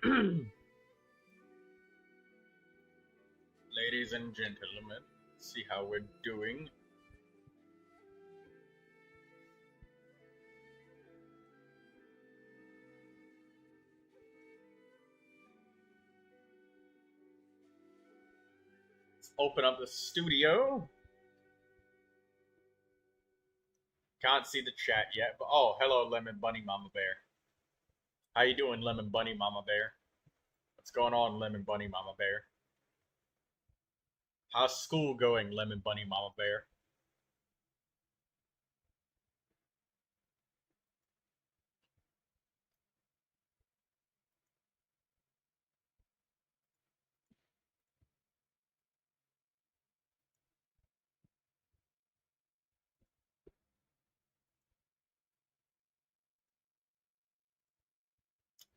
Ladies and gentlemen, see how we're doing. Let's open up the studio. Can't see the chat yet, but oh, hello, Lemon Bunny Mama Bear. How you doing, Lemon Bunny Mama Bear? What's going on, Lemon Bunny Mama Bear? How's school going, Lemon Bunny Mama Bear?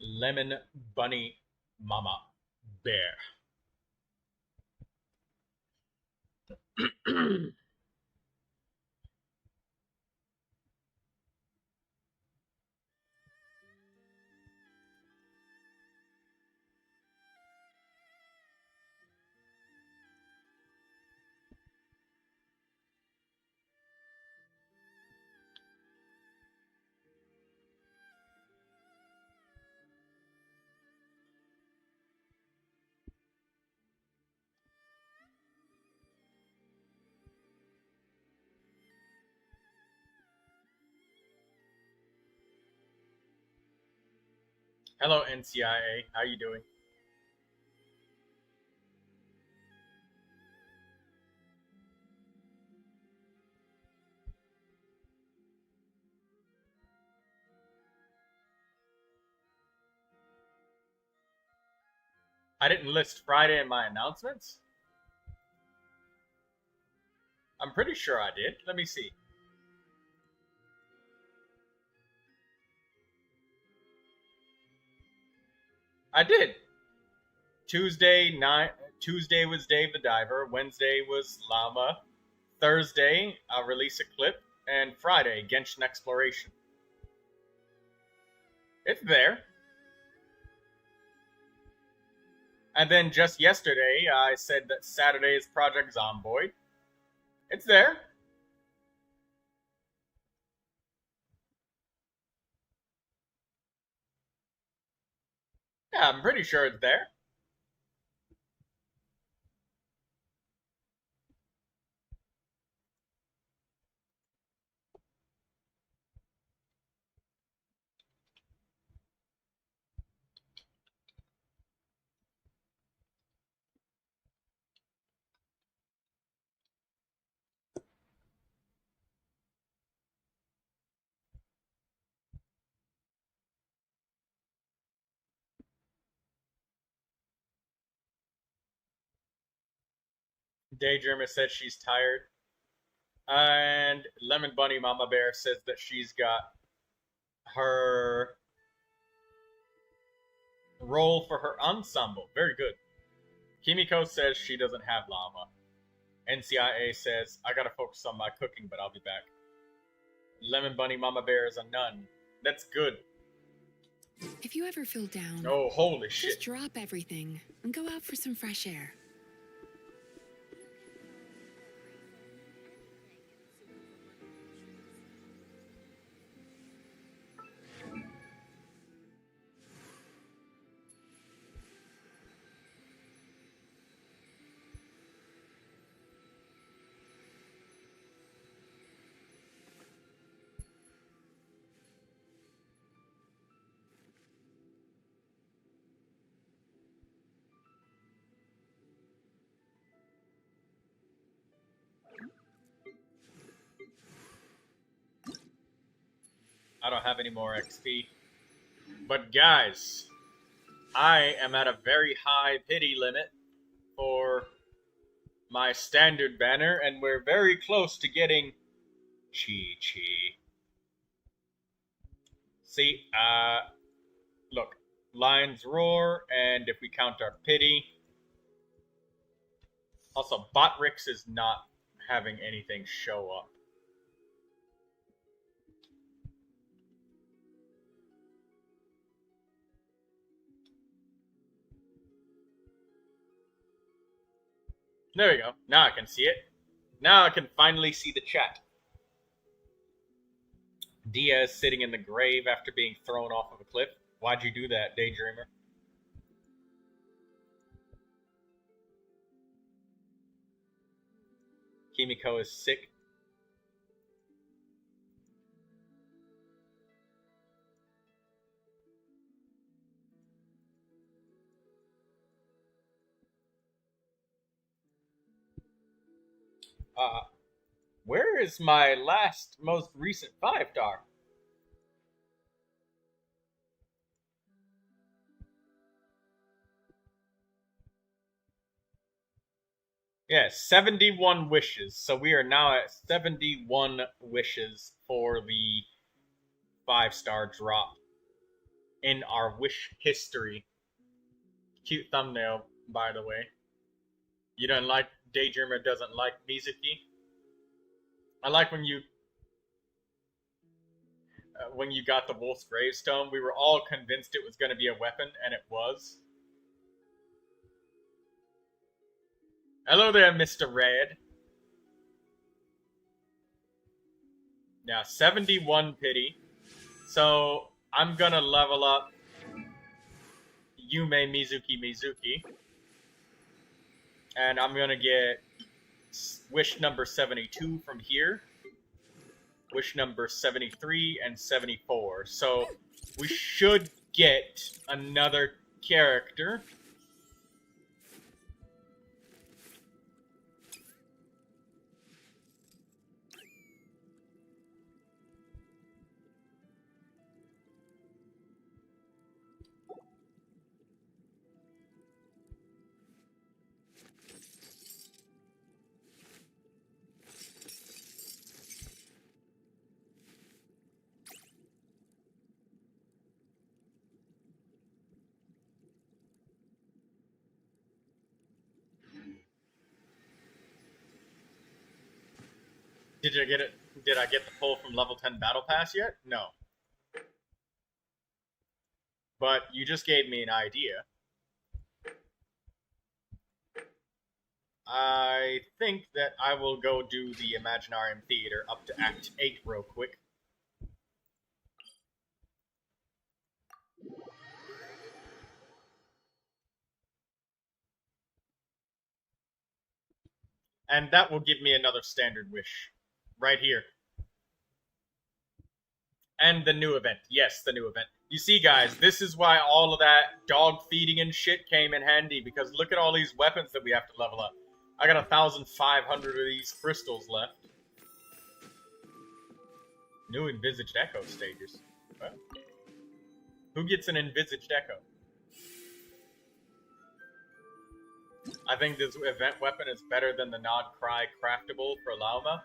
Lemon Bunny Mama Bear. Hello, NCIA. How you doing? I didn't list Friday in my announcements. I'm pretty sure I did. Let me see. I did. Tuesday was Dave the Diver. Wednesday was Llama. Thursday, I'll release a clip. And Friday, Genshin Exploration. It's there. And then just yesterday, I said that Saturday is Project Zomboid. It's there. Yeah, I'm pretty sure it's there. Daydreamer says she's tired. And Lemon Bunny Mama Bear says that she's got her role for her ensemble. Very good. Kimiko says she doesn't have llama. NCIA says, I gotta focus on my cooking, but I'll be back. Lemon Bunny Mama Bear is a nun. That's good. If you ever feel down, oh, holy shit. Just drop everything and go out for some fresh air. I don't have any more XP. But guys, I am at a very high pity limit for my standard banner, and we're very close to getting Chi-Chi. See, look, Lions Roar, and if we count our pity. Also, Botrix is not having anything show up. There we go. Now I can see it. Now I can finally see the chat. Diaz sitting in the grave after being thrown off of a cliff. Why'd you do that, Daydreamer? Kimiko is sick. Where is my most recent 5-star? Yeah, 71 wishes. So we are now at 71 wishes for the 5-star drop in our wish history. Cute thumbnail, by the way. You don't like Daydreamer doesn't like Mizuki? I like when you got the Wolf's Gravestone. We were all convinced it was going to be a weapon, and it was. Hello there, Mr. Red. Now, 71 pity. So, I'm going to level up Yume Mizuki. And I'm going to get wish number 72 from here. Wish number 73 and 74. So, we should get another character. Did you get it? Did I get the pull from level 10 battle pass yet? No. But you just gave me an idea. I think that I will go do the Imaginarium Theater up to Act 8 real quick. And that will give me another standard wish. Right here. And the new event. Yes, the new event. You see, guys, this is why all of that dog feeding and shit came in handy, because look at all these weapons that we have to level up. I got 1,500 of these crystals left. New envisaged echo stages. Well, who gets an envisaged echo? I think this event weapon is better than the Nod Cry craftable for Lauma.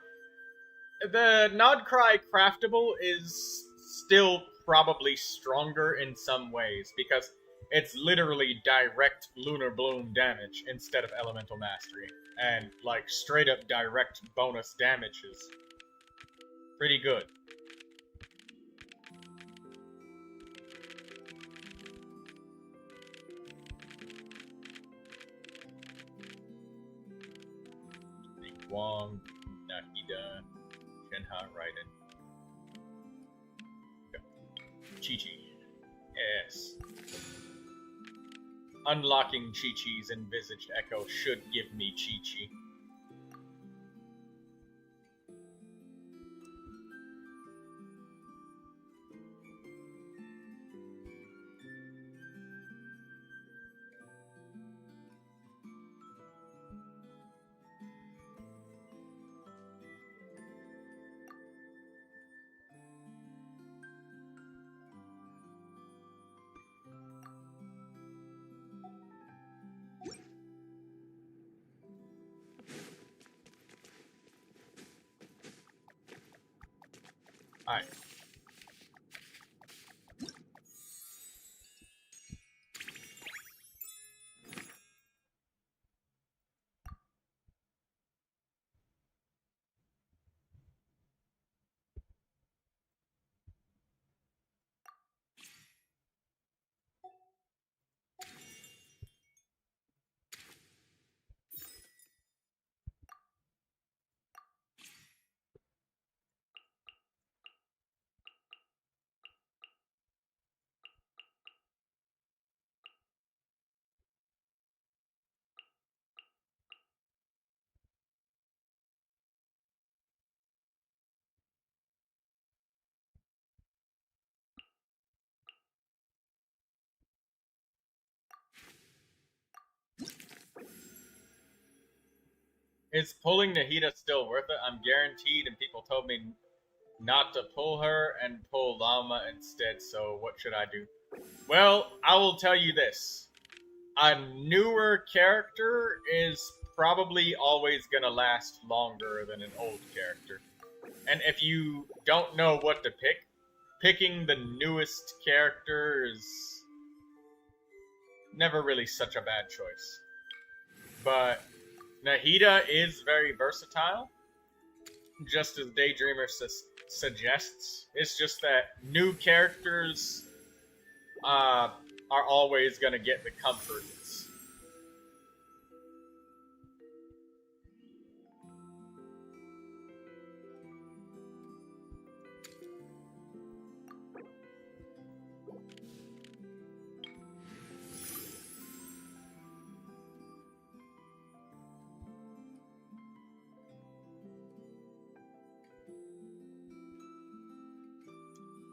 The Nod Cry craftable is still probably stronger in some ways, because it's literally direct Lunar Bloom damage instead of Elemental Mastery. And, like, straight up direct bonus damage is pretty good. Wong, Nakida, Shenha, Raiden. Chi-Chi. Yes. Unlocking Chi-Chi's envisaged echo should give me Chi-Chi. Alright. Is pulling Nahida still worth it? I'm guaranteed, and people told me not to pull her and pull Llama instead, so what should I do? Well, I will tell you this. A newer character is probably always gonna last longer than an old character. And if you don't know what to pick, picking the newest character is never really such a bad choice. But Nahida is very versatile, just as Daydreamer suggests. It's just that new characters are always going to get the comforts.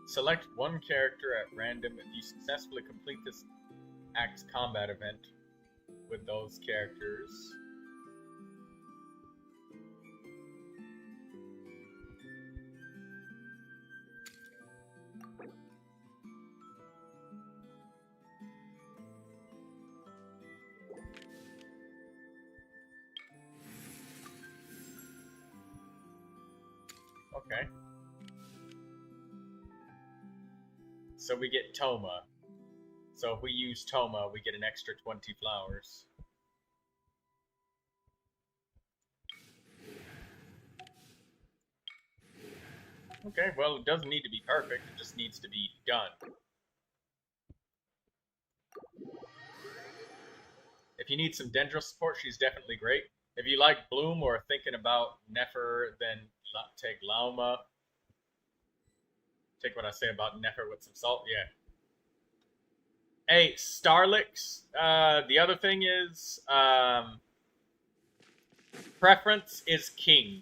Select one character at random if you successfully complete this Axe combat event with those characters. Okay. So we get Toma. So if we use Toma, we get an extra 20 flowers. Okay, well, it doesn't need to be perfect. It just needs to be done. If you need some Dendro support, she's definitely great. If you like Bloom or are thinking about Nefer, then take Lauma. Take what I say about Nefer with some salt, yeah. Hey, Starlix, the other thing is, preference is king.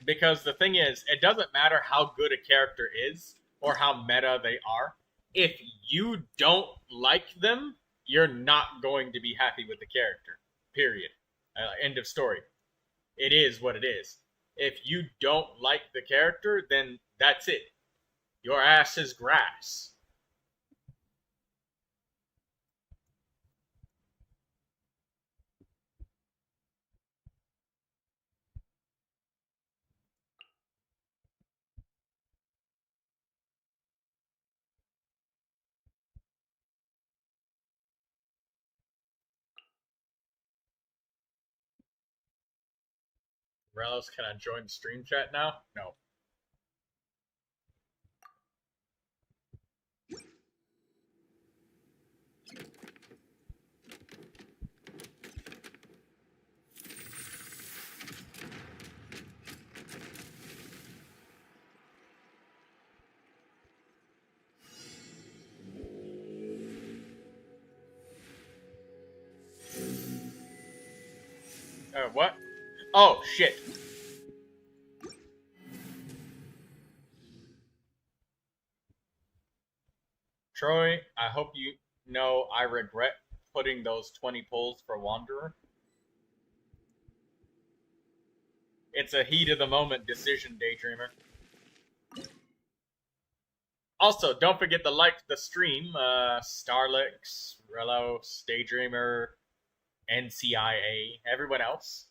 Because the thing is, it doesn't matter how good a character is, or how meta they are. If you don't like them, you're not going to be happy with the character. Period. End of story. It is what it is. If you don't like the character, then that's it. Your ass is grass. Relos, can I join the stream chat now? No. What? Oh, shit. Troy, I hope you know I regret putting those 20 pulls for Wanderer. It's a heat of the moment decision, Daydreamer. Also, don't forget to like the stream. Starlix, Relos, Daydreamer, NCIA, everyone else.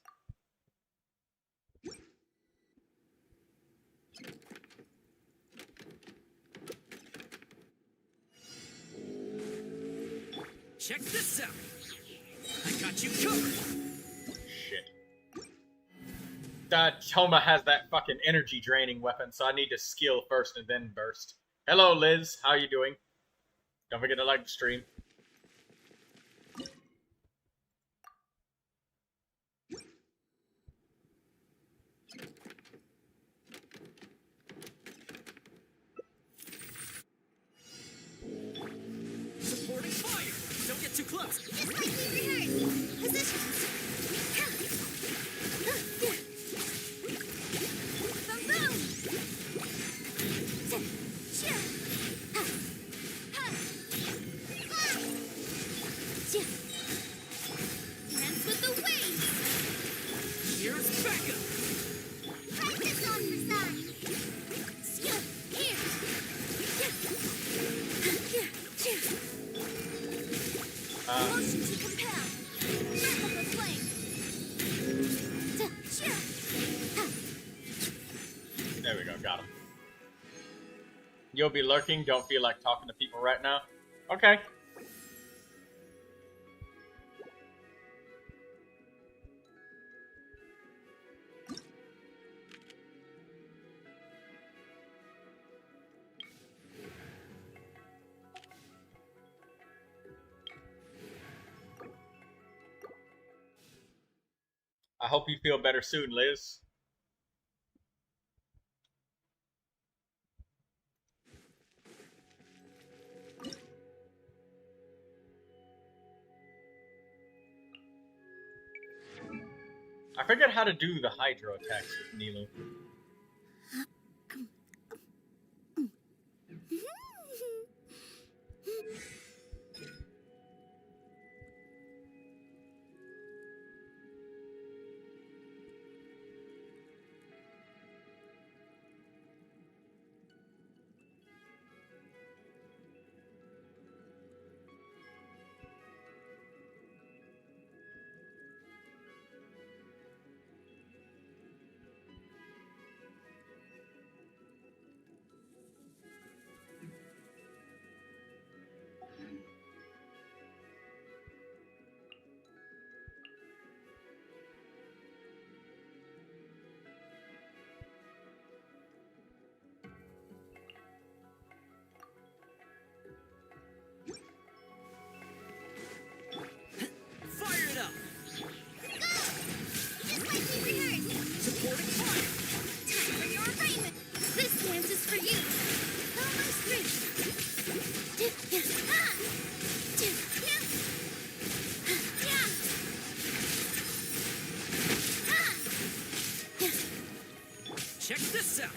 Check this out. I got you covered. Shit. Toma has that fucking energy draining weapon, so I need to skill first and then burst. Hello, Liz. How you doing? Don't forget to like the stream. Supporting fire. Don't get too close. Positions. Boom, boom. Back up. Practice on for size. Here. Motion to compel. Wrap up the flame. There we go, got him. You'll be lurking, don't feel like talking to people right now? Okay. I hope you feel better soon, Liz. I forget how to do the hydro attacks with Nilu. Fire it up. Just like we rehearsed. Supporting fire. Time for your arraignment. This dance is for you. Almost through. Check this out.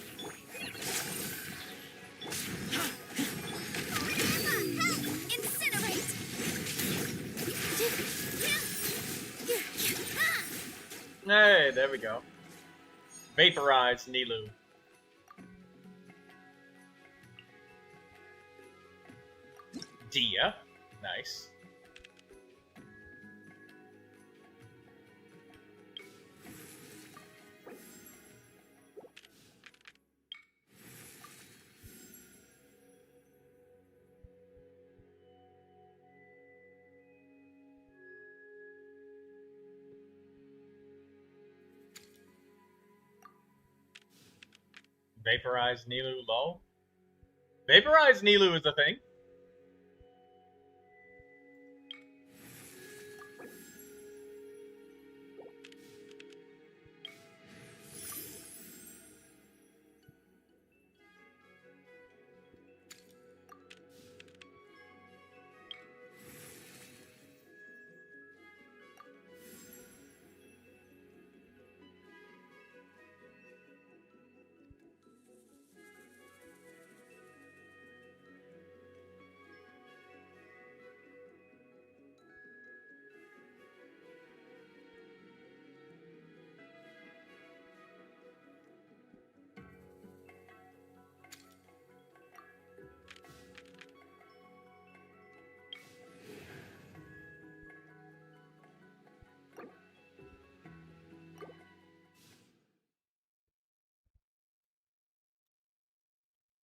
Incinerate. Hey, there we go. Vaporize Nilu. Dia. Nice. Vaporize Nilu low? Vaporize Nilu is a thing.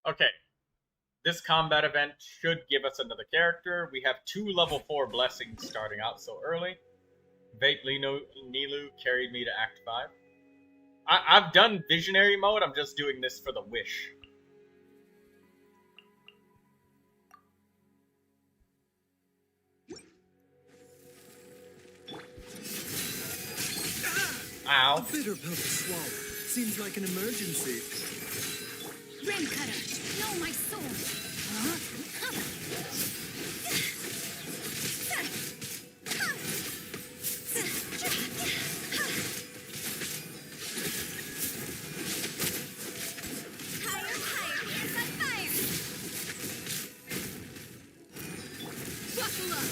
Okay. This combat event should give us another character. We have 2 level 4 blessings starting out so early. Vape Nilu carried me to Act 5. I've done Visionary mode, I'm just doing this for the wish. Ow. A bitter pill to swallow. Seems like an emergency. Rim cutter. Know my soul. Higher, higher. Hands on fire. Buckle up.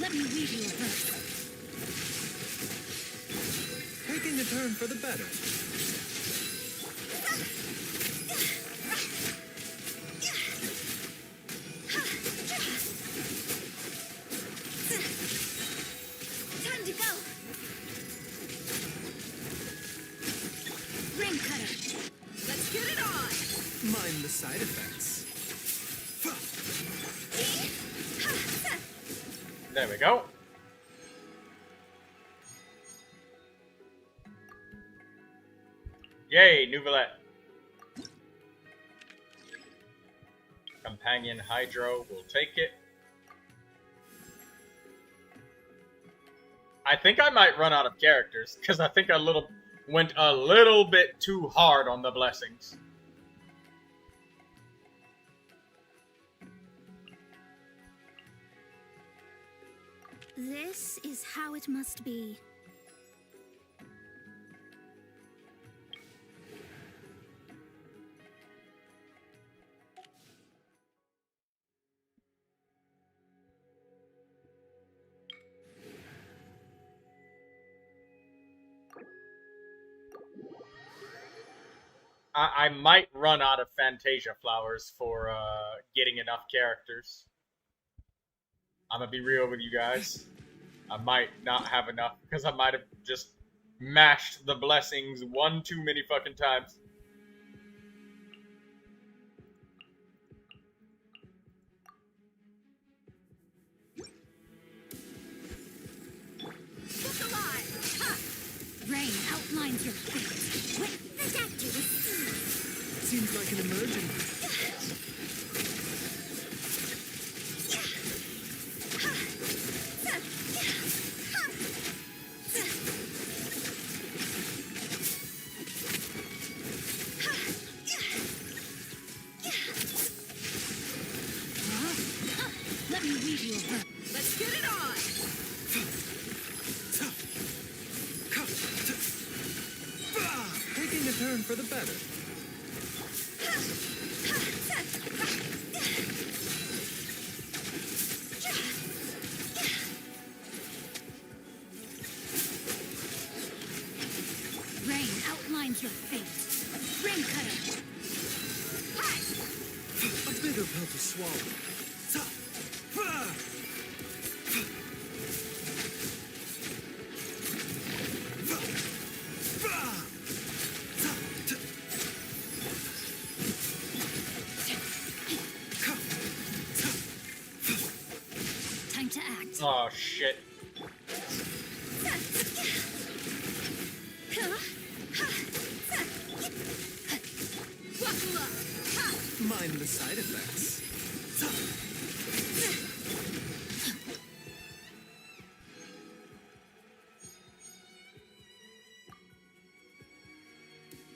Let me read you a verse. Taking a turn for the better. Time to go. Ring cutter. Let's get it on. Mind the side effects. There we go. Yay, Nouvellette. Companion Hydro will take it. I think I might run out of characters, because I think I went a little bit too hard on the blessings. This is how it must be. I might run out of Fantasia flowers for getting enough characters. I'm gonna be real with you guys. I might not have enough because I might have just mashed the blessings one too many fucking times. Look alive. Ha! Rain outlines your fate. What the doctor was seeing. Seems like an emergency. Let me read you a verse. Let's get it on. Taking a turn for the better. Rain outlines your fate. Ring cutter. A bitter pill to swallow. Time to act. Oh shit. Buckle up. Ha! Mind the side effects.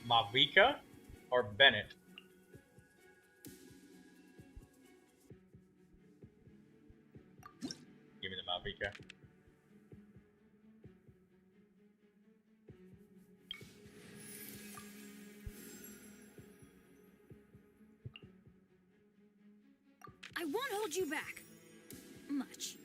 Mavika or Bennett? Give me the Mavika. I won't hold you back. Much.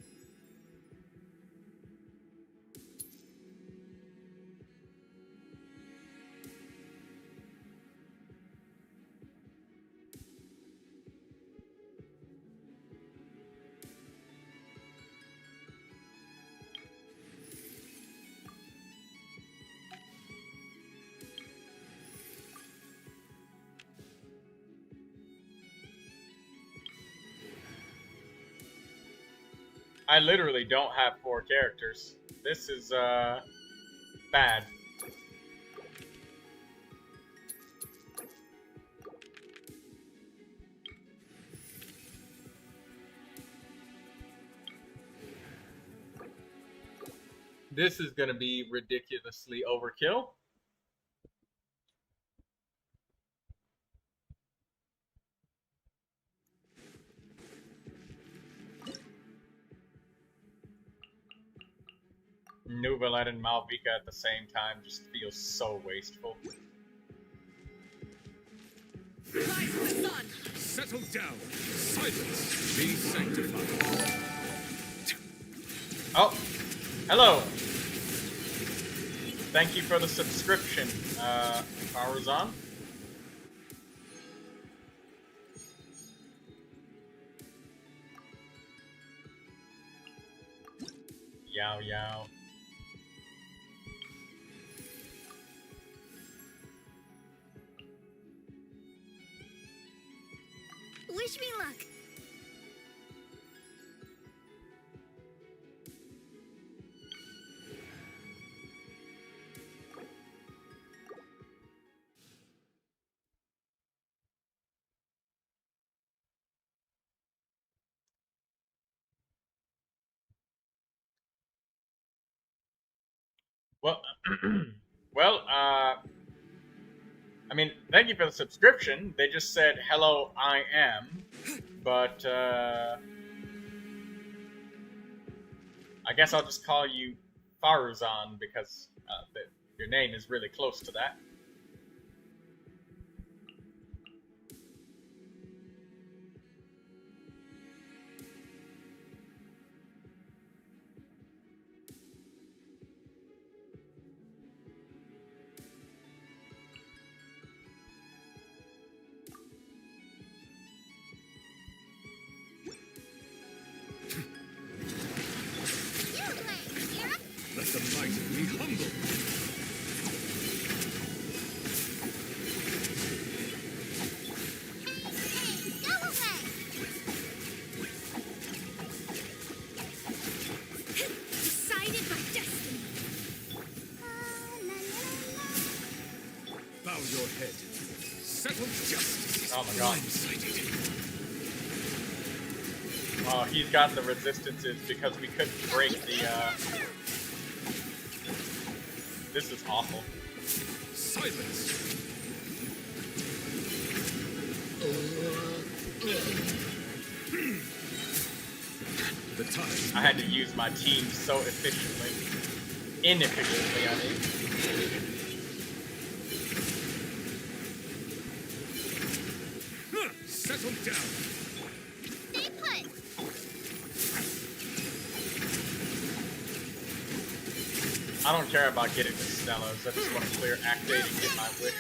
I literally don't have 4 characters. This is, bad. This is gonna be ridiculously overkill. Nouvellette and Malvika at the same time just feels so wasteful. Rise the sun. Settle down. Silence. Be sanctified. Oh, hello. thank you for the subscription, Farazan. Yow yow. Wish me luck. Well, well, I mean, thank you for the subscription. They just said, hello, I am. But, I guess I'll just call you Faruzan because your name is really close to that. Let the mighty be humble. Decided by destiny. Bow your head. Settle justice. Oh my god. Blindsided. Oh, he's got the resistances because we couldn't break the, This is awful. Silence. The time. I had to use my team so efficiently. Inefficiently, I mean. Settle down. Stay put. I don't care about getting the Stellas. I just want to clear Act 8 and get my wish.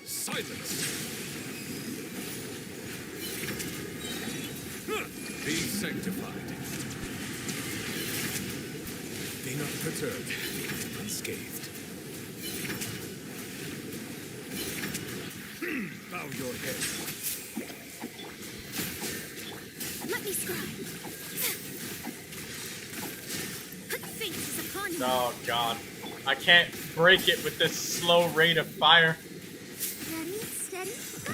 Silence. Be sanctified. Be not perturbed, unscathed. Bow your head. Let me scribe. Fate is upon you. Oh god. I can't break it with this slow rate of fire. Steady, steady, go.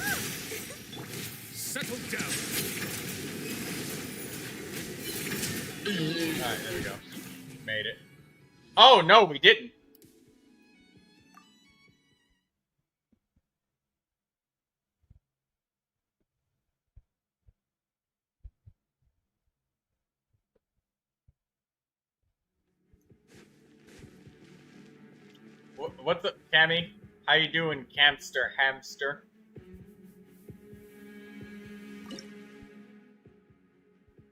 Settle down. Alright, there we go. Made it. Oh, no, we didn't. What's up, Cammy? How you doing, Camster Hamster?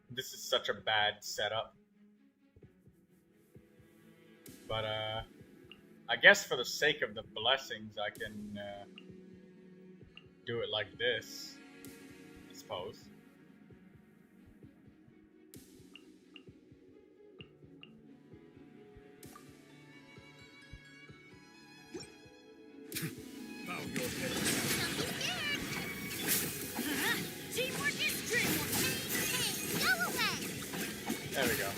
This is such a bad setup. But, I guess for the sake of the blessings, I can, do it like this, I suppose. Bow your head. Teamwork is dreamwork. Hey, go away. There we go.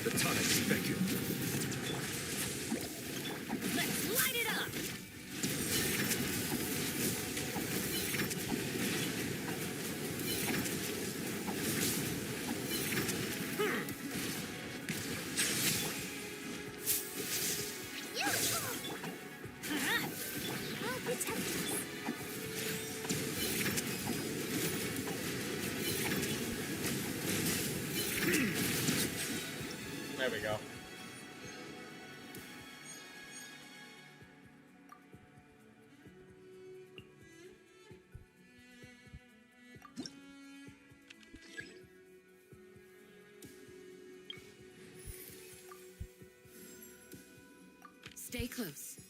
The tides beckon. Let's light it up. I'll protect us. There we go. Stay close.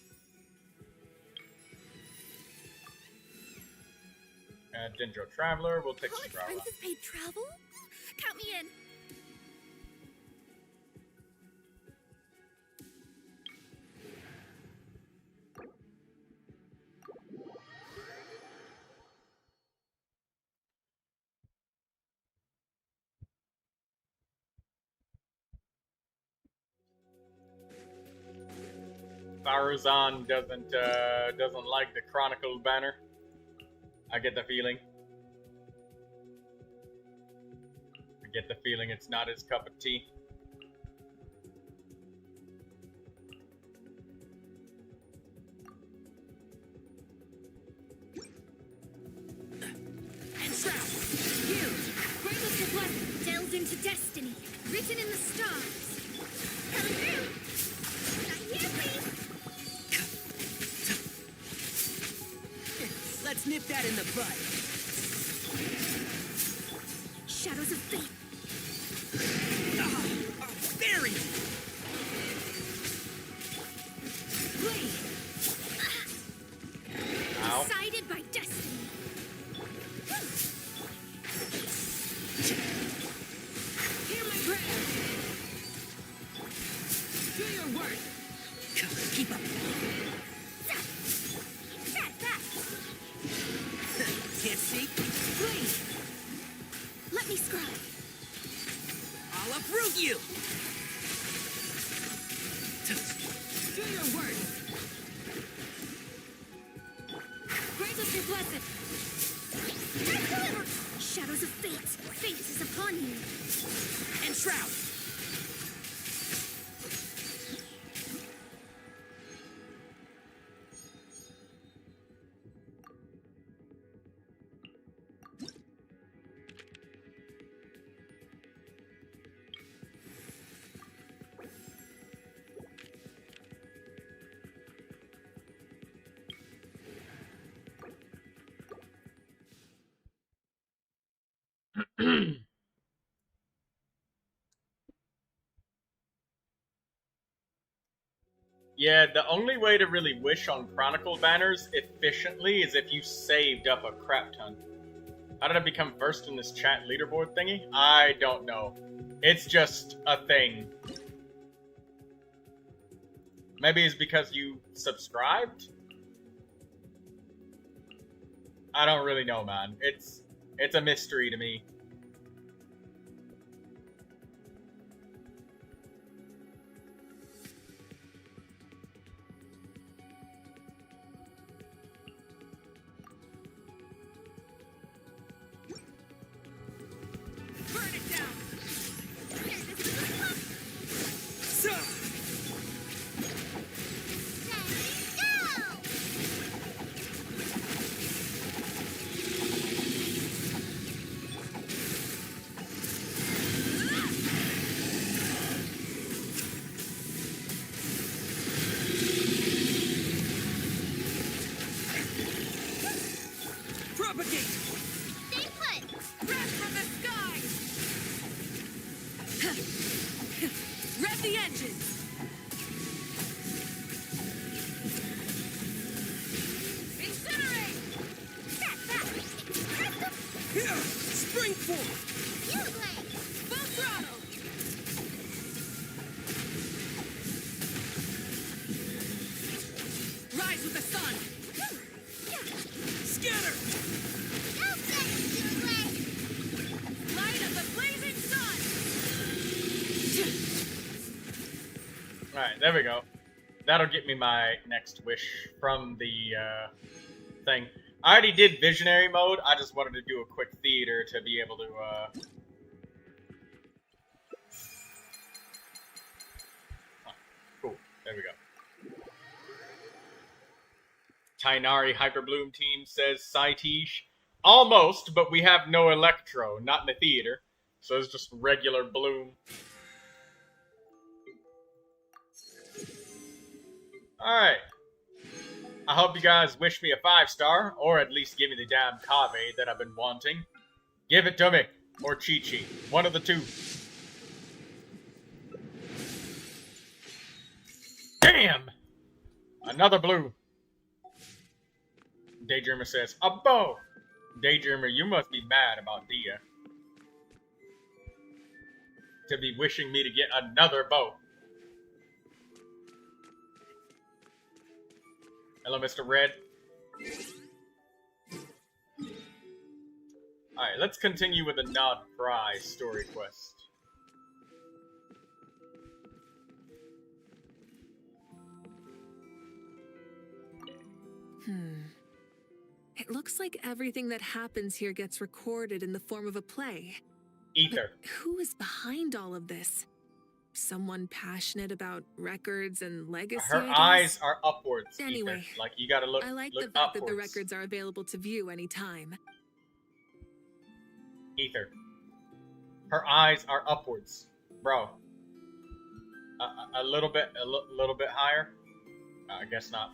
Dendro Traveler, we'll take All Strava. expenses paid travel? Count me in. Faruzan doesn't like the Chronicle banner. I get the feeling. I get the feeling it's not his cup of tea. And Shroud! You, greatest of blessings, delved into destiny, written in the stars. Coming through. Not here, please. Let's nip that in the bud. Shadows of fate. Buried! Blade. Ow. Decided by destiny. Hear my prayer! Do your work! Keep up! That. Can't see? Blade. Let me scribe. I'll uproot you! Do your work! Greatest of blessings. Shadows of fate. Fate is upon you. And Shroud! Yeah, the only way to really wish on Chronicle banners efficiently is if you saved up a crap ton. How did I become first in this chat leaderboard thingy? I don't know. It's just a thing. Maybe it's because you subscribed? I don't really know, man. It's a mystery to me. Burn it down! Propagate! Stay put. Wrath from the sky! Rev the engines! Incinerate. That. Here! Spring forth! You blade. Full throttle! Rise with the sun! Scatter! Don't get it, you blade. Light of the blazing sun! Alright, there we go. That'll get me my next wish from the thing. I already did visionary mode. I just wanted to do a quick theater to be able to oh, cool. There we go. Tainari Hyperbloom team says Saitish. Almost, but we have no Electro, not in the theater. So it's just regular Bloom. Alright. I hope you guys wish me a 5-star, or at least give me the damn Kave that I've been wanting. Give it to me, or Chi-Chi. One of the two. Damn! Another blue. Daydreamer says, a bow. Daydreamer, you must be mad about Dia to be wishing me to get another bow. Hello, Mr. Red. Alright, let's continue with the Nod Prize story quest. It looks like everything that happens here gets recorded in the form of a play. Ether. But who is behind all of this? Someone passionate about records and legacy, Her I guess? eyes are upwards. Anyway, Ether. Like, you gotta look, I like look the fact upwards. that the records are available to view anytime. Ether. Her eyes are upwards. Bro. A little bit higher? I guess not.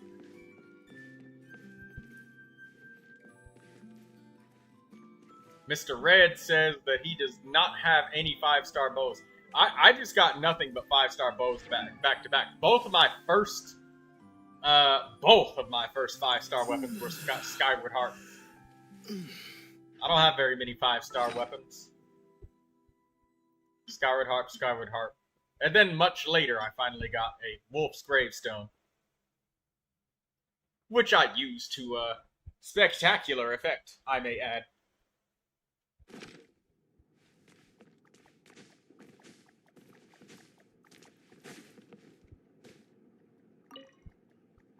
Mr. Red says that he does not have any 5-star bows. I just got nothing but 5-star bows back to back. Both of my first 5-star weapons were Skyward Harp. I don't have very many 5-star weapons. Skyward Harp. And then much later, I finally got a Wolf's Gravestone, which I used to spectacular effect, I may add.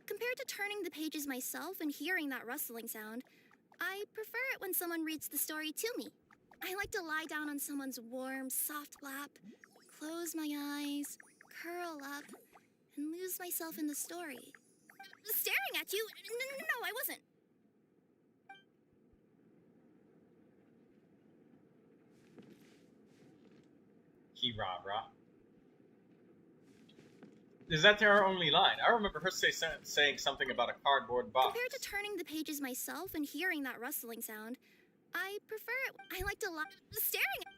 Compared to turning the pages myself and hearing that rustling sound, I prefer it when someone reads the story to me. I like to lie down on someone's warm, soft lap, close my eyes, curl up, and lose myself in the story. Staring at you? No, I wasn't. Rah. Is that her only line? I remember her saying something about a cardboard box. Compared to turning the pages myself and hearing that rustling sound, I prefer it. I like to lie staring at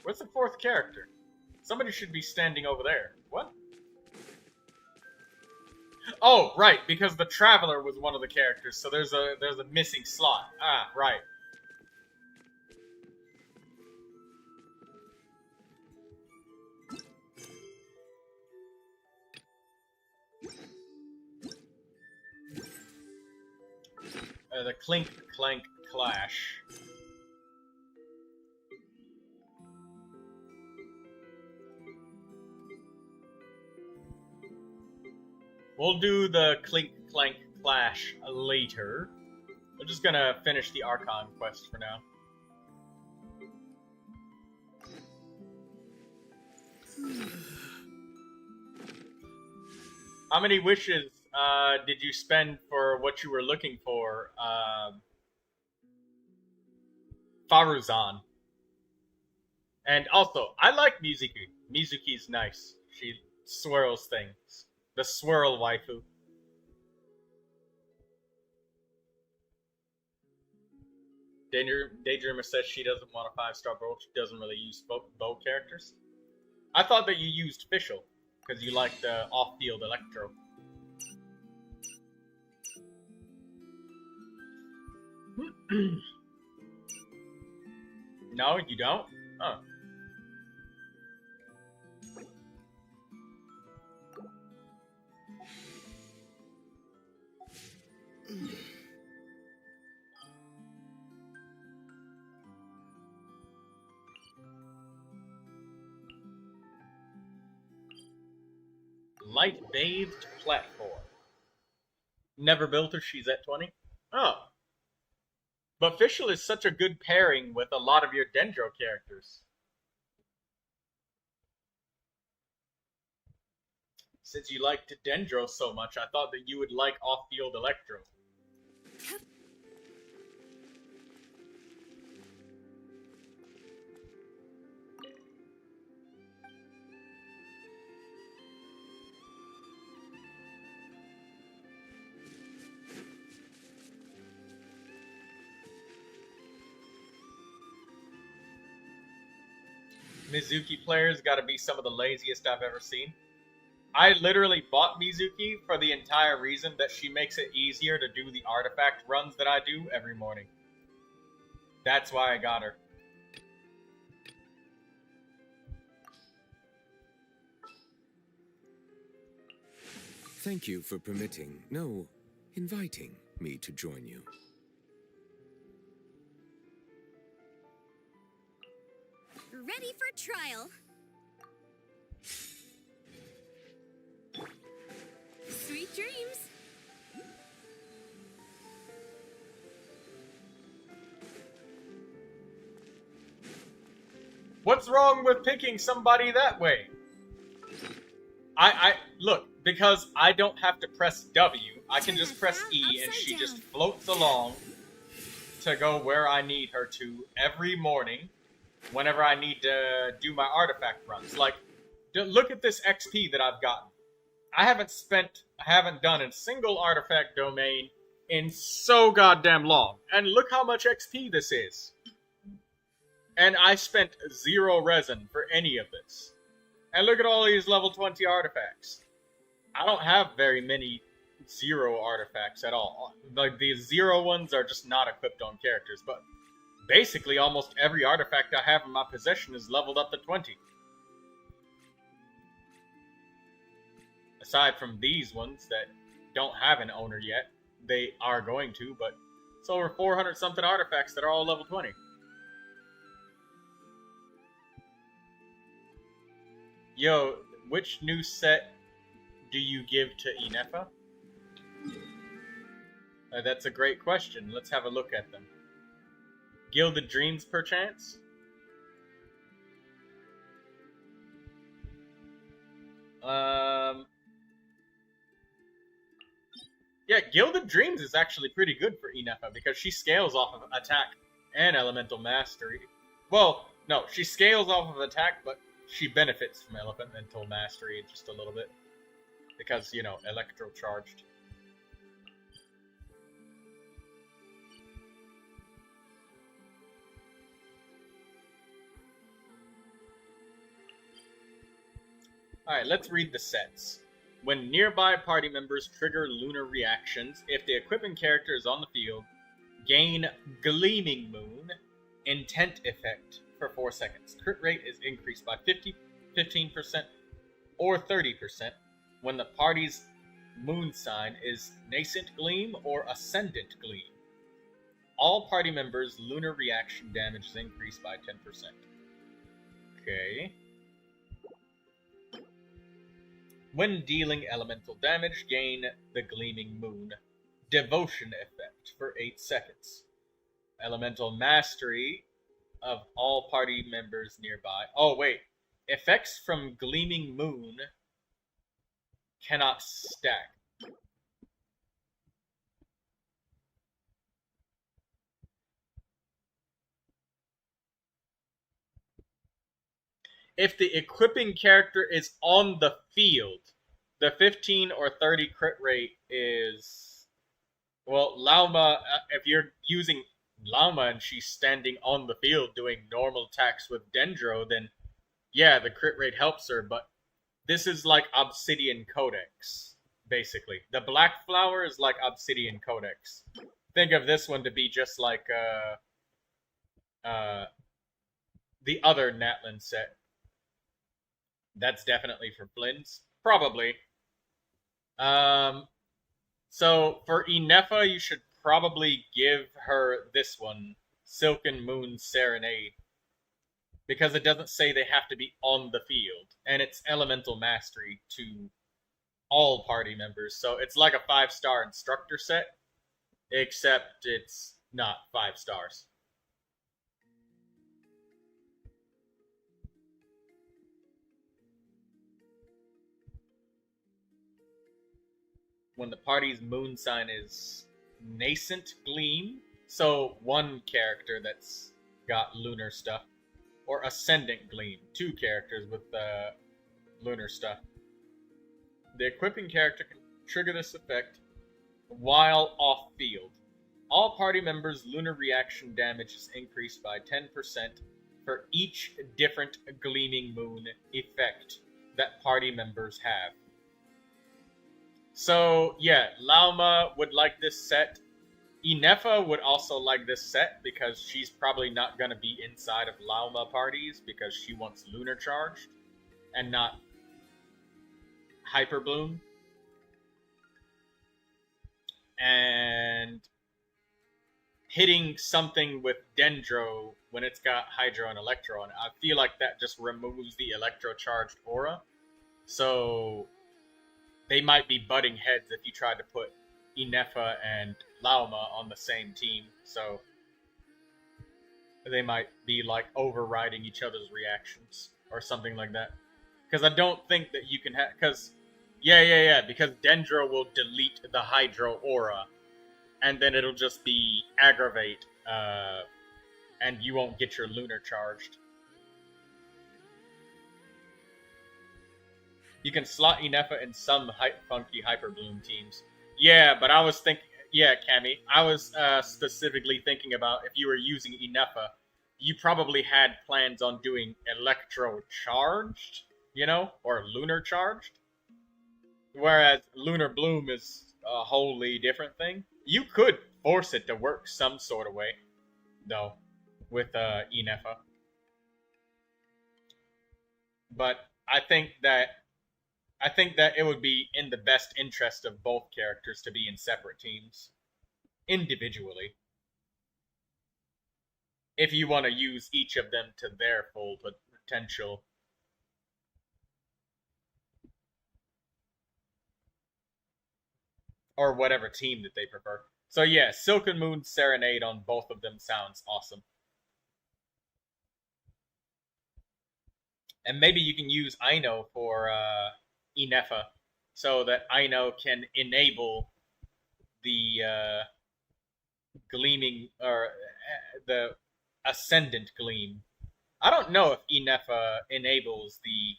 Where's the 4th character? Somebody should be standing over there. What? Oh, right, because the Traveler was one of the characters, so there's a missing slot. Ah, right. The Clink Clank Clash. We'll do the Clink Clank Clash later. We're just gonna finish the Archon quest for now. How many wishes did you spend for what you were looking for? Faruzan. And also, I like Mizuki. Mizuki's nice. She swirls things. The swirl waifu. Daydreamer says she doesn't want a 5-star bow. She doesn't really use bow characters. I thought that you used Fischl, because you like the off-field electro. No, you don't? Huh. Light-bathed platform. Never built her, she's at 20. Oh. But Fischl is such a good pairing with a lot of your Dendro characters. Since you liked Dendro so much, I thought that you would like off-field Electro. Mizuki players gotta be some of the laziest I've ever seen. I literally bought Mizuki for the entire reason that she makes it easier to do the artifact runs that I do every morning. That's why I got her. Thank you for permitting, no, inviting me to join you. Ready for trial. Sweet dreams. What's wrong with picking somebody that way? Look, because I don't have to press W, I can just press E and she just floats along to go where I need her to every morning whenever I need to do my artifact runs. Like, look at this XP that I've gotten. I haven't done a single artifact domain in so goddamn long. And look how much XP this is. And I spent 0 resin for any of this. And look at all these level 20 artifacts. I don't have very many 0 artifacts at all. Like, the 0 ones are just not equipped on characters, but basically almost every artifact I have in my possession is leveled up to 20. Aside from these ones that don't have an owner yet. They are going to, but it's over 400 something artifacts that are all level 20. Yo, which new set do you give to Inefa? That's a great question. Let's have a look at them. Gilded Dreams, perchance? Yeah, Gilded Dreams is actually pretty good for Inefa because she scales off of attack and elemental mastery. Well, no, she scales off of attack, but she benefits from elemental mastery just a little bit. Because, you know, electro charged. Alright, let's read the sets. When nearby party members trigger lunar reactions, if the equipping character is on the field, gain Gleaming Moon, Intent Effect for 4 seconds. Crit rate is increased by 15% or 30% when the party's moon sign is Nascent Gleam or Ascendant Gleam. All party members' lunar reaction damage is increased by 10%. Okay. When dealing elemental damage, gain the Gleaming Moon Devotion Effect for 8 seconds. Elemental Mastery of all party members nearby. Oh, wait. Effects from Gleaming Moon cannot stack. If the equipping character is on the field, the 15 or 30 crit rate is... Well, Lauma, if you're using Lauma and she's standing on the field doing normal attacks with Dendro, then yeah, the crit rate helps her, but this is like Obsidian Codex, basically. The Black Flower is like Obsidian Codex. Think of this one to be just like the other Natlan set. That's definitely for Flynn's. Probably. So for Inefa, you should probably give her this one, Silken Moon Serenade. Because it doesn't say they have to be on the field. And it's elemental mastery to all party members. So it's like a 5-star instructor set. Except it's not 5 stars. When the party's moon sign is Nascent Gleam, so one character that's got lunar stuff, or Ascendant Gleam, 2 characters with lunar stuff. The equipping character can trigger this effect while off field. All party members' lunar reaction damage is increased by 10% for each different Gleaming Moon effect that party members have. So, yeah, Lauma would like this set. Inefa would also like this set because she's probably not going to be inside of Lauma parties because she wants Lunar Charged and not Hyper Bloom. And hitting something with Dendro when it's got Hydro and Electro on it, I feel like that just removes the Electro Charged aura. So they might be butting heads if you tried to put Inefa and Lauma on the same team. So they might be like overriding each other's reactions or something like that. Because I don't think that you can have... Because, because Dendro will delete the Hydro aura. And then it'll just be Aggravate. And you won't get your Lunar Charged. You can slot Inefa in some funky Hyper Bloom teams. Yeah, but I was thinking... Yeah, Cammy. I was specifically thinking about if you were using Inefa, you probably had plans on doing Electro Charged, you know? Or Lunar Charged. Whereas Lunar Bloom is a wholly different thing. You could force it to work some sort of way, though, with Inefa. But I think that it would be in the best interest of both characters to be in separate teams, individually. If you want to use each of them to their full potential. Or whatever team that they prefer. So yeah, Silken Moon Serenade on both of them sounds awesome. And maybe you can use Aino for Inefa, so that Aino can enable the gleaming, or the Ascendant Gleam. I don't know if Inefa enables the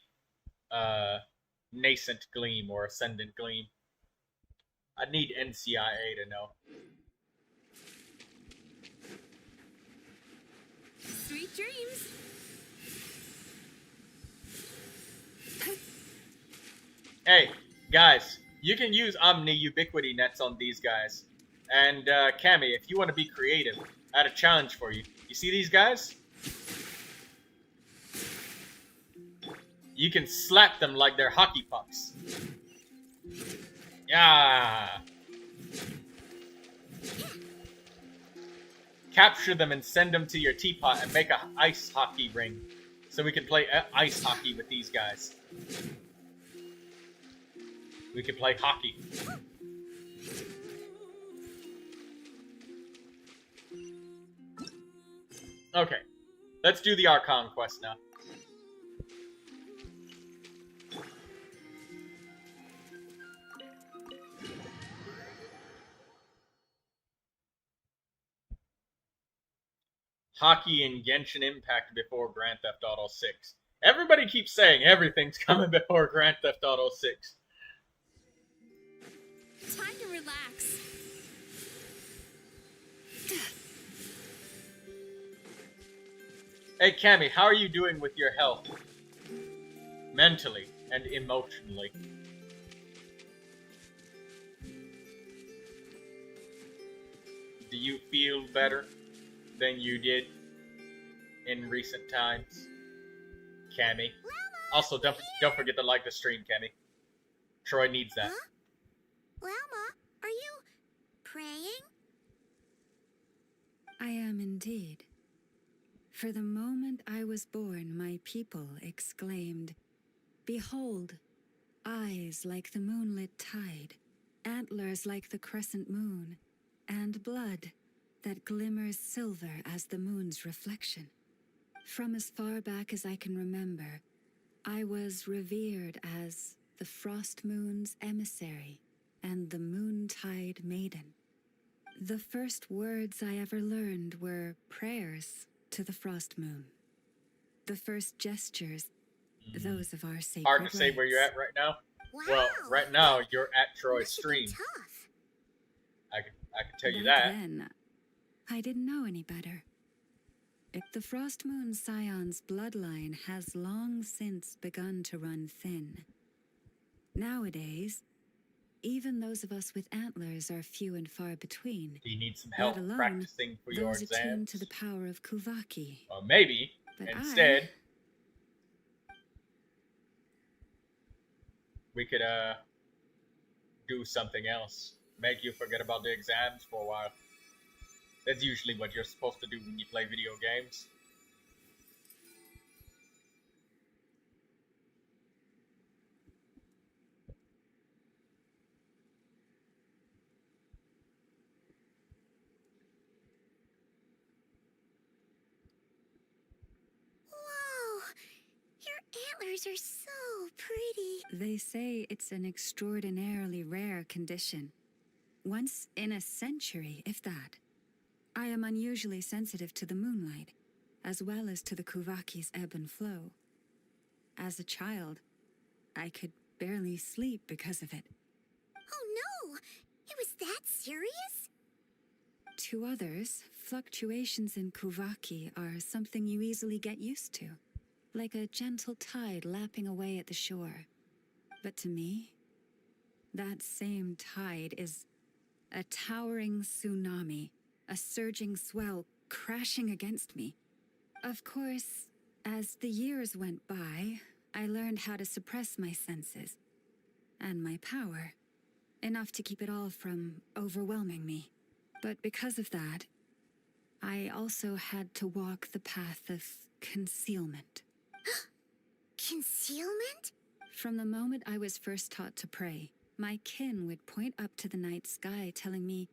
Nascent Gleam or Ascendant Gleam. I need NCIA to know. Sweet dreams. Hey, guys, you can use Omni Ubiquity nets on these guys. And, Cammy, if you want to be creative, I had a challenge for you. You see these guys? You can slap them like they're hockey pucks. Yeah. Capture them and send them to your teapot and make a ice hockey ring. So we can play ice hockey with these guys. We can play hockey. Okay. Let's do the Archon quest now. Hockey and Genshin Impact before Grand Theft Auto 6. Everybody keeps saying everything's coming before Grand Theft Auto 6. Time to relax. Hey Cammy, how are you doing with your health? Mentally and emotionally. Do you feel better than you did in recent times, Cammy? Also, don't forget to like the stream, Cammy. Troy needs that. Huh? Llama, are you praying? I am indeed. For the moment I was born, my people exclaimed, "Behold, eyes like the moonlit tide, antlers like the crescent moon, and blood that glimmers silver as the moon's reflection." From as far back as I can remember, I was revered as the frost moon's emissary and the moontide maiden. The first words I ever learned were prayers to the frost moon. The first gestures, those of our sacred Hard to say where you're rites. at right now. Wow. Well, right now you're at Troy's Must have been stream. tough. I can tell you Back that. then, I didn't know any better. The Frost Moon Scion's bloodline has long since begun to run thin. Nowadays, even those of us with antlers are few and far between. Do you need some Let help alone practicing for your those attuned to exams? the power of Kuvaki. Or maybe, But instead, we could do something else. Make you forget about the exams for a while. That's usually what you're supposed to do when you play video games. Whoa! Your antlers are so pretty. They say it's an extraordinarily rare condition. Once in a century, if that. I am unusually sensitive to the moonlight, as well as to the Kuvaki's ebb and flow. As a child, I could barely sleep because of it. Oh no! It was that serious? To others, fluctuations in Kuvaki are something you easily get used to, like a gentle tide lapping away at the shore. But to me, that same tide is a towering tsunami, a surging swell crashing against me. Of course, as the years went by, I learned how to suppress my senses and my power, enough to keep it all from overwhelming me. But because of that, I also had to walk the path of concealment. Concealment? From the moment I was first taught to pray, my kin would point up to the night sky telling me,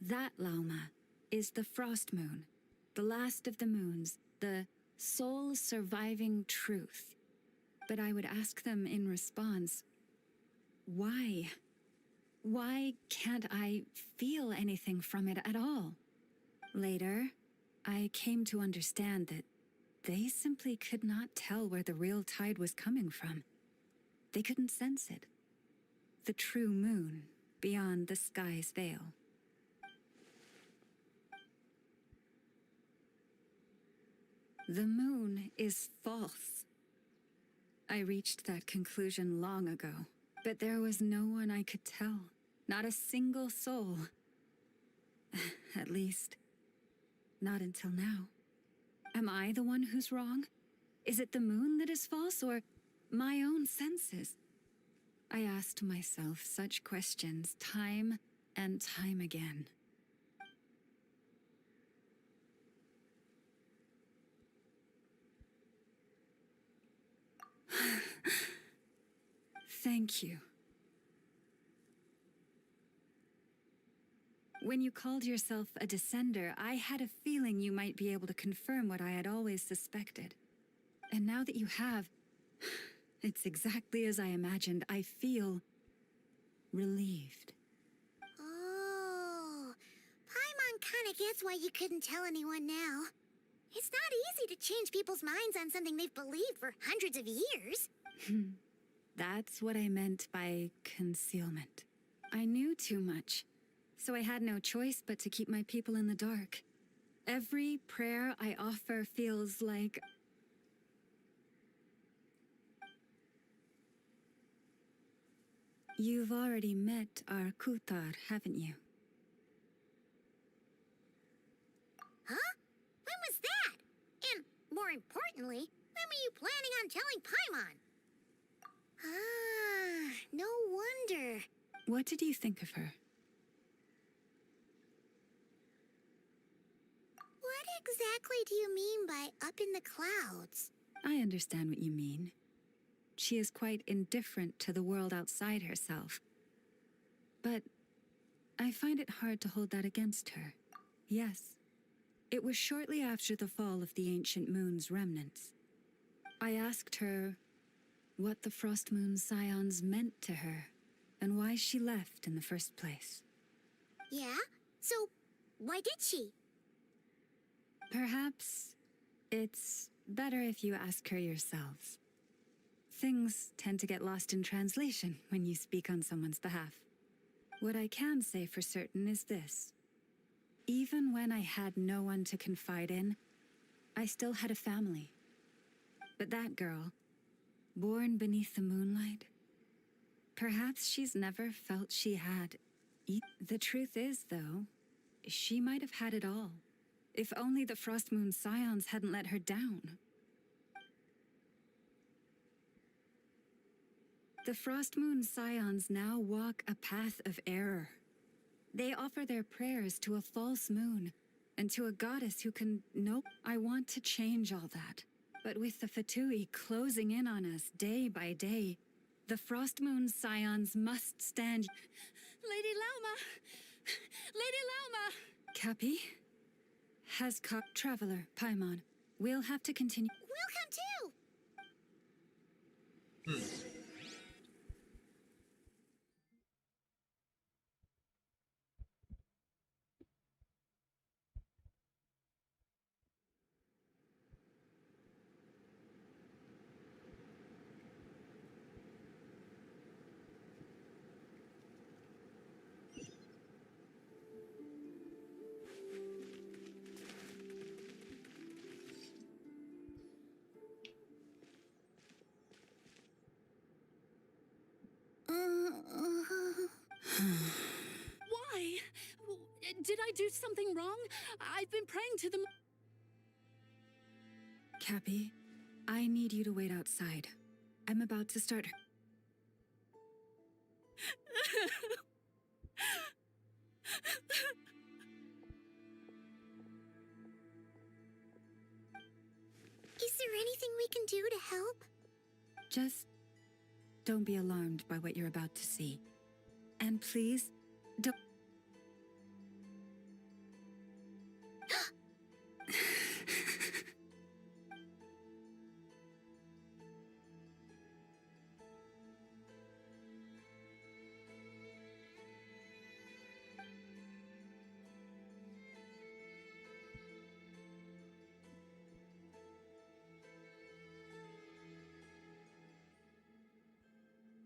that Lauma is the frost moon, the last of the moons, the sole surviving truth. But I would ask them in response, why? Why can't I feel anything from it at all? Later, I came to understand that they simply could not tell where the real tide was coming from. They couldn't sense it. The true moon beyond the sky's veil. The moon is false. I reached that conclusion long ago, but there was no one I could tell. Not a single soul. At least, not until now. Am I the one who's wrong? Is it the moon that is false, or my own senses? I asked myself such questions time and time again. Thank you. When you called yourself a descender, I had a feeling you might be able to confirm what I had always suspected. And now that you have, it's exactly as I imagined. I feel relieved. Oh, Paimon kinda gets why you couldn't tell anyone now. It's not easy to change people's minds on something they've believed for hundreds of years. That's what I meant by concealment. I knew too much, so I had no choice but to keep my people in the dark. Every prayer I offer feels like... You've already met our Kutar, haven't you? Huh? When was that? And, more importantly, when were you planning on telling Paimon? Ah, no wonder. What did you think of her? What exactly do you mean by up in the clouds? I understand what you mean. She is quite indifferent to the world outside herself. But I find it hard to hold that against her. Yes, it was shortly after the fall of the ancient moon's remnants. I asked her what the Frost Moon Scions meant to her, and why she left in the first place. Yeah? So, why did she? Perhaps it's better if you ask her yourselves. Things tend to get lost in translation when you speak on someone's behalf. What I can say for certain is this. Even when I had no one to confide in, I still had a family. But that girl, born beneath the moonlight, perhaps she's never felt she had. The truth is, though, she might have had it all. If only the Frostmoon Scions hadn't let her down. The Frostmoon Scions now walk a path of error. They offer their prayers to a false moon and to a goddess who can... Nope, I want to change all that. But with the Fatui closing in on us day by day, the Frostmoon Scions must stand... Lady Lauma! Lady Lauma! Cappy? Has caught Traveler, Paimon. We'll have to continue... We'll come too! Why? Did I do something wrong? I've been praying to the... Cappy, I need you to wait outside. I'm about to start... Is there anything we can do to help? Just don't be alarmed by what you're about to see. And please, don't...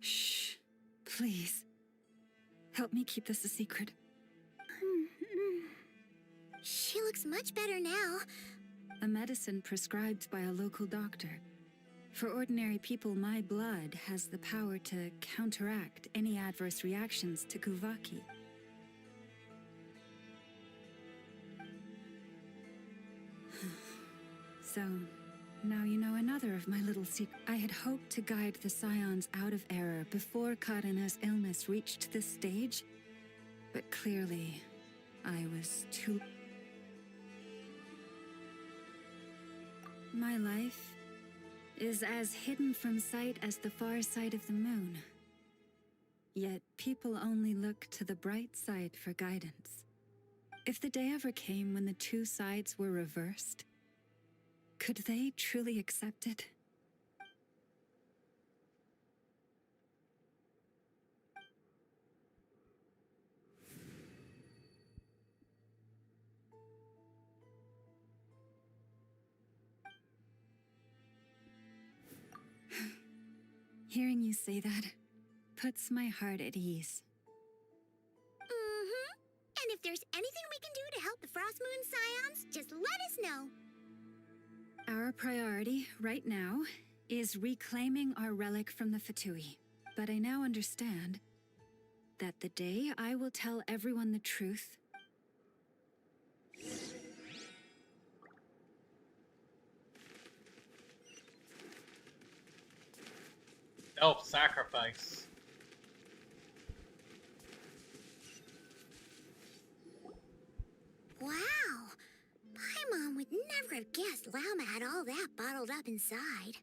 Shh. Please. Help me keep this a secret. She looks much better now. A medicine prescribed by a local doctor. For ordinary people, my blood has the power to counteract any adverse reactions to Kuvaki. So, now you know another of my little secrets. I had hoped to guide the Scions out of error before Karina's illness reached this stage, but clearly, I was too... My life is as hidden from sight as the far side of the moon. Yet people only look to the bright side for guidance. If the day ever came when the two sides were reversed, could they truly accept it? Hearing you say that puts my heart at ease. Mm-hmm. And if there's anything we can do to help the Frostmoon Scions, just let us know. Our priority right now is reclaiming our relic from the Fatui. But I now understand that the day I will tell everyone the truth, Self-sacrifice. Wow. Paimon would never have guessed Lauma had all that bottled up inside.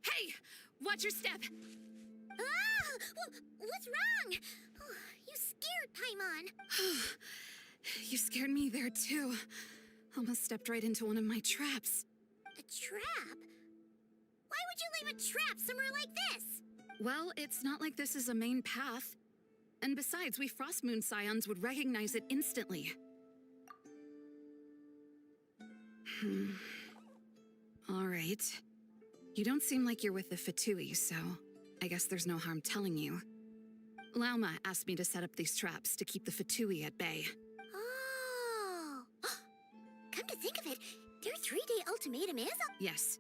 Hey! Watch your step! Ah! What's wrong? Oh, you scared Paimon. You scared me there too. Almost stepped right into one of my traps. A trap? Why would you leave a trap somewhere like this? Well, it's not like this is a main path. And besides, we Frostmoon Scions would recognize it instantly. All right. You don't seem like you're with the Fatui, so I guess there's no harm telling you. Lauma asked me to set up these traps to keep the Fatui at bay. Oh. come to think of it, their 3-day ultimatum is a... Yes.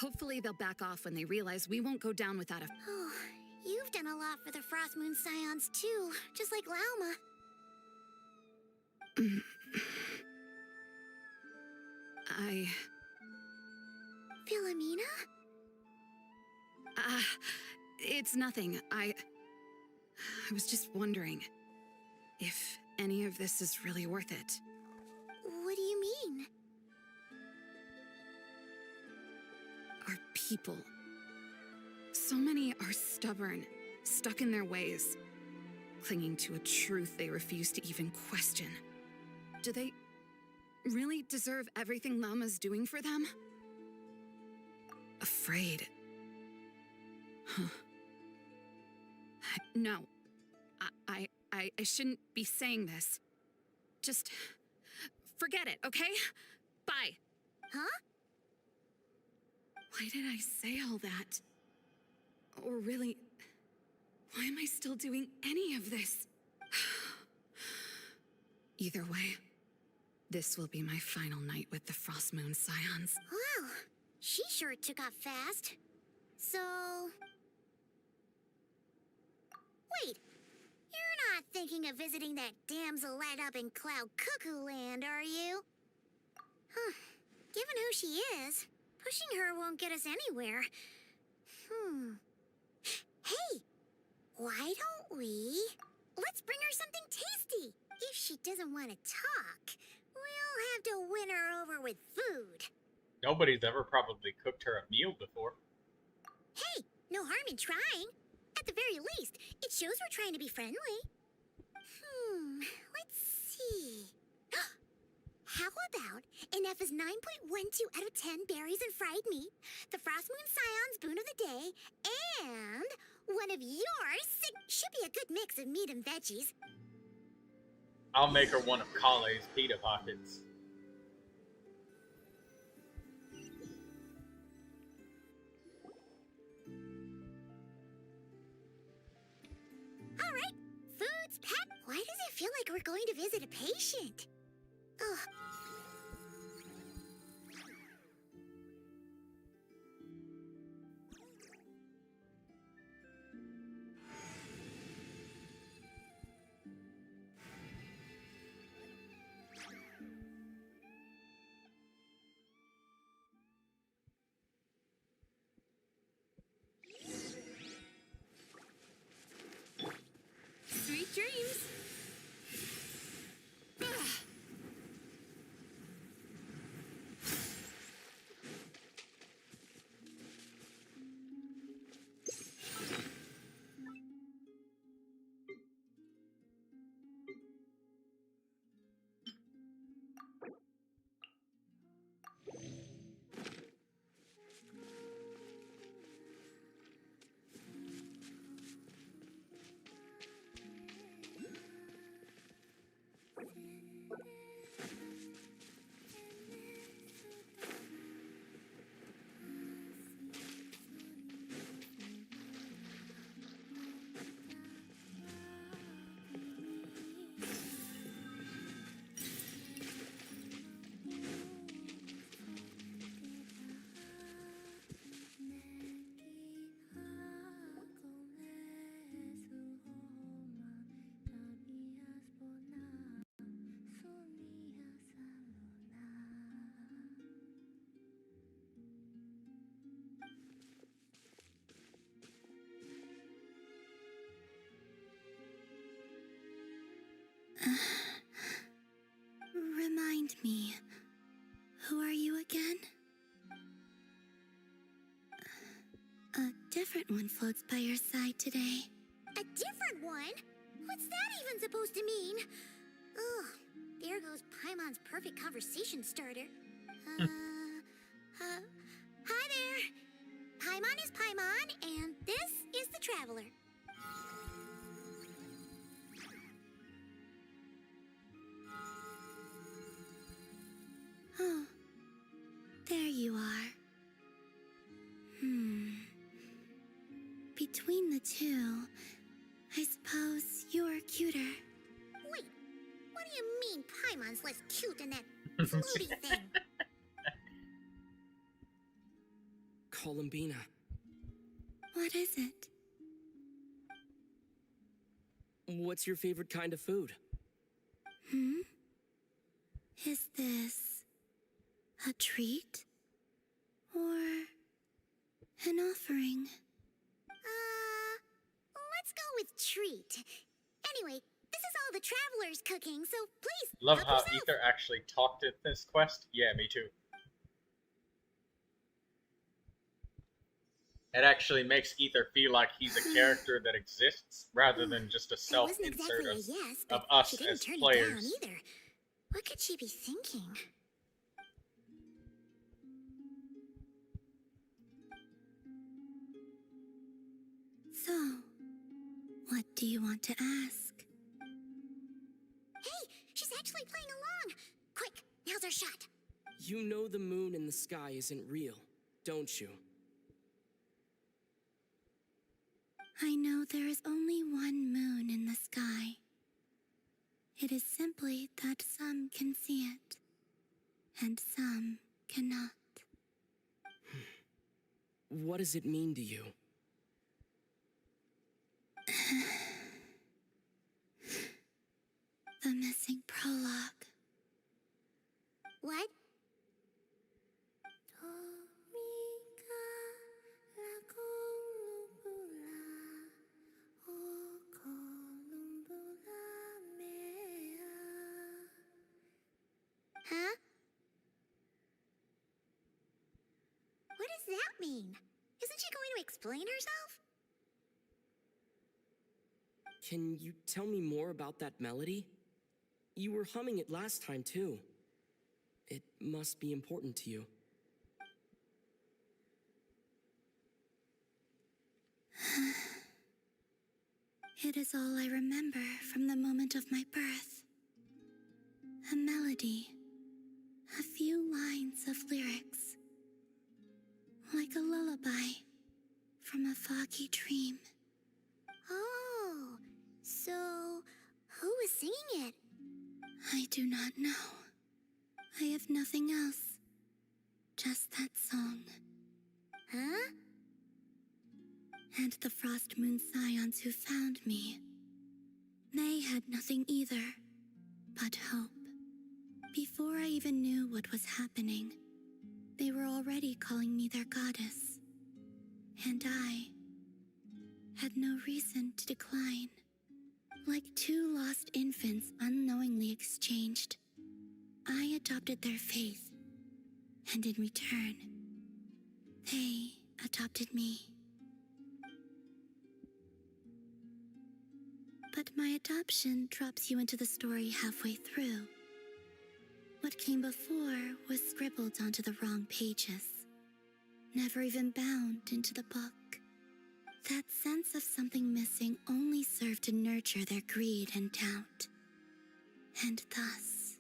Hopefully they'll back off when they realize we won't go down without a... Oh, you've done a lot for the Frost Moon Scions too, just like Lauma. Philomena? It's nothing. I was just wondering if any of this is really worth it. What do you mean? Our people. So many are stubborn, stuck in their ways, clinging to a truth they refuse to even question. Do they really deserve everything Lama's doing for them? Afraid. Huh. No. I shouldn't be saying this. Just forget it, okay? Bye. Huh? Why did I say all that? Or really, why am I still doing any of this? Either way, this will be my final night with the Frost Moon Scions. Wow, she sure took off fast. So... Wait, you're not thinking of visiting that damsel let up in Cloud Cuckoo Land, are you? Huh, given who she is, pushing her won't get us anywhere. Hey, why don't we... Let's bring her something tasty. If she doesn't want to talk, we'll have to win her over with food. Nobody's ever probably cooked her a meal before. Hey, no harm in trying. At the very least, it shows we're trying to be friendly. Let's see. How about Ineffa's 9.12 out of 10 berries and fried meat, the Frost Moon Scion's boon of the day, and one of yours should be a good mix of meat and veggies. I'll make her one of Kale's pita pockets. All right, food's packed. Why does it feel like we're going to visit a patient? Ugh. Sweet dreams. Remind me, who are you again? A different one floats by your side today. A different one? What's that even supposed to mean? Ugh, there goes Paimon's perfect conversation starter. Hi there. Paimon is Paimon, and this is the Traveler. Oh, there you are. Between the two, I suppose you're cuter. Wait, what do you mean Paimon's less cute than that floaty thing. Columbina. What is it? What's your favorite kind of food? Is this a treat? Or an offering? Let's go with treat. Anyway, this is all the travelers cooking, so please Love help how yourself. Ether actually talked in this quest. Yeah, me too. It actually makes Ether feel like he's a character that exists rather than just a That wasn't self-insert exactly a yes, of but us she didn't as turn it players. down either. What could she be thinking? So, what do you want to ask? Hey, she's actually playing along! Quick, now's our shot. You know the moon in the sky isn't real, don't you? I know there is only one moon in the sky. It is simply that some can see it, and some cannot. What does it mean to you? The missing prologue. What? Huh? What does that mean? Isn't she going to explain herself? Can you tell me more about that melody? You were humming it last time, too. It must be important to you. It is all I remember from the moment of my birth. A melody. A few lines of lyrics. Like a lullaby from a foggy dream. Oh, so who was singing it? I do not know. I have nothing else. Just that song. Huh? And the Frost Moon Scions who found me. They had nothing either but hope. Before I even knew what was happening, they were already calling me their goddess. And I had no reason to decline. Like two lost infants unknowingly exchanged, I adopted their faith. And in return, they adopted me. But my adoption drops you into the story halfway through. What came before was scribbled onto the wrong pages, never even bound into the book. That sense of something missing only served to nurture their greed and doubt. And thus,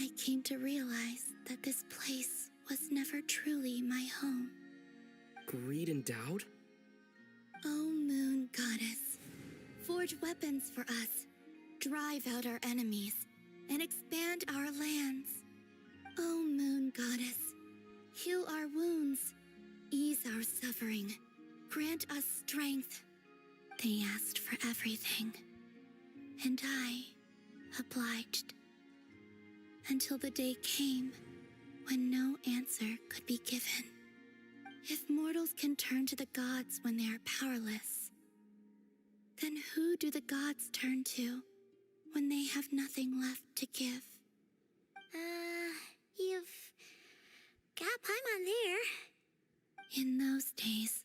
I came to realize that this place was never truly my home. Greed and doubt? O Moon Goddess, forge weapons for us, drive out our enemies, and expand our lands. O Moon Goddess, heal our wounds, ease our suffering, grant us strength. They asked for everything, and I obliged. Until the day came when no answer could be given. If mortals can turn to the gods when they are powerless, then who do the gods turn to when they have nothing left to give? You've got Paimon there. In those days,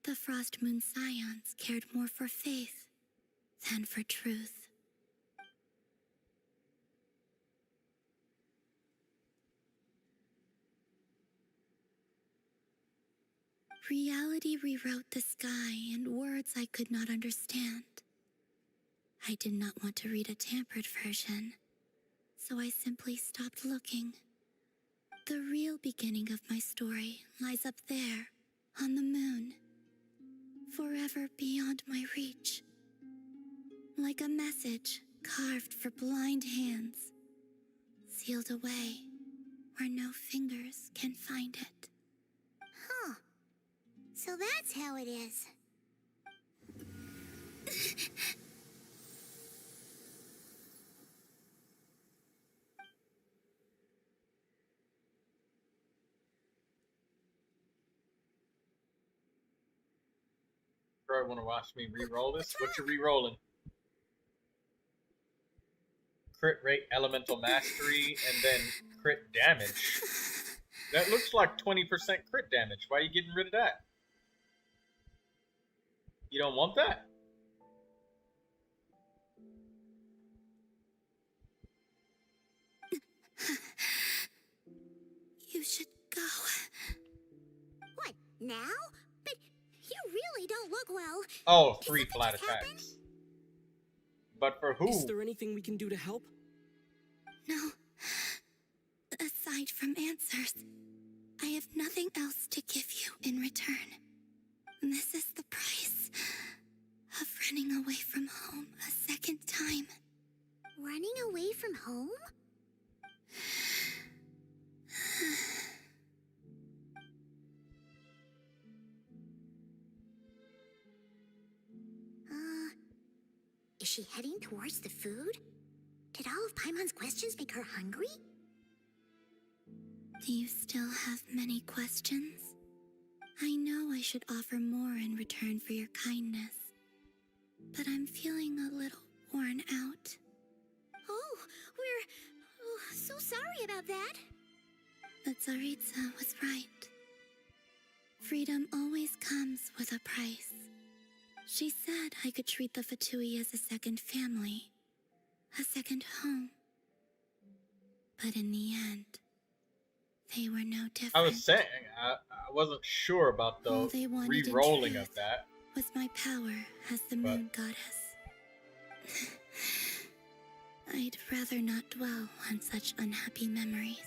the Frost Moon Scions cared more for faith than for truth. Reality rewrote the sky in words I could not understand. I did not want to read a tampered version, so I simply stopped looking. The real beginning of my story lies up there, on the moon, forever beyond my reach. Like a message carved for blind hands, sealed away where no fingers can find it. Huh. So that's how it is. Probably want to watch me re-roll this. What you re-rolling? Crit rate, elemental mastery, and then crit damage. That looks like 20% crit damage. Why are you getting rid of that? You don't want that? You should go. What, now? But you really don't look well. Oh, Did 3 something flat just happen? attacks. But for who? Is there anything we can do to help? No. Aside from answers, I have nothing else to give you in return. This is the price of running away from home a second time. Running away from home? Is she heading towards the food? Did all of Paimon's questions make her hungry? Do you still have many questions? I know I should offer more in return for your kindness, but I'm feeling a little worn out. Oh, we're so sorry about that. The Tsaritsa was right. Freedom always comes with a price. She said I could treat the Fatui as a second family, a second home. But in the end, they were no different. I was saying, I wasn't sure about the All they wanted in re-rolling truth of that. was my power as the moon goddess. I'd rather not dwell on such unhappy memories.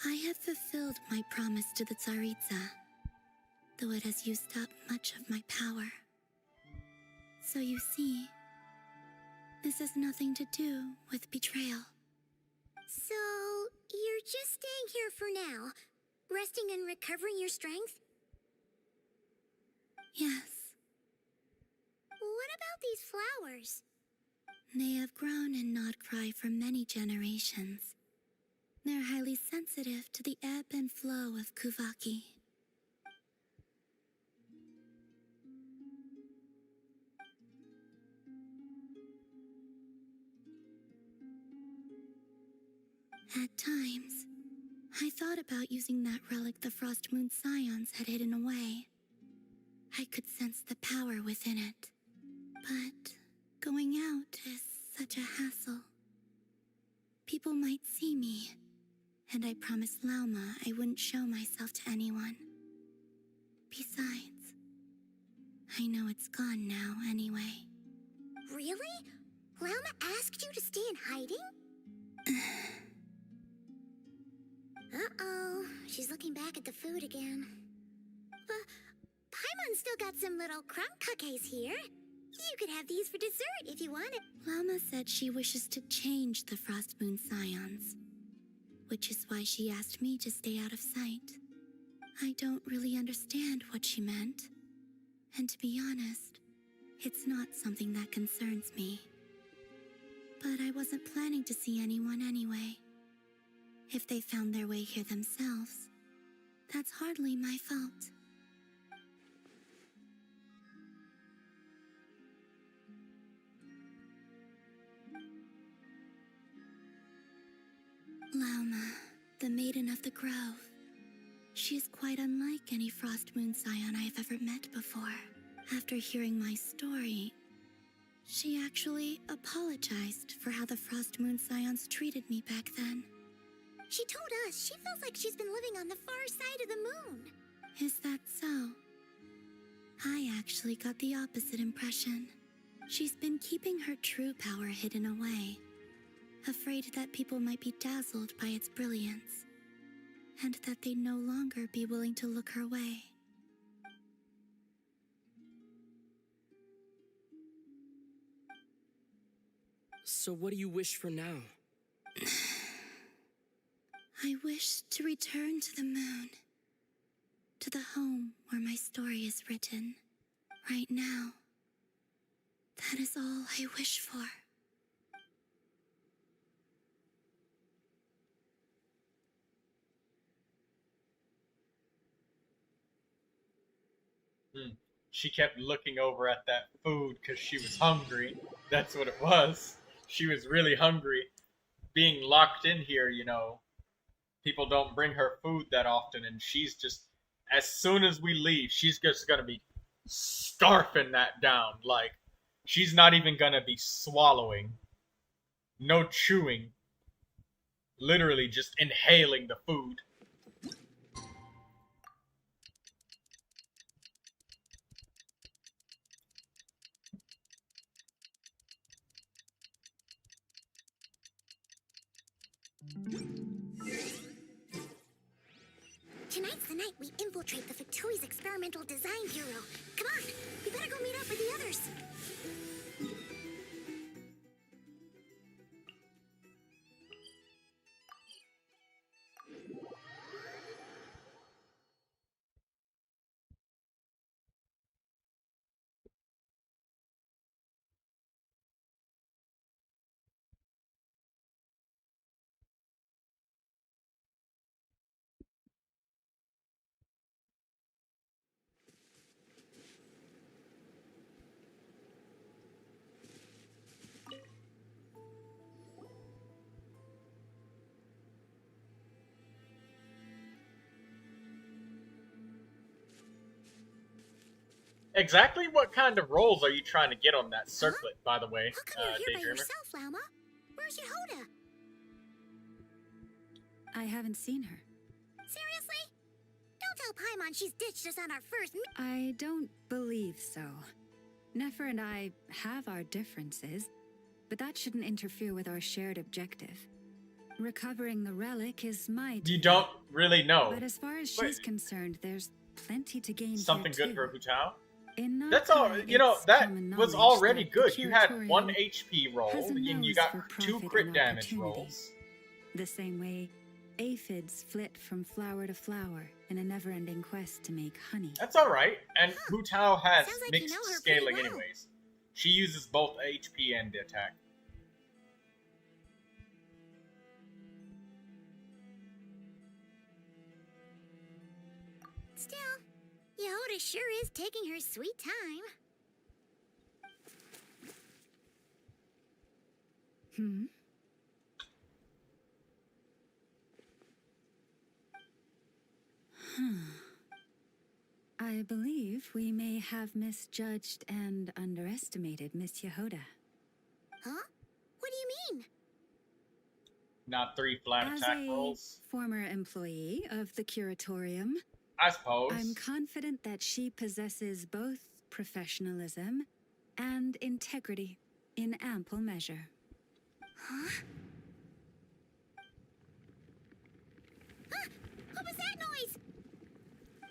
I have fulfilled my promise to the Tsaritsa, though it has used up much of my power. So you see, this has nothing to do with betrayal. So, you're just staying here for now, resting and recovering your strength? Yes, What about these flowers? they have grown in Nodcry for many generations. They're highly sensitive to the ebb and flow of Kuvaki. At times, I thought about using that relic the Frost Moon Scions had hidden away. I could sense the power within it. But going out is such a hassle. People might see me, and I promised Lauma I wouldn't show myself to anyone. Besides, I know it's gone now anyway. Really? Lauma asked you to stay in hiding? Uh-oh, she's looking back at the food again. Paimon's still got some little crumb cookies here. You could have these for dessert if you wanted. Lauma said she wishes to change the Frost Moon Scions, which is why she asked me to stay out of sight. I don't really understand what she meant, and to be honest, it's not something that concerns me. But I wasn't planning to see anyone anyway. If they found their way here themselves, that's hardly my fault. Lauma, the Maiden of the Grove. She is quite unlike any Frost Moon Scion I have ever met before. After hearing my story, she actually apologized for how the Frost Moon Scions treated me back then. She told us she feels like she's been living on the far side of the moon. Is that so? I actually got the opposite impression. She's been keeping her true power hidden away, afraid that people might be dazzled by its brilliance, and that they'd no longer be willing to look her way. So what do you wish for now? I wish to return to the moon. To the home where my story is written. Right now. That is all I wish for. She kept looking over at that food because she was hungry. That's what it was. She was really hungry. Being locked in here, you know, people don't bring her food that often, and she's just, as soon as we leave, she's just gonna be scarfing that down. Like, she's not even gonna be swallowing. No chewing. Literally just inhaling the food. Tonight's the night we infiltrate the Fatui's Experimental Design Bureau. Come on, we better go meet up with the others. Exactly what kind of rolls are you trying to get on that circlet, by the way, How come you're here by Daydreamer? yourself, Lama? Where's Yehoda? I haven't seen her. Seriously? Don't tell Paimon she's ditched us on our first I don't believe so. Nefer and I have our differences, but that shouldn't interfere with our shared objective. Recovering the relic is my duty. You don't really know. But as far as But- she's concerned, there's plenty to gain Something here good too. for Hutao? In That's all, Nocturne, you know, it's that common was knowledge already that good. the You had curatorium 1 HP roll, has a and you nose got for 2 profit crit and damage opportunity. rolls. The same way aphids flit from flower to flower in a never-ending quest to make honey. That's alright, and Hutao has Sounds like you mixed know her pretty scaling well. anyways. She uses both HP and attack. Still, Yehoda sure is taking her sweet time. Hmm? I believe we may have misjudged and underestimated Miss Yehoda. Huh? What do you mean? Not 3 flat As attack a rolls. former employee of the curatorium, I suppose. I'm confident that she possesses both professionalism and integrity in ample measure. Huh? Ah! What was that noise?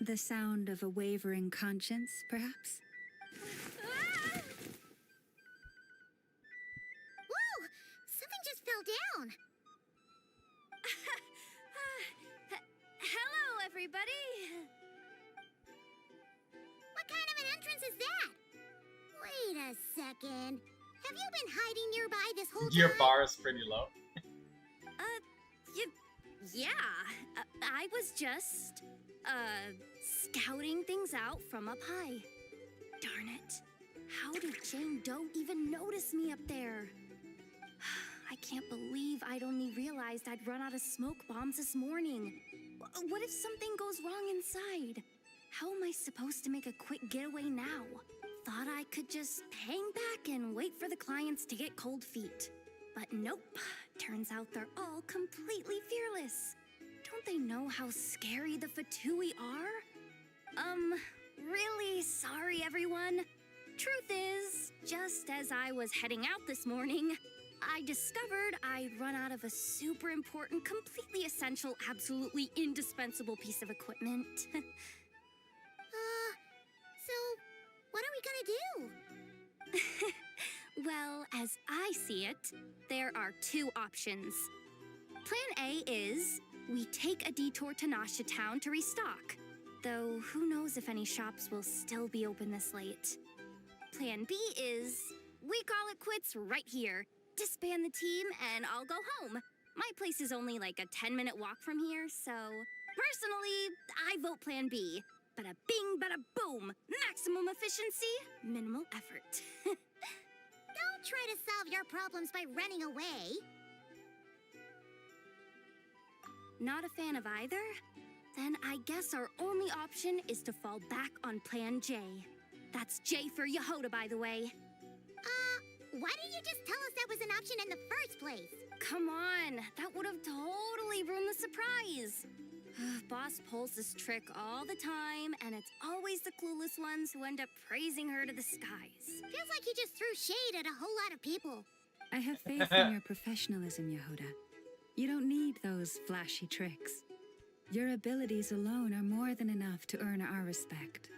The sound of a wavering conscience, perhaps? Ah! Whoa! Something just fell down. Hello, everybody. What kind of an entrance is that? Wait a second. Have you been hiding nearby this whole time? Your bar is pretty low. Yeah. I was just, scouting things out from up high. Darn it. How did Jane Doe even notice me up there? I can't believe I'd only realized I'd run out of smoke bombs this morning. What if something goes wrong inside? How am I supposed to make a quick getaway now? Thought I could just hang back and wait for the clients to get cold feet. But nope. Turns out they're all completely fearless. Don't they know how scary the Fatui are? Really sorry, everyone. Truth is, just as I was heading out this morning, I discovered I'd run out of a super important, completely essential, absolutely indispensable piece of equipment. So, what are we gonna do? Well, as I see it, there are two options. Plan A is we take a detour to Nasha Town to restock, though who knows if any shops will still be open this late. Plan B is we call it quits right here, disband the team, and I'll go home. My place is only like a 10-minute walk from here, so personally, I vote Plan B. Bada bing, bada boom. Maximum efficiency, minimal effort. Don't try to solve your problems by running away. Not a fan of either? Then I guess our only option is to fall back on Plan J. That's J for Yehoda, by the way. Why didn't you just tell us that was an option in the first place? Come on, that would have totally ruined the surprise. Boss pulls this trick all the time, and it's always the clueless ones who end up praising her to the skies. Feels like you just threw shade at a whole lot of people. I have faith in your professionalism, Yehoda. You don't need those flashy tricks. Your abilities alone are more than enough to earn our respect.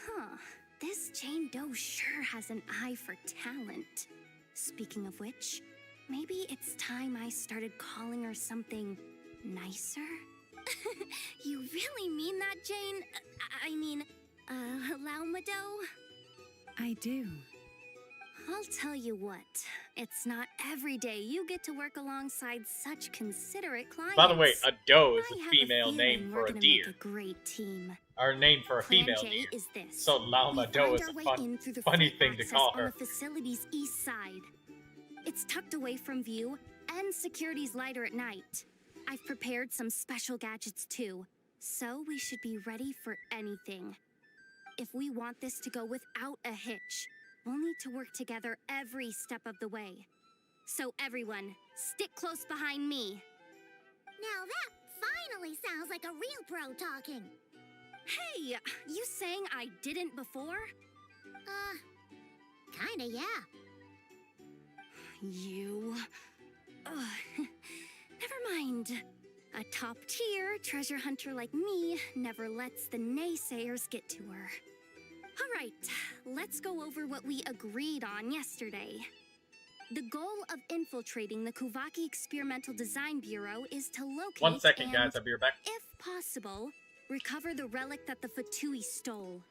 Huh. This Jane Doe sure has an eye for talent. Speaking of which, maybe it's time I started calling her something nicer? You really mean that, Jane? I mean, Laumado? I do. I'll tell you what, it's not every day you get to work alongside such considerate clients. By the way, a doe is I a have female feeling name we're for a gonna deer. Make a great team. Or name for a Plan female J deer. is this. So Lauma We Doe find is our way a in through the funny front thing to access call on her. the facility's east side. It's tucked away from view, and security's lighter at night. I've prepared some special gadgets too, so we should be ready for anything. If we want this to go without a hitch, we'll need to work together every step of the way. So everyone, stick close behind me. Now that finally sounds like a real pro talking. Hey, you saying I didn't before? Kinda, yeah. You... Ugh. Never mind. A top-tier treasure hunter like me never lets the naysayers get to her. All right, let's go over what we agreed on yesterday. The goal of infiltrating the Kuvaki Experimental Design Bureau is to locate 1 second, and, guys. I'll be right back. if possible, recover the relic that the Fatui stole.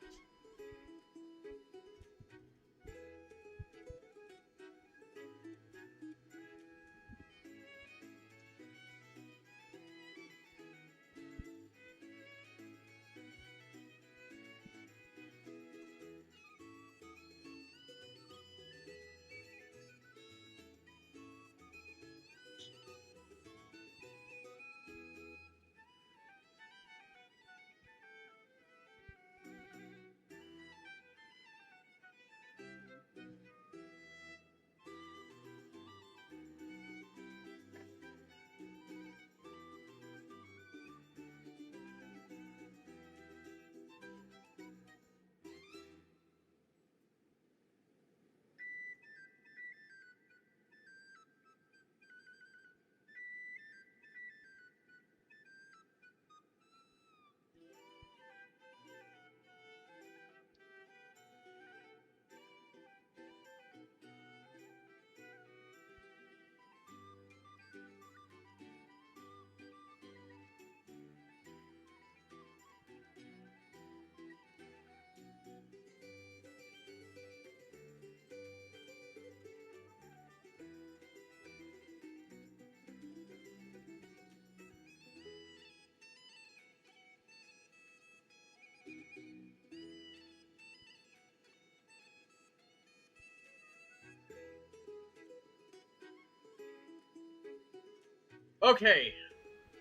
Okay.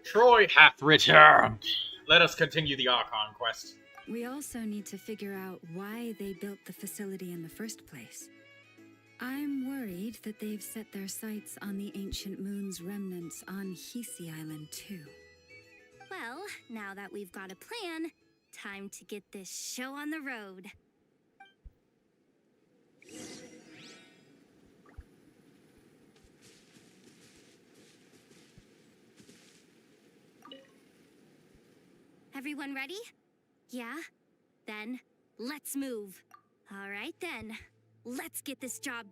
Troy hath returned. Let us continue the Archon quest. We also need to figure out why they built the facility in the first place. I'm worried that they've set their sights on the Ancient Moon's remnants on Hisi Island too. Well, now that we've got a plan, time to get this show on the road. Everyone ready? Yeah? Then, let's move. All right then, let's get this job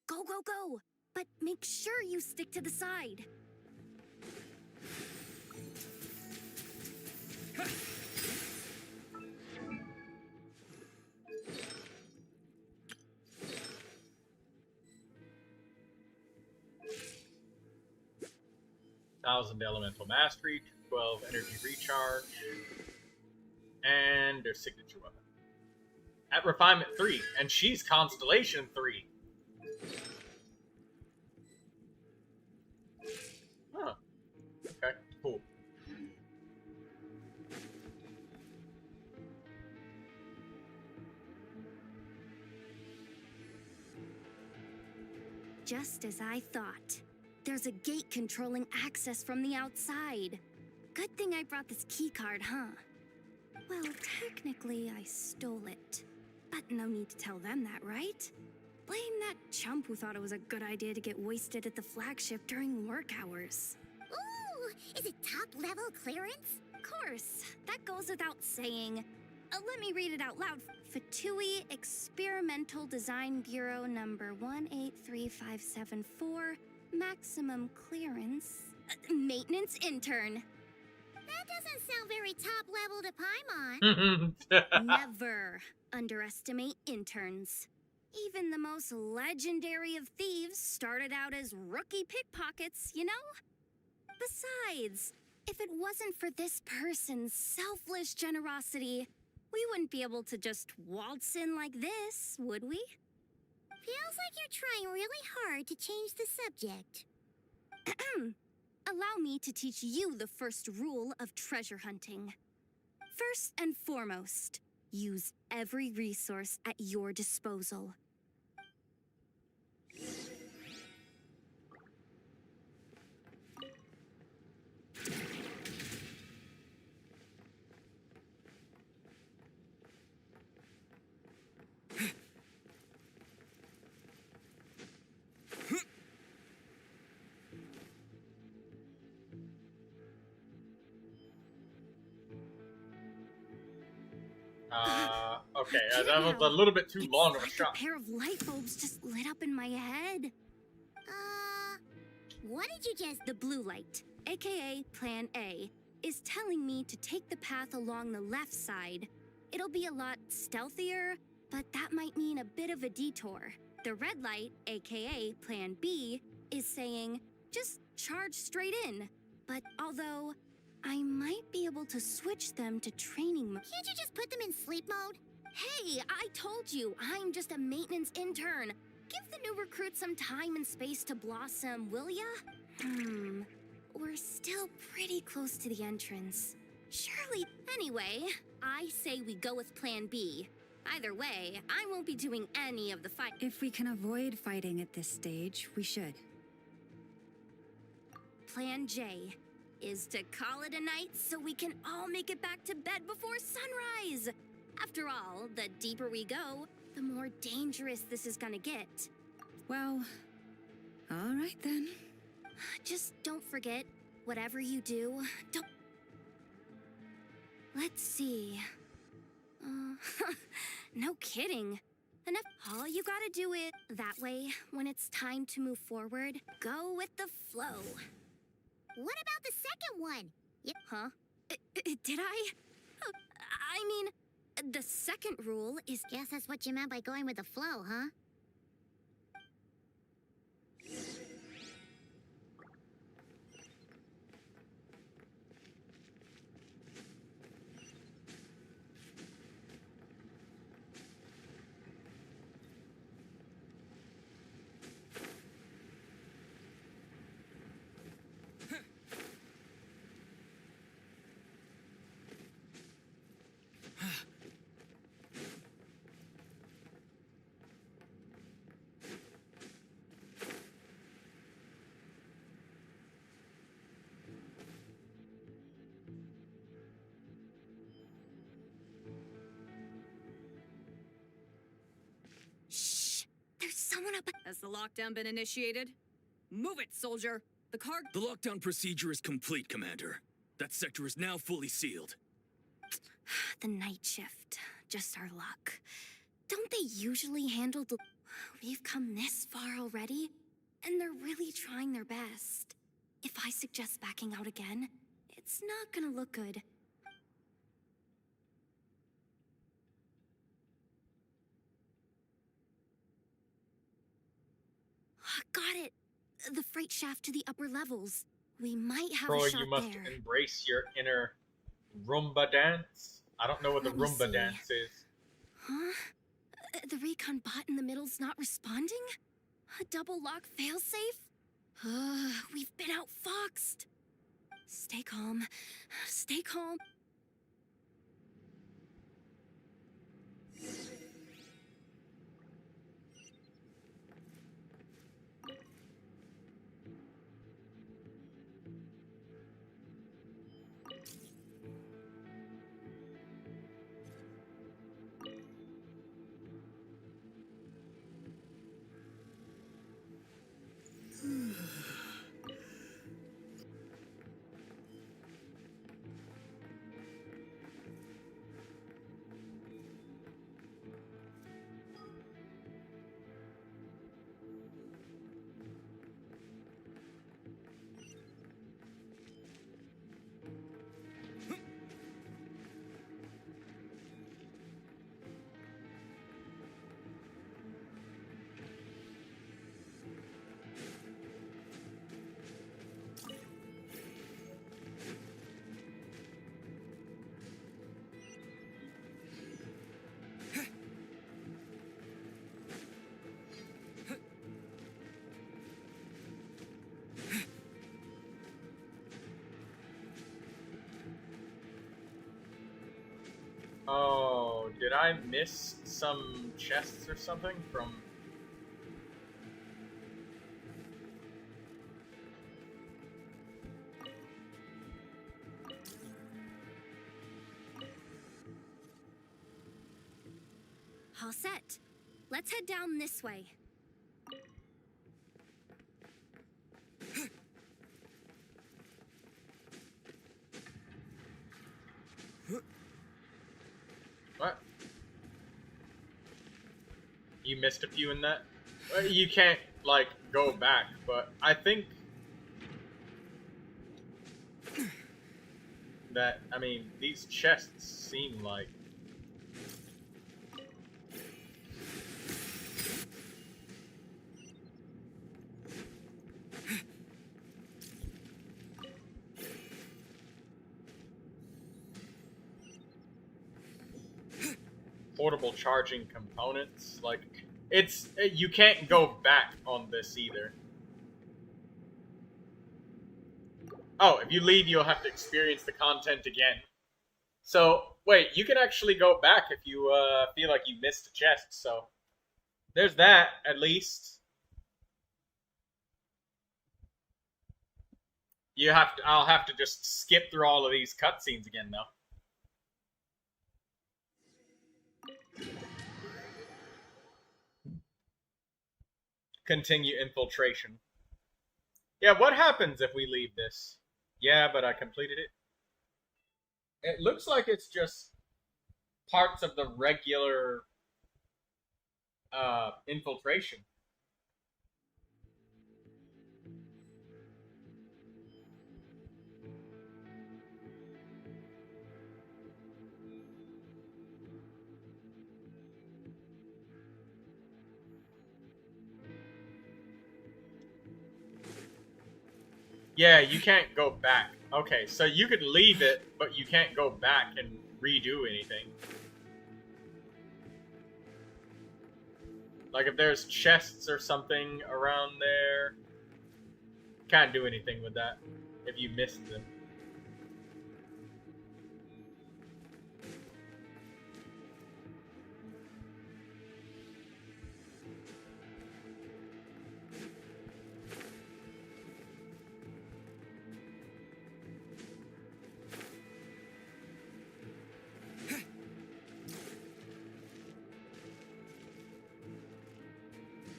Go, go, go! But make sure you stick to the side. Thousand elemental mastery, 12 energy recharge, and their signature weapon. At refinement 3, and she's constellation 3. Huh. Okay, cool. Just as I thought. There's a gate controlling access from the outside. Good thing I brought this keycard, huh? Well, technically, I stole it. But no need to tell them that, right? Blame that chump who thought it was a good idea to get wasted at the flagship during work hours. Ooh, is it top-level clearance? Of course, that goes without saying. Let me read it out loud. Fatui Experimental Design Bureau number 183574, maximum clearance, maintenance intern. That doesn't sound very top-level to Paimon. Never underestimate interns. Even the most legendary of thieves started out as rookie pickpockets, you know? Besides, if it wasn't for this person's selfless generosity, we wouldn't be able to just waltz in like this, would we? Feels like you're trying really hard to change the subject. Allow me to teach you the first rule of treasure hunting. First and foremost, use every resource at your disposal. Okay, that was a little bit too long of a It's shot. like a pair of light bulbs just lit up in my head. What did you just... The blue light, aka Plan A, is telling me to take the path along the left side. It'll be a lot stealthier, but that might mean a bit of a detour. The red light, aka Plan B, is saying, just charge straight in. But although I might be able to switch them to training mode. Can't you just put them in sleep mode? Hey, I told you, I'm just a maintenance intern. Give the new recruit some time and space to blossom, will ya? We're still pretty close to the entrance. Surely, anyway, I say we go with Plan B. Either way, I won't be doing any of the fight. If we can avoid fighting at this stage, we should. Plan J is to call it a night so we can all make it back to bed before sunrise. After all, the deeper we go, the more dangerous this is gonna get. Well, all right then. Just don't forget, whatever you do, don't... Let's see... no kidding. Enough. All you gotta do is... That way, when it's time to move forward, go with the flow. What about the second one? Huh? Did I? I mean, the second rule is... Guess that's what you meant by going with the flow, huh? There's someone up... Has the lockdown been initiated? Move it, soldier! The car... The lockdown procedure is complete, Commander. That sector is now fully sealed. The night shift. Just our luck. Don't they usually handle the... We've come this far already, and they're really trying their best. If I suggest backing out again, it's not gonna look good. Got it! The freight shaft to the upper levels. We might have Troy, a shot you must there. embrace your inner Roomba dance. I don't know what the Let me Roomba see. dance is. Huh? The recon bot in the middle's not responding? A double lock failsafe? We've been outfoxed. Stay calm. Stay calm. Oh, did I miss some chests or something from... All set. Let's head down this way. What? You missed a few in that? Well, you can't, like, go back, but I think... that, I mean, these chests seem like... portable charging components. Like, it's... you can't go back on this either. Oh, if you leave, you'll have to experience the content again. So, wait, you can actually go back if you feel like you missed a chest, so... there's that, at least. You have to... I'll have to just skip through all of these cutscenes again, though. Continue infiltration. Yeah, what happens if we leave this? Yeah, but I completed it. It looks like it's just parts of the regular infiltration. Yeah, you can't go back. Okay, so you could leave it, but you can't go back and redo anything. Like if there's chests or something around there, can't do anything with that if you missed them.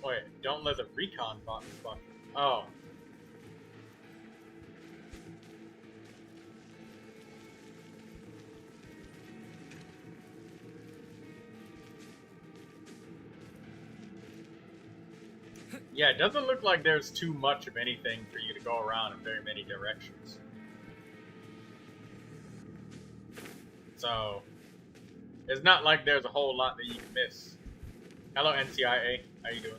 Wait, don't let the recon box fuck. Oh. Yeah, it doesn't look like there's too much of anything for you to go around in very many directions. So, it's not like there's a whole lot that you can miss. Hello, NCIA. How you doing?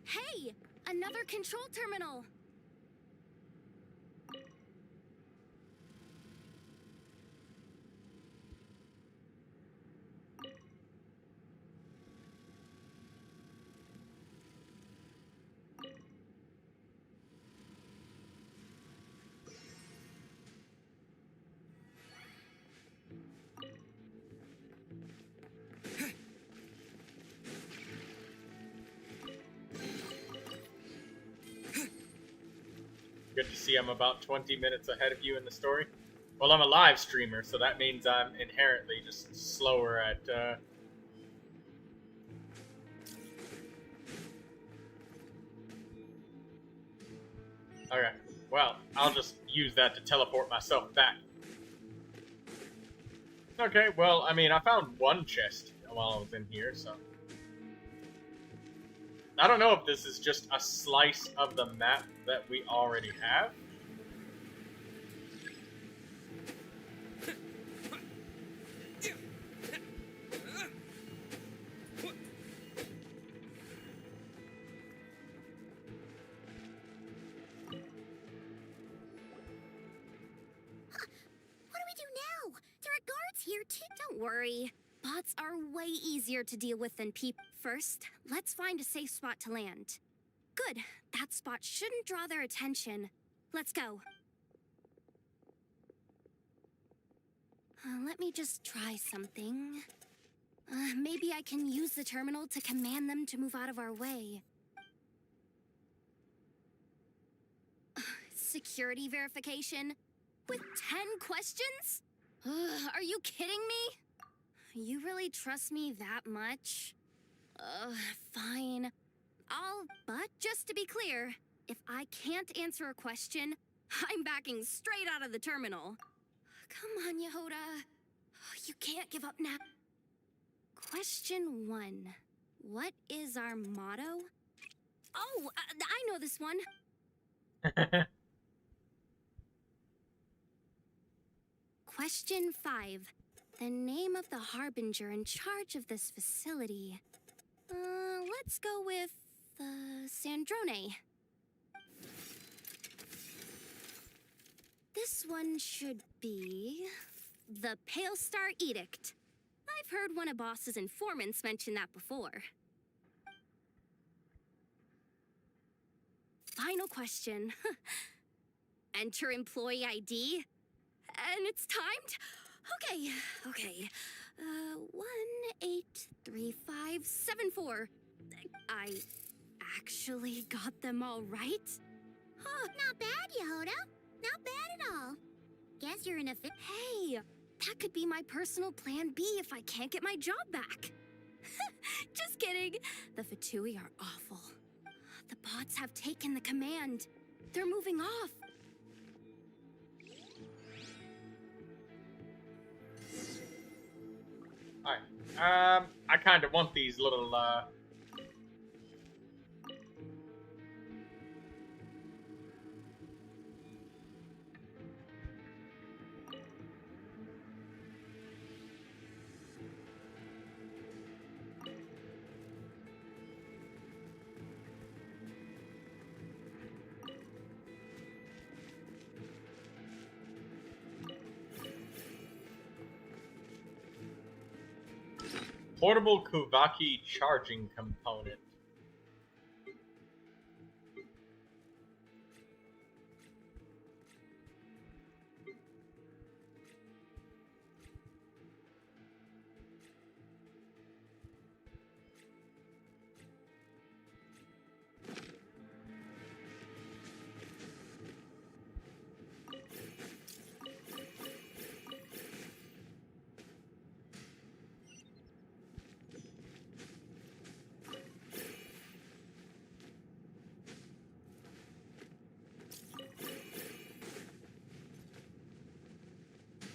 Hey, another control terminal. Good to see I'm about 20 minutes ahead of you in the story. Well, I'm a live streamer, so that means I'm inherently just slower at, Okay, well, I'll just use that to teleport myself back. Okay, well, I mean, I found one chest while I was in here, so... I don't know if this is just a slice of the map that we already have. What do we do now? There are guards here too. Don't worry. Bots are way easier to deal with than people. First, let's find a safe spot to land. Good. That spot shouldn't draw their attention. Let's go. Let me just try something. Maybe I can use the terminal to command them to move out of our way. Security verification? With 10 questions? Are you kidding me? You really trust me that much? Fine. But just to be clear, if I can't answer a question, I'm backing straight out of the terminal. Come on, Yehoda. You can't give up now. Question 1. What is our motto? Oh, I know this one. Question 5. The name of the harbinger in charge of this facility. Let's go with, Sandrone. This one should be the Pale Star Edict. I've heard one of Boss's informants mention that before. Final question. Enter employee ID. And it's timed? Okay. 183574. I actually got them all right? Huh, not bad, Yehoda. Not bad at all. Guess you're in a fit. Hey, that could be my personal plan B if I can't get my job back. Just kidding. The Fatui are awful. The bots have taken the command. They're moving off. Alright, I kind of want these little, portable Kuvaki charging component.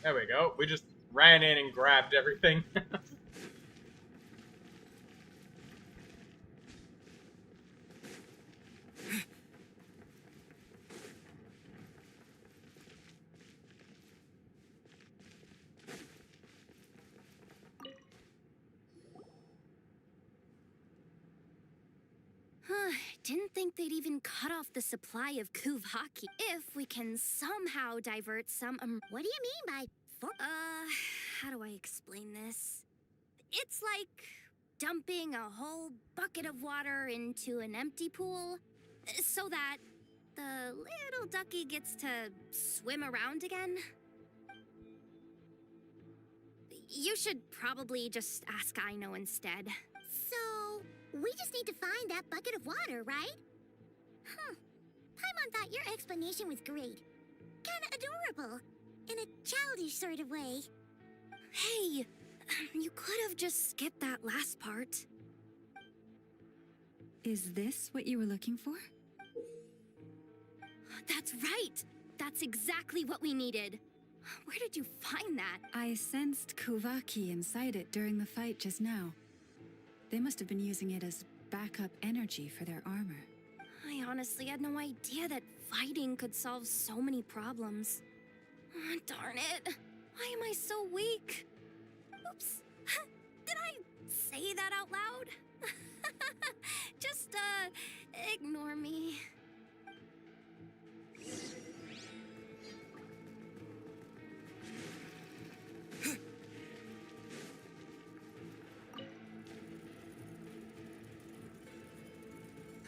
There we go. We just ran in and grabbed everything. Didn't think they'd even cut off the supply of Kuvaki. If we can somehow divert some, What do you mean by how do I explain this? It's like dumping a whole bucket of water into an empty pool so that the little ducky gets to swim around again. You should probably just ask Aino instead. So, we just need to find that bucket of water, right? Huh. Paimon thought your explanation was great. Kinda adorable. In a childish sort of way. Hey, you could have just skipped that last part. Is this what you were looking for? That's right! That's exactly what we needed. Where did you find that? I sensed Kuvaki inside it during the fight just now. They must have been using it as backup energy for their armor. I honestly had no idea that fighting could solve so many problems. Darn it. Why am I so weak? Oops. Did I say that out loud? Just, ignore me.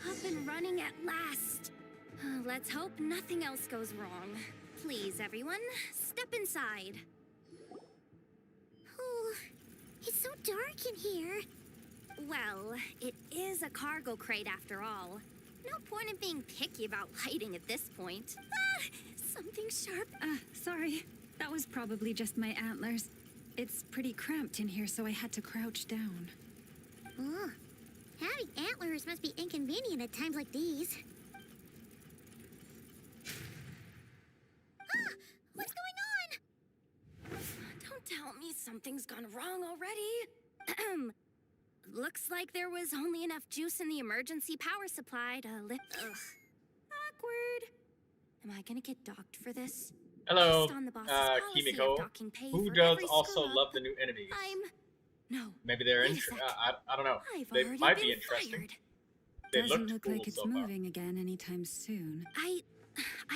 Up and running at last. Let's hope nothing else goes wrong. Please, everyone, step inside. Oh, it's so dark in here. Well, it is a cargo crate after all. No point in being picky about lighting at this point. Ah, something sharp. Sorry. That was probably just my antlers. It's pretty cramped in here, so I had to crouch down. Oh, having antlers must be inconvenient at times like these. Ah, what's going on? Don't tell me something's gone wrong already. Looks like there was only enough juice in the emergency power supply to lift. Ugh. Awkward. Am I gonna get docked for this? Hello, Based on the boss's policy of Kimiko. docking pay Who for does every also screw-up, love the new enemies? No. Maybe they're Wait a interesting. sec. I don't know. I've They already might been be interesting. fired. They Doesn't looked look cool like it's so far. moving again anytime soon. I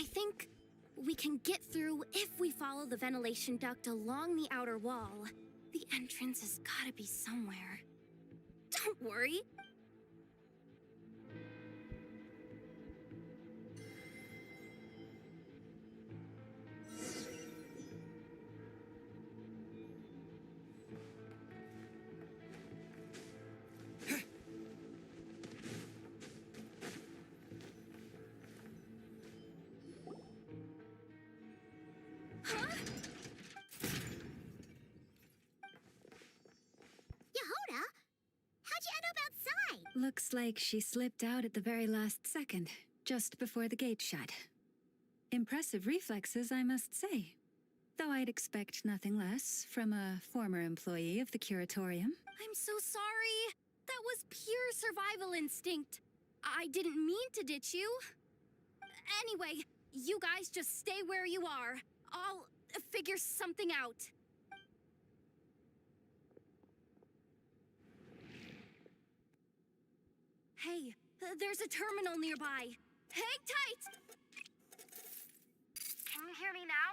think we can get through if we follow the ventilation duct along the outer wall. The entrance has gotta be somewhere. Don't worry. Yehoda, how'd you end up outside? Looks like she slipped out at the very last second, just before the gate shut. Impressive reflexes, I must say. Though I'd expect nothing less from a former employee of the Curatorium. I'm so sorry. That was pure survival instinct. I didn't mean to ditch you. Anyway, you guys just stay where you are. I'll figure something out. Hey, there's a terminal nearby. Hang tight! Can you hear me now?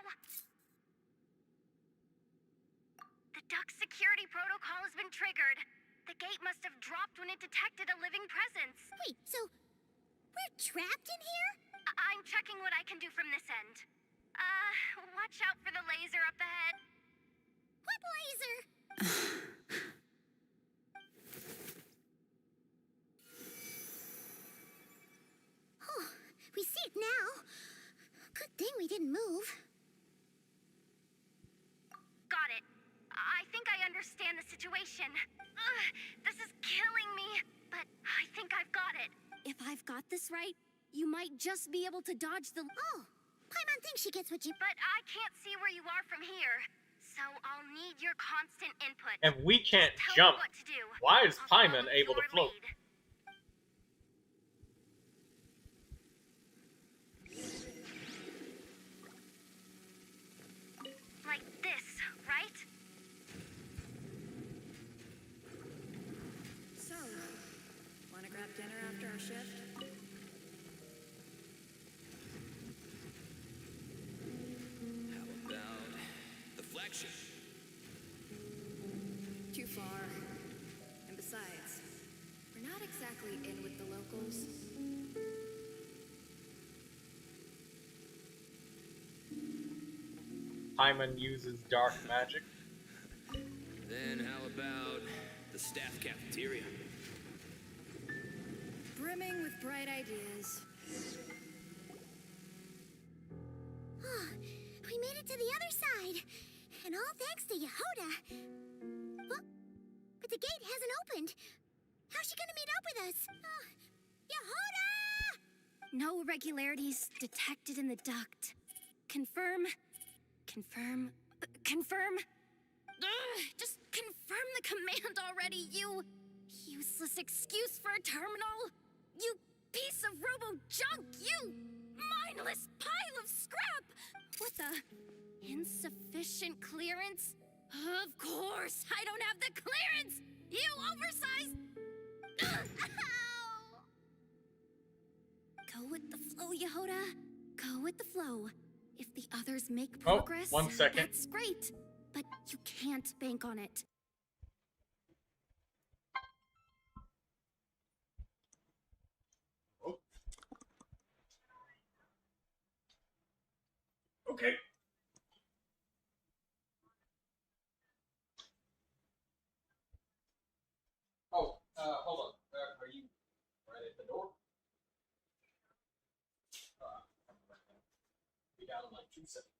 The duck security protocol has been triggered. The gate must have dropped when it detected a living presence. Wait, so we're trapped in here? I'm checking what I can do from this end. Watch out for the laser up ahead. What laser? Oh, we see it now. Good thing we didn't move. Got it. I think I understand the situation. This is killing me, but I think I've got it. If I've got this right, you might just be able to dodge the... Oh, Paimon thinks she gets what you... But I can't see where you are from here, so I'll need your constant input. And we can't Tell jump. me what to do. Why is I'll Paimon follow able to your float? lead. Like this, right? So, wanna grab dinner after our shift? How about the flagship? Too far. And besides, we're not exactly in with the locals. Paimon uses dark magic. Then how about the staff cafeteria? Brimming with bright ideas. We made it to the other side. And all thanks to Yehoda. Well, but the gate hasn't opened. How's she gonna meet up with us? Yehoda! No irregularities detected in the duct. Confirm. Confirm. Confirm. Ugh, just confirm the command already, you useless excuse for a terminal. You piece of robo junk, you mindless pile of scrap. What the? Insufficient clearance? Of course, I don't have the clearance. You oversized. Ugh, ow! Go with the flow, Yehoda. Go with the flow. If the others make progress, 1 second. that's great. But you can't bank on it. Oh. Okay. Oh, hold on. Are you right at the door? Be down in like 2 seconds.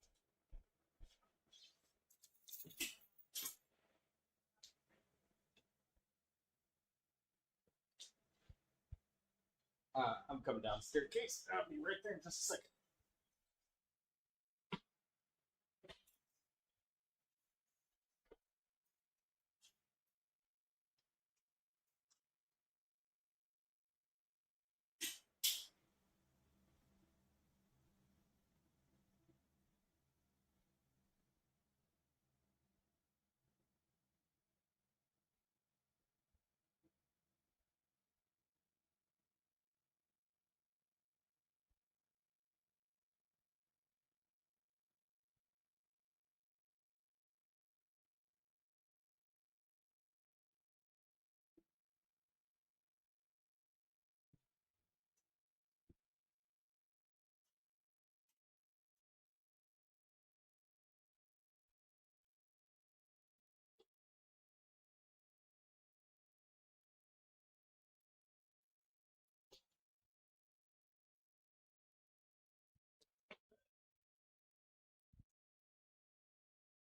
I'm coming down the staircase. I'll be right there in just a second.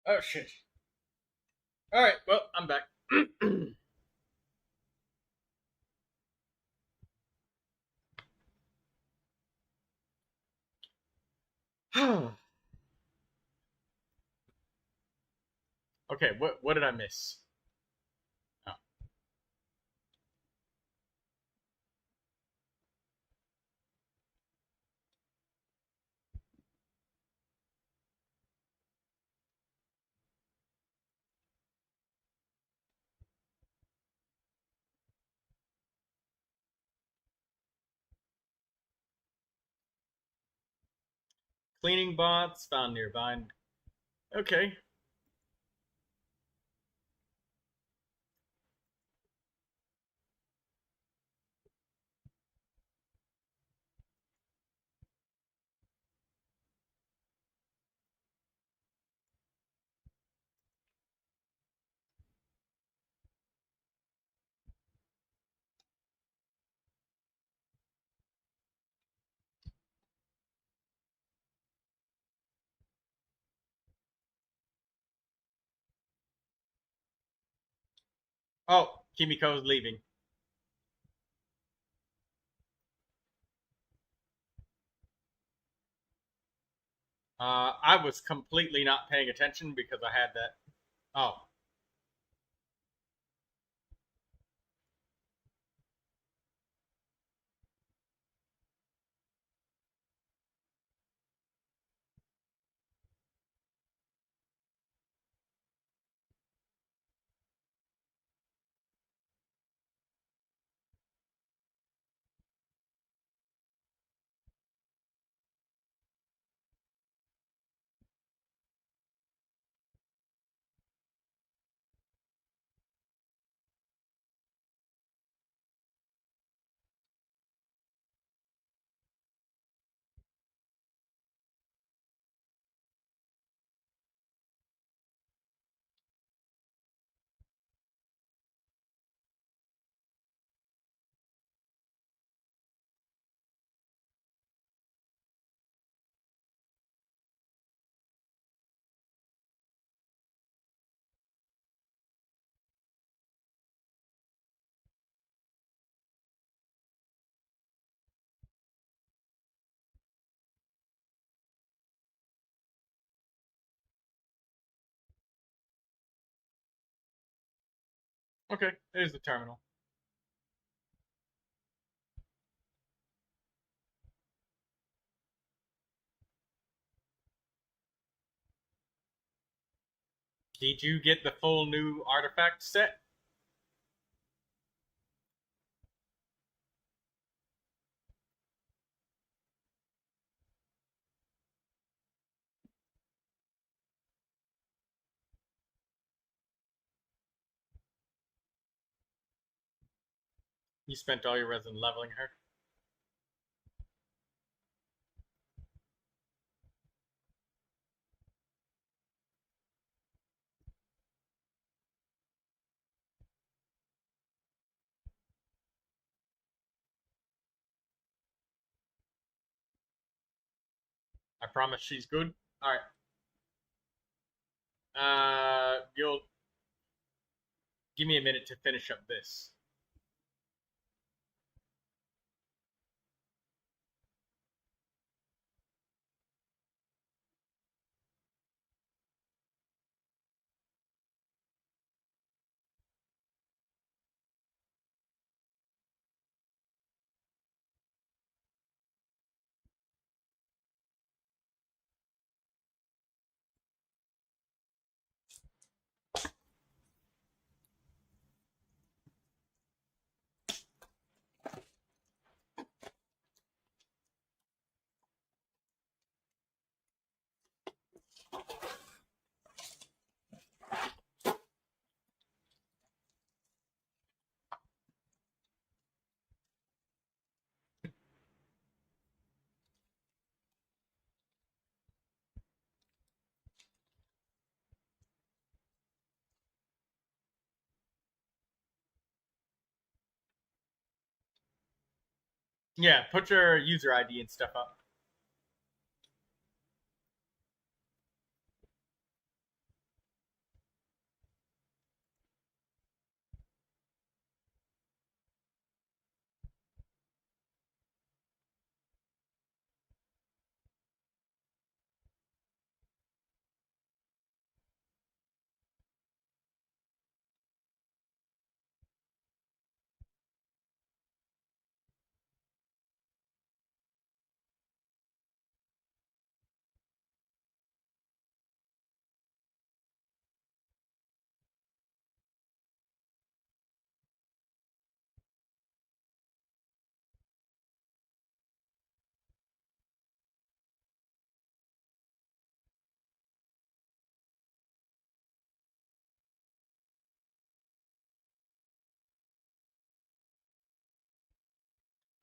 Oh shit. Alright, well, I'm back. Okay, what did I miss? Oh. Cleaning bots found nearby. Okay. Oh, Kimiko's leaving. I was completely not paying attention because I had that. Oh. Okay, there's the terminal. Did you get the full new artifact set? You spent all your resin leveling her? I promise she's good. Alright. You'll give me a minute to finish up this. Yeah, put your user ID and stuff up.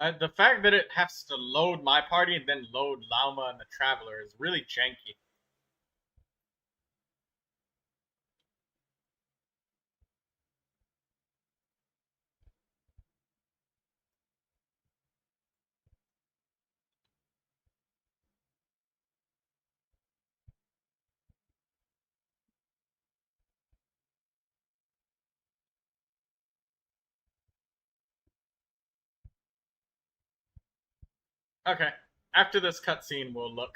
The fact that it has to load my party and then load Lauma and the Traveler is really janky. Okay, after this cutscene, we'll look.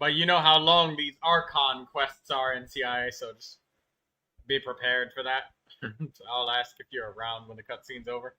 But you know how long these Archon quests are in CIA, so just be prepared for that. I'll ask if you're around when the cutscene's over.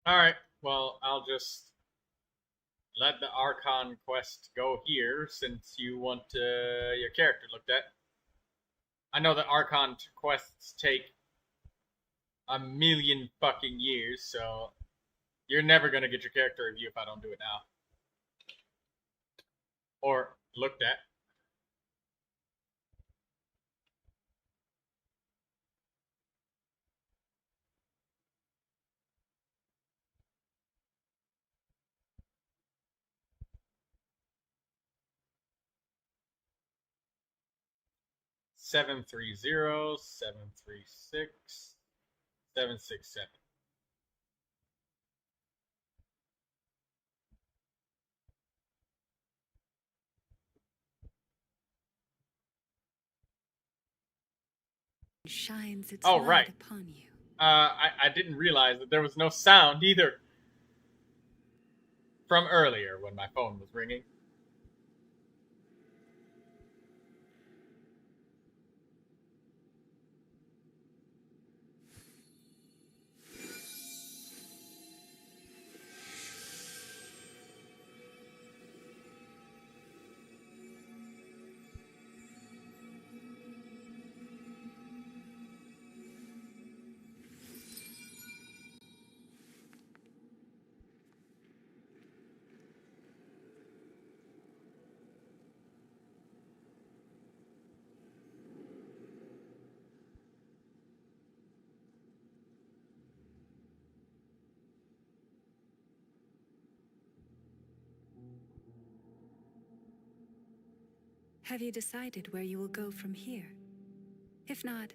Alright, well, I'll just let the Archon quest go here since you want your character looked at. I know that Archon quests take a million fucking years, so you're never gonna get your character review if I don't do it now. Or looked at. Seven 736 767. Shines its Oh, light right. upon you. I didn't realize that there was no sound either from earlier when my phone was ringing. Have you decided where you will go from here? If not,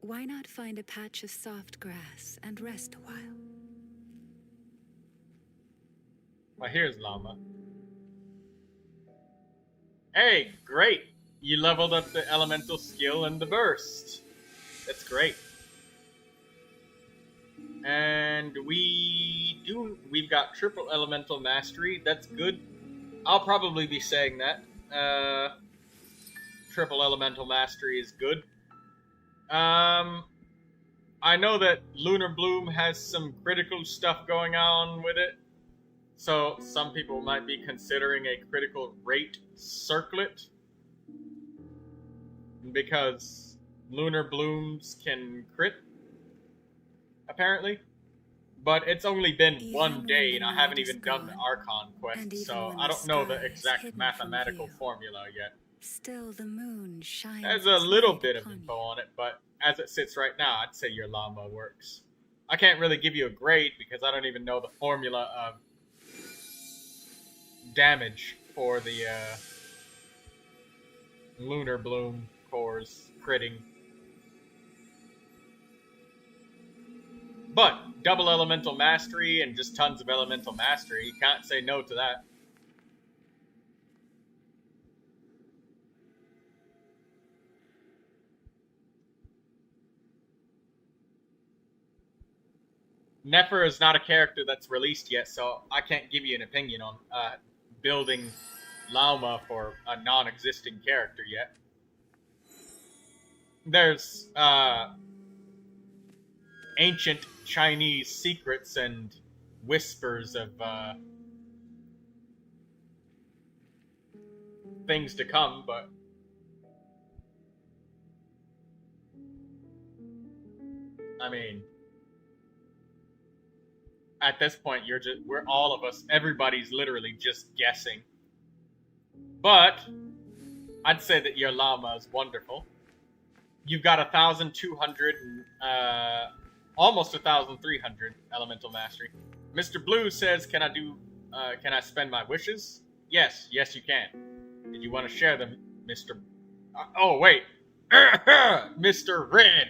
why not find a patch of soft grass and rest a while? Well, here's Llama. Hey, great! You leveled up the elemental skill and the burst. That's great. And we've got triple elemental mastery. That's good. I'll probably be saying that. Triple elemental mastery is good. I know that Lunar Bloom has some critical stuff going on with it. So some people might be considering a critical rate circlet. Because Lunar Blooms can crit, apparently. But it's only been one day and I haven't even done the Archon quest, so I don't know the exact mathematical formula yet. Still the moon shines. There's a little bit of info on it, but as it sits right now, I'd say your llama works. I can't really give you a grade because I don't even know the formula of damage for the Lunar Bloom cores critting. But double elemental mastery and just tons of elemental mastery, you can't say no to that. Nefer is not a character that's released yet, so I can't give you an opinion on building Lauma for a non-existing character yet. There's ancient Chinese secrets and whispers of things to come, but I mean, at this point, we're all of us, everybody's literally just guessing. But I'd say that your llama is wonderful. You've got 1,200, almost 1,300 elemental mastery. Mr. Blue says, can I spend my wishes? Yes, you can. Did you want to share them, Mr. Oh, wait. Mr. Red.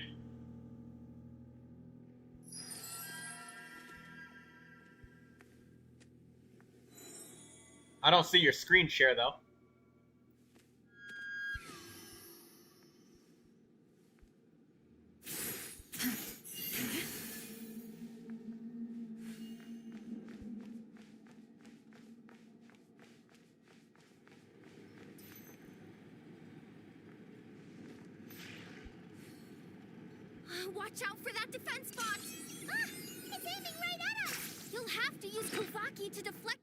I don't see your screen share, though. Watch out for that defense box! Ah, it's aiming right at us! You'll have to use Kovaki to deflect.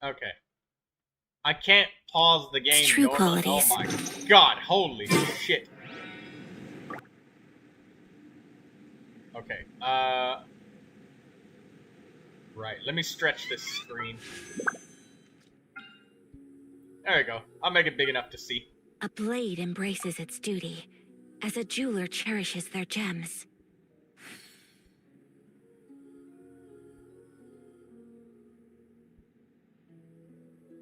Okay. I can't pause the game. True normally. qualities. Oh my god, holy shit. Okay, right, let me stretch this screen. There we go. I'll make it big enough to see. A blade embraces its duty, as a jeweler cherishes their gems.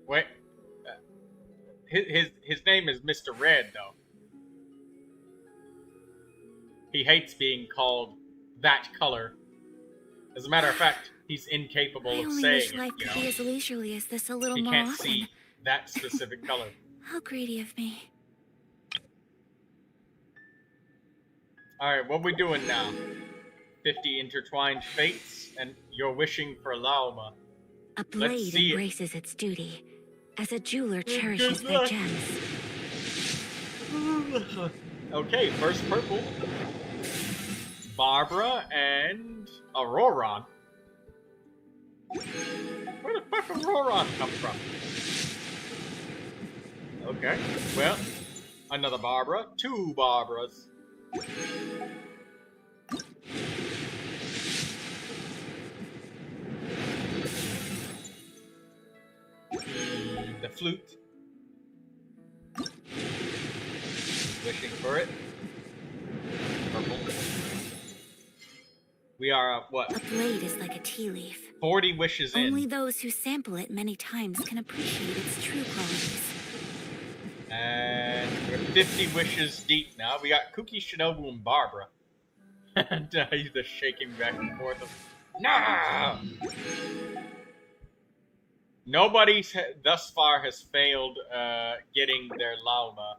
Wait. His name is Mr. Red, though. He hates being called that color. As a matter of fact, he's incapable I of only saying wish it, life you could know? be as leisurely as this a little He more can't often. see that specific color. How greedy of me. Alright, what we doing now? 50 intertwined fates, and you're wishing for Lauma. A Let's blade see it. embraces its duty, as a jeweler cherishes good their luck. gems. Okay, first purple. Barbara and Auroron. Where the fuck did Auroron come from? Okay, well, another Barbara, two Barbaras. The flute. Wishing for it. Purple. We are, A what, blade is like a tea leaf. 40 wishes in. Only those who sample it many times can appreciate its true qualities. And we're 50 wishes deep now. We got Cookie, Shinobu, and Barbara. And he's just shaking back and forth. Nah! Nobody thus far has failed getting their Lauma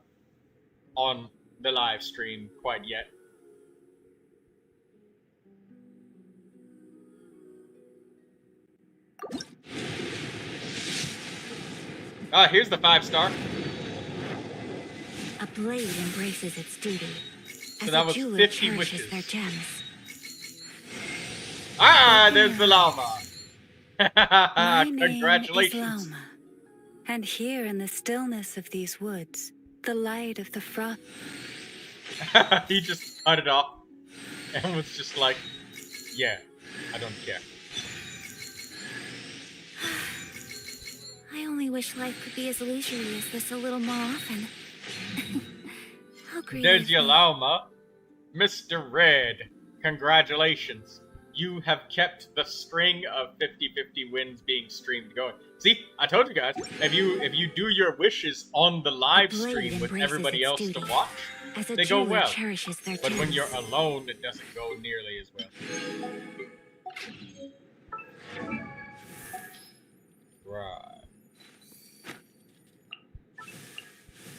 on the live stream quite yet. Ah, here's the 5-star. A blade embraces its duty. So As that a was jeweler 50 cherishes wishes. their gems. Ah, there's the llama. My name is Congratulations. Lauma, and here in the stillness of these woods, the light of the frost. He just cut it off and was just like, yeah, I don't care. I only wish life could be as leisurely as this a little more often. How great There's is your me. llama. Mr. Red, congratulations. You have kept the string of 50-50 wins being streamed going. See, I told you guys, if you do your wishes on the live blade stream with embraces everybody its else duty. to watch, As a they go jeweler well. cherishes their But when gems. you're alone, it doesn't go nearly as well. Right.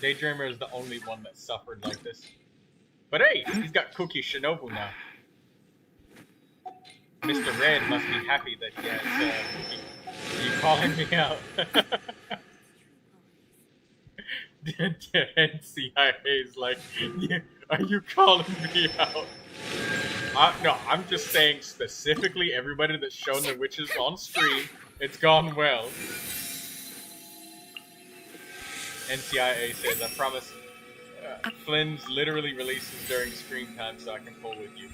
Daydreamer is the only one that suffered like this. But hey, he's got Cookie Shinobu now. Mr. Red must be happy that he has Cookie. Are you calling me out? NCIA's like, are you calling me out? No, I'm just saying specifically everybody that's shown their witches on stream, it's gone well. NCIA says, I promise Flynn's literally releases during stream time so I can pull with you.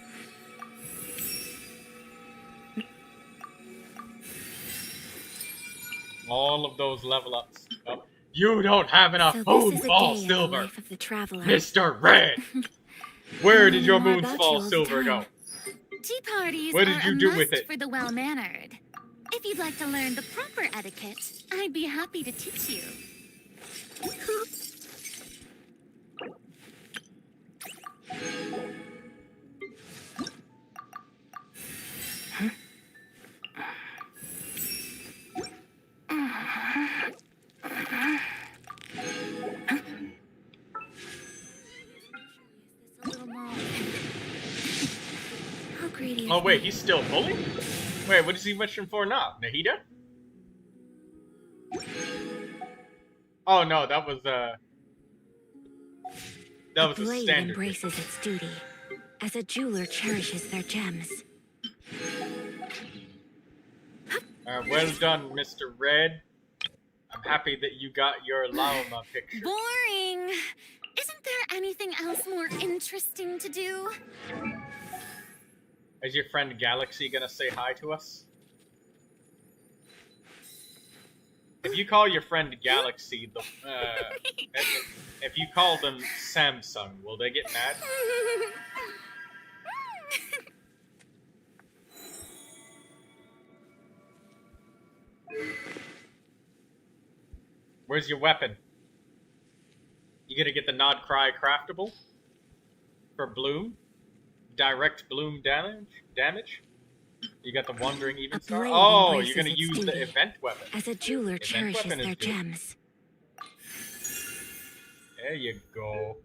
All of those level ups. Oh, you don't have enough So moon this is a fall day in the silver, life of the traveler. Mr. Red. Where did your More moons about fall you all the silver go? time. Tea parties What did are you a do must with it? for the well-mannered. If you'd like to learn the proper etiquette, I'd be happy to teach you. A little more. How greedy Oh of wait, me. he's still bullying? Wait, what is he wishing for now? Nahida? Oh no, that was a blade standard. embraces its duty. As a jeweler cherishes their gems. Well done, Mr. Red. I'm happy that you got your llama picture. Boring! Isn't there anything else more interesting to do? Is your friend Galaxy gonna say hi to us? If you call your friend Galaxy the, if you call them Samsung, will they get mad? Where's your weapon? You gonna get the Nod Cry craftable? For Bloom? Direct Bloom damage? You got the Wandering Even Star? blade Oh, embraces you're gonna its use duty. the event weapon. As a jeweler Event cherishes weapon is their good. gems. There you go.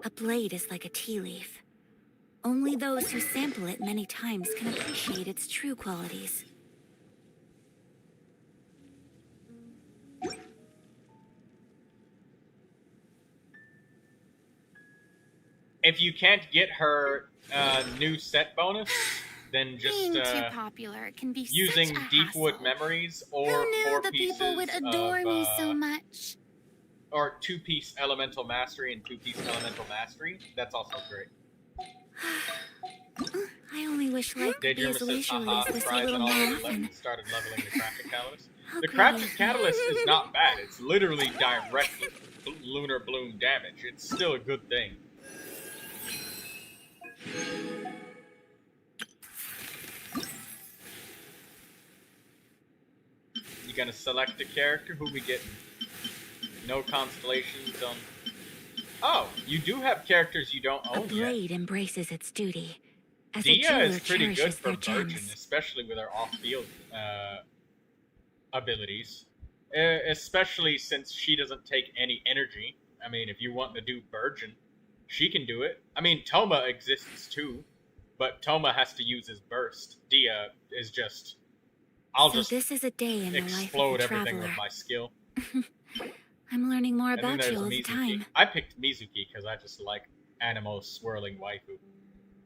A blade is like a tea leaf. Only those who sample it many times can appreciate its true qualities. If you can't get her new set bonus, then just Being too popular can be using such a Deepwood hassle. Memories Who or knew 4 the pieces people would adore me of, so much? or 2-piece Elemental Mastery and 2-piece Elemental Mastery. That's also great. I only wish life could be Daydreamer as says, leisurely haha, as this a surprise little and more all often. started leveling the crafting calendars. How The pretty. crafted catalyst is not bad. It's literally direct lunar bloom damage. It's still a good thing. You gonna select a character? Who we getting? No constellations on... Oh, you do have characters you don't A own yet. blade embraces its duty. As a Dia jeweler is pretty good cherishes for their Virgin, gems. especially with her off-field abilities. Especially since she doesn't take any energy. I mean, if you want to do Virgin, she can do it. I mean, Toma exists too, but Toma has to use his burst. Dia is just... I'll So just this is a day in the life of explode a everything traveler. with my skill. I'm learning more And then about there's you all the Mizuki. time. I picked Mizuki because I just like animo swirling waifu.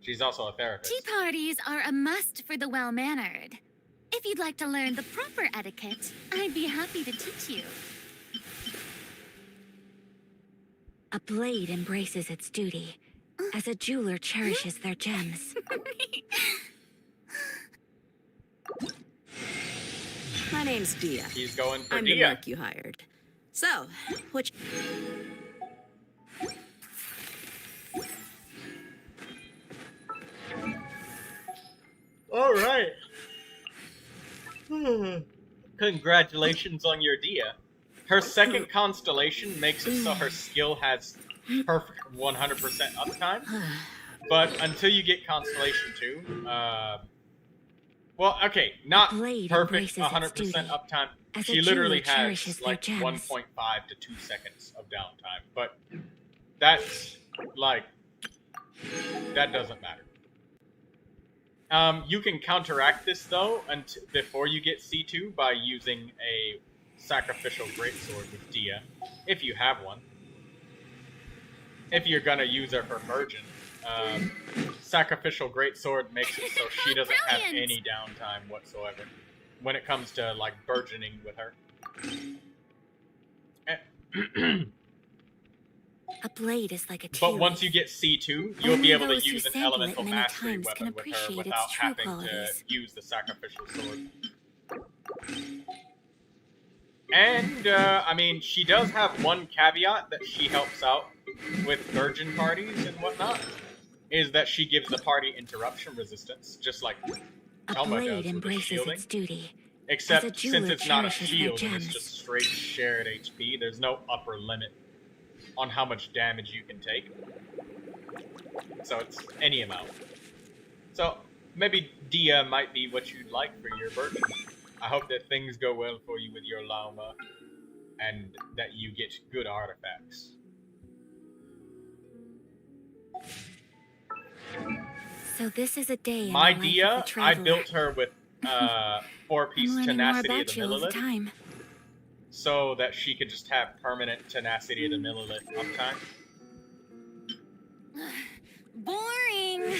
She's also a therapist. Tea parties are a must for the well-mannered. If you'd like to learn the proper etiquette, I'd be happy to teach you. A blade embraces its duty. As a jeweler cherishes their gems. My name's Dia. He's going for I'm the Dia. merc you hired. So, which... All right. Congratulations on your Dia. Her second constellation makes it so her skill has perfect 100% uptime. But until you get Constellation 2, well, okay, not blade perfect embraces its 100% duty. uptime. As a She literally jeweler cherishes has their like gems. 1.5 to 2 seconds of downtime. But that's like, that doesn't matter. You can counteract this though before you get C2 by using a sacrificial greatsword with Dia, if you have one. If you're gonna use her for Virgin, sacrificial greatsword makes it so she doesn't have Brilliant! any downtime whatsoever when it comes to like burgeoning with her. A blade is like a tea But once leaf. you get C2, you'll Only be able to those who use an sample it elemental many mastery times can weapon with her appreciate its without true having qualities. to use the sacrificial sword. And, I mean, she does have one caveat that she helps out with virgin parties and whatnot, is that she gives the party interruption resistance, just like A Toma blade does with the embraces shielding. its duty. Except as a since jeweler it's not a cherishes their shield and it's gems. just straight shared HP, there's no upper limit on how much damage you can take. So it's any amount. So maybe Dia might be what you'd like for your virgin. I hope that things go well for you with your llama and that you get good artifacts. So this is a day in My the life Dia, of a I traveler. built her with 4-piece I'm learning more tenacity of about the you all the millilith, time. so that she could just have permanent tenacity of the millilith uptime. Boring.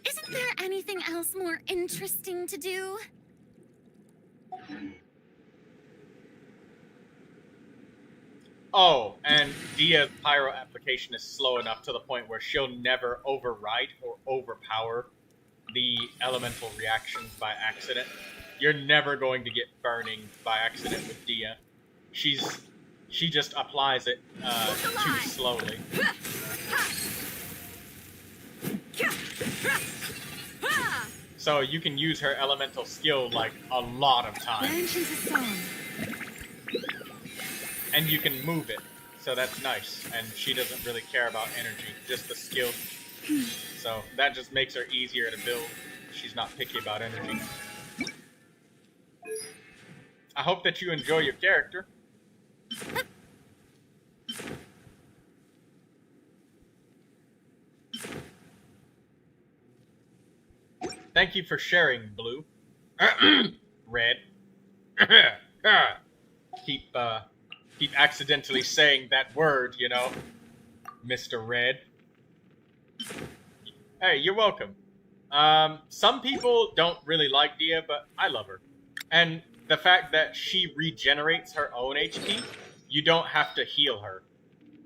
Isn't there anything else more interesting to do? Oh, and Dia's pyro application is slow enough to the point where she'll never override or overpower the elemental reactions by accident. You're never going to get burning by accident with Dia. She just applies it too slowly. So you can use her elemental skill like a lot of times. Branch into song. And you can move it, so that's nice. And she doesn't really care about energy, just the skill. So that just makes her easier to build. She's not picky about energy. I hope that you enjoy your character. Thank you for sharing, Blue. Red. Keep accidentally saying that word, you know, Mr. Red. Hey, you're welcome. Some people don't really like Dia, but I love her. And the fact that she regenerates her own HP, you don't have to heal her.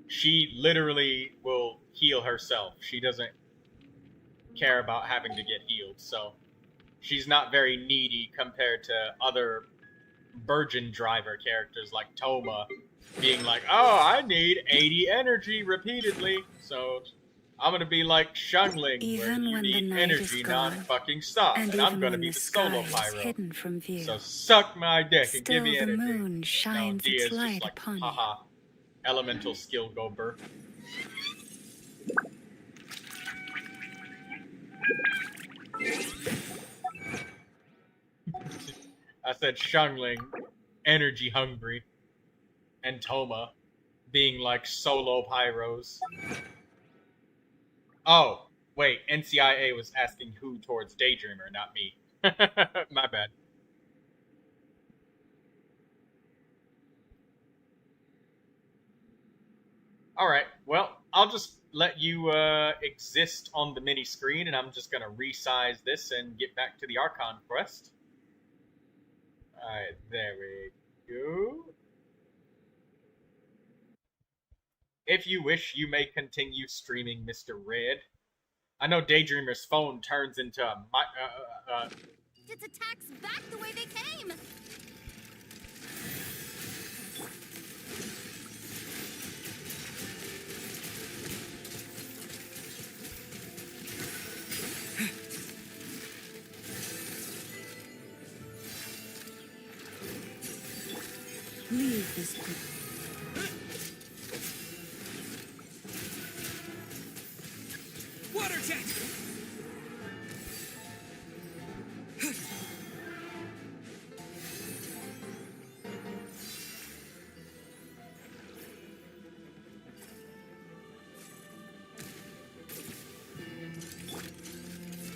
She literally will heal herself. She doesn't care about having to get healed, so she's not very needy compared to other virgin driver characters like Toma being like, oh, I need 80 energy repeatedly, so I'm gonna be like Shungling, where Even you when the need night energy is gone, non-fucking stop, and and I'm even gonna when be the the solo sky is pyro. hidden from view, So suck my dick and give still me the energy. moon No, shines Dia's its just light like, upon you. haha, elemental skill gober. I said Shungling, energy hungry, and Toma being like solo pyros. Oh, wait, NCIA was asking who towards Daydreamer, not me. My bad. Alright, well, I'll just let you exist on the mini screen, and I'm just gonna resize this and get back to the Archon quest. Alright, there we go. If you wish, you may continue streaming Mr. Red. I know Daydreamer's phone turns into a Its attacks back the way they came! Leave this group. Water jet!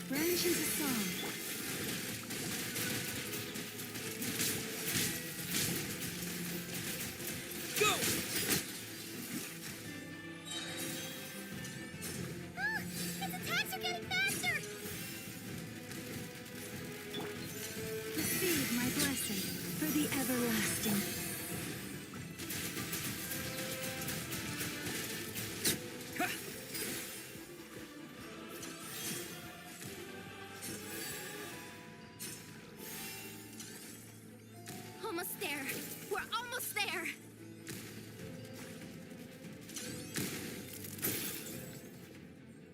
Branch into song. Go! Its attacks are getting faster! Receive my blessing for the everlasting. Almost there. We're almost there.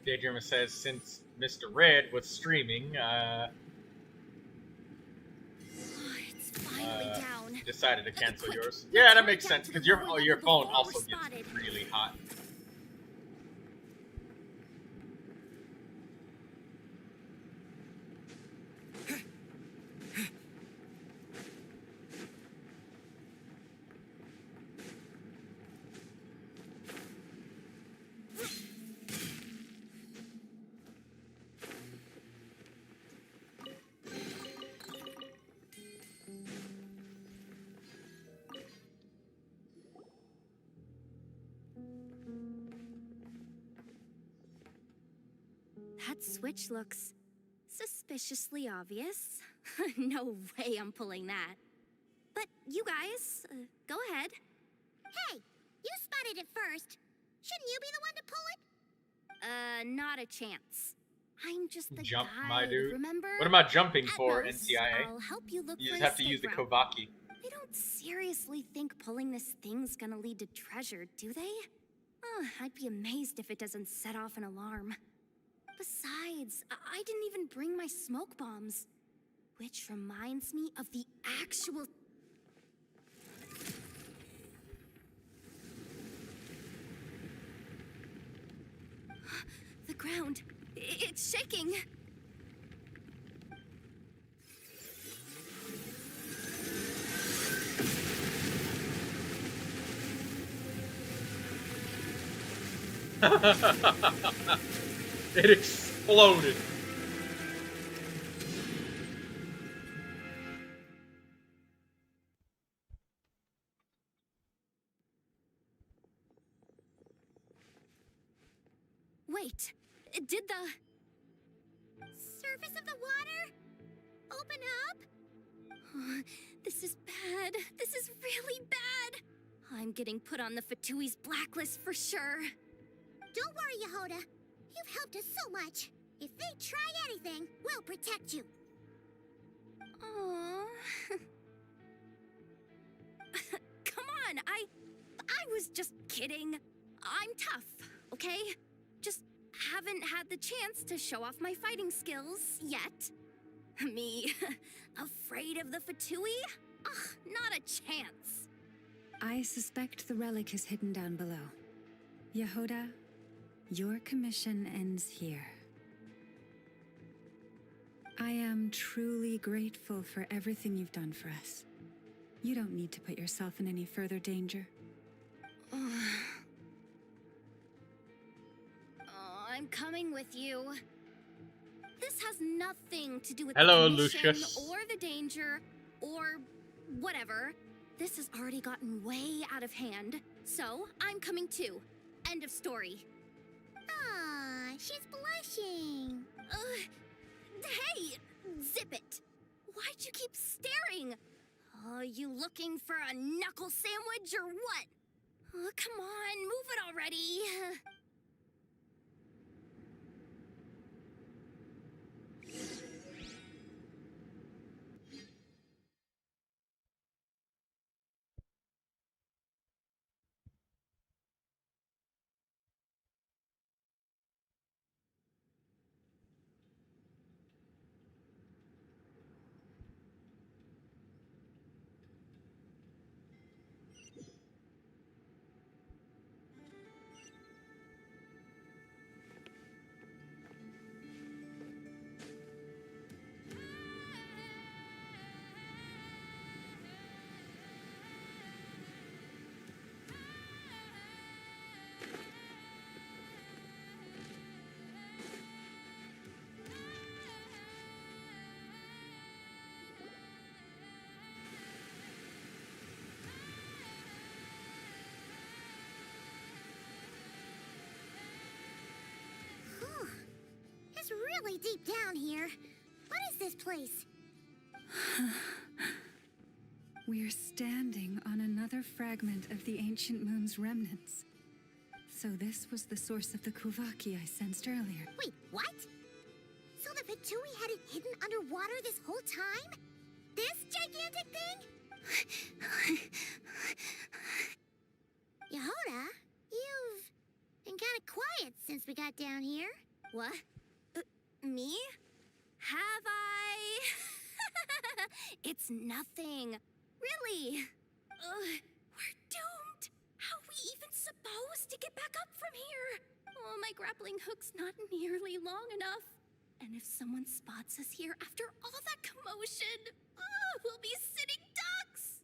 Daydreamer says since Mr. Red was streaming, It's finally down. decided to The cancel quick, yours. let's Yeah, that hurry makes down sense to the because your lower your level phone before also we're gets spotted. really hot. That switch looks suspiciously obvious. No way I'm pulling that. But you guys, go ahead. Hey, you spotted it first. Shouldn't you be the one to pull it? Not a chance. I'm just the Jump, guide, my dude. remember? What am I jumping At for, most, NCIA? I'll help you look You for just an have to use the escape route. Kovaki. They don't seriously think pulling this thing's gonna lead to treasure, do they? I'd be amazed if it doesn't set off an alarm. Besides, I didn't even bring my smoke bombs. Which reminds me of the actual... The ground, it's shaking. It exploded. Wait, did the... Surface of the water? Open up? This is bad. This is really bad. I'm getting put on the Fatui's blacklist for sure. Don't worry, Yehoda. You've helped us so much. If they try anything, we'll protect you. Aww. Come on, I was just kidding. I'm tough, okay? Just haven't had the chance to show off my fighting skills yet. Me, afraid of the Fatui? Ugh, not a chance. I suspect the relic is hidden down below. Yehoda, your commission ends here. I am truly grateful for everything you've done for us. You don't need to put yourself in any further danger. I'm coming with you. This has nothing to do with Hello, the mission Lucius. or the danger or whatever. This has already gotten way out of hand, so I'm coming too. End of story. Aw, she's blushing. Hey, zip it. Why'd you keep staring? You looking for a knuckle sandwich or what? Come on, move it already. Whew. It's really deep down here. What is this place? We're standing on another fragment of the ancient moon's remnants. So this was the source of the Kuvaki I sensed earlier. Wait, what? So the Fatui had it hidden underwater this whole time? This gigantic thing? Yehoda, you've been kind of quiet since we got down here. What? Me? Have I? It's nothing. Really. We're doomed. How are we even supposed to get back up from here? Oh, my grappling hook's not nearly long enough. And if someone spots us here after all that commotion, we'll be sitting ducks.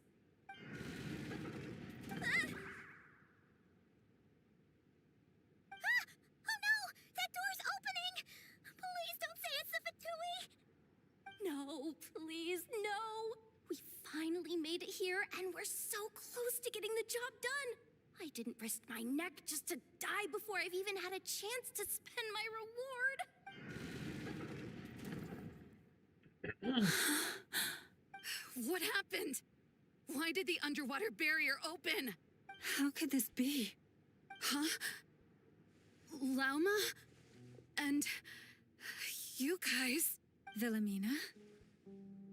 Oh no! That door's opening! Please don't say it's the Fatui! No, please, no. We finally made it here, and we're so close to getting the job done. I didn't risk my neck just to die before I've even had a chance to spend my reward. What happened? Why did the underwater barrier open? How could this be? Huh? Lauma? And you guys? Wilhelmina?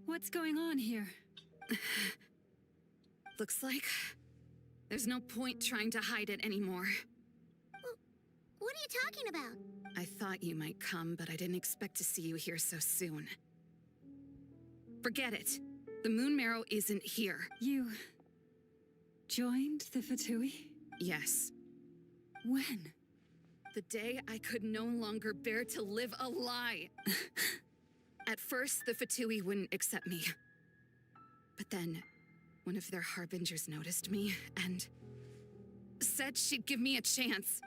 What's going on here? Looks like there's no point trying to hide it anymore. What are you talking about? I thought you might come, but I didn't expect to see you here so soon. Forget it. The moon marrow isn't here. You joined the Fatui? Yes. When? The day I could no longer bear to live a lie. At first, the Fatui wouldn't accept me. But then, one of their harbingers noticed me and said she'd give me a chance.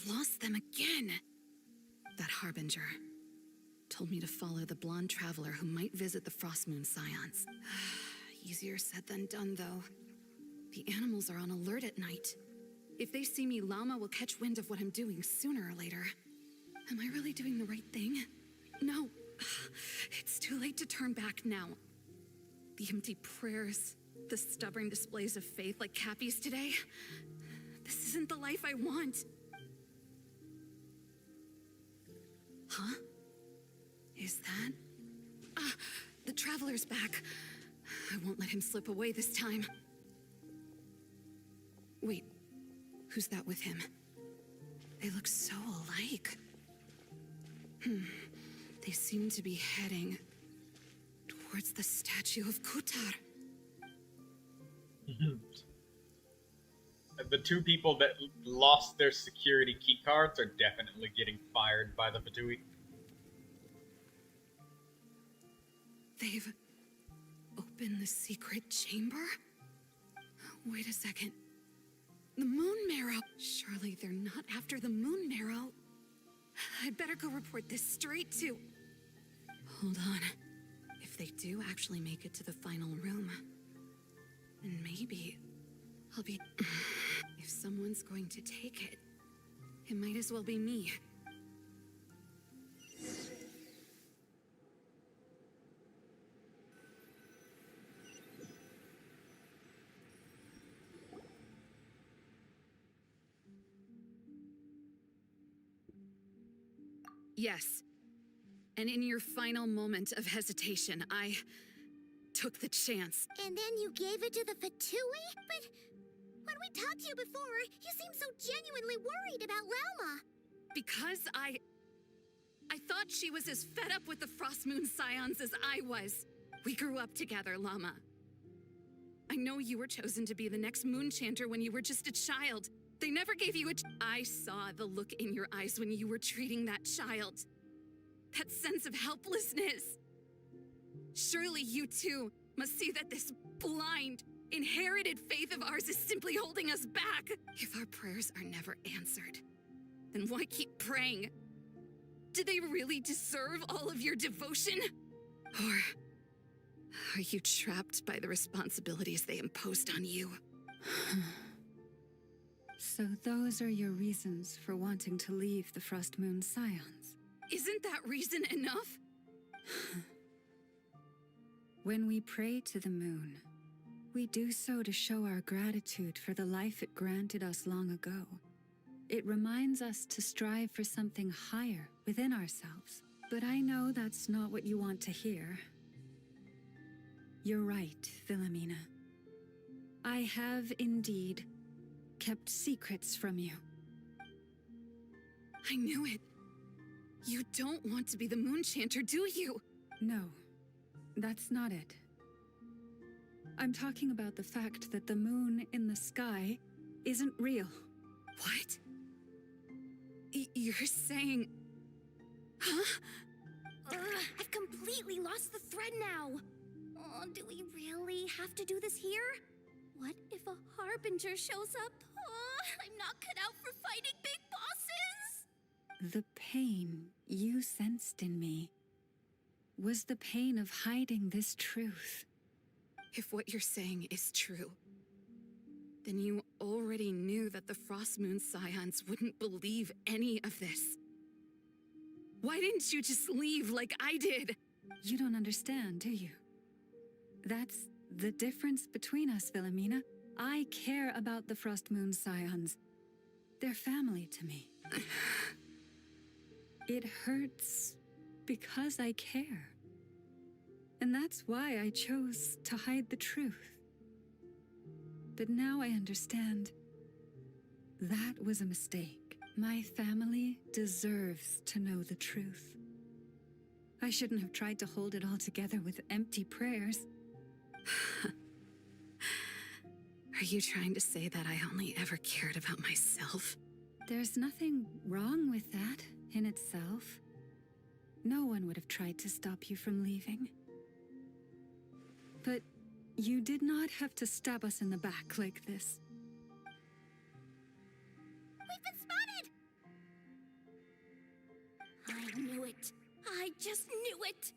Lost them again. That harbinger told me to follow the blonde traveler who might visit the Frost Moon Scions. Easier said than done, though. The animals are on alert at night. If they see me, Lauma will catch wind of what I'm doing sooner or later. Am I really doing the right thing? No. It's too late to turn back now. The empty prayers, the stubborn displays of faith like Cappy's today. This isn't the life I want. Huh? Is that? Ah, the Traveler's back. I won't let him slip away this time. Wait, who's that with him? They look so alike. They seem to be heading towards the statue of Kutar. The two people that lost their security keycards are definitely getting fired by the Fatui. They've opened the secret chamber? Wait a second. The moon marrow. Surely they're not after the moon marrow. I'd better go report this straight to... Hold on. If they do actually make it to the final room, then maybe I'll be... If someone's going to take it, it might as well be me. Yes. And in your final moment of hesitation, I took the chance. And then you gave it to the Fatui? But when we talked to you before, you seemed so genuinely worried about Lelma. Because I thought she was as fed up with the Frost Moon Scions as I was. We grew up together, Llama. I know you were chosen to be the next Moon Chanter when you were just a child. They never gave you I saw the look in your eyes when you were treating that child. That sense of helplessness. Surely you too must see that this blind, inherited faith of ours is simply holding us back. If our prayers are never answered, then why keep praying? Do they really deserve all of your devotion? Or are you trapped by the responsibilities they imposed on you? So those are your reasons for wanting to leave the Frost Moon Scions? Isn't that reason enough? When we pray to the moon, we do so to show our gratitude for the life it granted us long ago. It reminds us to strive for something higher within ourselves. But I know that's not what you want to hear. You're right, Philomena. I have indeed kept secrets from you. I knew it. You don't want to be the Moon Chanter, do you? No, that's not it. I'm talking about the fact that the moon in the sky isn't real. What? You're saying... Huh? I've completely lost the thread now. Oh, do we really have to do this here? What if a Harbinger shows up? Oh, I'm not cut out for fighting big bosses! The pain you sensed in me was the pain of hiding this truth. If what you're saying is true, then you already knew that the Frost Moon Scions wouldn't believe any of this. Why didn't you just leave like I did? You don't understand, do you? That's the difference between us, Philomena. I care about the Frost Moon Scions. They're family to me. It hurts because I care. And that's why I chose to hide the truth. But now I understand. That was a mistake. My family deserves to know the truth. I shouldn't have tried to hold it all together with empty prayers. Are you trying to say that I only ever cared about myself? There's nothing wrong with that in itself. No one would have tried to stop you from leaving. But you did not have to stab us in the back like this. We've been spotted! I knew it. I just knew it.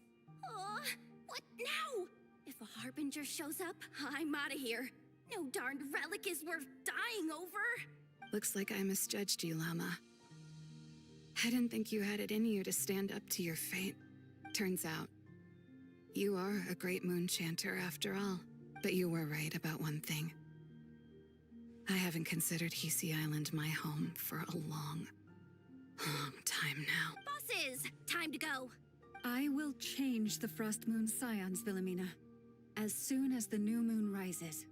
Oh, what now? If a Harbinger shows up, I'm out of here. No darned relic is worth dying over. Looks like I misjudged you, Llama. I didn't think you had it in you to stand up to your fate. Turns out, You are a great moon chanter after all. But you were right about one thing. I haven't considered Hisi Island my home for a long time now. Bosses, time to go. I will change the Frost Moon Scions, Wilhelmina, as soon as the new moon rises.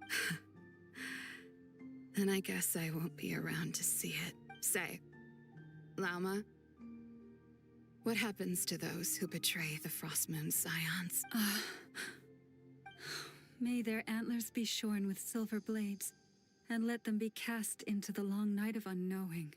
Then I guess I won't be around to see it. Say, Lauma, what happens to those who betray the Frost Moon Scions? May their antlers be shorn with silver blades, and let them be cast into the long night of unknowing.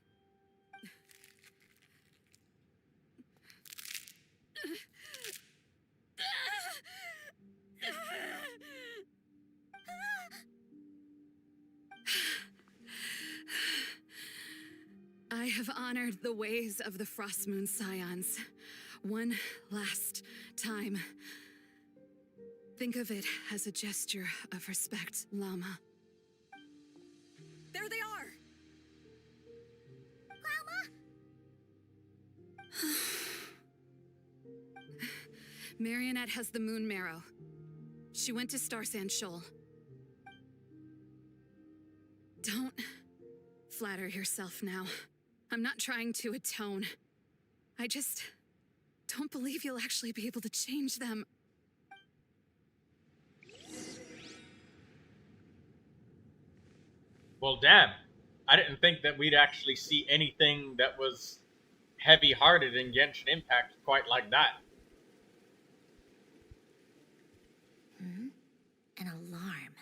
I have honored the ways of the Frost Moon Scions one last time. Think of it as a gesture of respect, Llama. There they are! Marionette has the moon marrow. She went to Star Sand Shoal. Don't flatter yourself now. I'm not trying to atone. I just don't believe you'll actually be able to change them. Well, damn. I didn't think that we'd actually see anything that was heavy-hearted in Genshin Impact quite like that. An alarm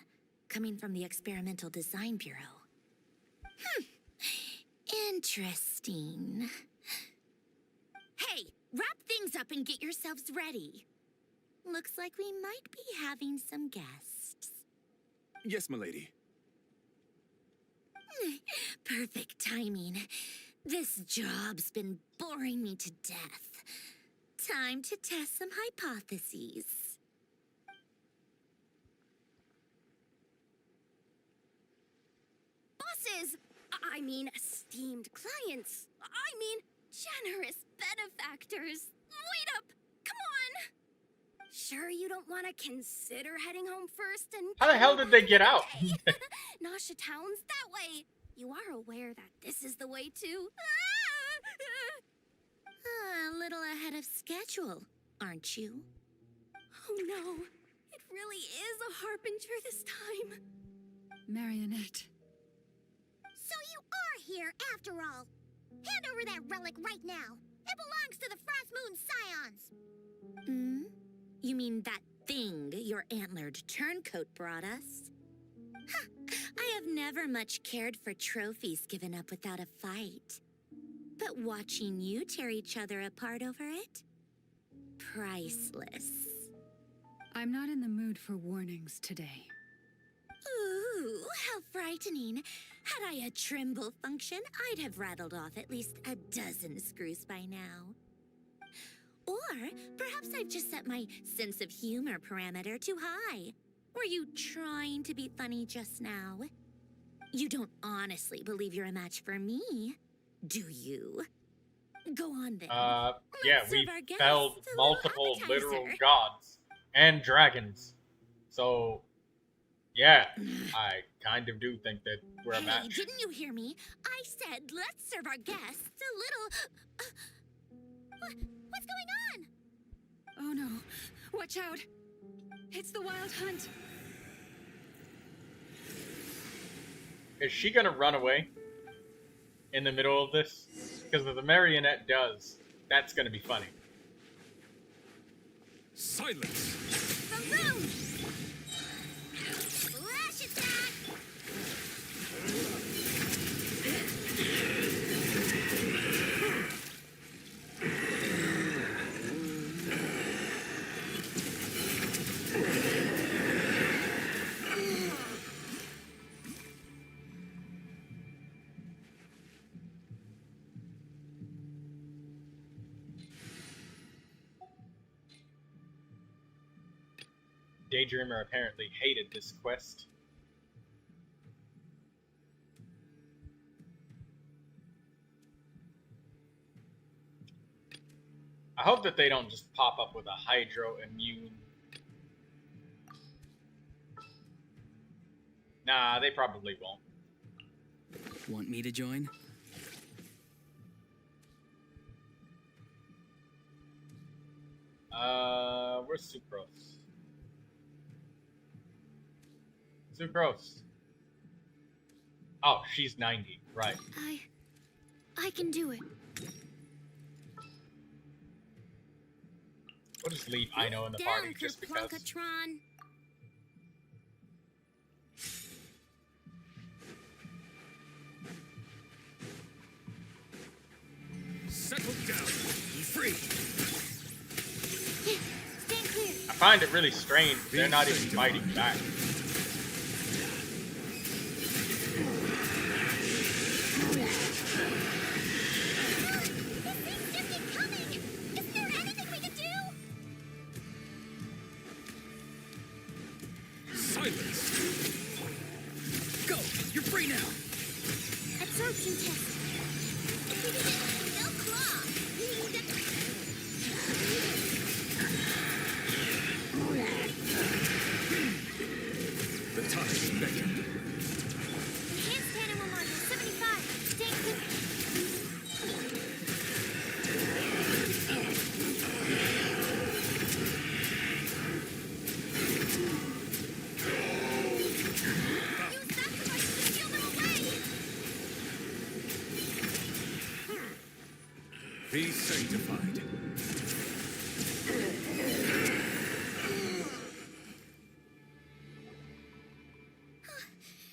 coming from the Experimental Design Bureau. Interesting. Hey, wrap things up and get yourselves ready. Looks like we might be having some guests. Yes, milady. Perfect timing. This job's been boring me to death. Time to test some hypotheses. Bosses! I mean, esteemed clients. I mean, generous benefactors. Wait up! Come on! Sure you don't want to consider heading home first and... How the hell did they get out? Nasha Town's that way. You are aware that this is the way to... A little ahead of schedule, aren't you? Oh no, it really is a harbinger this time. Marionette. So you are here after all. Hand over that relic right now. It belongs to the Frost Moon Scions. You mean that thing your antlered turncoat brought us? I have never much cared for trophies given up without a fight. But watching you tear each other apart over it? Priceless. I'm not in the mood for warnings today. Ooh, how frightening. Had I a Trimble function, I'd have rattled off at least a dozen screws by now. Or perhaps I've just set my sense of humor parameter too high. Were you trying to be funny just now? You don't honestly believe you're a match for me, do you? Go on then. Yeah, we felled multiple literal gods and dragons. So, yeah, I kind of do think that we're a match. Hey, didn't you hear me? I said let's serve our guests a little... What's going on? Oh no, watch out! It's the Wild Hunt! Is she gonna run away in the middle of this? Because if the marionette does, that's gonna be funny. Silence! The moon! Flash attack! Daydreamer apparently hated this quest. I hope that they don't just pop up with a hydro immune Nah, they probably won't. Want me to join? Where's Sucrose? Sucrose. Oh, she's 90, right. I can do it. We'll just leave Ino in the party just because. Plunkatron. Settle down. Be free. Stand clear. I find it really strange they're not even fighting back. Silence. Go. You're free now. Absorption test. No claw. The time beckoned. Enhanced animal module 75. Stay clear. Use that device to steal them away. Be sanctified.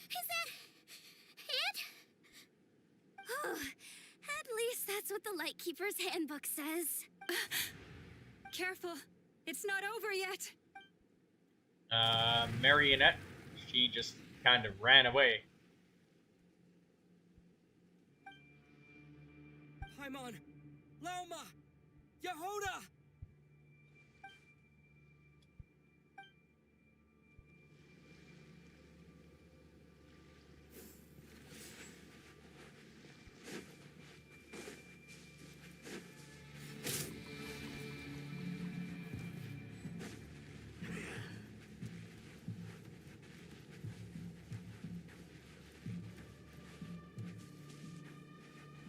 Is that it? Oh, at least that's what the Lightkeeper's handbook says. Careful. It's not over yet. Marionette, she just kind of ran away. Paimon! Laoma! Yehoda!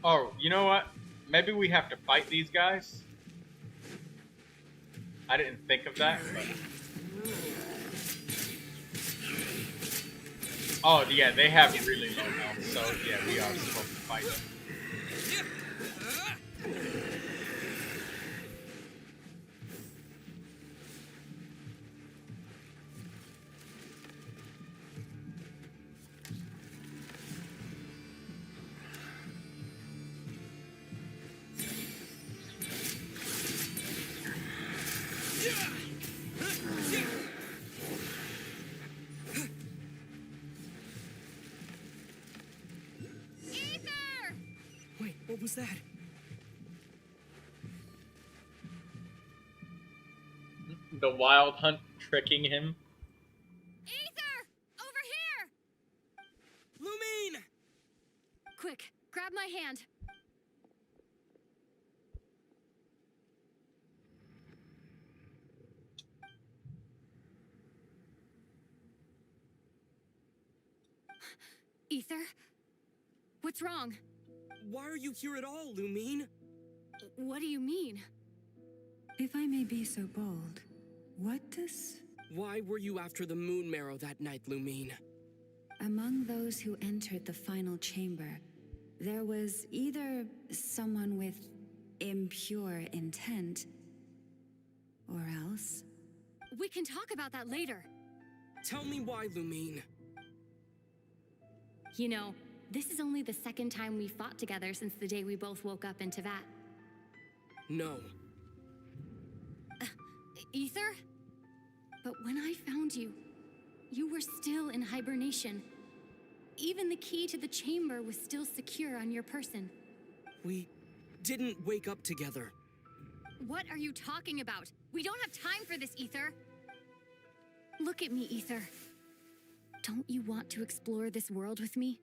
Oh, you know what? Maybe we have to fight these guys? I didn't think of that. But... Oh, yeah, they have really low health, so yeah, we are supposed to fight them. Wait, what was that? The Wild Hunt tricking him. Ether! Over here! Lumine! Quick, grab my hand. Ether? What's wrong? Why are you here at all, Lumine? What do you mean? If I may be so bold, what does... Why were you after the moon marrow that night, Lumine? Among those who entered the final chamber, there was either someone with impure intent, or else... We can talk about that later. Tell me why, Lumine. You know, this is only the second time we fought together since the day we both woke up in Teyvat. No. Ether? But when I found you, you were still in hibernation. Even the key to the chamber was still secure on your person. We didn't wake up together. What are you talking about? We don't have time for this, Ether. Look at me, Ether. Don't you want to explore this world with me?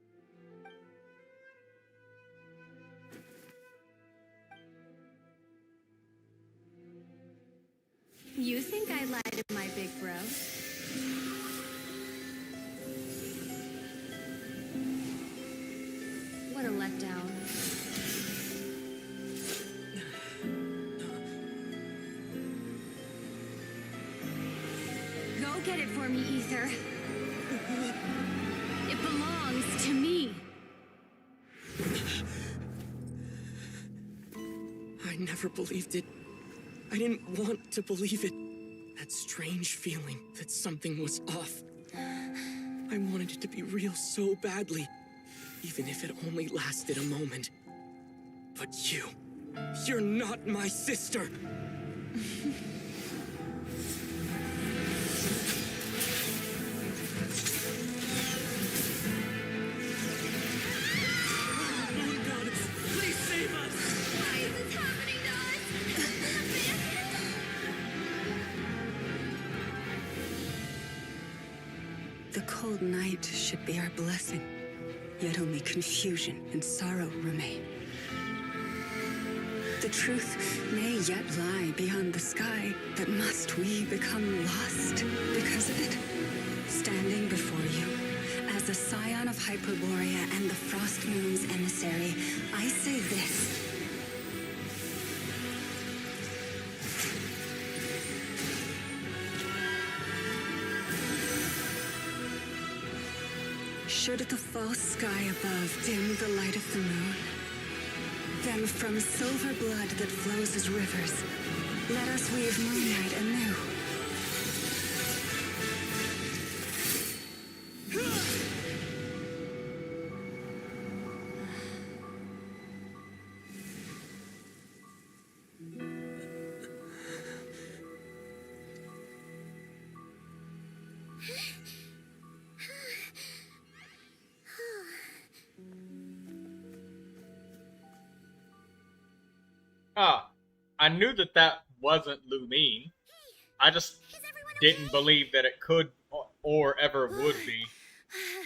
You think I lied to my big bro? What a letdown. Go get it for me, Ether. It belongs to me. I never believed it. I didn't want to believe it. That strange feeling that something was off. I wanted it to be real so badly, even if it only lasted a moment. But you're not my sister. Please save us! Why is this happening to us? The cold night should be our blessing, yet only confusion and sorrow remain. The truth may yet lie beyond the sky, but must we become lost because of it? Standing before you, as a scion of Hyperborea and the Frost Moon's emissary, I say this. Should the false sky above dim the light of the moon, then from silver blood that flows as rivers, let us weave moonlight anew. I knew that wasn't Lumine. I just didn't believe that it could or ever would be.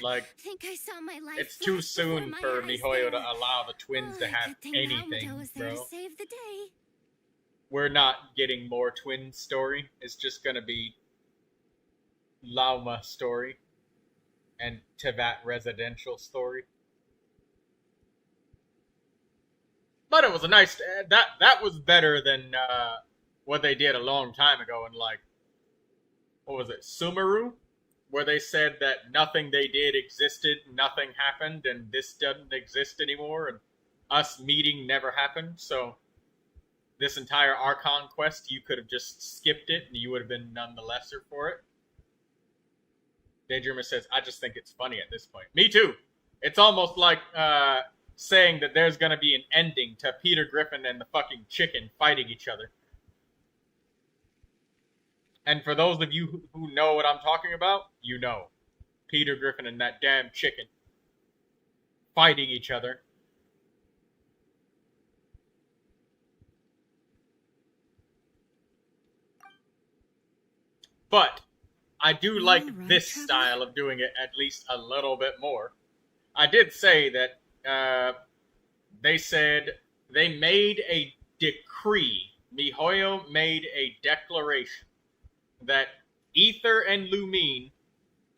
Like, Think I saw my life it's too flash before soon my for eyes MiHoYo to there. allow the twins to have Good thing Naruto anything, was there bro. to save the day. We're not getting more twin story. It's just gonna be Lauma story and Teyvat residential story. But it was a nice. That was better than what they did a long time ago in, like, what was it, Sumeru, where they said that nothing they did existed, nothing happened, and this doesn't exist anymore, and us meeting never happened. So this entire Archon quest, you could have just skipped it, and you would have been none the lesser for it. Daydreamer says, I just think it's funny at this point. Me too. It's almost like saying that there's going to be an ending to Peter Griffin and the fucking chicken fighting each other. And for those of you who know what I'm talking about, you know. Peter Griffin and that damn chicken fighting each other. But I do like this style of doing it at least a little bit more. I did say that they said they made a decree. MiHoYo made a declaration that Ether and Lumine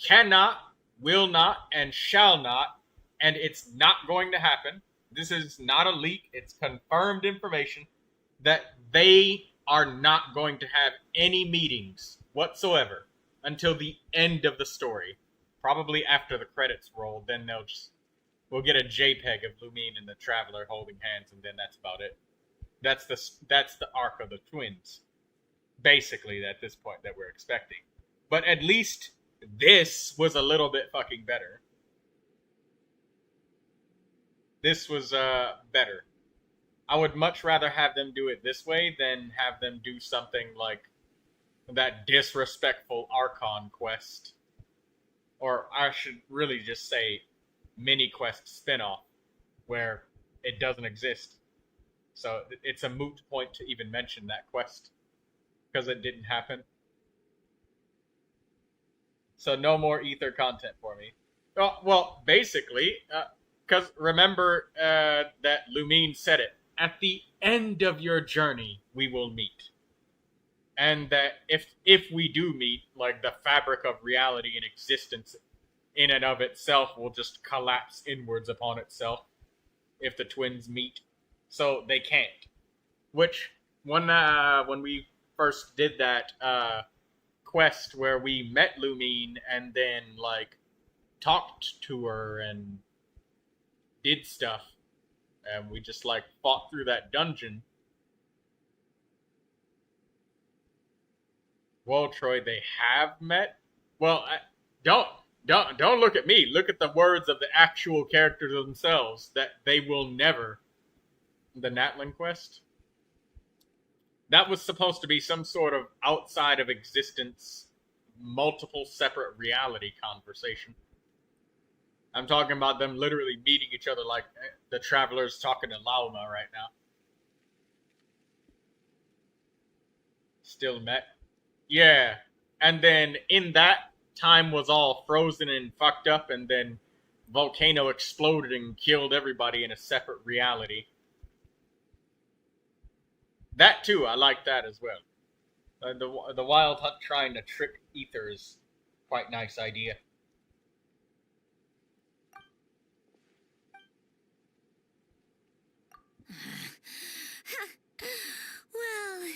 cannot, will not, and shall not, and it's not going to happen. This is not a leak. It's confirmed information that they are not going to have any meetings whatsoever until the end of the story. Probably after the credits roll, then we'll get a JPEG of Lumine and the Traveler holding hands, and then that's about it. That's the arc of the twins, basically, at this point that we're expecting. But at least this was a little bit fucking better. This was better. I would much rather have them do it this way than have them do something like that disrespectful Archon quest. Or I should really just say mini quest spinoff where it doesn't exist. So it's a moot point to even mention that quest because it didn't happen. So no more Ether content for me. Well, basically, because remember that Lumine said it. At the end of your journey, we will meet. And that if we do meet, like, the fabric of reality and existence in and of itself will just collapse inwards upon itself. if the twins meet, so they can't. Which when we first did that quest where we met Lumine and then like talked to her and did stuff, and we just like fought through that dungeon. Well, Troy, they have met. Well, don't look at me. Look at the words of the actual characters themselves. That they will never. The Natlin quest. That was supposed to be some sort of outside of existence, multiple separate reality conversation. I'm talking about them literally meeting each other like the travelers talking to Lauma right now. Still met. Yeah. And then in that, time was all frozen and fucked up, and then volcano exploded and killed everybody in a separate reality. That too, I like that as well. The Wild Hunt trying to trick Ether is quite nice idea. Well,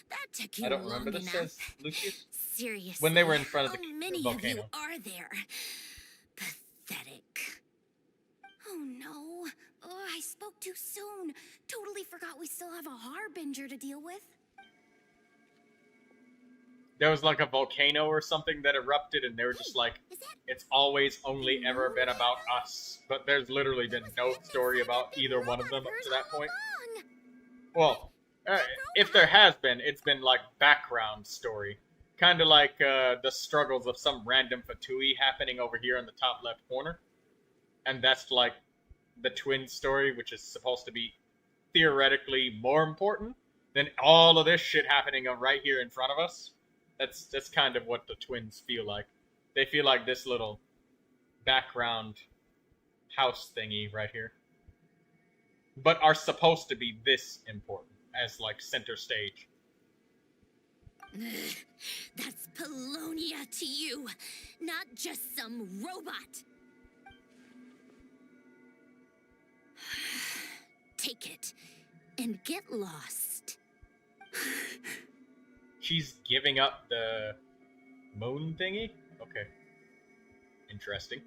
that took you I don't remember long this, enough. says Lucius. Seriously, When they were in front of the how many volcano. of you are there? Pathetic. Oh no. Oh, I spoke too soon. Totally forgot we still have a harbinger to deal with. There was like a volcano or something that erupted, and they were just like, it's always only ever been about us. But there's literally been no story about either one of them up to that point. Well, if there has been, it's been like background story. Kind of like the struggles of some random Fatui happening over here in the top left corner. And that's like the twin story, which is supposed to be theoretically more important than all of this shit happening right here in front of us. That's kind of what the twins feel like. They feel like this little background house thingy right here. But are supposed to be this important as like center stage. That's Polonia to you, not just some robot. Take it and get lost. She's giving up the moon thingy? Okay. Interesting.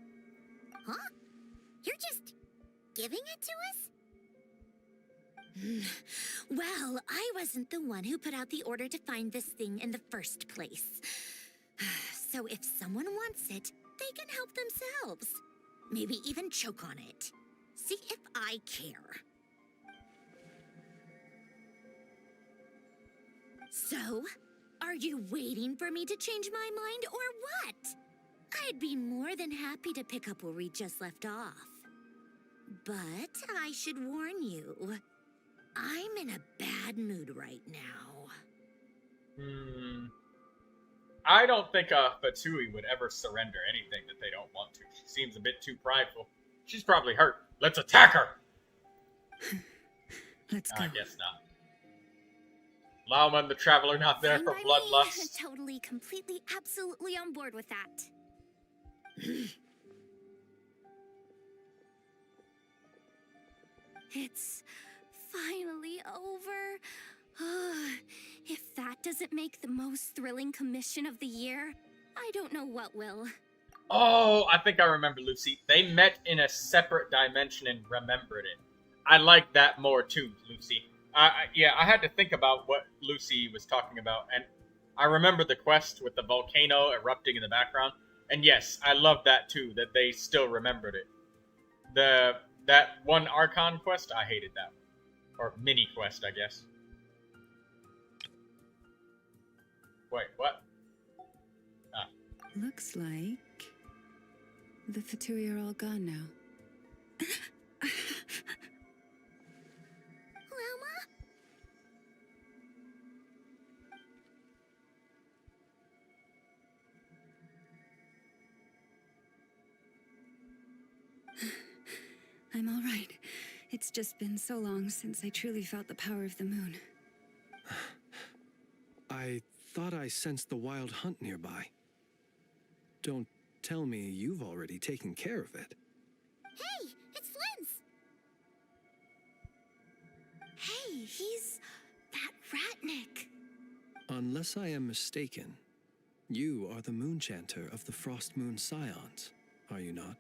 Huh? You're just giving it to us? Well, I wasn't the one who put out the order to find this thing in the first place. So if someone wants it, they can help themselves. Maybe even choke on it. See if I care. So, are you waiting for me to change my mind or what? I'd be more than happy to pick up where we just left off. But I should warn you, I'm in a bad mood right now. I don't think a Fatui would ever surrender anything that they don't want to. She seems a bit too prideful. She's probably hurt. Let's attack her! Let's go. I guess not. Lauma and the Traveler not there for Fine by bloodlust. me. Totally, completely, absolutely on board with that. It's finally over. If that doesn't make the most thrilling commission of the year, I don't know what will. Oh, I think I remember, Lucy. They met in a separate dimension and remembered it. I like that more too, Lucy. Yeah, I had to think about what Lucy was talking about, and I remember the quest with the volcano erupting in the background. And yes, I love that too, that they still remembered it. That one Archon quest, I hated that one. Or mini quest, I guess. Wait, what? Looks like the Fatui are all gone now. Wilma? I'm all right. It's just been so long since I truly felt the power of the moon. I thought I sensed the Wild Hunt nearby. Don't tell me you've already taken care of it. Hey, it's Linz! he's that Ratnik. Unless I am mistaken, you are the Moonchanter of the Frost Moon Scions, are you not?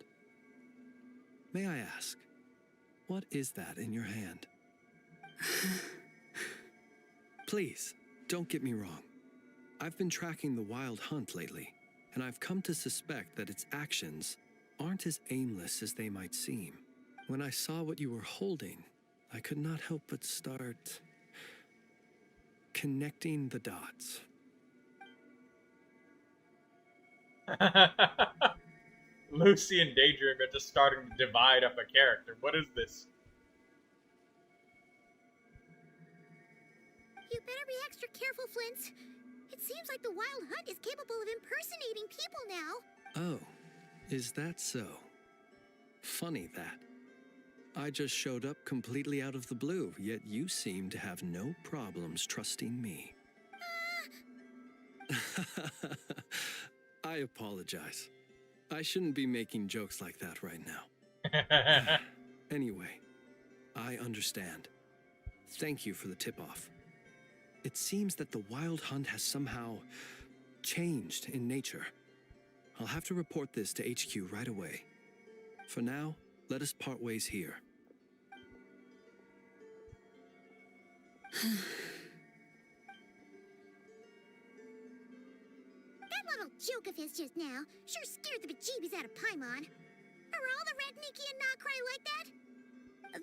May I ask, what is that in your hand? Please, don't get me wrong. I've been tracking the Wild Hunt lately, and I've come to suspect that its actions aren't as aimless as they might seem. When I saw what you were holding, I could not help but start connecting the dots. Lucy and Daydream are just starting to divide up a character. What is this? You better be extra careful, Flint. It seems like the Wild Hunt is capable of impersonating people now. Oh, is that so? Funny that. I just showed up completely out of the blue, yet you seem to have no problems trusting me. I apologize. I shouldn't be making jokes like that right now. Anyway, I understand. Thank you for the tip-off. It seems that the Wild Hunt has somehow changed in nature. I'll have to report this to HQ right away. For now, let us part ways here. That little joke of his just now sure scared the bejeebies out of Paimon. Are all the Ratniki and Nokrai like that?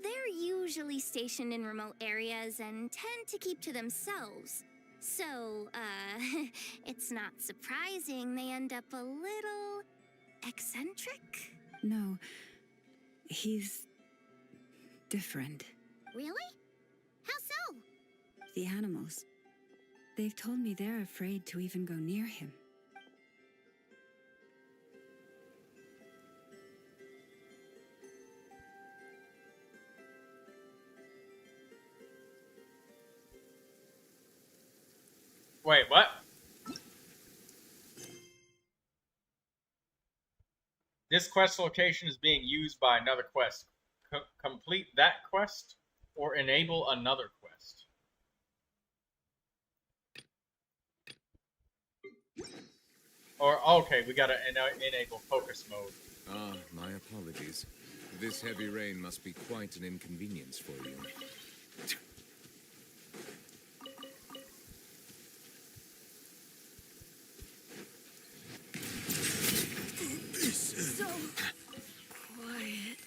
They're usually stationed in remote areas and tend to keep to themselves. So, it's not surprising they end up a little eccentric. No, he's different. Really? How so? The animals. They've told me they're afraid to even go near him. Wait, what? This quest location is being used by another quest. Complete that quest or enable another quest. Or, okay, we gotta enable focus mode. Ah, my apologies. This heavy rain must be quite an inconvenience for you. So quiet.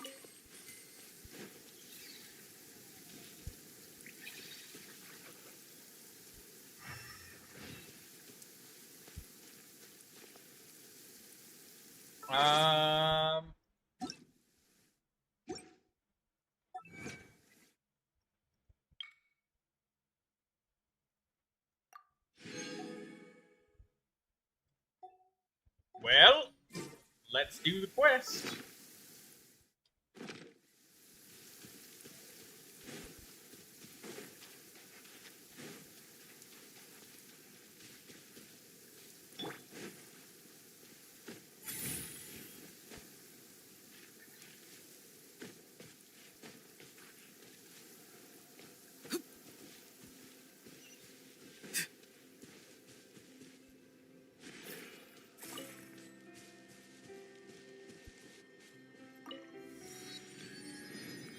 Well, let's do the quest.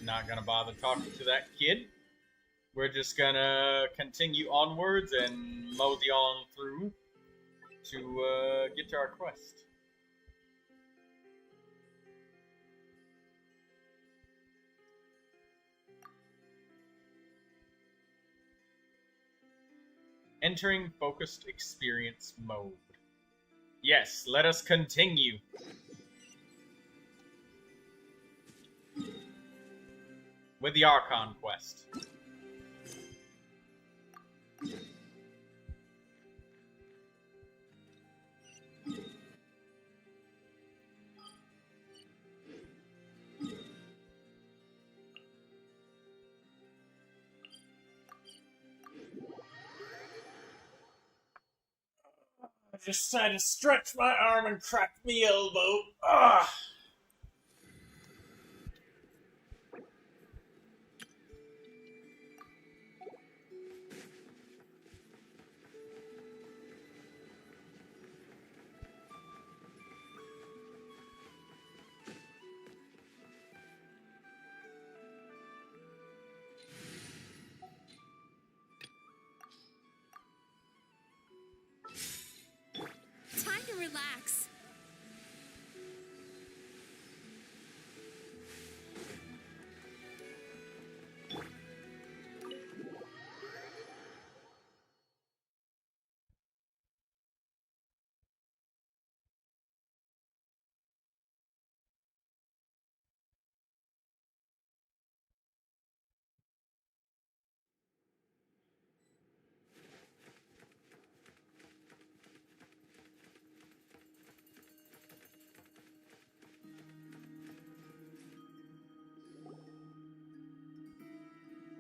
Not gonna bother talking to that kid. We're just gonna continue onwards and mosey on through to get to our quest. Entering focused experience mode. Yes, let us continue. With the Archon quest. I just decided to stretch my arm and crack the elbow. Ugh.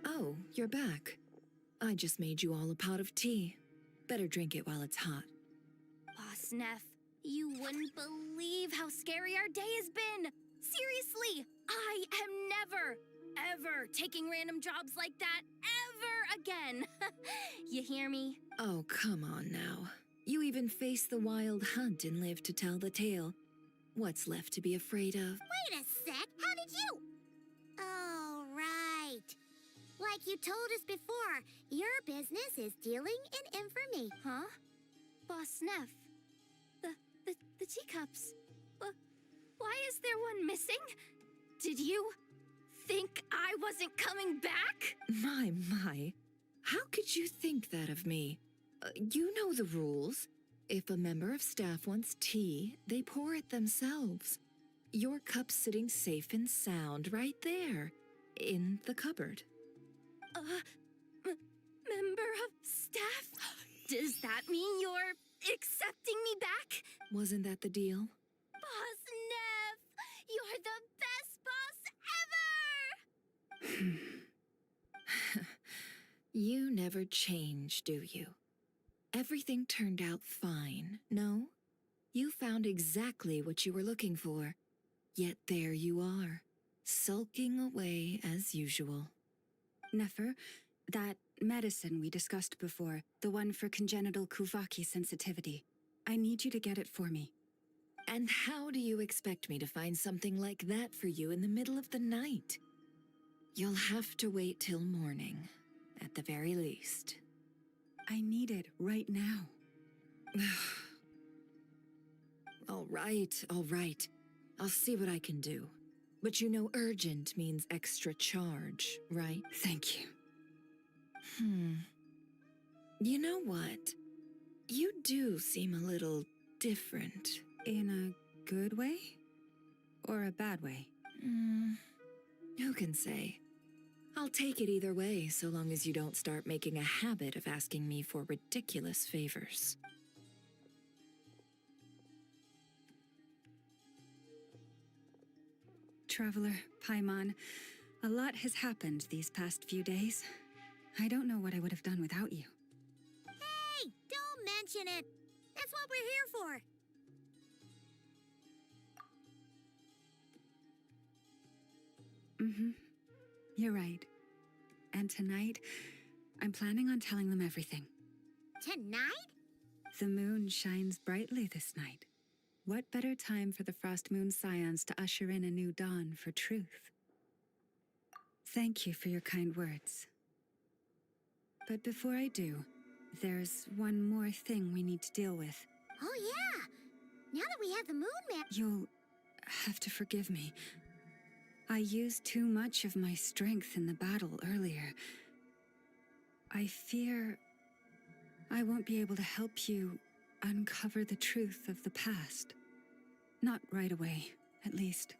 Oh, you're back. I just made you all a pot of tea. Better drink it while it's hot. Boss Neff, you wouldn't believe how scary our day has been. Seriously, I am never, ever taking random jobs like that ever again. You hear me? Oh, come on now. You even faced the wild hunt and lived to tell the tale. What's left to be afraid of? Wait a sec, how did you? Oh, right. Like you told us before, your business is dealing in infamy. Huh? Boss Neff, the teacups. Why is there one missing? Did you think I wasn't coming back? My. How could you think that of me? You know the rules. If a member of staff wants tea, they pour it themselves. Your cup's sitting safe and sound right there, in the cupboard. Member of staff? Does that mean you're accepting me back? Wasn't that the deal? Boss Neff, you're the best boss ever! You never change, do you? Everything turned out fine, no? You found exactly what you were looking for. Yet there you are, sulking away as usual. Nefer, that medicine we discussed before, the one for congenital Kuvaki sensitivity, I need you to get it for me. And how do you expect me to find something like that for you in the middle of the night? You'll have to wait till morning, at the very least. I need it right now. All right. I'll see what I can do. But you know urgent means extra charge, right? Thank you. You know what? You do seem a little different. In a good way? Or a bad way? Who can say? I'll take it either way, so long as you don't start making a habit of asking me for ridiculous favors. Traveler, Paimon, a lot has happened these past few days. I don't know what I would have done without you. Hey, don't mention it. That's what we're here for. You're right. And tonight, I'm planning on telling them everything. Tonight? The moon shines brightly this night. What better time for the Frost Moon Scions to usher in a new dawn for truth? Thank you for your kind words. But before I do, there's one more thing we need to deal with. Oh yeah! Now that we have the moon map... You'll have to forgive me. I used too much of my strength in the battle earlier. I fear I won't be able to help you uncover the truth of the past. Not right away, at least.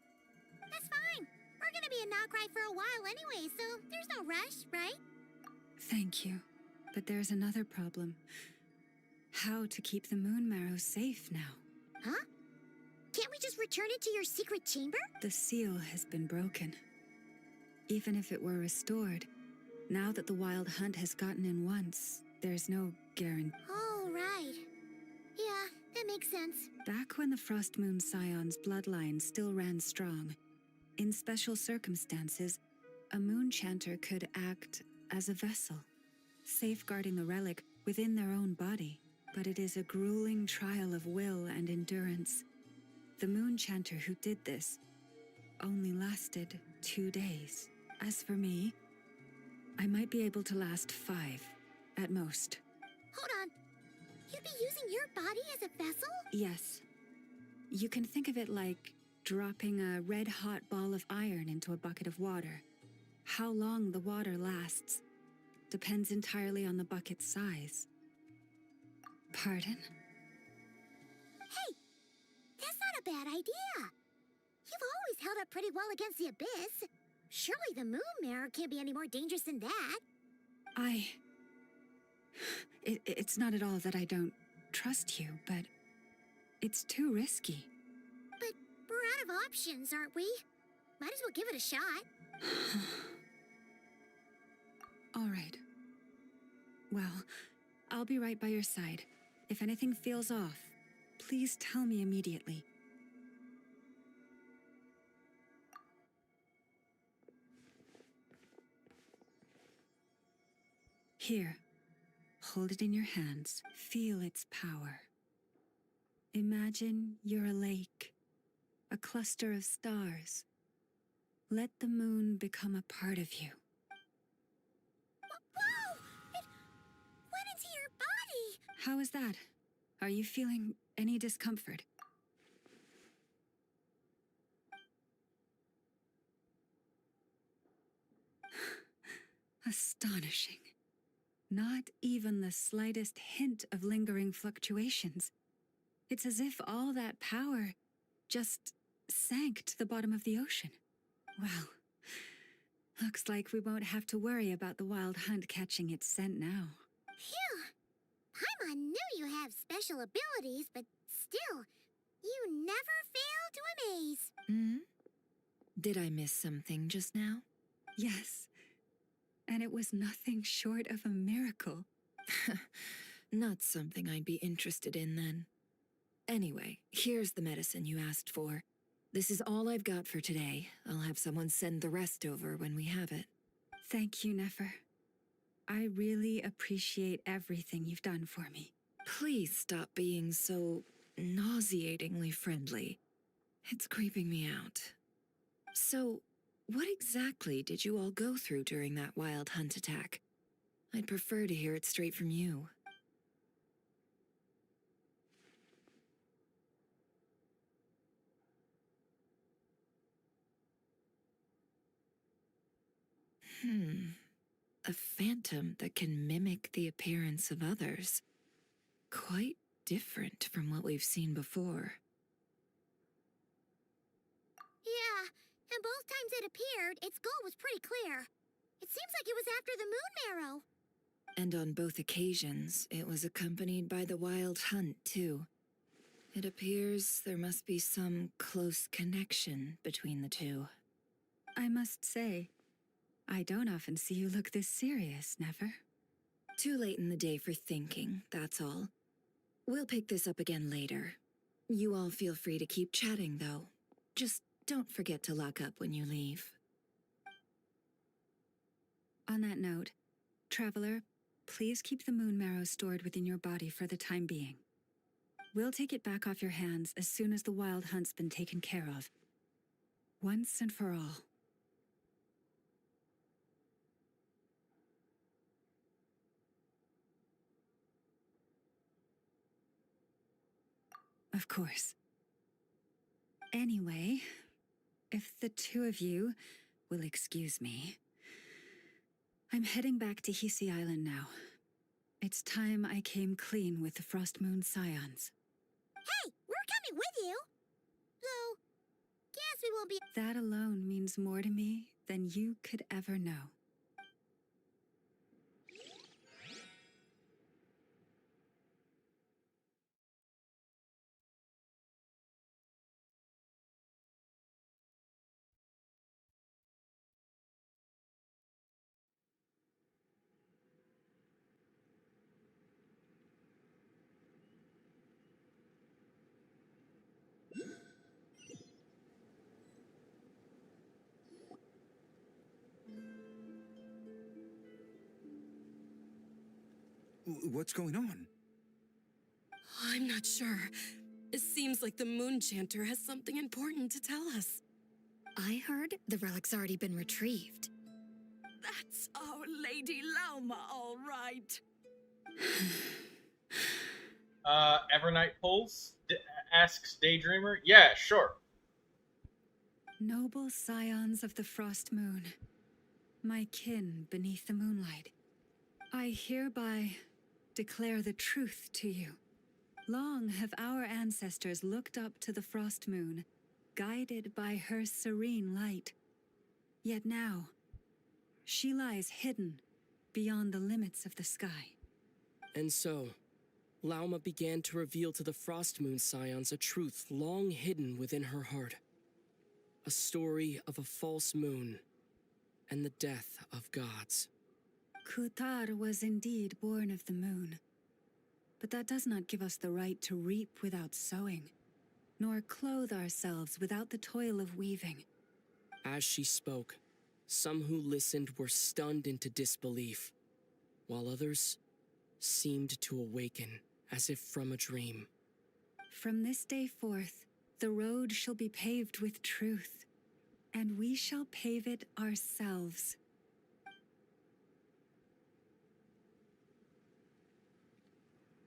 That's fine. We're gonna be in Nokrai for a while anyway, so there's no rush, right? Thank you. But there's another problem. How to keep the Moon Marrow safe now? Huh? Can't we just return it to your secret chamber? The seal has been broken. Even if it were restored, now that the Wild Hunt has gotten in once, there's no guarantee. Oh, right. Yeah, that makes sense. Back when the Frost Moon Scion's bloodline still ran strong, in special circumstances, a moon chanter could act as a vessel, safeguarding the relic within their own body. But it is a grueling trial of will and endurance. The moon chanter who did this only lasted 2 days. As for me, I might be able to last 5, at most. Hold on. You'd be using your body as a vessel? Yes. You can think of it like dropping a red-hot ball of iron into a bucket of water. How long the water lasts depends entirely on the bucket's size. Pardon? Hey, that's not a bad idea. You've always held up pretty well against the abyss. Surely the moon mirror can't be any more dangerous than that. It's not at all that I don't trust you, but it's too risky. But we're out of options, aren't we? Might as well give it a shot. Well, I'll be right by your side. If anything feels off, please tell me immediately. Here, hold it in your hands. Feel its power. Imagine you're a lake, a cluster of stars. Let the moon become a part of you. Whoa! It went into your body! How is that? Are you feeling any discomfort? Astonishing. Not even the slightest hint of lingering fluctuations. It's as if all that power just sank to the bottom of the ocean. Well, looks like we won't have to worry about the wild hunt catching its scent now. Phew! Paimon knew you have special abilities, but still, you never fail to amaze. Hmm? Did I miss something just now? Yes, and it was nothing short of a miracle. Not something I'd be interested in then. Anyway, here's the medicine you asked for. This is all I've got for today. I'll have someone send the rest over when we have it. Thank you, Nefer. I really appreciate everything you've done for me. Please stop being so nauseatingly friendly. It's creeping me out. So, what exactly did you all go through during that wild hunt attack? I'd prefer to hear it straight from you. A phantom that can mimic the appearance of others. Quite different from what we've seen before. Yeah, and both times it appeared, its goal was pretty clear. It seems like it was after the moon marrow. And on both occasions, it was accompanied by the wild hunt, too. It appears there must be some close connection between the two. I must say, I don't often see you look this serious, Nefer. Too late in the day for thinking, that's all. We'll pick this up again later. You all feel free to keep chatting, though. Just don't forget to lock up when you leave. On that note, Traveler, please keep the moon marrow stored within your body for the time being. We'll take it back off your hands as soon as the wild hunt's been taken care of. Once and for all. Of course. Anyway, if the two of you will excuse me, I'm heading back to Hisi Island now. It's time I came clean with the Frost Moon Scions. Hey, we're coming with you! Though, guess we won't be— That alone means more to me than you could ever know. What's going on? I'm not sure. It seems like the Moon Chanter has something important to tell us. I heard the relic's already been retrieved. That's our Lady Lauma, all right. Evernight pulls? Asks Daydreamer. Yeah, sure. Noble scions of the Frost Moon, my kin beneath the moonlight, I hereby declare the truth to you. Long have our ancestors looked up to the Frost Moon, guided by her serene light. Yet now, she lies hidden beyond the limits of the sky. And so, Lauma began to reveal to the Frost Moon Scions a truth long hidden within her heart. A story of a false moon and the death of gods. Kutar was indeed born of the moon. But that does not give us the right to reap without sowing, nor clothe ourselves without the toil of weaving. As she spoke, some who listened were stunned into disbelief, while others seemed to awaken as if from a dream. From this day forth, the road shall be paved with truth, and we shall pave it ourselves.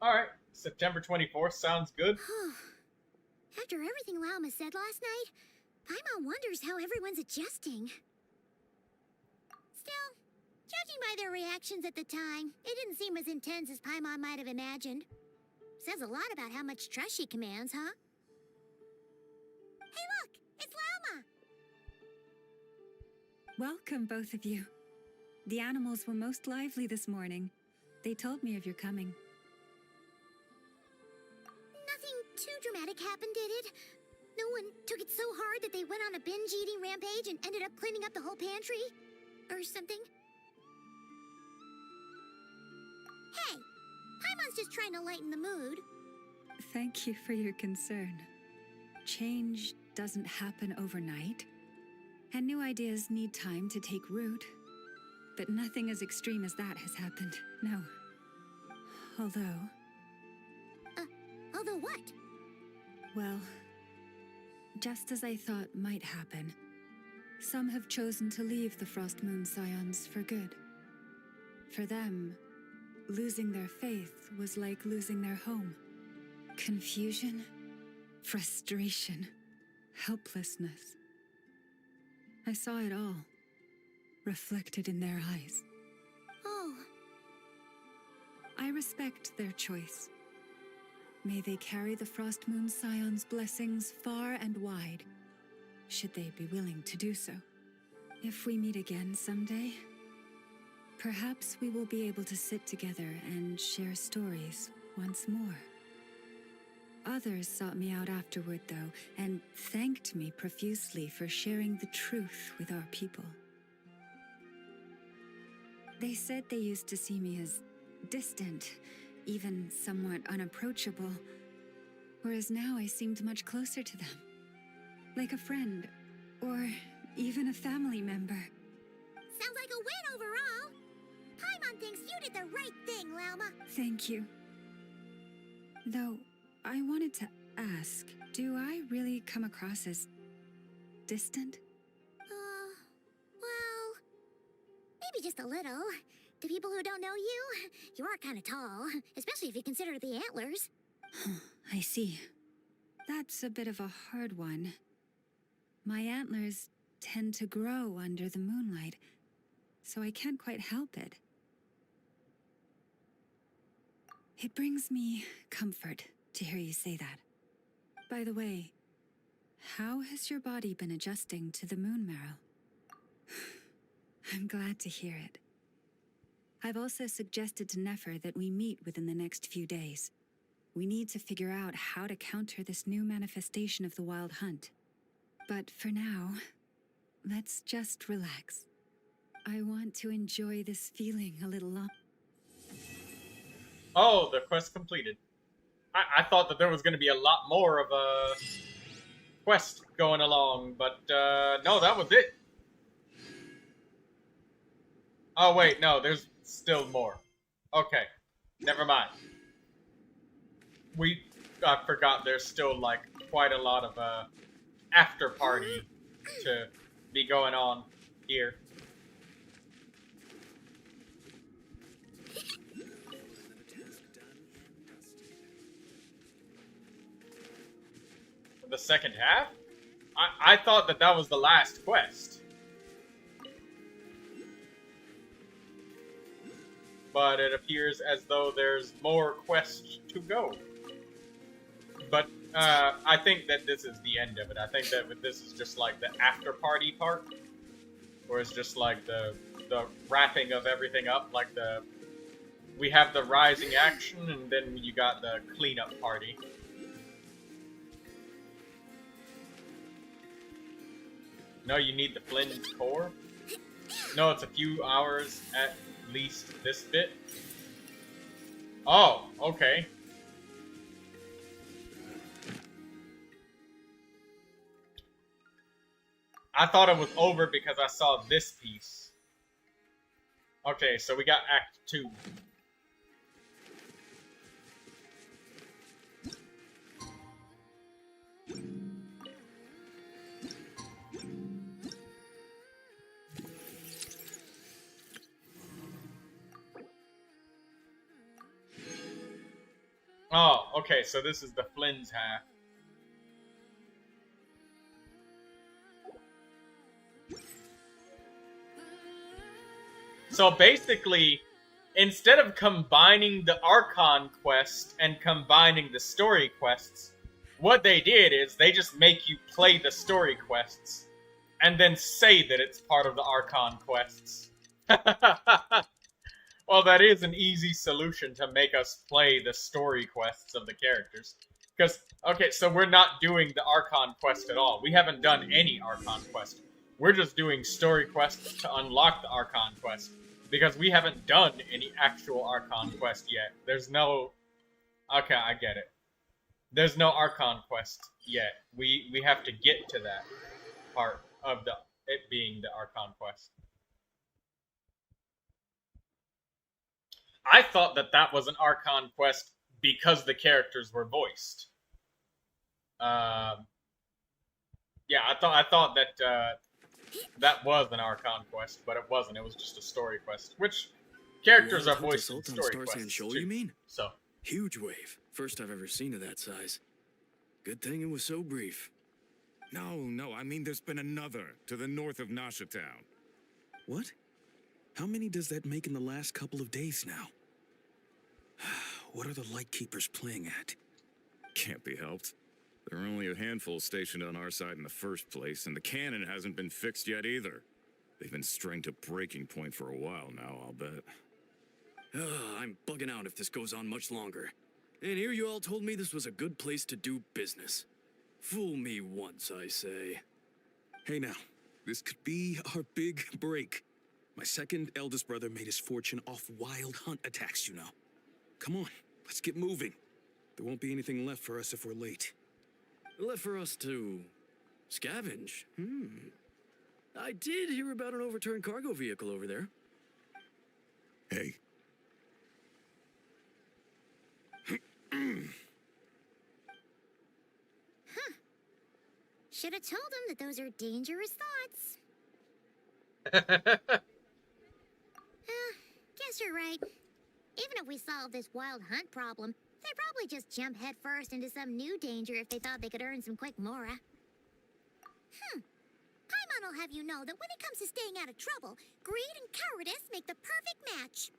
Alright, September 24th sounds good. After everything Lauma said last night, Paimon wonders how everyone's adjusting. Still, judging by their reactions at the time, it didn't seem as intense as Paimon might have imagined. Says a lot about how much trust she commands, huh? Hey look! It's Lauma! Welcome, both of you. The animals were most lively this morning. They told me of your coming. Nothing too dramatic happened, did it? No one took it so hard that they went on a binge-eating rampage and ended up cleaning up the whole pantry? Or something? Hey! Paimon's just trying to lighten the mood. Thank you for your concern. Change doesn't happen overnight, and new ideas need time to take root. But nothing as extreme as that has happened, no. Although... Although what? Well, just as I thought might happen, some have chosen to leave the Frost Moon Scions for good. For them, losing their faith was like losing their home. Confusion, frustration, helplessness. I saw it all, reflected in their eyes. Oh. I respect their choice. May they carry the Frost Moon Scion's blessings far and wide, should they be willing to do so. If we meet again someday, perhaps we will be able to sit together and share stories once more. Others sought me out afterward, though, and thanked me profusely for sharing the truth with our people. They said they used to see me as distant, even somewhat unapproachable, whereas now I seemed much closer to them. Like a friend, or even a family member. Sounds like a win overall! Paimon thinks you did the right thing, Lauma. Thank you. Though, I wanted to ask, do I really come across as distant? Well, maybe just a little. To people who don't know you, you are kind of tall, especially if you consider the antlers. I see. That's a bit of a hard one. My antlers tend to grow under the moonlight, so I can't quite help it. It brings me comfort to hear you say that. By the way, how has your body been adjusting to the moon marrow? I'm glad to hear it. I've also suggested to Nefer that we meet within the next few days. We need to figure out how to counter this new manifestation of the Wild Hunt. But for now, let's just relax. I want to enjoy this feeling a little longer. Oh, the quest completed. I thought that there was going to be a lot more of a quest going along, but no, that was it. Oh, wait, no, there's still more. Okay, never mind. I forgot there's still, like, quite a lot of after party to be going on here. The second half? I thought that that was the last quest. But it appears as though there's more quests to go. But I think that this is the end of it. I think that this is just like the after party part, where it's just like the wrapping of everything up. Like we have the rising action, and then you got the cleanup party. No, you need the Flynn's core. No, it's a few hours at least this bit. Oh, okay. I thought it was over because I saw this piece. Okay, so we got Act 2. Oh, okay, so this is the Flynn's half. So basically, instead of combining the Archon quest and combining the story quests, what they did is they just make you play the story quests and then say that it's part of the Archon quests. Well, that is an easy solution to make us play the story quests of the characters. Because, okay, so we're not doing the Archon quest at all. We haven't done any Archon quest. We're just doing story quests to unlock the Archon quest. Because we haven't done any actual Archon quest yet. There's no... Okay, I get it. There's no Archon quest yet. We have to get to that part of it being the Archon quest. I thought that was an Archon quest because the characters were voiced. Yeah, I thought that that was an Archon quest, but it wasn't. It was just a story quest, which characters are voiced in story quests Shoal, too. you mean? So Huge wave. First I've ever seen of that size. Good thing it was so brief. No, I mean there's been another to the north of Nasha Town. What? How many does that make in the last couple of days now? What are the Lightkeepers playing at? Can't be helped. There are only a handful stationed on our side in the first place, and the cannon hasn't been fixed yet either. They've been strained to breaking point for a while now, I'll bet. I'm bugging out if this goes on much longer. And here you all told me this was a good place to do business. Fool me once, I say. Hey now, this could be our big break. My second eldest brother made his fortune off wild hunt attacks, you know. Come on, let's get moving. There won't be anything left for us if we're late. Left for us to scavenge? I did hear about an overturned cargo vehicle over there. Hey. Should have told him that those are dangerous thoughts. Guess you're right. Even if we solve this wild hunt problem, they'd probably just jump headfirst into some new danger if they thought they could earn some quick mora. Paimon will have you know that when it comes to staying out of trouble, greed and cowardice make the perfect match.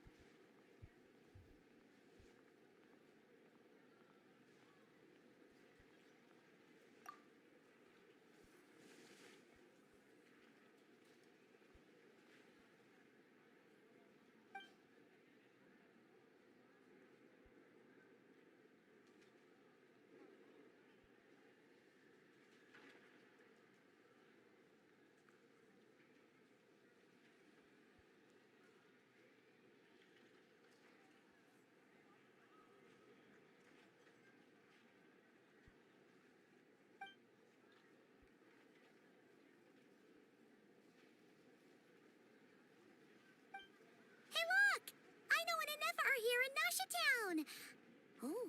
Oh,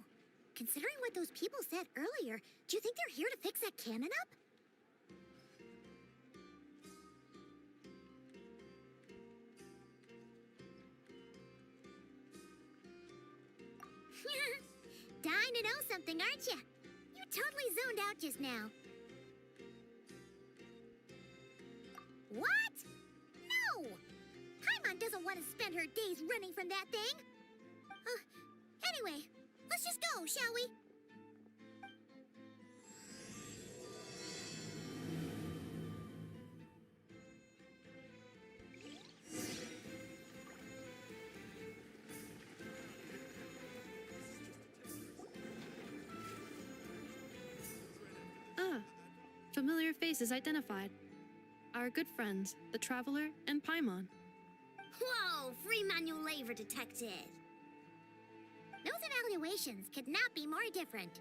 considering what those people said earlier, do you think they're here to fix that cannon up? Dying to know something, aren't you? You totally zoned out just now. What? No! Paimon doesn't want to spend her days running from that thing. Anyway, let's just go, shall we? Familiar faces identified. Are our good friends, the Traveler and Paimon. Whoa, free manual labor detected. Those evaluations could not be more different.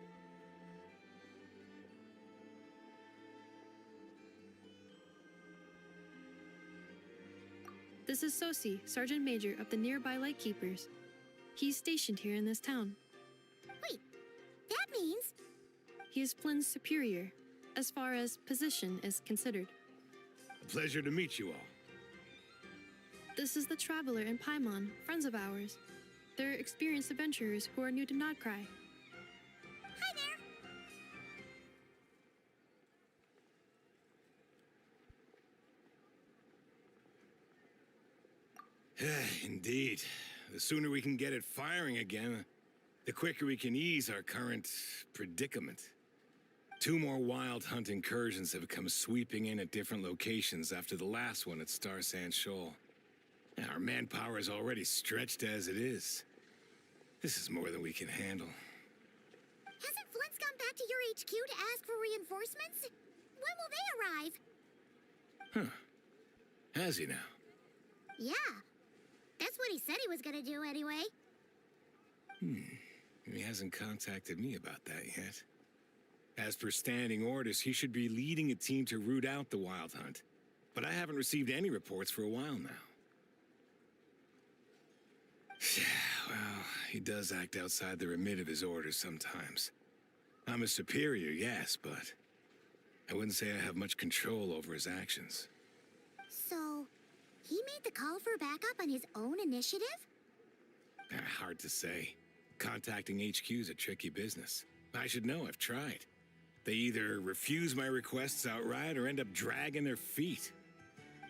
This is Sosi, Sergeant Major of the nearby Lightkeepers. He's stationed here in this town. Wait, that means... He is Flynn's superior, as far as position is considered. A pleasure to meet you all. This is the Traveler and Paimon, friends of ours. They're experienced adventurers who are new to Nodcry. Hi there. Indeed. The sooner we can get it firing again, the quicker we can ease our current predicament. 2 more wild hunt incursions have come sweeping in at different locations after the last one at Star Sand Shoal. Our manpower is already stretched as it is. This is more than we can handle. Hasn't Flint's gone back to your HQ to ask for reinforcements? When will they arrive? Huh. Has he now? Yeah. That's what he said he was gonna do anyway. He hasn't contacted me about that yet. As per standing orders, he should be leading a team to root out the wild hunt. But I haven't received any reports for a while now. Well, he does act outside the remit of his orders sometimes. I'm a superior, yes, but I wouldn't say I have much control over his actions. So, he made the call for backup on his own initiative? Hard to say. Contacting HQ is a tricky business. I should know, I've tried. They either refuse my requests outright or end up dragging their feet.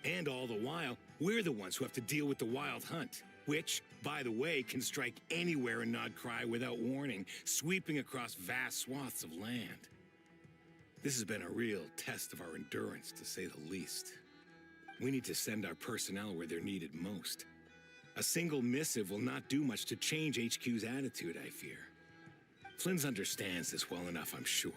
And all the while, we're the ones who have to deal with the wild hunt, which, by the way, can strike anywhere in Nodcry without warning, sweeping across vast swaths of land. This has been a real test of our endurance, to say the least. We need to send our personnel where they're needed most. A single missive will not do much to change HQ's attitude, I fear. Flynn's understands this well enough, I'm sure.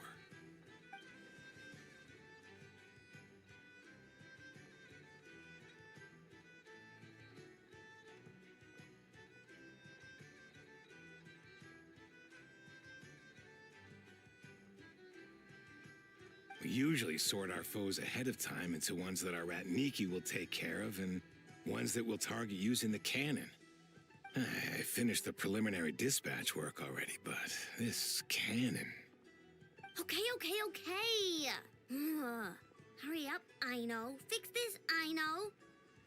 We usually sort our foes ahead of time into ones that our Ratniki will take care of and ones that we'll target using the cannon. I finished the preliminary dispatch work already, but this cannon... Okay. Hurry up, I know. Fix this, I know.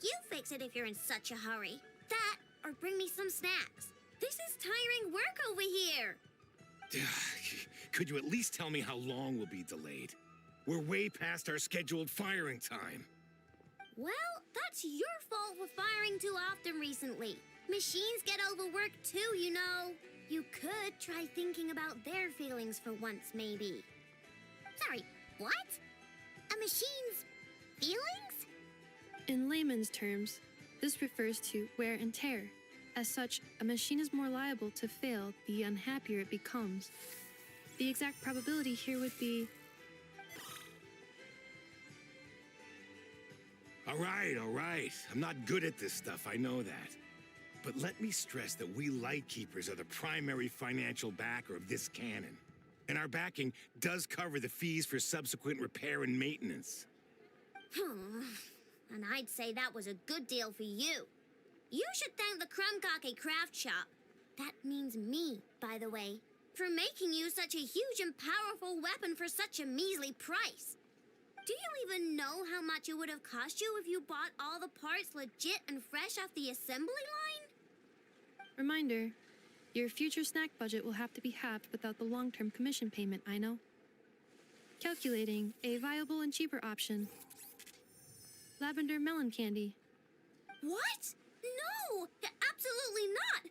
You fix it if you're in such a hurry. That, or bring me some snacks. This is tiring work over here. Could you at least tell me how long we'll be delayed? We're way past our scheduled firing time. Well, that's your fault for firing too often recently. Machines get overworked too, you know. You could try thinking about their feelings for once, maybe. Sorry, what? A machine's feelings? In layman's terms, this refers to wear and tear. As such, a machine is more liable to fail the unhappier it becomes. The exact probability here would be... All right. I'm not good at this stuff, I know that. But let me stress that we Lightkeepers are the primary financial backer of this cannon. And our backing does cover the fees for subsequent repair and maintenance. And I'd say that was a good deal for you. You should thank the Krumkake craft shop. That means me, by the way, for making you such a huge and powerful weapon for such a measly price. Do you even know how much it would have cost you if you bought all the parts legit and fresh off the assembly line? Reminder, your future snack budget will have to be halved without the long-term commission payment, I know. Calculating a viable and cheaper option. Lavender melon candy. What? No! Absolutely not!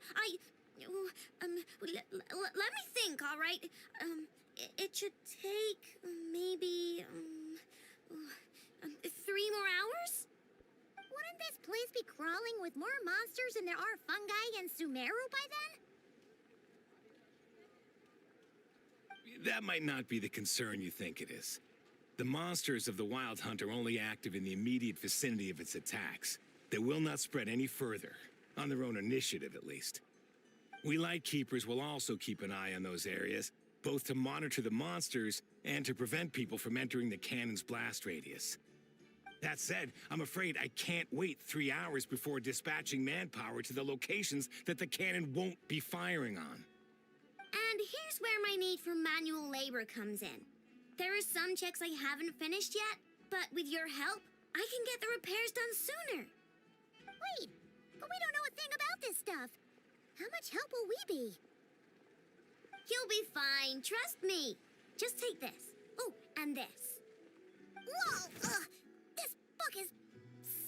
Let me think, all right? It should take maybe 3 more hours? Wouldn't this place be crawling with more monsters than there are fungi and Sumeru by then? That might not be the concern you think it is. The monsters of the Wild Hunt are only active in the immediate vicinity of its attacks. They will not spread any further, on their own initiative at least. We Lightkeepers will also keep an eye on those areas, both to monitor the monsters and to prevent people from entering the cannon's blast radius. That said, I'm afraid I can't wait 3 hours before dispatching manpower to the locations that the cannon won't be firing on. And here's where my need for manual labor comes in. There are some checks I haven't finished yet, but with your help, I can get the repairs done sooner. Wait, but we don't know a thing about this stuff. How much help will we be? You'll be fine, trust me. Just take this. Oh, and this. Whoa! This book is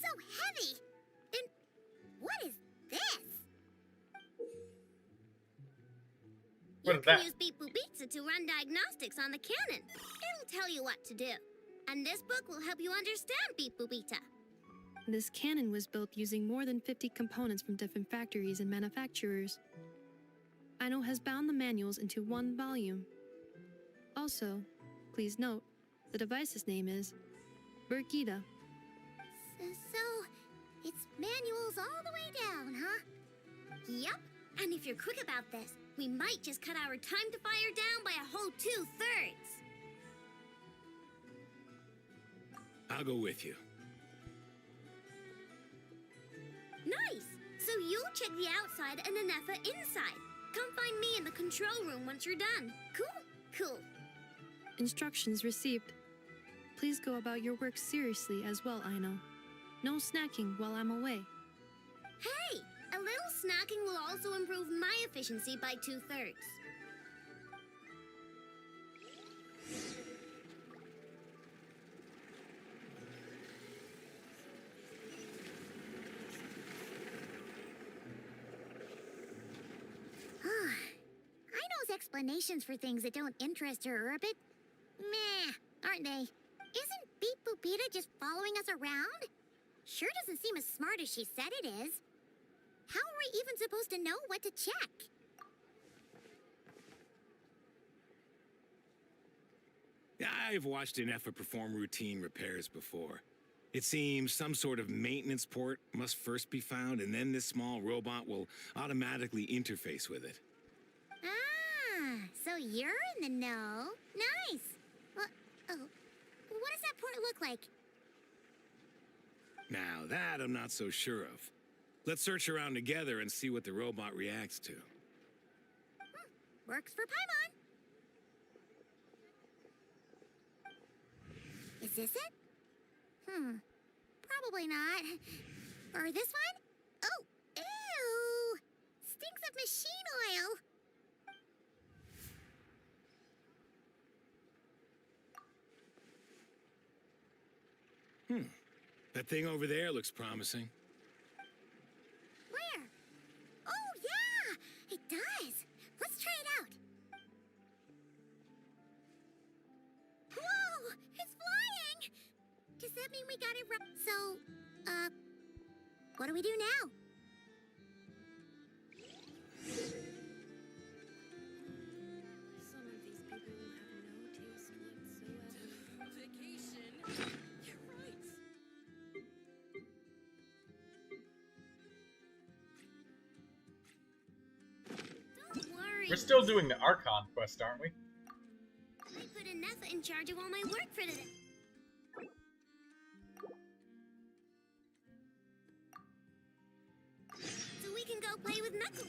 so heavy. And what is this? You can use Beep Boop Pizza to run diagnostics on the cannon. It'll tell you what to do. And this book will help you understand Beep Boop Pizza. This cannon was built using more than 50 components from different factories and manufacturers. Aino has bound the manuals into one volume. Also, please note, the device's name is Burkida. So, it's manuals all the way down, huh? Yep, and if you're quick about this, we might just cut our time to fire down by a whole 2/3. I'll go with you. Nice! So you'll check the outside and Anefa inside. Come find me in the control room once you're done. Cool? Cool. Instructions received. Please go about your work seriously as well, Aino. No snacking while I'm away. Hey! A little snacking will also improve my efficiency by 2/3. Aino's explanations for things that don't interest her are a bit meh, aren't they? Isn't Beep Boop Pizza just following us around? Sure doesn't seem as smart as she said it is. How are we even supposed to know what to check? I've watched Anefa perform routine repairs before. It seems some sort of maintenance port must first be found, and then this small robot will automatically interface with it. Ah, so you're in the know. Nice. What does that port look like? Now that I'm not so sure of. Let's search around together and see what the robot reacts to. Works for Paimon. Is this it? Probably not. Or this one? Oh, ew! Stinks of machine oil. That thing over there looks promising. Where? Oh, yeah! It does. Let's try it out. Whoa! It's flying! Does that mean we got it right? So, what do we do now? Some of these people have no taste whatsoever. Vacation? You're right. Don't worry. We're still doing the Archon quest, aren't we? I put Anefa in charge of all my work for today. So we can go play with Knuckle.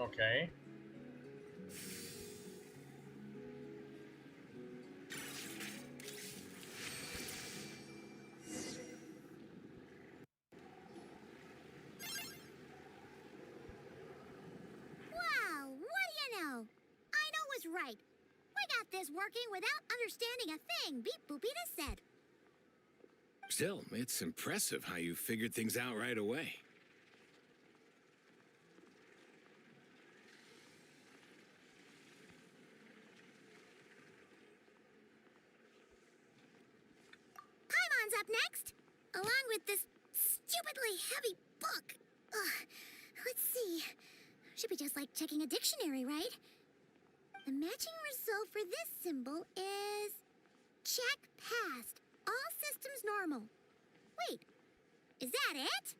Okay. this working without understanding a thing Beep Boopita said. Still, it's impressive how you figured things out right away. Paimon's up next, along with this stupidly heavy book. Ugh. Let's see. Should be just like checking a dictionary, right? The matching result for this symbol is... check passed. All systems normal. Wait, is that it?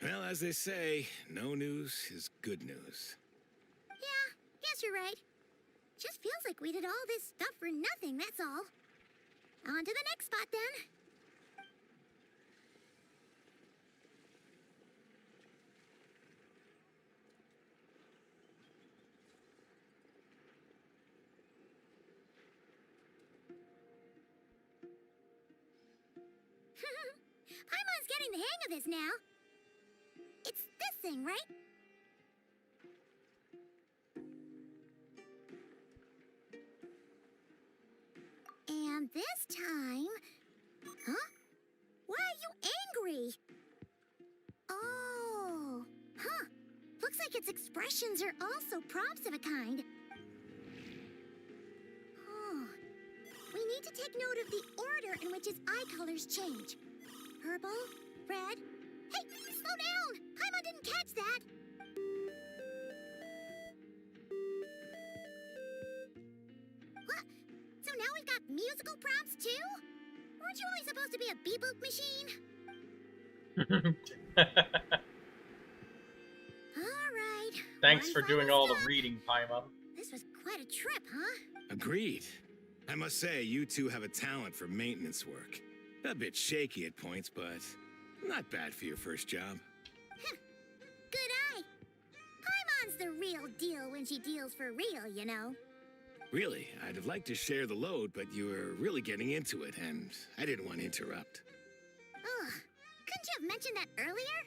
Well, as they say, no news is good news. Yeah, guess you're right. Just feels like we did all this stuff for nothing, that's all. On to the next spot, then. Paimon's getting the hang of this now. It's this thing, right? And this time... Huh? Why are you angry? Oh. Huh. Looks like its expressions are also prompts of a kind. Oh. We need to take note of the order in which its eye colors change. Purple, red... Hey, slow down! Paimon didn't catch that! What? So now we've got musical prompts too? Weren't you only supposed to be a beep-boop machine? Alright. Thanks for doing all the reading, Paimon. This was quite a trip, huh? Agreed. I must say, you two have a talent for maintenance work. A bit shaky at points, but not bad for your first job. Good eye. Paimon's the real deal when she deals for real, you know. Really, I'd have liked to share the load, but you were really getting into it, and I didn't want to interrupt. Ugh. Couldn't you have mentioned that earlier?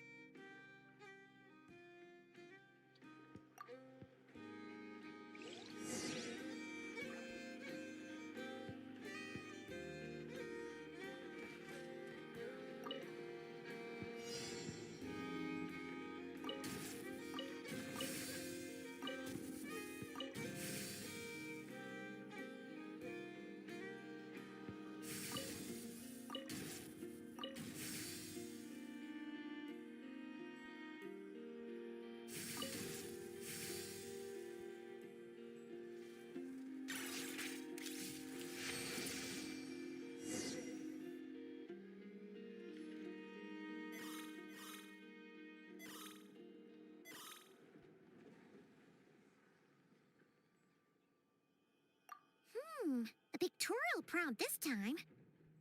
A pictorial prompt this time.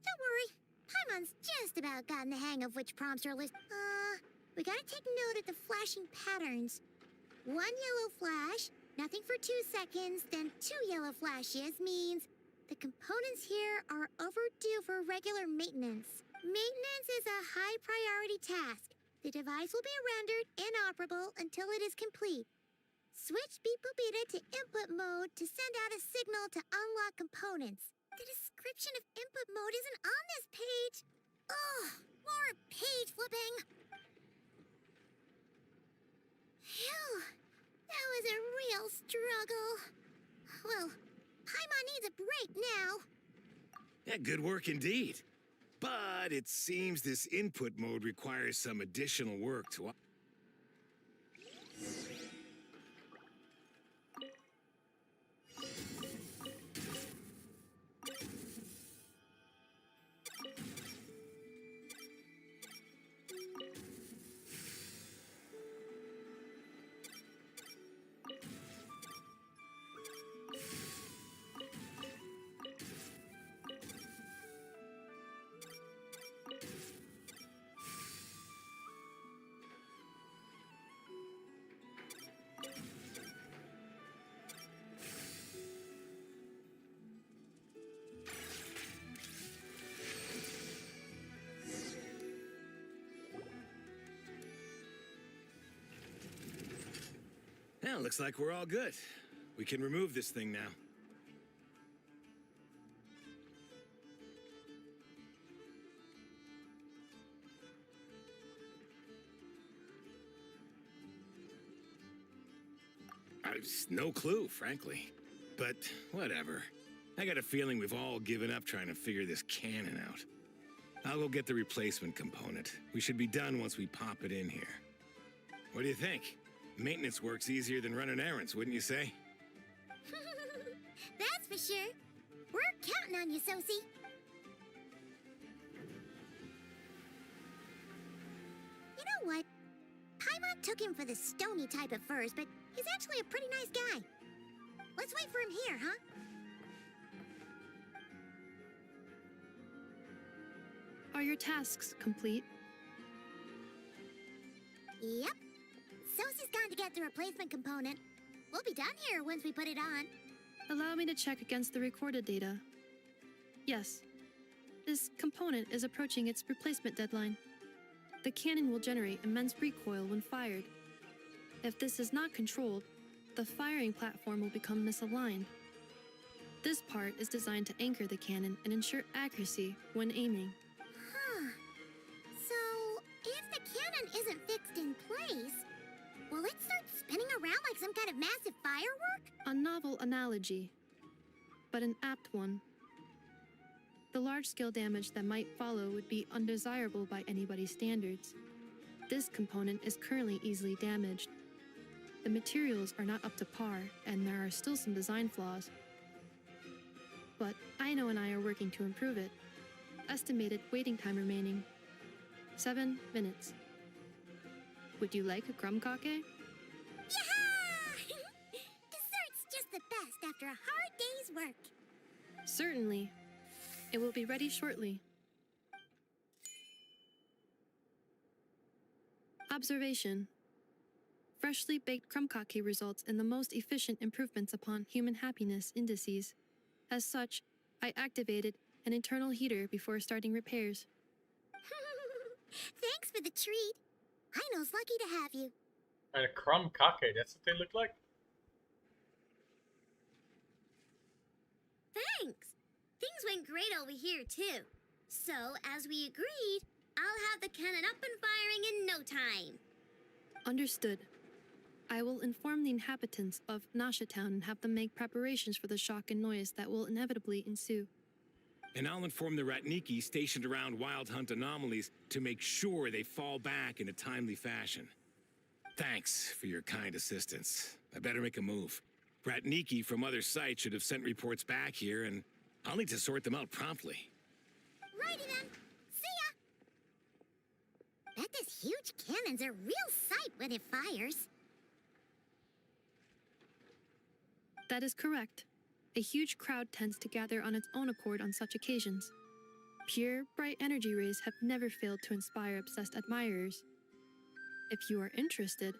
Don't worry, Paimon's just about gotten the hang of which prompts are listed. We gotta take note of the flashing patterns. 1 yellow flash, nothing for 2 seconds, then 2 yellow flashes means the components here are overdue for regular maintenance. Maintenance is a high priority task. The device will be rendered inoperable until it is complete. Switch Beep Boopita to input mode to send out a signal to unlock components. The description of input mode isn't on this page. Ugh, more page flipping. Phew, that was a real struggle. Well, Paimon needs a break now. Yeah, good work indeed. But it seems this input mode requires some additional work to... Well, looks like we're all good. We can remove this thing now. no clue, frankly. But whatever. I got a feeling we've all given up trying to figure this cannon out. I'll go get the replacement component. We should be done once we pop it in here. What do you think? Maintenance work's easier than running errands, wouldn't you say? That's for sure. We're counting on you, Sosie. You know what? Paimon took him for the stony type at first, but he's actually a pretty nice guy. Let's wait for him here, huh? Are your tasks complete? Yep. Sosie's gone to get the replacement component. We'll be done here once we put it on. Allow me to check against the recorded data. Yes. This component is approaching its replacement deadline. The cannon will generate immense recoil when fired. If this is not controlled, the firing platform will become misaligned. This part is designed to anchor the cannon and ensure accuracy when aiming. Huh. So, if the cannon isn't fixed in place, will it start spinning around like some kind of massive firework? A novel analogy, but an apt one. The large-scale damage that might follow would be undesirable by anybody's standards. This component is currently easily damaged. The materials are not up to par, and there are still some design flaws. But Aino and I are working to improve it. Estimated waiting time remaining: 7 minutes. Would you like a crumb-cake? Yeah! Dessert's just the best after a hard day's work. Certainly. It will be ready shortly. Observation. Freshly baked crumb-cake results in the most efficient improvements upon human happiness indices. As such, I activated an internal heater before starting repairs. Thanks for the treat. Aino's lucky to have you. And a crumb-cake, that's what they look like? Thanks. Things went great over here, too. So, as we agreed, I'll have the cannon up and firing in no time. Understood. I will inform the inhabitants of Nasha Town and have them make preparations for the shock and noise that will inevitably ensue. And I'll inform the Ratniki stationed around Wild Hunt anomalies to make sure they fall back in a timely fashion. Thanks for your kind assistance. I better make a move. Ratniki from other sites should have sent reports back here, and I'll need to sort them out promptly. Righty then. See ya! Bet this huge cannon's a real sight when it fires. That is correct. A huge crowd tends to gather on its own accord on such occasions. Pure, bright energy rays have never failed to inspire obsessed admirers. If you are interested,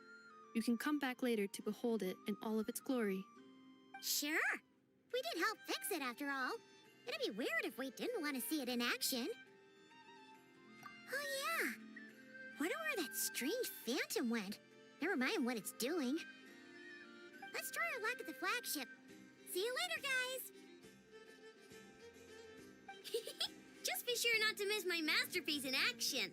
you can come back later to behold it in all of its glory. Sure. We did help fix it after all. It'd be weird if we didn't want to see it in action. Oh yeah. Wonder where that strange phantom went. Never mind what it's doing. Let's try our luck at the flagship. See you later, guys! Just be sure not to miss my masterpiece in action.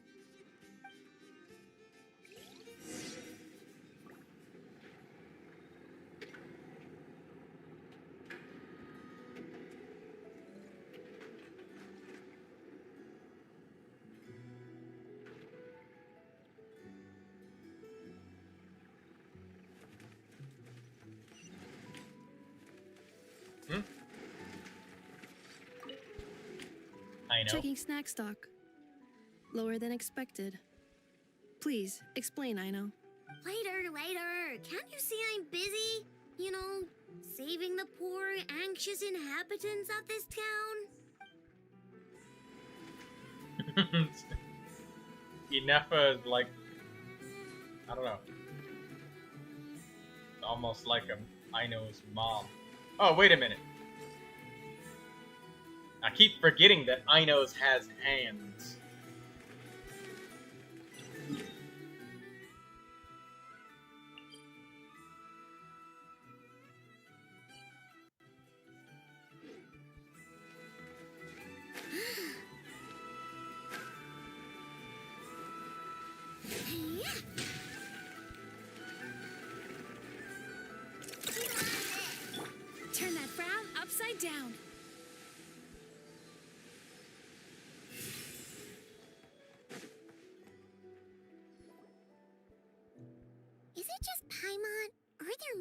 I know. Checking snack stock. Lower than expected. Please, explain, Aino. Later. Can't you see I'm busy? You know, saving the poor, anxious inhabitants of this town? Inefa is like, I don't know. Almost like Aino's mom. Oh, wait a minute. I keep forgetting that Aino's has hands.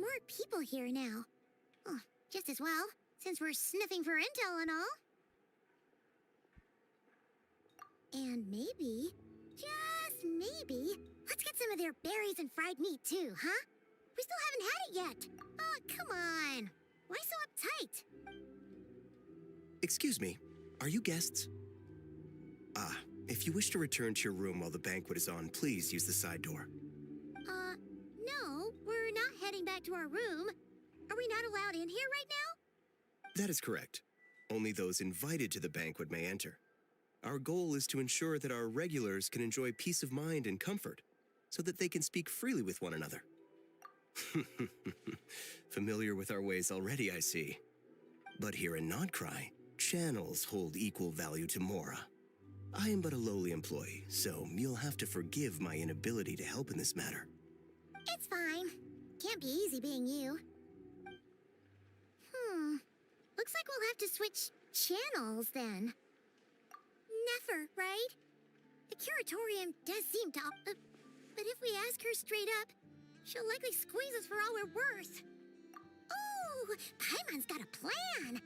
more people here now. Oh, just as well, since we're sniffing for intel and all. And maybe, just maybe, let's get some of their berries and fried meat too, huh? We still haven't had it yet. Oh, come on. Why so uptight? Excuse me, are you guests? Ah, if you wish to return to your room while the banquet is on, please use the side door. No, we're not heading back to our room. Are we not allowed in here right now? That is correct. Only those invited to the banquet may enter. Our goal is to ensure that our regulars can enjoy peace of mind and comfort, so that they can speak freely with one another. Familiar with our ways already, I see. But here in Nodcry, channels hold equal value to Mora. I am but a lowly employee, so you'll have to forgive my inability to help in this matter. It's fine. Can't be easy being you. Looks like we'll have to switch channels then. Never, right? The curatorium does seem to... but if we ask her straight up, she'll likely squeeze us for all we're worth. Oh, Paimon's got a plan.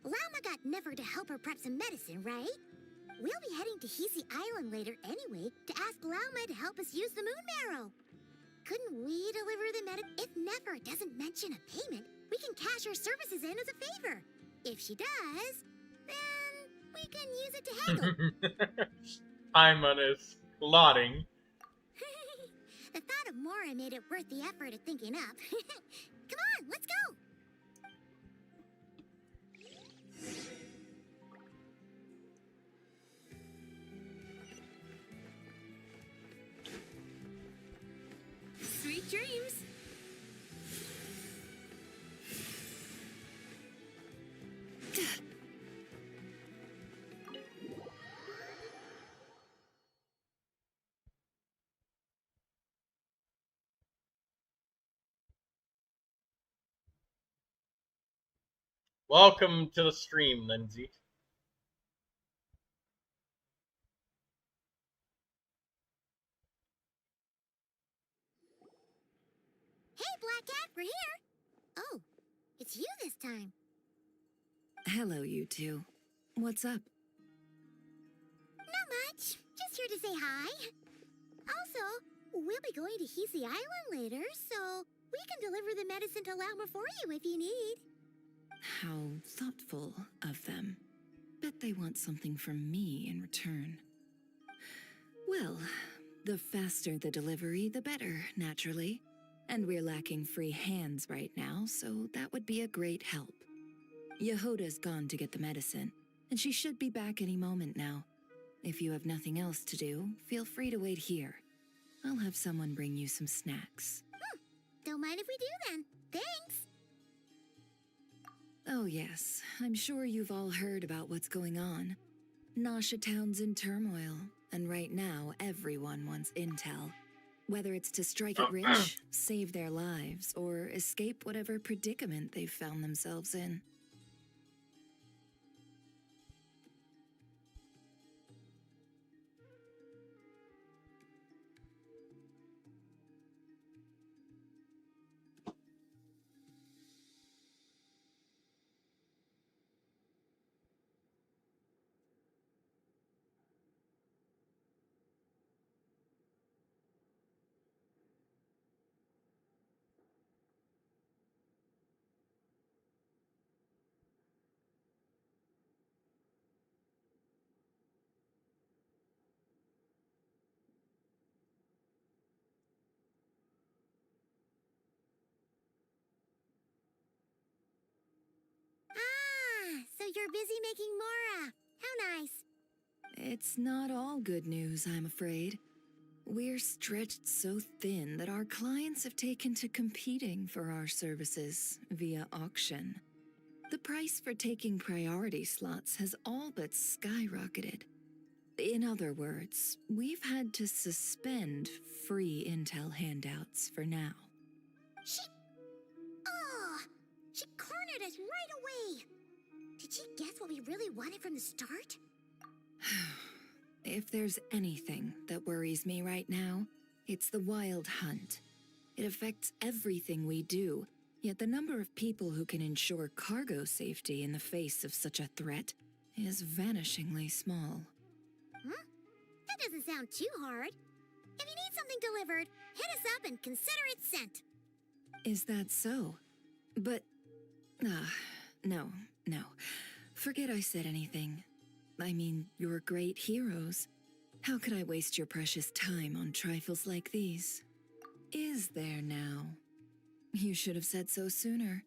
Lauma got Never to help her prep some medicine, right? We'll be heading to Hisi Island later anyway to ask Lauma to help us use the moon marrow. Couldn't we deliver the If Never doesn't mention a payment, we can cash her services in as a favor. If she does, then we can use it to haggle. Paimon is lauding. The thought of Mora made it worth the effort of thinking up. Come on, let's go! Sweet dreams! Welcome to the stream, Lindsay. Hey, Black Cat, we're here! Oh, it's you this time. Hello, you two. What's up? Not much. Just here to say hi. Also, we'll be going to Hisi Island later, so we can deliver the medicine to Lauma for you if you need. How thoughtful of them. Bet they want something from me in return. Well, the faster the delivery, the better, naturally. And we're lacking free hands right now, so that would be a great help. Yehoda's gone to get the medicine, and she should be back any moment now. If you have nothing else to do, feel free to wait here. I'll have someone bring you some snacks. Don't mind if we do then. Thanks! Oh yes, I'm sure you've all heard about what's going on. Nasha Town's in turmoil, and right now everyone wants intel. Whether it's to strike it rich, save their lives, or escape whatever predicament they've found themselves in. So you're busy making Mora. How nice. It's not all good news, I'm afraid. We're stretched so thin that our clients have taken to competing for our services via auction. The price for taking priority slots has all but skyrocketed. In other words, we've had to suspend free intel handouts for now. She cornered us right away. Did she guess what we really wanted from the start? If there's anything that worries me right now, it's the wild hunt. It affects everything we do, yet the number of people who can ensure cargo safety in the face of such a threat is vanishingly small. Huh? That doesn't sound too hard. If you need something delivered, hit us up and consider it sent. Is that so? But... no. Forget I said anything. I mean, you're great heroes. How could I waste your precious time on trifles like these? Is there now? You should have said so sooner.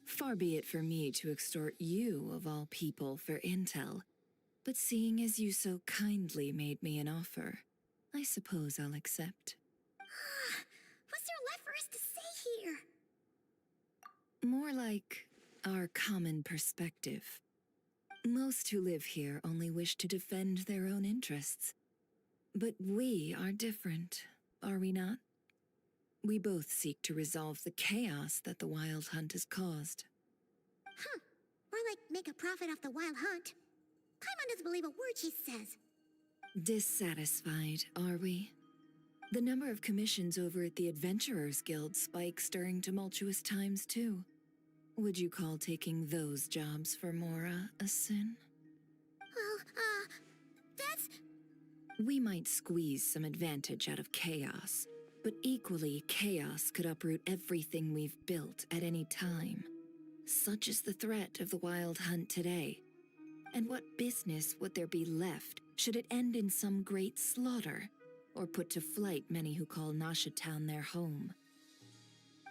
Far be it for me to extort you, of all people, for intel. But seeing as you so kindly made me an offer, I suppose I'll accept. What's there left for us to say here? More like our common perspective. Most who live here only wish to defend their own interests. But we are different, are we not? We both seek to resolve the chaos that the Wild Hunt has caused. Huh. Or like make a profit off the Wild Hunt. Paimon doesn't believe a word she says. Dissatisfied, are we? The number of commissions over at the Adventurers Guild spikes during tumultuous times, too. Would you call taking those jobs for Mora a sin? Well, that's... We might squeeze some advantage out of chaos, but equally, chaos could uproot everything we've built at any time. Such is the threat of the Wild Hunt today. And what business would there be left should it end in some great slaughter, or put to flight many who call Nasha Town their home?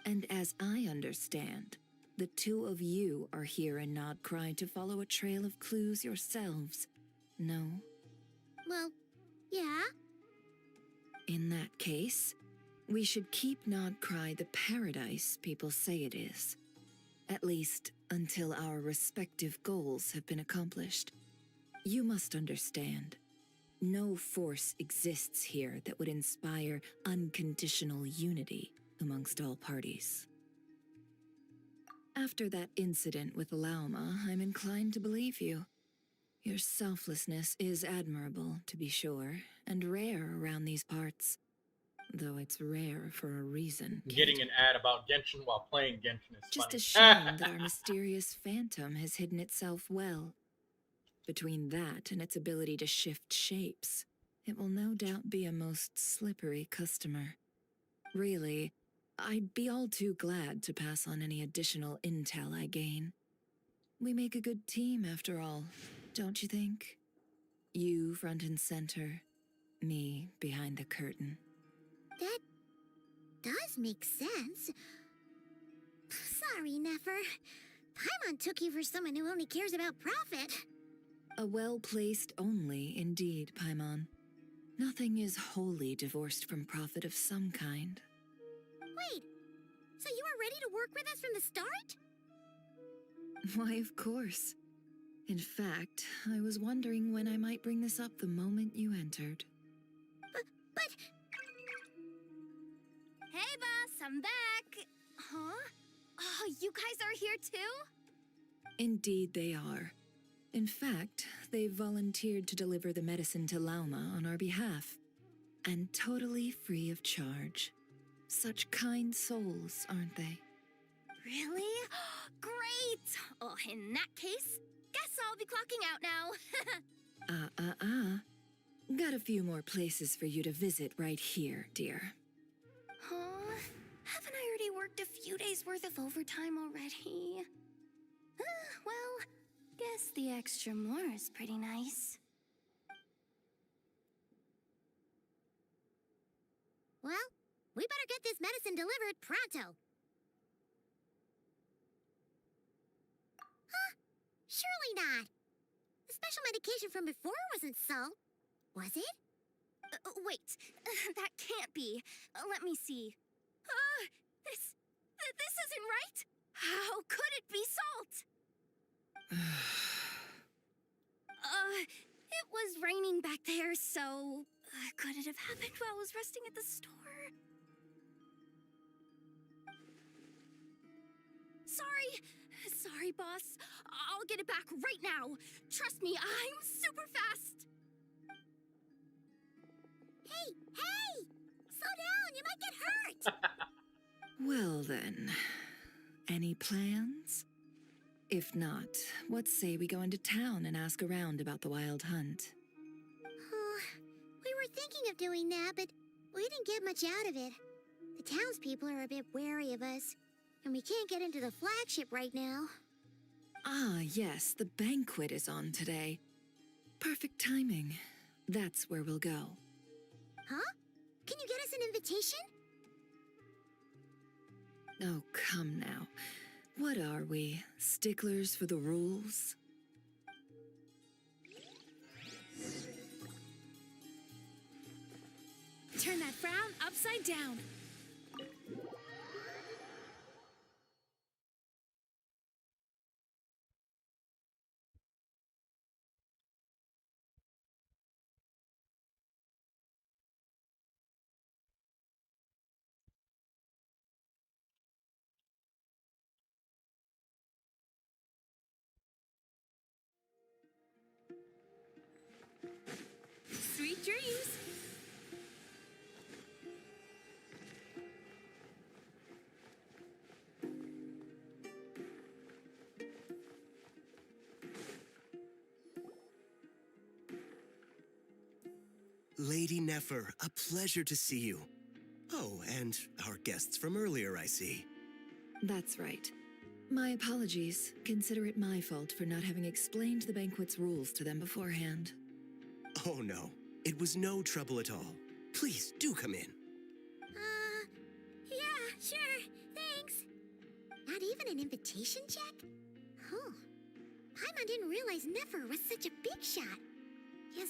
And as I understand, the two of you are here in Nodcry to follow a trail of clues yourselves, no? Well, yeah. In that case, we should keep Nodcry the paradise people say it is. At least, until our respective goals have been accomplished. You must understand, no force exists here that would inspire unconditional unity amongst all parties. After that incident with Lauma, I'm inclined to believe you. Your selflessness is admirable, to be sure, and rare around these parts. Though it's rare for a reason. Getting an ad about Genshin while playing Genshin is Just funny. a shame that our mysterious phantom has hidden itself well. Between that and its ability to shift shapes, it will no doubt be a most slippery customer. Really, I'd be all too glad to pass on any additional intel I gain. We make a good team, after all, don't you think? You front and center, me behind the curtain. That does make sense. Sorry, Nefer. Paimon took you for someone who only cares about profit. A well-placed only, indeed, Paimon. Nothing is wholly divorced from profit of some kind. Wait, so you were ready to work with us from the start? Why, of course. In fact, I was wondering when I might bring this up the moment you entered. But... Hey, boss, I'm back. Huh? Oh, you guys are here too? Indeed they are. In fact, they've volunteered to deliver the medicine to Lauma on our behalf. And totally free of charge. Such kind souls, aren't they? Really? Great! Oh, in that case, guess I'll be clocking out now. Got a few more places for you to visit right here, dear. Huh? Haven't I already worked a few days' worth of overtime already? Well, guess the extra more is pretty nice. Well, we better get this medicine delivered pronto. Huh? Surely not. The special medication from before wasn't salt, was it? Wait, that can't be. Let me see. This isn't right. How could it be salt? It was raining back there, so could it have happened while I was resting at the store? Sorry, boss. I'll get it back right now. Trust me, I'm super fast. Hey! Slow down, you might get hurt! Well then, any plans? If not, what say we go into town and ask around about the wild hunt? Oh, we were thinking of doing that, but we didn't get much out of it. The townspeople are a bit wary of us, and we can't get into the flagship right now. Ah, yes, the banquet is on today. Perfect timing. That's where we'll go. Huh? Can you get us an invitation? Oh, come now. What are we, sticklers for the rules? Turn that frown upside down. Sweet dreams. Lady Nefer, a pleasure to see you. Oh, and our guests from earlier, I see. That's right. My apologies. Consider it my fault for not having explained the banquet's rules to them beforehand. Oh no, it was no trouble at all. Please, do come in. Yeah, sure, thanks. Not even an invitation check? Huh. Paimon didn't realize Nefer was such a big shot. Yes,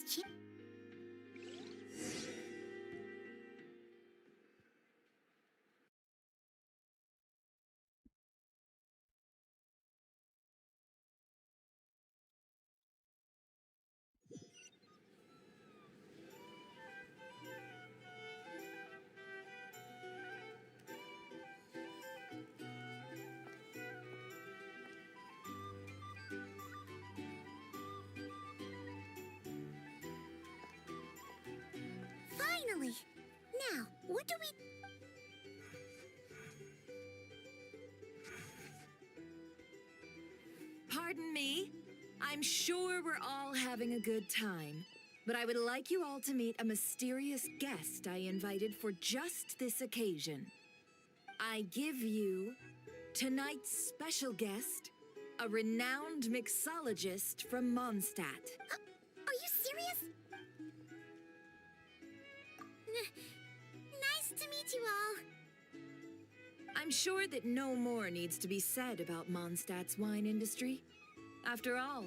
Finally! Now, what do we... Pardon me. I'm sure we're all having a good time, but I would like you all to meet a mysterious guest I invited for just this occasion. I give you tonight's special guest, a renowned mixologist from Mondstadt. Are you serious? Nice to meet you all. I'm sure that no more needs to be said about Mondstadt's wine industry. After all,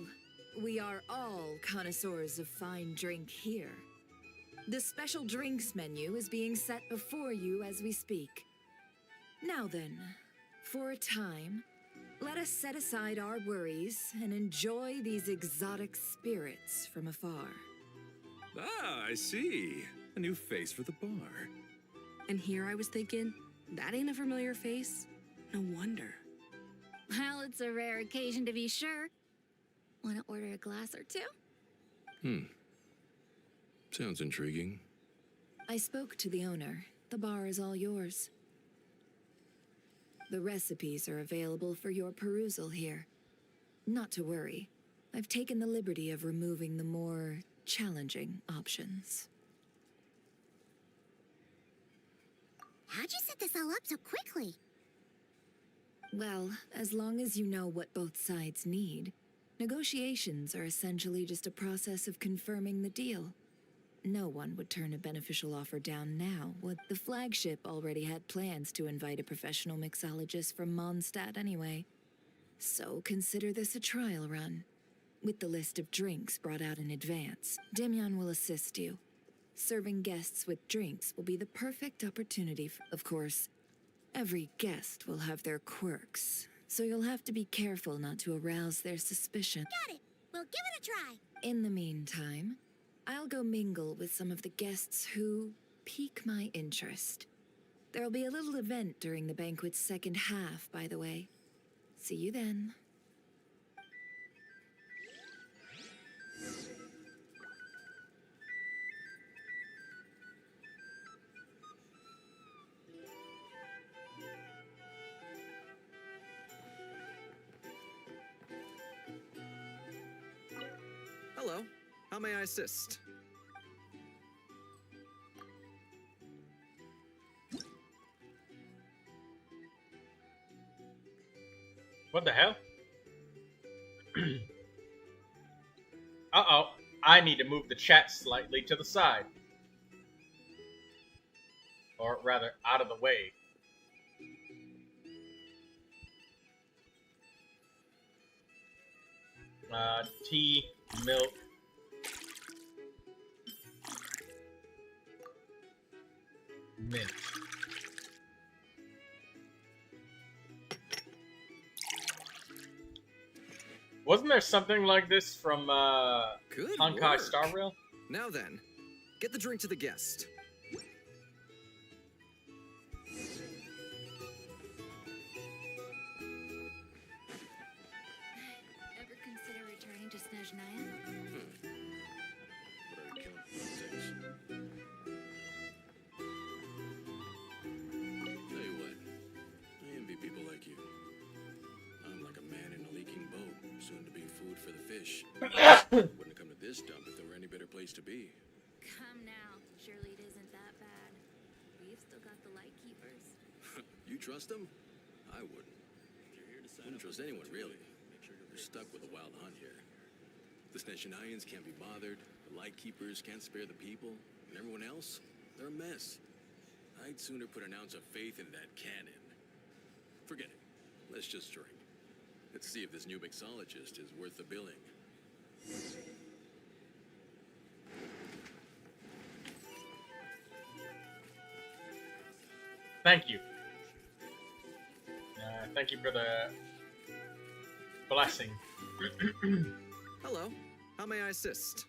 we are all connoisseurs of fine drink here. The special drinks menu is being set before you as we speak. Now then, for a time, let us set aside our worries and enjoy these exotic spirits from afar. Ah, I see. A new face for the bar. And here I was thinking, that ain't a familiar face. No wonder. Well, it's a rare occasion to be sure. Want to order a glass or two? Sounds intriguing. I spoke to the owner. The bar is all yours. The recipes are available for your perusal here. Not to worry. I've taken the liberty of removing the more challenging options. How'd you set this all up so quickly? Well, as long as you know what both sides need, negotiations are essentially just a process of confirming the deal. No one would turn a beneficial offer down now, would? The flagship already had plans to invite a professional mixologist from Mondstadt anyway. So consider this a trial run. With the list of drinks brought out in advance, Demyon will assist you. Serving guests with drinks will be the perfect opportunity for, of course, every guest will have their quirks, so you'll have to be careful not to arouse their suspicion. Got it! We'll give it a try! In the meantime, I'll go mingle with some of the guests who pique my interest. There'll be a little event during the banquet's second half, by the way. See you then. how may I assist? What the hell? Uh-oh. I need to move the chat slightly to the side. Or rather, out of the way. Tea, milk. Mint. Wasn't there something like this from Good Honkai work. Star Rail? Now then, get the drink to the guest. Ever consider returning to Snezhnaya? Tell you what, I envy people like you. I'm like a man in a leaking boat, soon to be food for the fish. Wouldn't have come to this dump if there were any better place to be. Come now. Surely it isn't that bad. We've still got the light keepers. You trust them? I wouldn't. Wouldn't trust anyone, really. You're stuck with a wild hunt here. The Snezhnayans can't be bothered, the Lightkeepers can't spare the people, and everyone else, they're a mess. I'd sooner put an ounce of faith in that cannon. Forget it. Let's just drink. Let's see if this new mixologist is worth the billing. Thank you. Thank you for the blessing. Hello, how may I assist?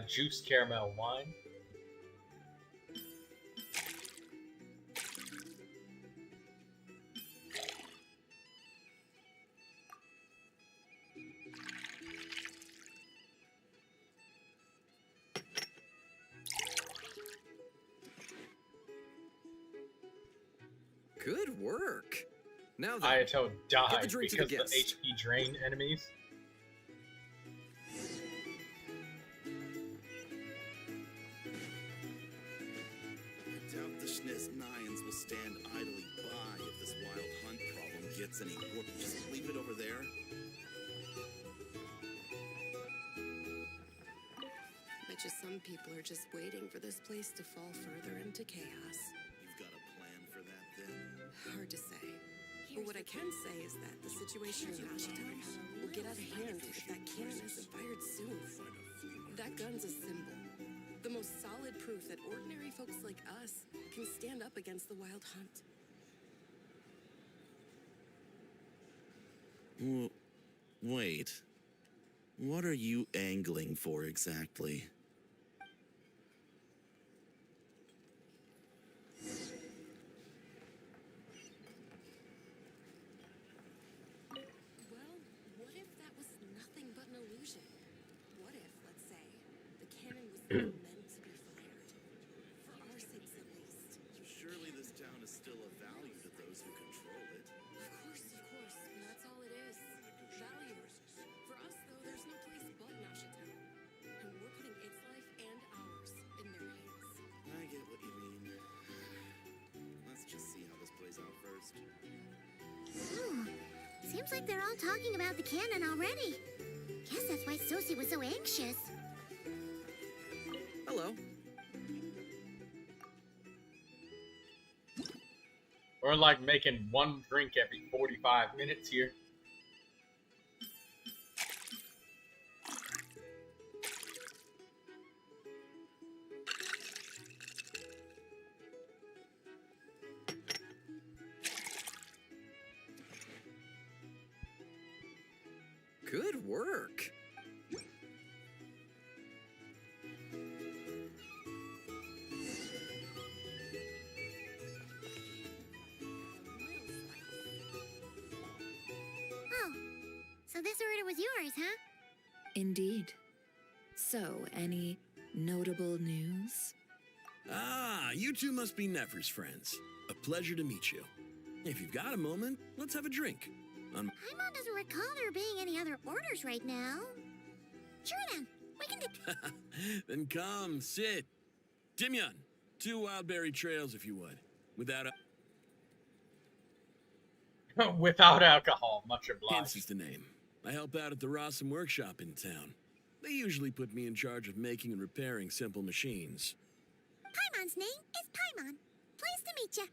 Juice caramel wine. Good work. Now then, Ayato died get the drink because to the of the guest. HP drain enemies. I doubt the Snezhnayans will stand idly by if this wild hunt problem gets any worse. Just leave it over there. Bet you some people are just waiting for this place to fall further into chaos. You've got a plan for that then? Hard to say. But what I can say is that the situation in Ashitown will get out of hand if that cannon isn't fired soon. That gun's a symbol. The most solid proof that ordinary folks like us can stand up against the wild hunt. Wait. What are you angling for exactly? Well, what if that was nothing but an illusion? What if, let's say, the cannon was never meant to be fired? For our sakes at least. Surely this town is still of value to those who control it. Of course, and that's all it is. Value. For us, though, there's no place but Nashitown. And we're putting its life and ours in their hands. I get what you mean. Let's just see how this plays out first. Ooh, seems like they're all talking about the cannon already. Guess that's why Sosie was so anxious. Hello. We're like making one drink every 45 minutes here. Good work. Oh, so this order was yours, huh? Indeed. So, any notable news? Ah, you two must be Nefer's friends. A pleasure to meet you. If you've got a moment, let's have a drink. Paimon doesn't recall there being any other orders right now. Sure then, we can do... Then come, sit. Dimyon, 2 wildberry trails if you would. Without Without alcohol, much obliged. Hence is the name. I help out at the Rossum workshop in town. They usually put me in charge of making and repairing simple machines. Paimon's name is Paimon. Pleased to meet you.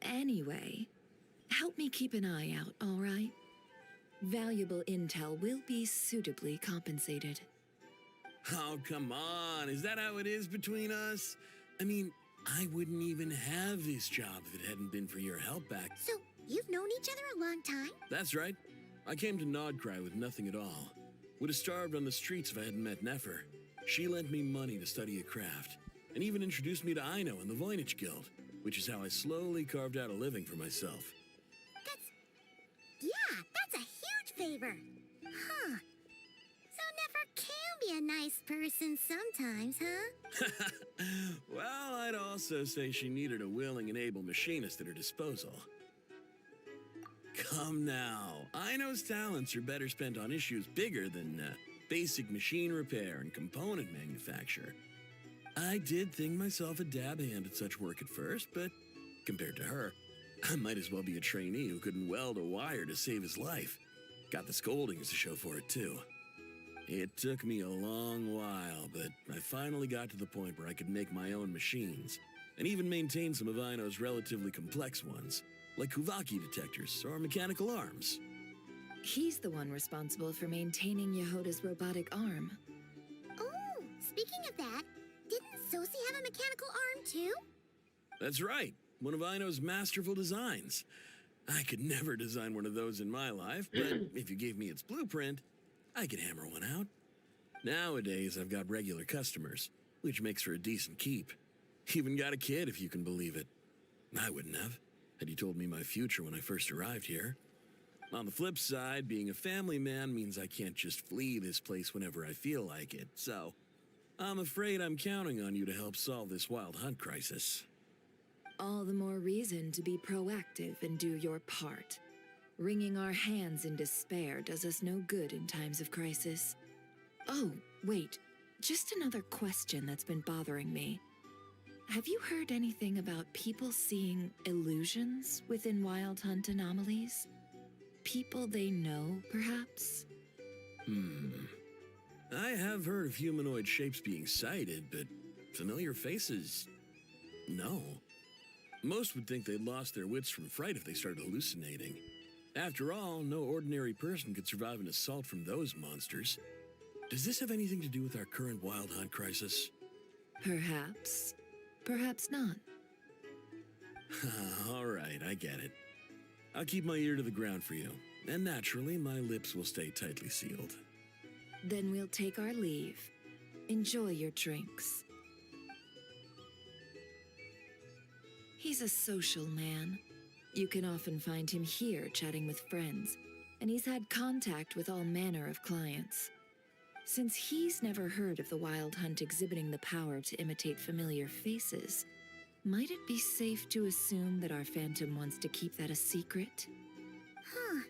Anyway, help me keep an eye out, all right? Valuable intel will be suitably compensated. Oh, come on. Is that how it is between us? I mean, I wouldn't even have this job if it hadn't been for your help back. So, you've known each other a long time? That's right. I came to Nodcry with nothing at all. Would have starved on the streets if I hadn't met Nefer. She lent me money to study a craft, and even introduced me to Aino and the Voynich Guild, which is how I slowly carved out a living for myself. That's a huge favor. Huh. So Nefer can be a nice person sometimes, huh? Well, I'd also say she needed a willing and able machinist at her disposal. Come now. Aino's talents are better spent on issues bigger than basic machine repair and component manufacture. I did think myself a dab hand at such work at first, but compared to her, I might as well be a trainee who couldn't weld a wire to save his life. Got the scoldings to show for it, too. It took me a long while, but I finally got to the point where I could make my own machines, and even maintain some of Aino's relatively complex ones, like Kuvaki detectors or mechanical arms. He's the one responsible for maintaining Yehoda's robotic arm. Oh, speaking of that, didn't Sosi have a mechanical arm too? That's right, one of Aino's masterful designs. I could never design one of those in my life, but if you gave me its blueprint, I could hammer one out. Nowadays, I've got regular customers, which makes for a decent keep. Even got a kid, if you can believe it. I wouldn't have, had you told me my future when I first arrived here. On the flip side, being a family man means I can't just flee this place whenever I feel like it, so I'm afraid I'm counting on you to help solve this wild hunt crisis. All the more reason to be proactive and do your part. Wringing our hands in despair does us no good in times of crisis. Oh, wait. Just another question that's been bothering me. Have you heard anything about people seeing illusions within Wild Hunt anomalies? People they know, perhaps? I have heard of humanoid shapes being sighted, but familiar faces? No. Most would think they'd lost their wits from fright if they started hallucinating. After all, no ordinary person could survive an assault from those monsters. Does this have anything to do with our current Wild Hunt crisis? Perhaps. Perhaps not. All right, I get it. I'll keep my ear to the ground for you, and naturally, my lips will stay tightly sealed. Then we'll take our leave. Enjoy your drinks. He's a social man. You can often find him here chatting with friends, and he's had contact with all manner of clients. Since he's never heard of the Wild Hunt exhibiting the power to imitate familiar faces, might it be safe to assume that our Phantom wants to keep that a secret? Huh.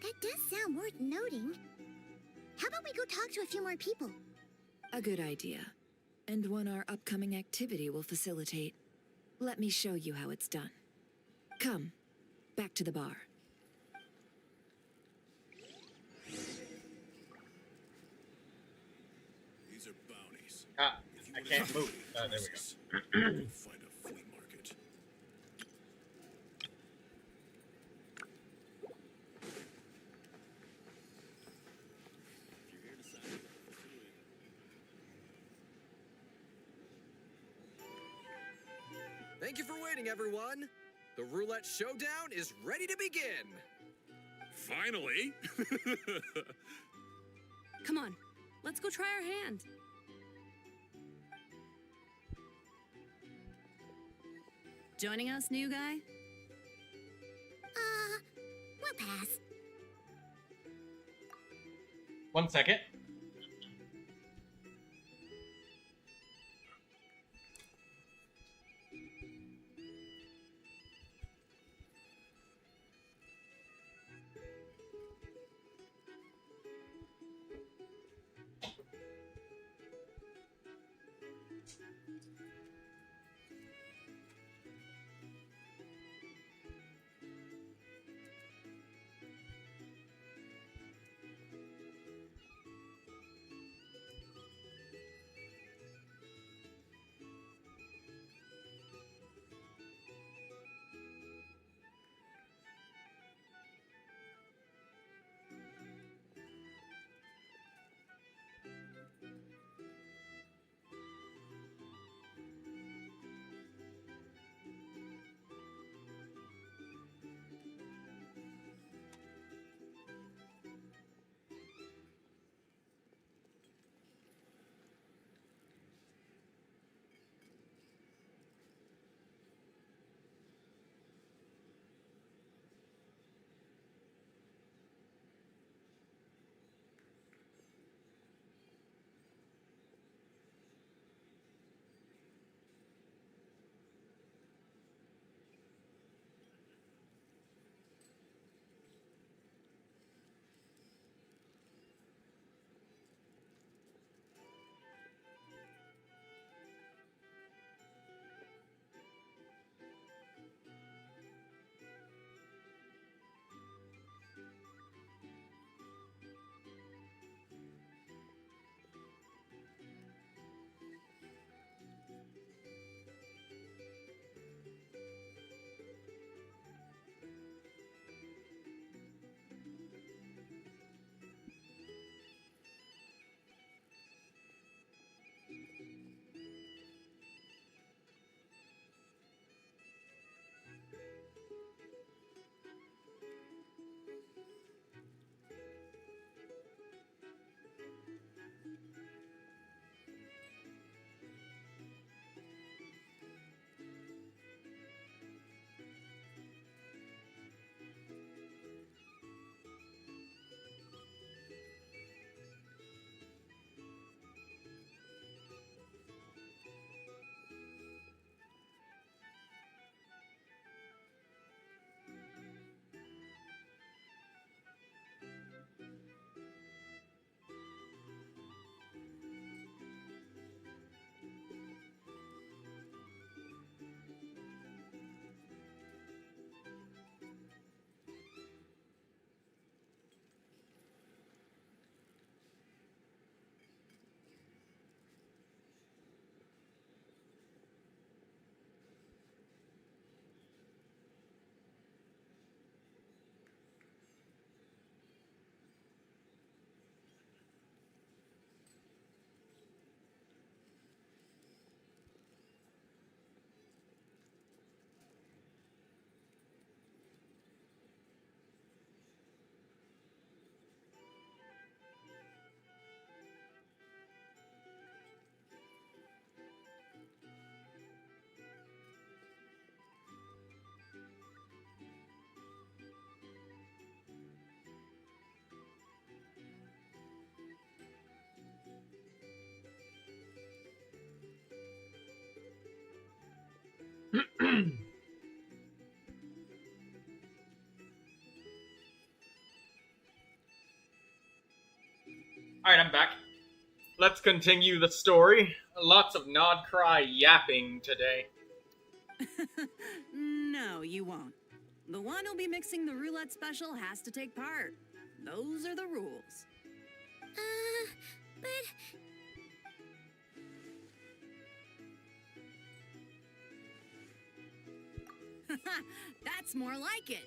That does sound worth noting. How about we go talk to a few more people? A good idea. And one our upcoming activity will facilitate. Let me show you how it's done. Come, back to the bar. These are bounties. I can't move. There we go. Find a flea market. Thank you for waiting, everyone. The roulette showdown is ready to begin. Finally! Come on, let's go try our hand. Joining us, new guy? We'll pass. 1 second. let's continue the story. Lots of nod cry yapping today. No, you won't. The one who'll be mixing the roulette special has to take part. Those are the rules. But... That's more like it.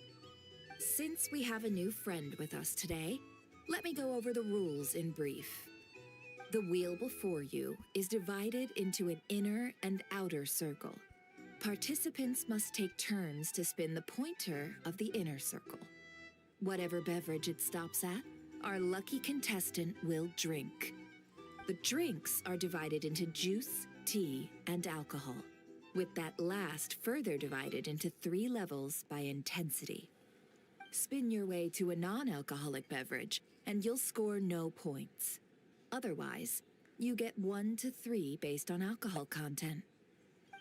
Since we have a new friend with us today, let me go over the rules in brief. The wheel before you is divided into an inner and outer circle. Participants must take turns to spin the pointer of the inner circle. Whatever beverage it stops at, our lucky contestant will drink. The drinks are divided into juice, tea, and alcohol, with that last further divided into 3 levels by intensity. Spin your way to a non-alcoholic beverage, and you'll score no points. Otherwise, you get 1 to 3 based on alcohol content.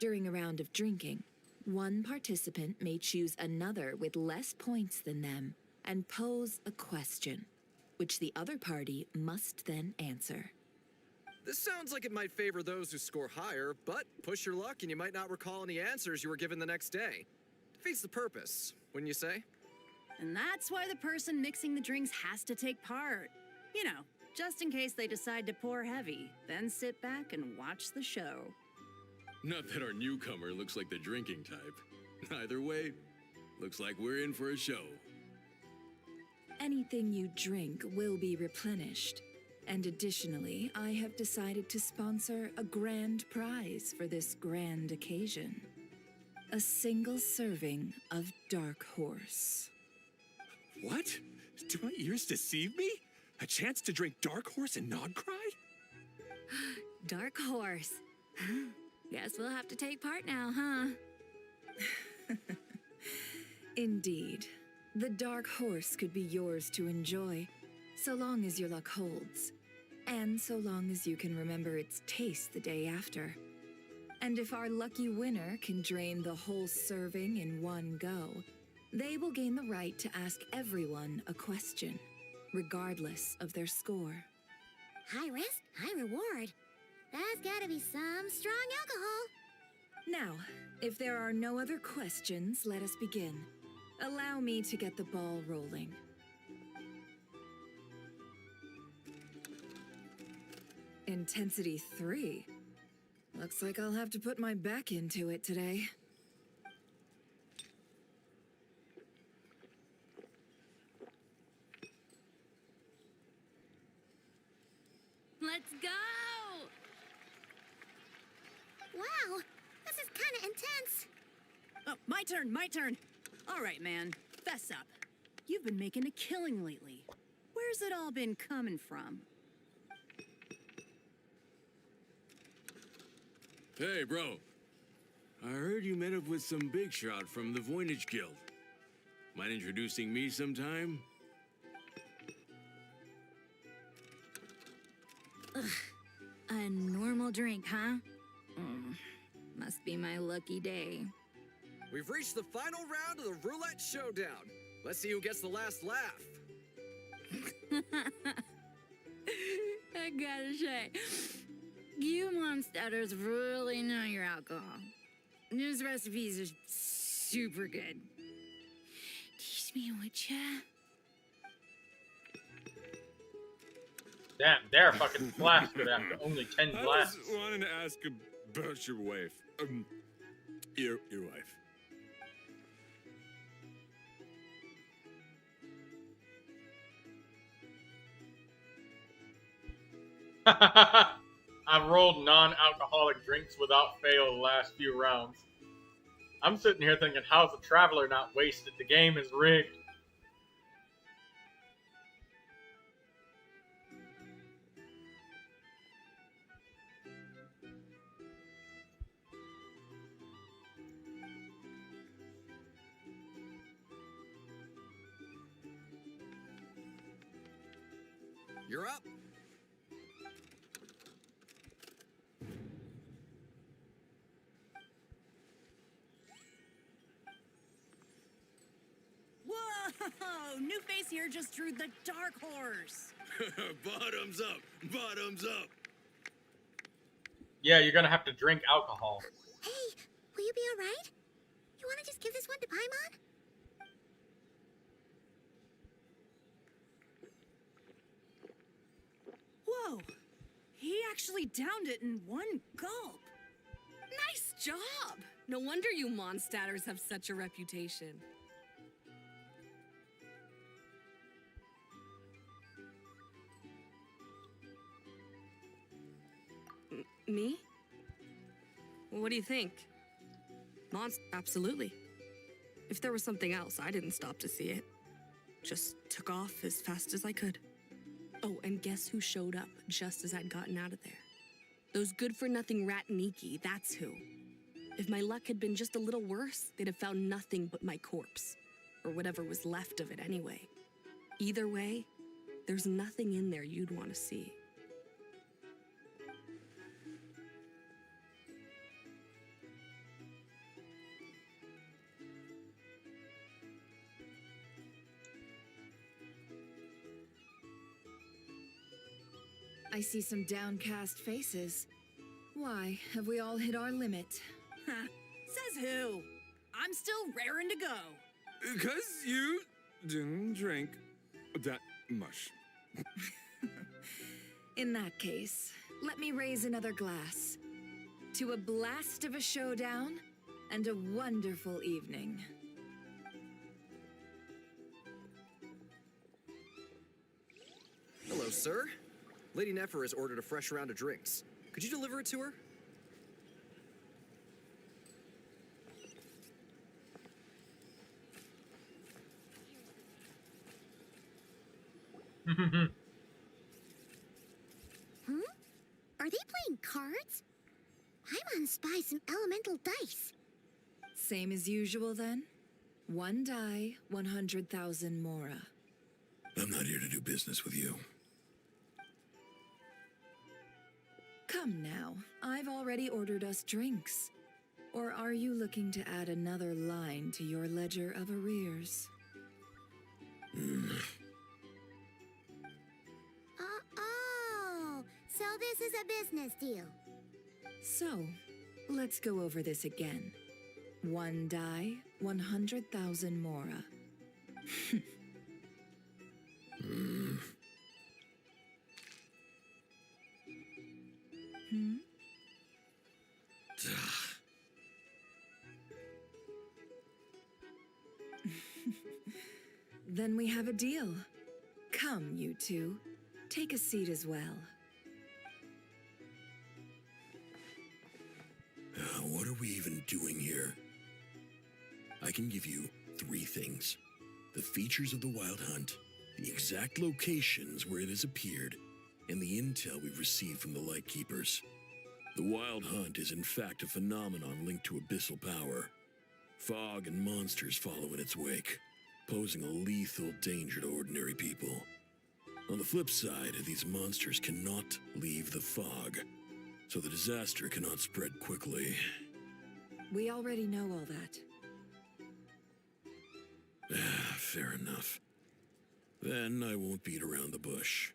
During a round of drinking, one participant may choose another with less points than them and pose a question, which the other party must then answer. This sounds like it might favor those who score higher, but push your luck and you might not recall any answers you were given the next day. Defeats the purpose, wouldn't you say? And that's why the person mixing the drinks has to take part. You know, just in case they decide to pour heavy, then sit back and watch the show. Not that our newcomer looks like the drinking type. Either way, looks like we're in for a show. Anything you drink will be replenished. And additionally, I have decided to sponsor a grand prize for this grand occasion. A single serving of Dark Horse. What? Do my ears deceive me? A chance to drink Dark Horse and Nod Cry? Dark Horse. Guess we'll have to take part now, huh? Indeed. The Dark Horse could be yours to enjoy, so long as your luck holds. And so long as you can remember its taste the day after. And if our lucky winner can drain the whole serving in one go, they will gain the right to ask everyone a question, regardless of their score. High risk, high reward. That's gotta be some strong alcohol. Now, if there are no other questions, let us begin. Allow me to get the ball rolling. Intensity 3. Looks like I'll have to put my back into it today. Let's go! Wow, this is kind of intense. Oh, my turn. All right, man, fess up. You've been making a killing lately. Where's it all been coming from? Hey, bro. I heard you met up with some big shot from the Voynich Guild. Mind introducing me sometime? Ugh. A normal drink, huh? Must be my lucky day. We've reached the final round of the Roulette Showdown. Let's see who gets the last laugh. I gotta say, you monsters really know your alcohol. These recipes are super good. Teach me, would ya? Damn, they're fucking blasted after only 10 I blasts. was wanting to ask about your wife. Your wife. I've rolled non-alcoholic drinks without fail the last few rounds. I'm sitting here thinking, how's the Traveler not wasted? The game is rigged. You're up. Whoa! New face here just drew the Dark Horse. Bottoms up! Bottoms up! Yeah, you're gonna have to drink alcohol. Hey, will you be alright? You wanna just give this one to Paimon? Whoa! He actually downed it in one gulp. Nice job! No wonder you Mondstadters have such a reputation. Me? What do you think? Absolutely. If there was something else, I didn't stop to see it. Just took off as fast as I could. Oh, and guess who showed up just as I'd gotten out of there? Those good-for-nothing rat Niki, that's who. If my luck had been just a little worse, they'd have found nothing but my corpse. Or whatever was left of it anyway. Either way, there's nothing in there you'd want to see. I see some downcast faces. Why, have we all hit our limit? Says who? I'm still raring to go. Because you didn't drink that much. In that case, let me raise another glass. To a blast of a showdown and a wonderful evening. Hello, sir. Lady Nefer has ordered a fresh round of drinks. Could you deliver it to her? Are they playing cards? Paimon spies some elemental dice. Same as usual then? One die, 100,000 Mora. I'm not here to do business with you. Come now, I've already ordered us drinks. Or are you looking to add another line to your ledger of arrears? Oh, so this is a business deal. So, let's go over this again. One die, 100,000 Mora. Then we have a deal. Come, you two. Take a seat as well. What are we even doing here? I can give you 3 things. The features of the Wild Hunt, the exact locations where it has appeared, and the intel we've received from the Lightkeepers. The Wild Hunt is in fact a phenomenon linked to abyssal power. Fog and monsters follow in its wake, posing a lethal danger to ordinary people. On the flip side, these monsters cannot leave the fog, so the disaster cannot spread quickly. We already know all that. Fair enough. Then I won't beat around the bush.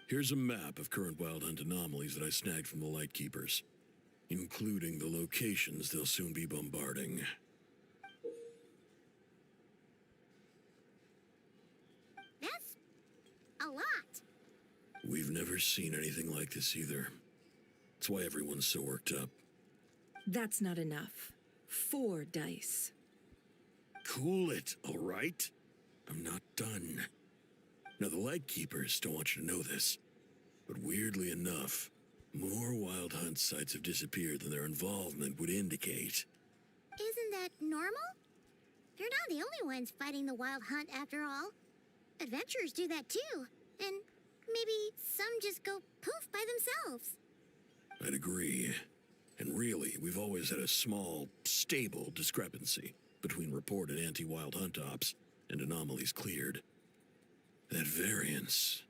Here's a map of current Wild Hunt anomalies that I snagged from the Lightkeepers, including the locations they'll soon be bombarding. That's a lot. We've never seen anything like this either. That's why everyone's so worked up. That's not enough. 4 dice. Cool it, all right? I'm not done. Now, the Lightkeepers don't want you to know this, but weirdly enough, more Wild Hunt sites have disappeared than their involvement would indicate. Isn't that normal? They're not the only ones fighting the Wild Hunt after all. Adventurers do that too, and maybe some just go poof by themselves. I'd agree. And really, we've always had a small, stable discrepancy between reported anti-Wild Hunt ops and anomalies cleared. That variance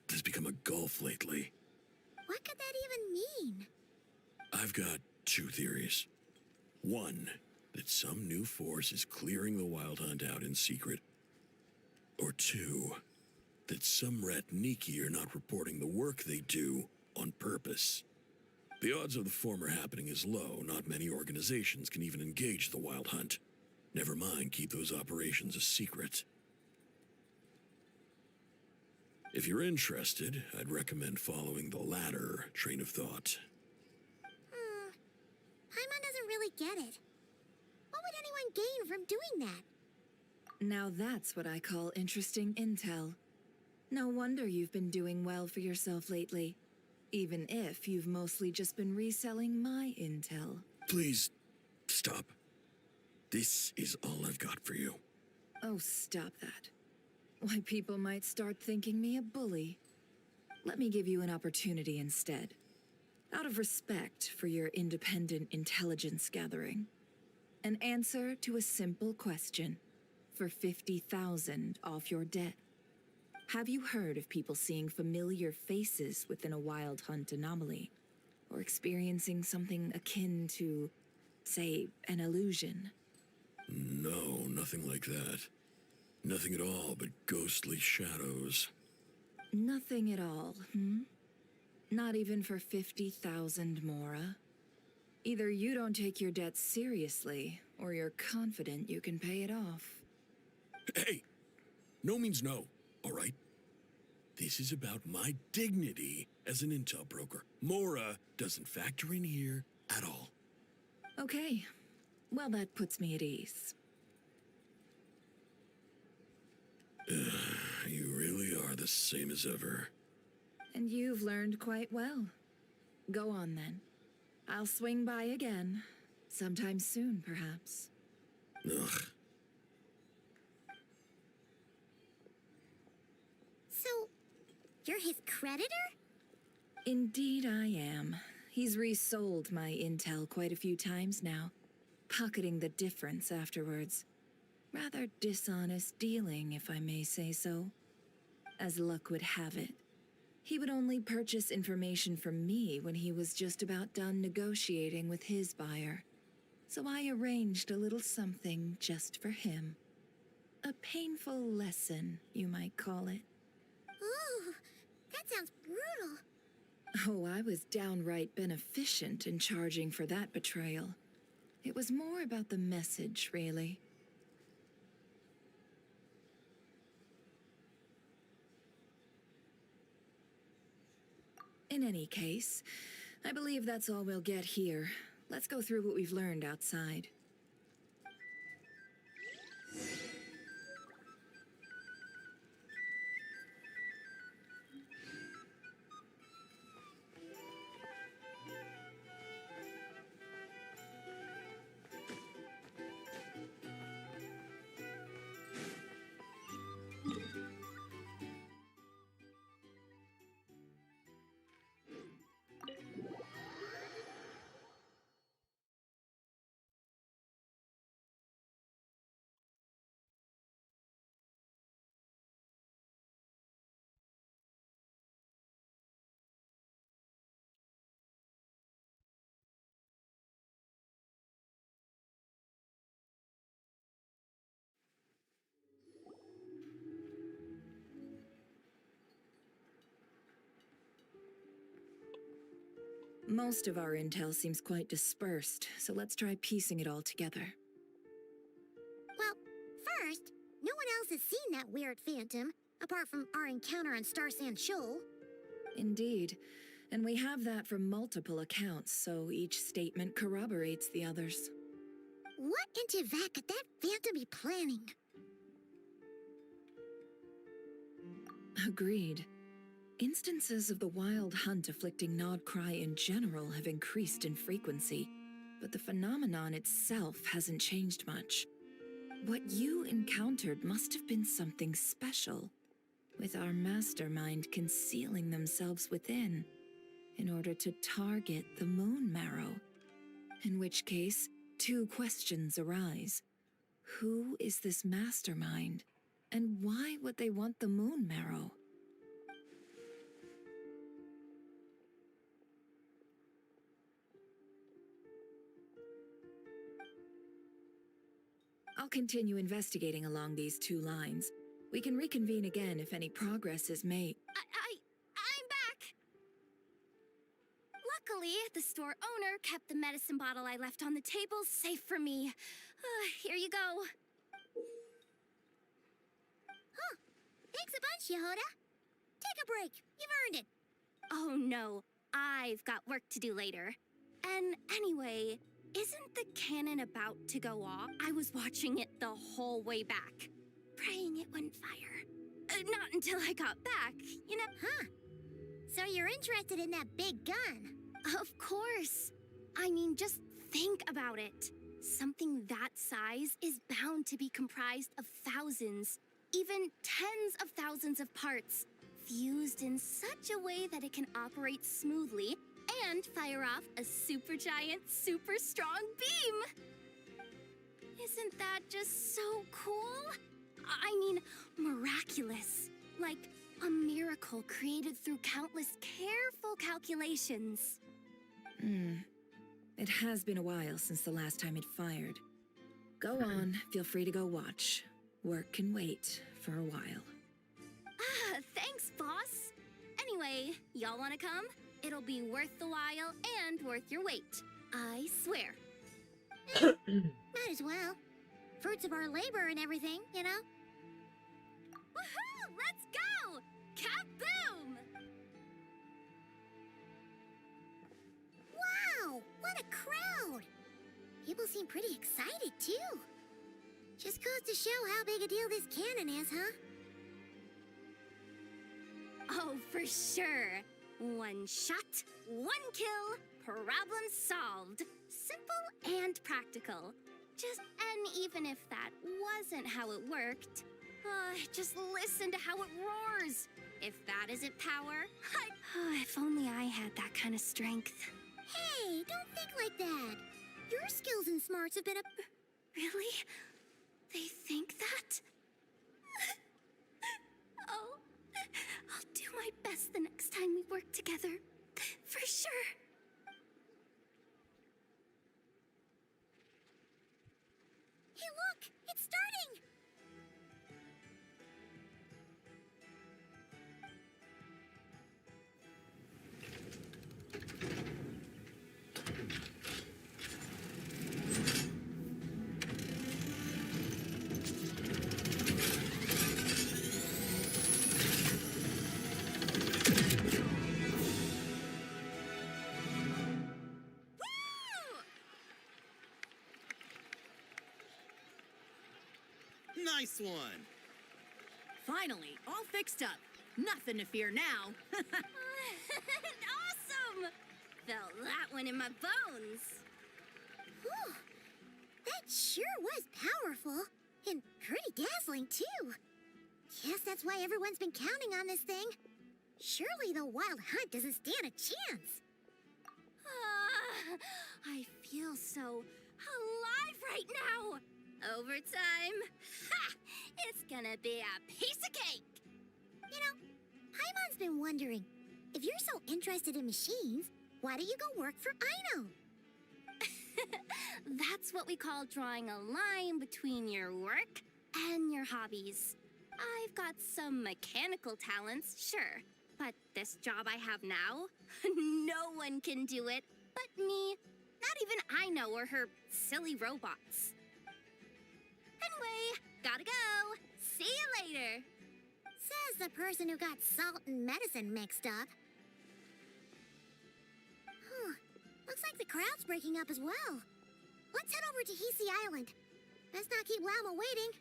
has become a gulf lately. What could that even mean? I've got 2 theories. One, that some new force is clearing the Wild Hunt out in secret. Or 2, that some rat Niki are not reporting the work they do on purpose. The odds of the former happening is low. Not many organizations can even engage the Wild Hunt. Never mind, keep those operations a secret. If you're interested, I'd recommend following the latter train of thought. Paimon doesn't really get it. What would anyone gain from doing that? Now that's what I call interesting intel. No wonder you've been doing well for yourself lately. Even if you've mostly just been reselling my intel. Please, stop. This is all I've got for you. Oh, stop that. Why, people might start thinking me a bully. Let me give you an opportunity instead. Out of respect for your independent intelligence gathering. An answer to a simple question for 50,000 off your debt. Have you heard of people seeing familiar faces within a Wild Hunt anomaly? Or experiencing something akin to, say, an illusion? No, nothing like that. Nothing at all but ghostly shadows. Nothing at all, Not even for 50,000 Mora? Either you don't take your debt seriously, or you're confident you can pay it off. Hey! No means no, all right? This is about my dignity as an intel broker. Mora doesn't factor in here at all. Okay. Well, that puts me at ease. You really are the same as ever. And you've learned quite well. Go on, then. I'll swing by again. Sometime soon, perhaps. Ugh. So, you're his creditor? Indeed I am. He's resold my intel quite a few times now, pocketing the difference afterwards. Rather dishonest dealing, if I may say so. As luck would have it, he would only purchase information from me when he was just about done negotiating with his buyer. So I arranged a little something just for him. A painful lesson, you might call it. Ooh, that sounds brutal. Oh, I was downright beneficent in charging for that betrayal. It was more about the message, really. In any case, I believe that's all we'll get here. Let's go through what we've learned outside. Most of our intel seems quite dispersed, so let's try piecing it all together. Well, first, no one else has seen that weird phantom, apart from our encounter on Star Sand Shoal. Indeed, and we have that from multiple accounts, so each statement corroborates the others. What in Teyvat could that phantom be planning? Agreed. Instances of the Wild Hunt afflicting Nodcry in general have increased in frequency, but the phenomenon itself hasn't changed much. What you encountered must have been something special, with our mastermind concealing themselves within, in order to target the Moon Marrow. In which case, two questions arise. Who is this mastermind, and why would they want the Moon Marrow? I'll continue investigating along these two lines. We can reconvene again if any progress is made. I'm back! Luckily, the store owner kept the medicine bottle I left on the table safe for me. Here you go. Huh. Thanks a bunch, Yehoda. Take a break. You've earned it. Oh no, I've got work to do later. And anyway, isn't the cannon about to go off? I was watching it the whole way back, praying it wouldn't fire. Not until I got back, you know? Huh. So you're interested in that big gun? Of course. I mean, just think about it. Something that size is bound to be comprised of thousands, even tens of thousands of parts, fused in such a way that it can operate smoothly and fire off a supergiant, super strong beam. Isn't that just so cool? I mean, miraculous. Like a miracle created through countless careful calculations. It has been a while since the last time it fired. Go on, feel free to go watch. Work can wait for a while. Thanks, boss. Anyway, y'all wanna come? It'll be worth the while and worth your wait. I swear. Might as well. Fruits of our labor and everything, you know? Woohoo! Let's go! Kaboom! Wow! What a crowd! People seem pretty excited, too. Just goes to show how big a deal this cannon is, huh? Oh, for sure. One shot, one kill, problem solved. Simple and practical. And even if that wasn't how it worked, just listen to how it roars. If that isn't power, if only I had that kind of strength. Hey, don't think like that. Your skills and smarts have been Really? They think that? Oh, I'll do my best the next time we work together. For sure. Hey, look! It's starting! Nice one! Finally, all fixed up. Nothing to fear now. Awesome! Felt that one in my bones. Whew. That sure was powerful. And pretty dazzling, too. Guess that's why everyone's been counting on this thing. Surely the wild hunt doesn't stand a chance. I feel so alive right now. Overtime. Ha! It's gonna be a piece of cake. You know, Paimon's been wondering, if you're so interested in machines, why don't you go work for Aino? That's what we call drawing a line between your work and your hobbies. I've got some mechanical talents, sure, but this job I have now, no one can do it but me. Not even Aino or her silly robots. Anyway, gotta go. See you later. Says the person who got salt and medicine mixed up. Looks like the crowd's breaking up as well. Let's head over to Hisi Island. Best not keep Lama waiting.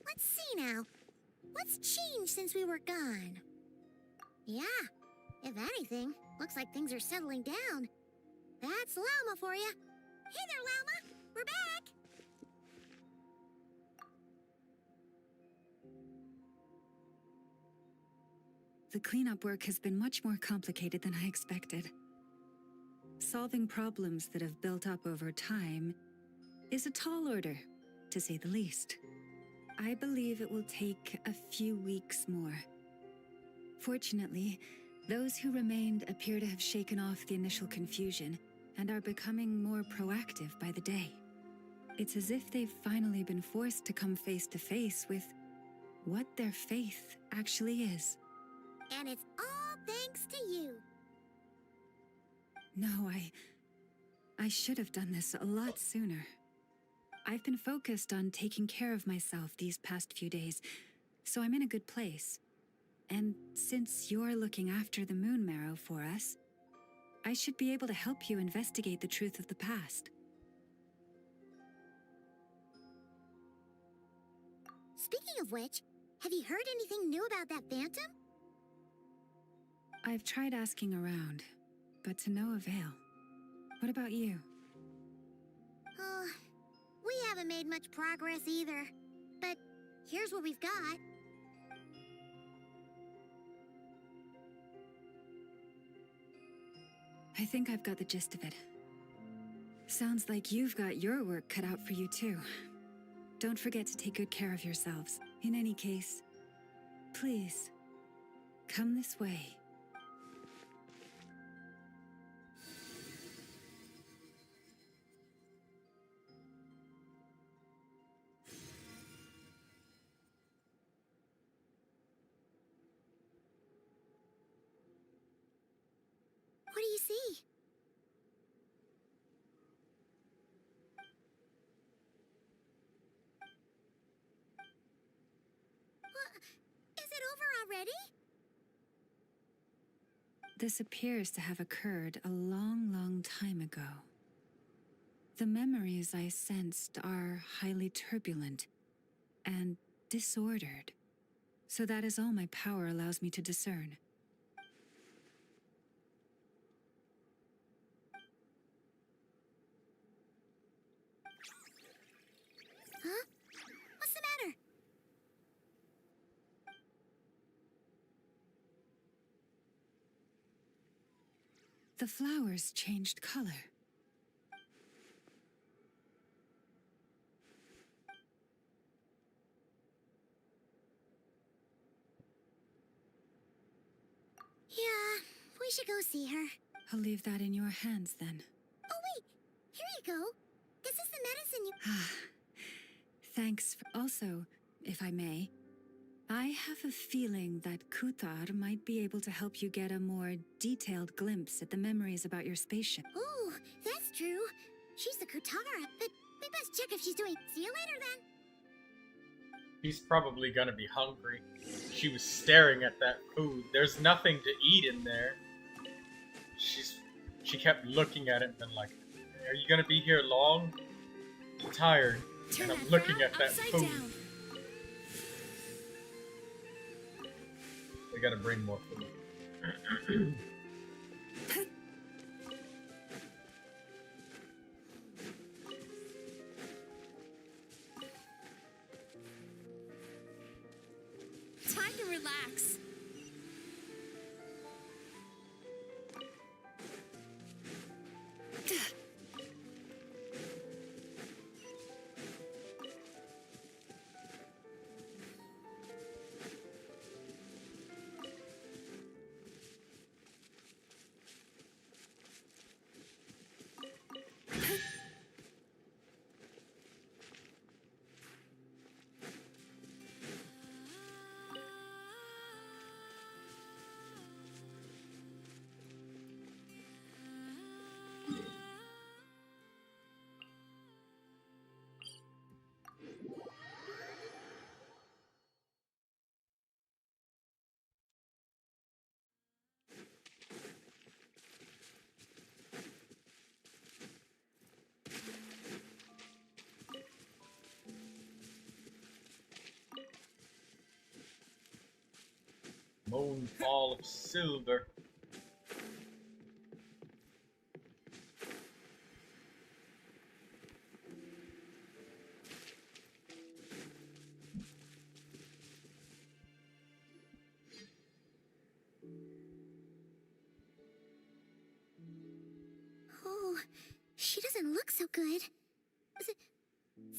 Let's see now. What's changed since we were gone? Yeah, if anything, looks like things are settling down. That's Lama for you. Hey there, Lama. We're back. The cleanup work has been much more complicated than I expected. Solving problems that have built up over time is a tall order, to say the least. I believe it will take a few weeks more. Fortunately, those who remained appear to have shaken off the initial confusion and are becoming more proactive by the day. It's as if they've finally been forced to come face to face with what their faith actually is. And it's all thanks to you. No, I should have done this a lot sooner. I've been focused on taking care of myself these past few days, so I'm in a good place. And since you're looking after the Moon Marrow for us, I should be able to help you investigate the truth of the past. Speaking of which, have you heard anything new about that phantom? I've tried asking around, but to no avail. What about you? Oh, we haven't made much progress either. But here's what we've got. I think I've got the gist of it. Sounds like you've got your work cut out for you too. Don't forget to take good care of yourselves. In any case, please, come this way. What do you see? Is it over already? This appears to have occurred a long, long time ago. The memories I sensed are highly turbulent and disordered, so that is all my power allows me to discern. Huh? What's the matter? The flowers changed color. Yeah, we should go see her. I'll leave that in your hands then. Oh wait, here you go. This is the medicine you... Thanks. Also, if I may, I have a feeling that Kuthar might be able to help you get a more detailed glimpse at the memories about your spaceship. Oh, that's true. She's the Kutara, but we best check if she's doing... See you later then. He's probably gonna be hungry. She was staring at that food. There's nothing to eat in there. She kept looking at it and been like, are you gonna be here long? I'm tired. And I'm looking at that food. Down. We gotta bring more food. Time to relax. Moonfall of silver. she doesn't look so good.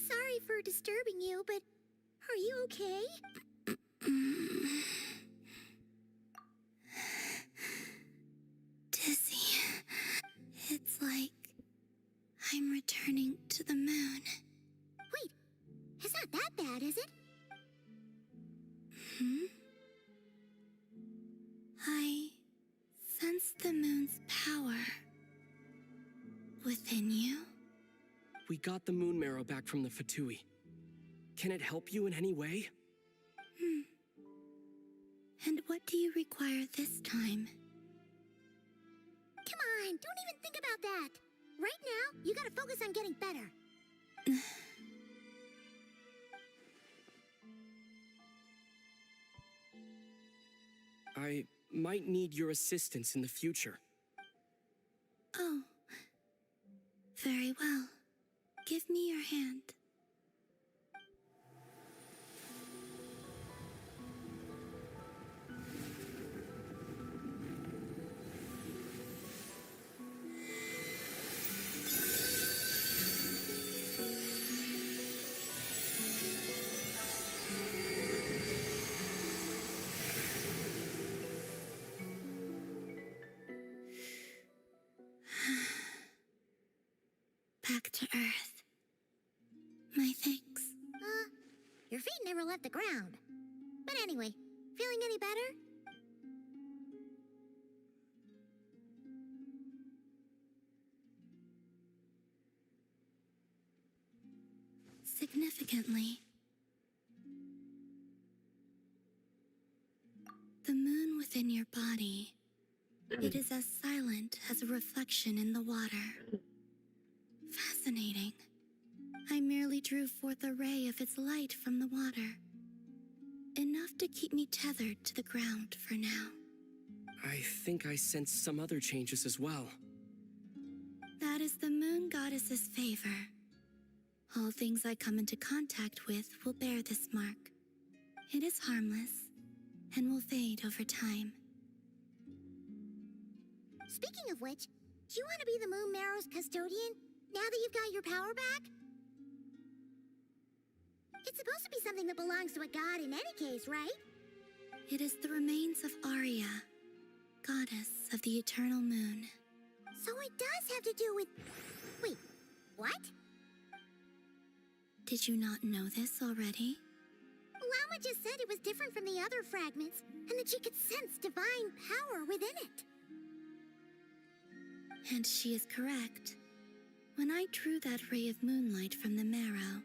Sorry for disturbing you, but are you okay? Dizzy. It's like I'm returning to the moon. Wait, it's not that bad, is it? I sense the moon's power within you. We got the moon marrow back from the Fatui. Can it help you in any way? And what do you require this time? Come on, don't even think about that. Right now, you gotta focus on getting better. I might need your assistance in the future. Oh. Very well. Give me your hand. Back to Earth. My thanks. Your feet never left the ground. But anyway, feeling any better? Significantly, the moon within your body, it is as silent as a reflection in the water. Fascinating. I merely drew forth a ray of its light from the water. Enough to keep me tethered to the ground for now. I think I sense some other changes as well. That is the moon goddess's favor. All things I come into contact with will bear this mark. It is harmless and will fade over time. Speaking of which, do you want to be the Moon Marrow's custodian now that you've got your power back? It's supposed to be something that belongs to a god in any case, right? It is the remains of Arya, goddess of the eternal moon. So it does have to do with... Wait, what? Did you not know this already? Llama just said it was different from the other fragments, and that she could sense divine power within it. And she is correct. When I drew that ray of moonlight from the marrow,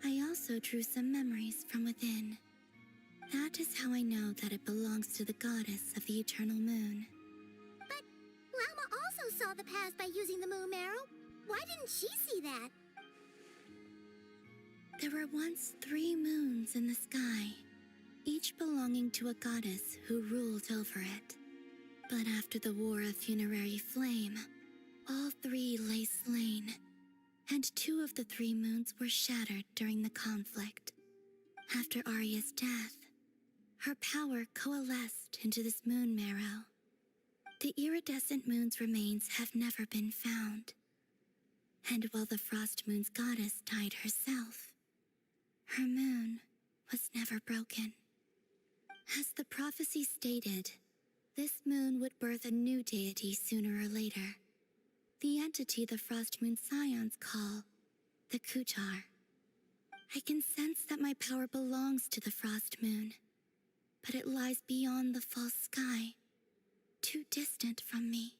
I also drew some memories from within. That is how I know that it belongs to the goddess of the eternal moon. But Llama also saw the past by using the moon marrow. Why didn't she see that? There were once 3 moons in the sky, each belonging to a goddess who ruled over it. But after the War of Funerary Flame, all 3 lay slain, and 2 of the 3 moons were shattered during the conflict. After Arya's death, her power coalesced into this moon marrow. The iridescent moon's remains have never been found. And while the Frost Moon's goddess died herself, her moon was never broken. As the prophecy stated, this moon would birth a new deity sooner or later. The entity the Frost Moon Scions call the Kutar. I can sense that my power belongs to the Frost Moon, but it lies beyond the false sky, too distant from me.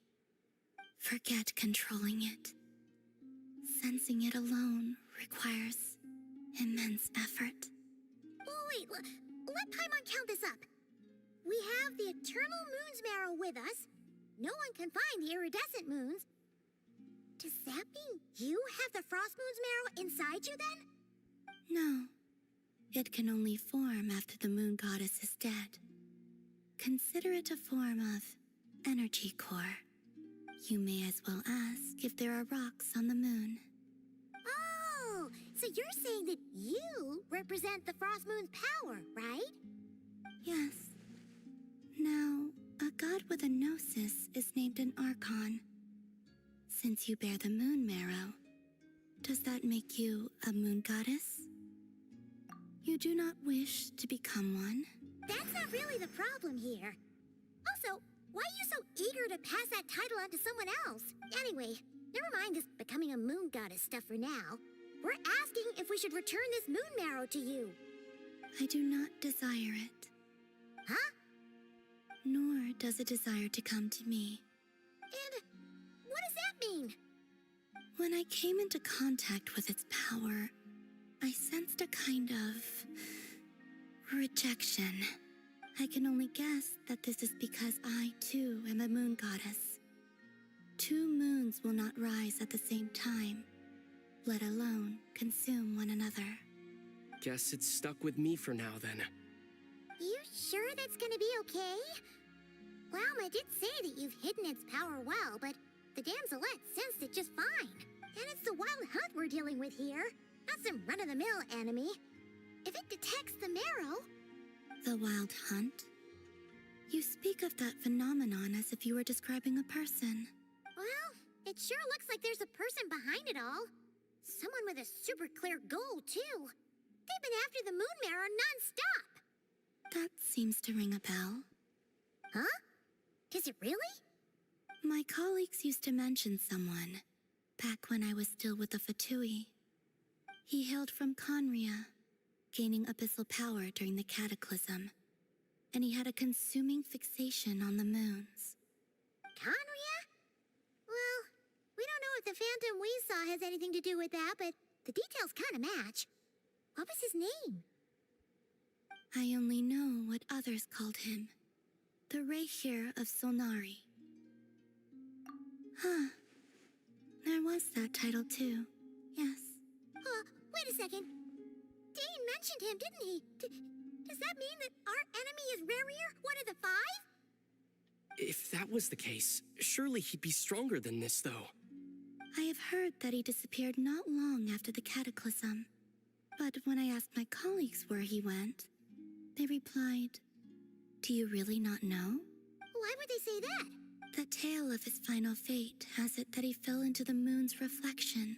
Forget controlling it. Sensing it alone requires immense effort. Oh, wait, let Paimon count this up. We have the Eternal Moon's marrow with us. No one can find the iridescent moons. Does that mean you have the Frost Moon's marrow inside you then? No. It can only form after the moon goddess is dead. Consider it a form of energy core. You may as well ask if there are rocks on the moon. Oh, so you're saying that you represent the Frost Moon's power, right? Yes. Now, a god with a gnosis is named an Archon. Since you bear the moon marrow, does that make you a moon goddess? You do not wish to become one? That's not really the problem here. Also, why are you so eager to pass that title on to someone else? Anyway, never mind this becoming a moon goddess stuff for now. We're asking if we should return this moon marrow to you. I do not desire it. Huh? Nor does it desire to come to me. And what does that mean? When I came into contact with its power, I sensed a kind of rejection. I can only guess that this is because I, too, am a moon goddess. 2 moons will not rise at the same time, let alone consume one another. Guess it's stuck with me for now, then. You sure that's gonna be okay? Well, I did say that you've hidden its power well, but the damselette sensed it just fine. And it's the wild hunt we're dealing with here, not some run-of-the-mill enemy. If it detects the marrow... The wild hunt? You speak of that phenomenon as if you were describing a person. Well, it sure looks like there's a person behind it all. Someone with a super clear goal, too. They've been after the moon marrow non-stop. That seems to ring a bell. Huh? Is it really? My colleagues used to mention someone, back when I was still with the Fatui. He hailed from Conria, gaining abyssal power during the cataclysm, and he had a consuming fixation on the moons. Conria? Well, we don't know if the phantom we saw has anything to do with that, but the details kind of match. What was his name? I only know what others called him. The Reikir of Solnari. Huh. There was that title too. Yes. Wait a second. Dane mentioned him, didn't he? Does that mean that our enemy is Rerir, one of the 5? If that was the case, surely he'd be stronger than this, though. I have heard that he disappeared not long after the cataclysm. But when I asked my colleagues where he went, they replied, "Do you really not know?" Why would they say that? The tale of his final fate has it that he fell into the moon's reflection,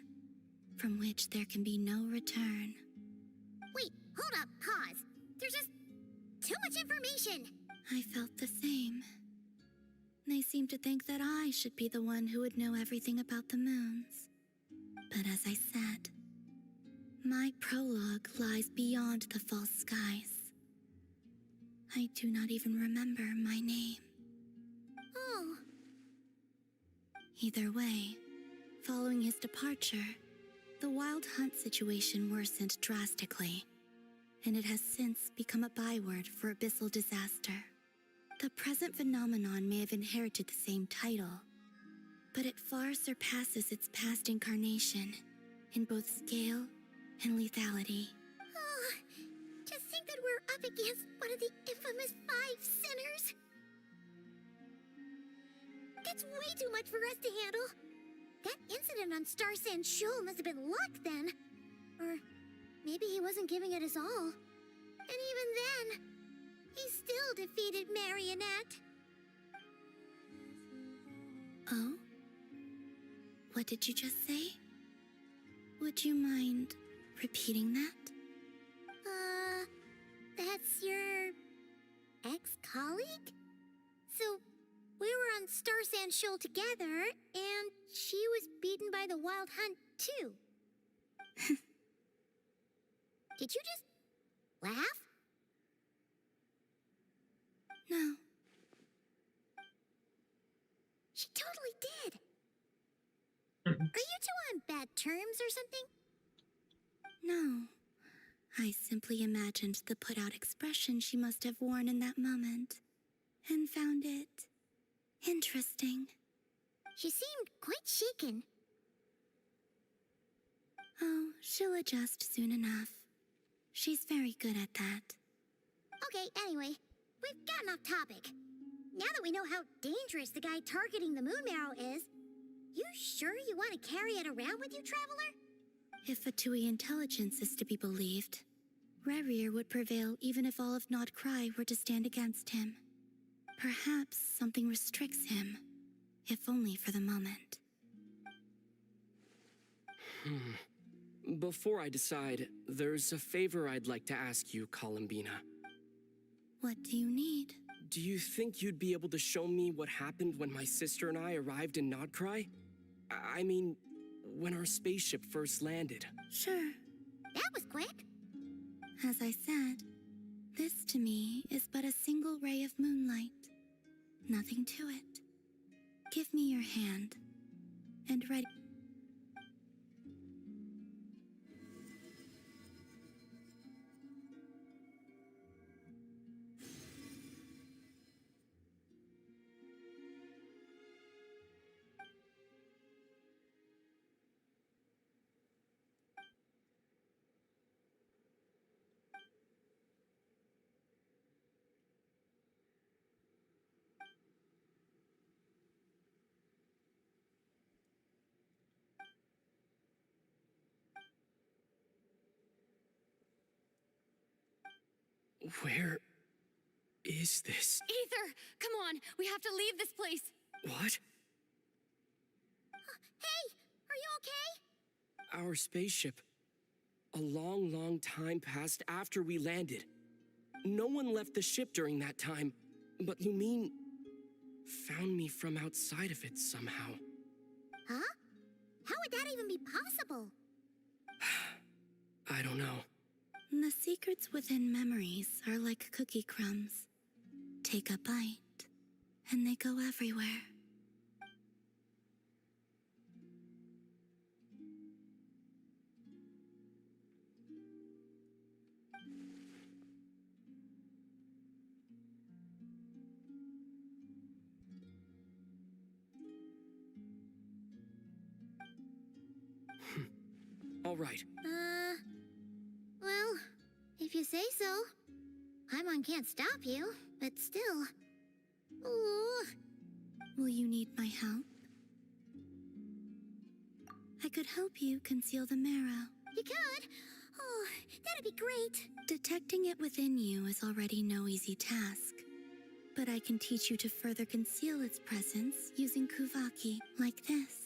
from which there can be no return. Wait, hold up, pause. There's just too much information. I felt the same. They seemed to think that I should be the one who would know everything about the moons. But as I said, my prologue lies beyond the false skies. I do not even remember my name. Oh. Either way, following his departure, the wild hunt situation worsened drastically, and it has since become a byword for abyssal disaster. The present phenomenon may have inherited the same title, but it far surpasses its past incarnation in both scale and lethality. Oh, to think that we're up against one of the infamous 5 sinners. That's way too much for us to handle. That incident on Star Sand Shoal must have been luck then. Or maybe he wasn't giving it his all. And even then, he still defeated Marionette. Oh? What did you just say? Would you mind repeating that? That's your ex-colleague? So, we were on Star Sand Shoal together, and she was beaten by the Wild Hunt, too. Did you just laugh? No. She totally did. Are you two on bad terms or something? No. I simply imagined the put-out expression she must have worn in that moment, and found it interesting. She seemed quite shaken. Oh, she'll adjust soon enough. She's very good at that. Okay, anyway, we've gotten off topic. Now that we know how dangerous the guy targeting the moon marrow is, you sure you want to carry it around with you, Traveler? If Fatui intelligence is to be believed, Rerir would prevail even if all of Nod Cry were to stand against him. Perhaps something restricts him, if only for the moment. Before I decide, there's a favor I'd like to ask you, Columbina. What do you need? Do you think you'd be able to show me what happened when my sister and I arrived in Nodcry? I mean, when our spaceship first landed. Sure. That was quick. As I said, this to me is but a single ray of moonlight. Nothing to it. Give me your hand. And ready. Where is this? Ether, come on. We have to leave this place. What? Hey, are you okay? Our spaceship. A long, long time passed after we landed. No one left the ship during that time, but Lumine found me from outside of it somehow. Huh? How would that even be possible? I don't know. The secrets within memories are like cookie crumbs. Take a bite, and they go everywhere. All right. Well, if you say so. Paimon can't stop you, but still. Ooh. Will you need my help? I could help you conceal the marrow. You could? Oh, that'd be great. Detecting it within you is already no easy task. But I can teach you to further conceal its presence using Kuvaki, like this.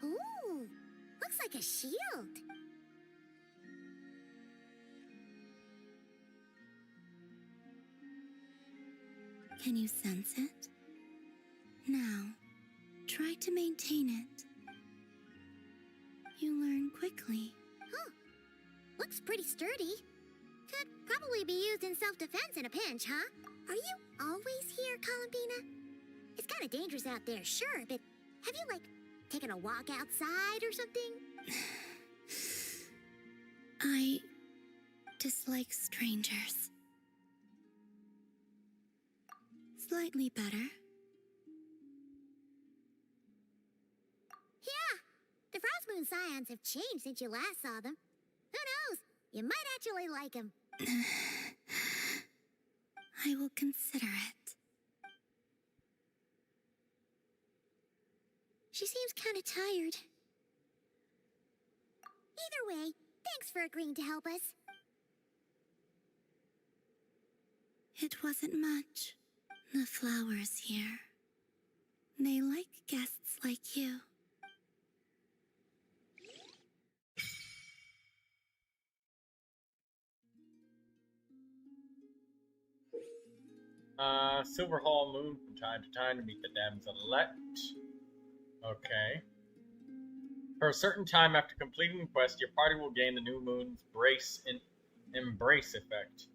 Ooh, looks like a shield. Can you sense it? Now, try to maintain it. You learn quickly. Huh. Looks pretty sturdy. Could probably be used in self-defense in a pinch, huh? Are you always here, Columbina? It's kind of dangerous out there, sure, but have you, like, taken a walk outside or something? I dislike strangers. Slightly better. Yeah, the Frost Moon Scions have changed since you last saw them. Who knows? You might actually like them. I will consider it. She seems kind of tired. Either way, thanks for agreeing to help us. It wasn't much. The flowers here. They like guests like you. Silver Hall Moon from time to time to meet the damsel-elect. Okay. For a certain time after completing the quest, your party will gain the new moon's embrace effect.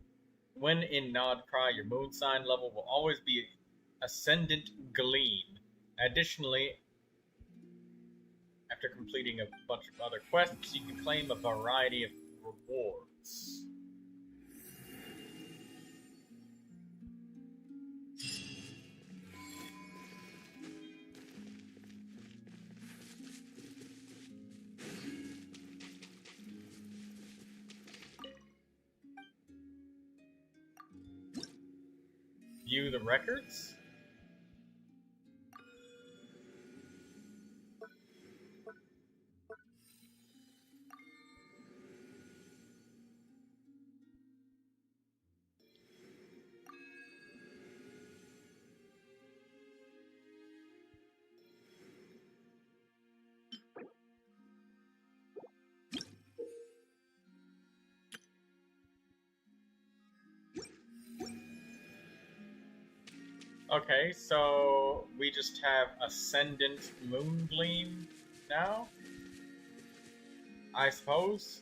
When in Nodcry, your moon sign level will always be Ascendant Gleam. Additionally, after completing a bunch of other quests, you can claim a variety of rewards. View the records. Okay, so we just have Ascendant Moongleam now, I suppose.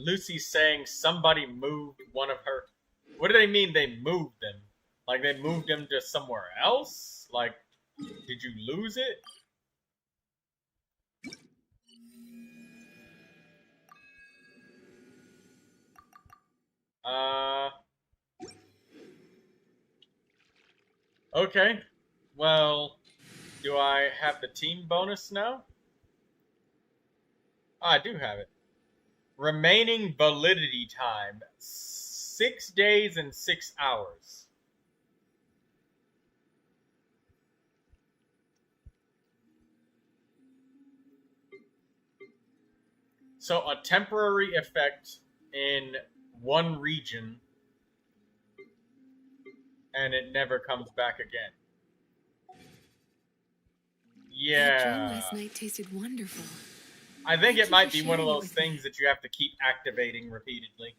Lucy's saying somebody moved one of her. What do they mean they moved them? Like they moved them to somewhere else? Like, did you lose it? Okay. Well, do I have the team bonus now? Oh, I do have it. Remaining validity time, 6 days and 6 hours. So a temporary effect in one region, and it never comes back again. That drum Yeah. last night tasted wonderful. I think Thank it you might for be one of sharing it those with me. things that you have to keep activating repeatedly.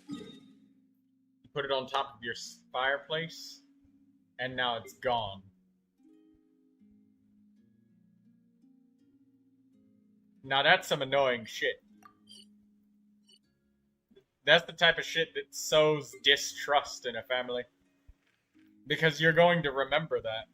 You put it on top of your fireplace, and now it's gone. Now that's some annoying shit. That's the type of shit that sows distrust in a family. Because you're going to remember that.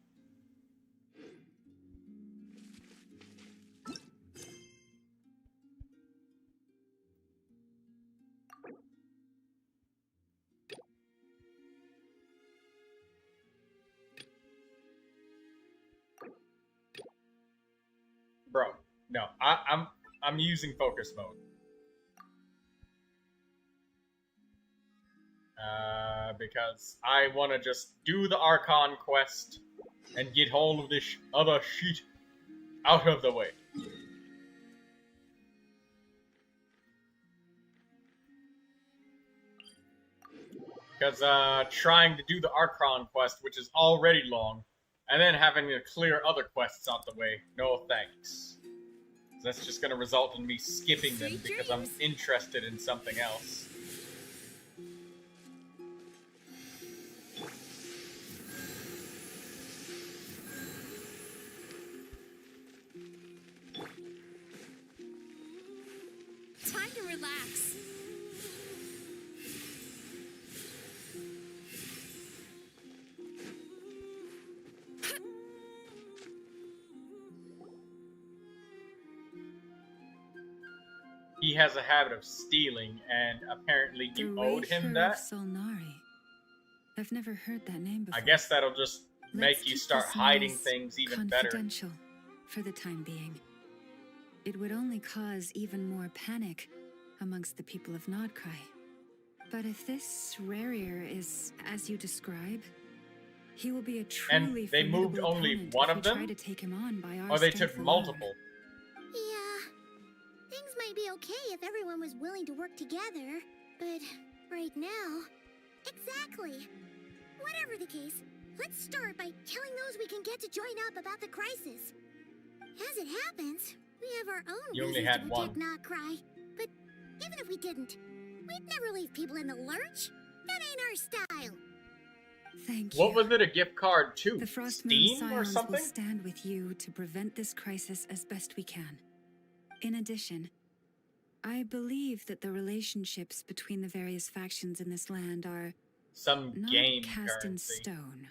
Bro, no, I'm using focus mode. Because I want to just do the Archon quest and get hold of this other shit out of the way. Because trying to do the Archon quest, which is already long, and then having to clear other quests out the way, no thanks. So that's just going to result in me skipping them because I'm interested in something else. Time to relax. He has a habit of stealing, and apparently you owed him that. Solnari. I've never heard that name before. I guess that'll just make Let's you keep start this hiding noise things even better. confidential for the time being. It would only cause even more panic amongst the people of Nodcry. But if this Rarier is as you describe, he will be a truly And they moved formidable only opponent one if of we try them? to take him on by our Or they strength took alone. multiple? Yeah, things might be okay if everyone was willing to work together, but right now... Exactly. Whatever the case, let's start by telling those we can get to join up about the crisis. As it happens, we have our own You only reasons had to one. protect Nodcry, but even if we didn't, we'd never leave people in the lurch. That ain't our style. Thank What you. was it a gift card to? The Frost Steam Moon or Scions something? will stand with you to prevent this crisis as best we can. In addition, I believe that the relationships between the various factions in this land are Some not game cast currency. in stone.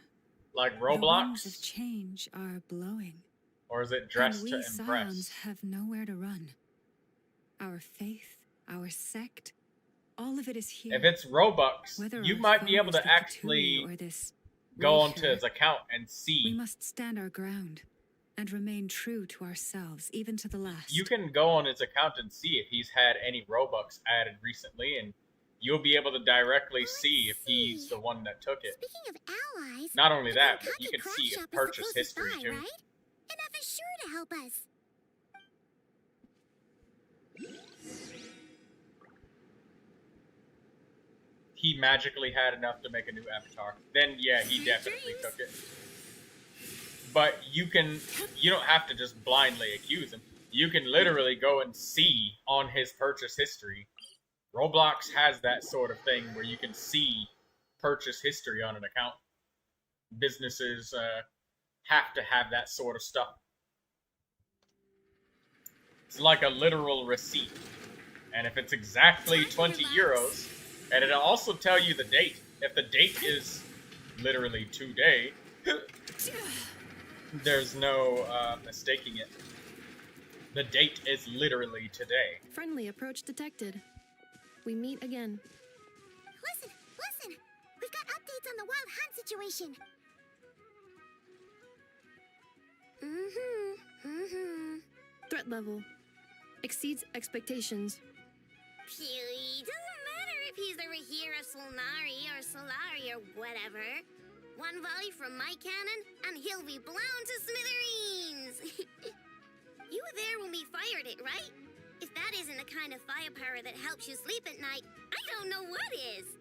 Like The winds of Roblox? change are blowing. Or is it And dressed we to Scions impress? have nowhere to run. Our faith, our sect, all of it is here. If it's Robux, Whether you our might be foe able is to the actually Cthulhu or this go onto Wayfarer, his account and we see. must stand our ground. and remain true to ourselves, even to the last. You can go on his account and see if he's had any Robux added recently, and you'll be able to directly see if he's the one that took it. Speaking of allies, Not only the that, but Kentucky you can craft see shop his is the purchase closest history by, too. right? Enough is sure to help us. He magically had enough to make a new avatar. Then yeah, he definitely took it. But you don't have to just blindly accuse him. You can literally go and see on his purchase history. Roblox has that sort of thing where you can see purchase history on an account. Businesses have to have that sort of stuff. It's like a literal receipt. And if it's exactly 20 euros, and it'll also tell you the date. If the date is literally today, there's no mistaking it. The date is literally today. Friendly approach detected. We meet again. Listen! We've got updates on the wild hunt situation. Threat level exceeds expectations. Phew, doesn't matter if he's the Rahira Solnari or Solari or whatever. One volley from my cannon, and he'll be blown to smithereens! You were there when we fired it, right? If that isn't the kind of firepower that helps you sleep at night, I don't know what is!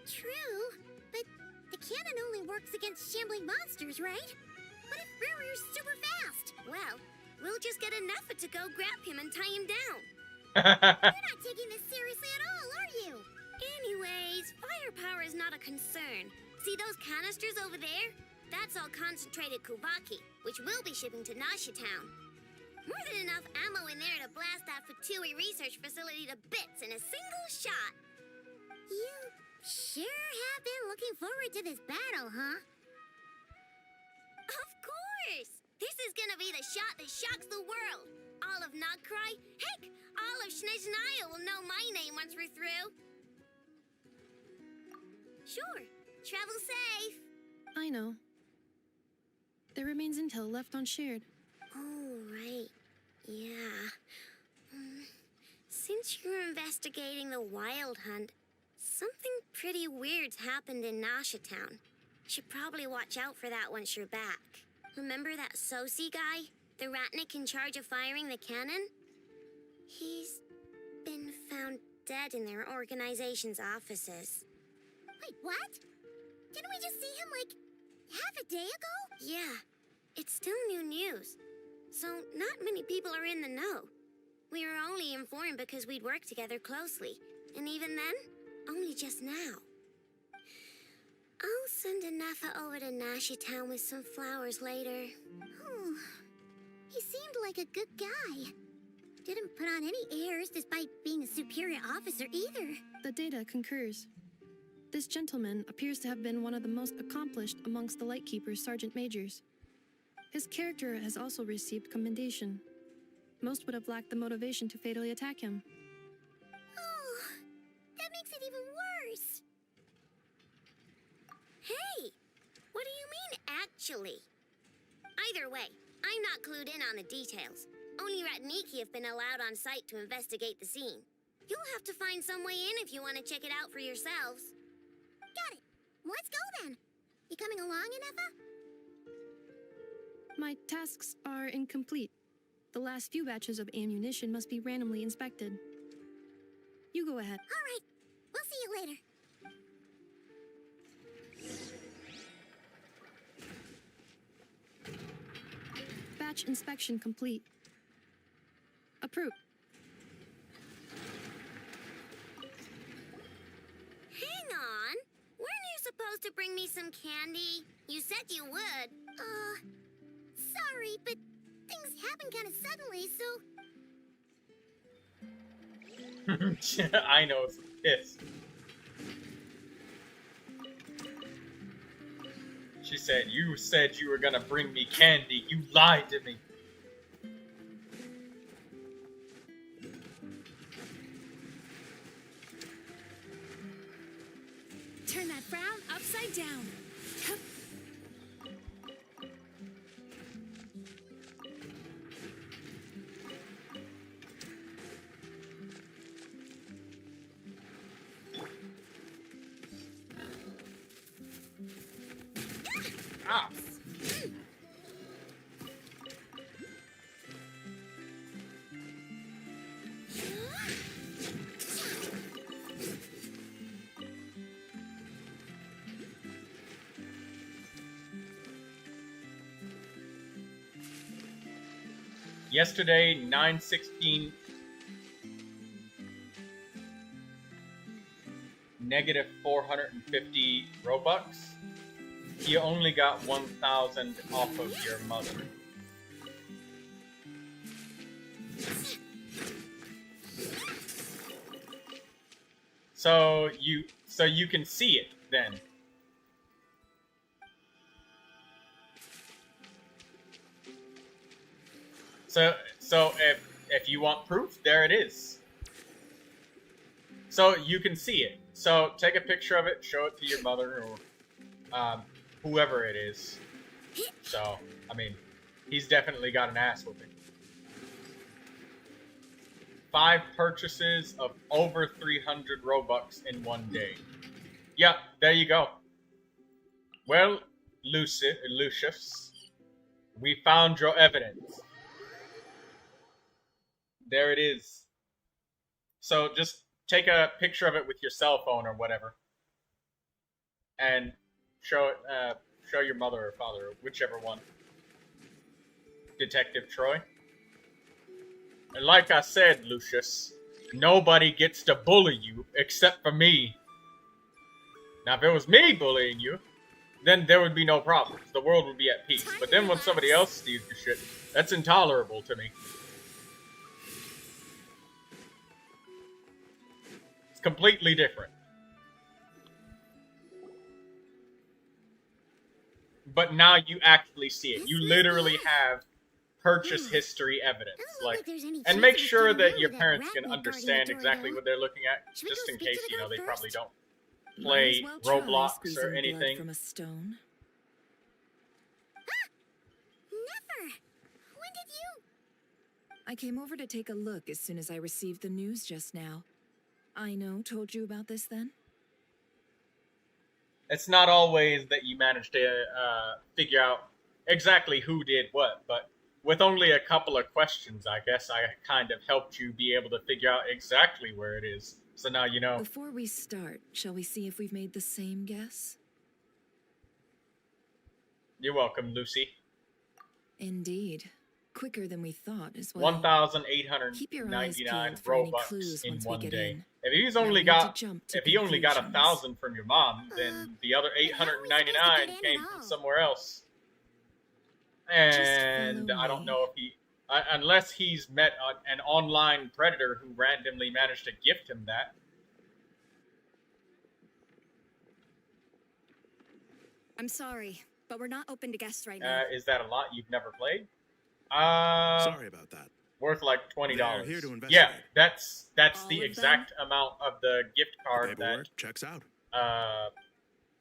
True, but the cannon only works against shambling monsters, right? What if Riri's super fast? Well, we'll just get an effort to go grab him and tie him down. You're not taking this seriously at all, are you? Anyways, firepower is not a concern. See those canisters over there? That's all concentrated Kubaki, which we'll be shipping to Nasha Town. More than enough ammo in there to blast that Fatui research facility to bits in a single shot. You sure have been looking forward to this battle, huh? Of course! This is gonna be the shot that shocks the world. All of Nagcry, heck, all of Snezhnaya will know my name once we're through. Sure, travel safe. I know. There remains intel left unshared. Oh, right. Yeah. Since you're investigating the wild hunt, something pretty weird's happened in Nasha Town. Should probably watch out for that once you're back. Remember that Sosi guy? The Ratnik in charge of firing the cannon? He's been found dead in their organization's offices. Wait, what? Didn't we just see him, like, half a day ago? Yeah, it's still new news. So not many people are in the know. We were only informed because we'd worked together closely. And even then, only just now. I'll send Anafa over to Nasha Town with some flowers later. Oh, he seemed like a good guy. Didn't put on any airs despite being a superior officer either. The data concurs. This gentleman appears to have been one of the most accomplished amongst the Lightkeeper's sergeant majors. His character has also received commendation. Most would have lacked the motivation to fatally attack him. Oh, that makes it even worse. Hey, what do you mean, actually? Either way, I'm not clued in on the details. Only Ratniki have been allowed on site to investigate the scene. You'll have to find some way in if you want to check it out for yourselves. Got it. Let's go then. You coming along, Anafa? My tasks are incomplete. The last few batches of ammunition must be randomly inspected. You go ahead. All right. We'll see you later. Batch inspection complete. Approved. Hang on. Weren't you supposed to bring me some candy? You said you would. Sorry, but things happen kind of suddenly, so... I know, it's pissed. She said, you said you were gonna bring me candy. You lied to me. Turn that frown upside down. Ah. Yesterday, 916 negative 450 Robux. You only got 1,000 off of your mother. So you can see it then. So if you want proof, there it is. So you can see it. So take a picture of it, show it to your mother or whoever it is. So, I mean, he's definitely got an ass whooping. 5 purchases of over 300 Robux in one day. Yep, there you go. Well, Lucius, we found your evidence. There it is. So just take a picture of it with your cell phone or whatever, and show it. Show your mother or father, whichever one. Detective Troy. And like I said, Lucius, nobody gets to bully you except for me. Now, if it was me bullying you, then there would be no problems. The world would be at peace. But then when somebody else steals your shit, that's intolerable to me. It's completely different. But now you actually see it. You literally have purchase history evidence. Like, and make sure that your parents can understand exactly what they're looking at, just in case, you know, they probably don't play Roblox or anything. From a stone. Never! When did you? I came over to take a look as soon as I received the news just now. Aino told you about this then? It's not always that you manage to figure out exactly who did what, but with only a couple of questions, I guess I kind of helped you be able to figure out exactly where it is. So now you know. Before we start, shall we see if we've made the same guess? You're welcome, Lucy. Indeed. Quicker than we thought as well. 1,899 Robux in one day. If he's only got, if he only got 1,000 from your mom, then the other 899 came from somewhere else. And I don't know if he, unless he's met an online predator who randomly managed to gift him that. I'm sorry, but we're not open to guests right now. Is that a lot you've never played? Sorry about that. Worth like $20. They're here to investigate. Yeah, that's All the of exact amount of the gift card Paperwork that checks out.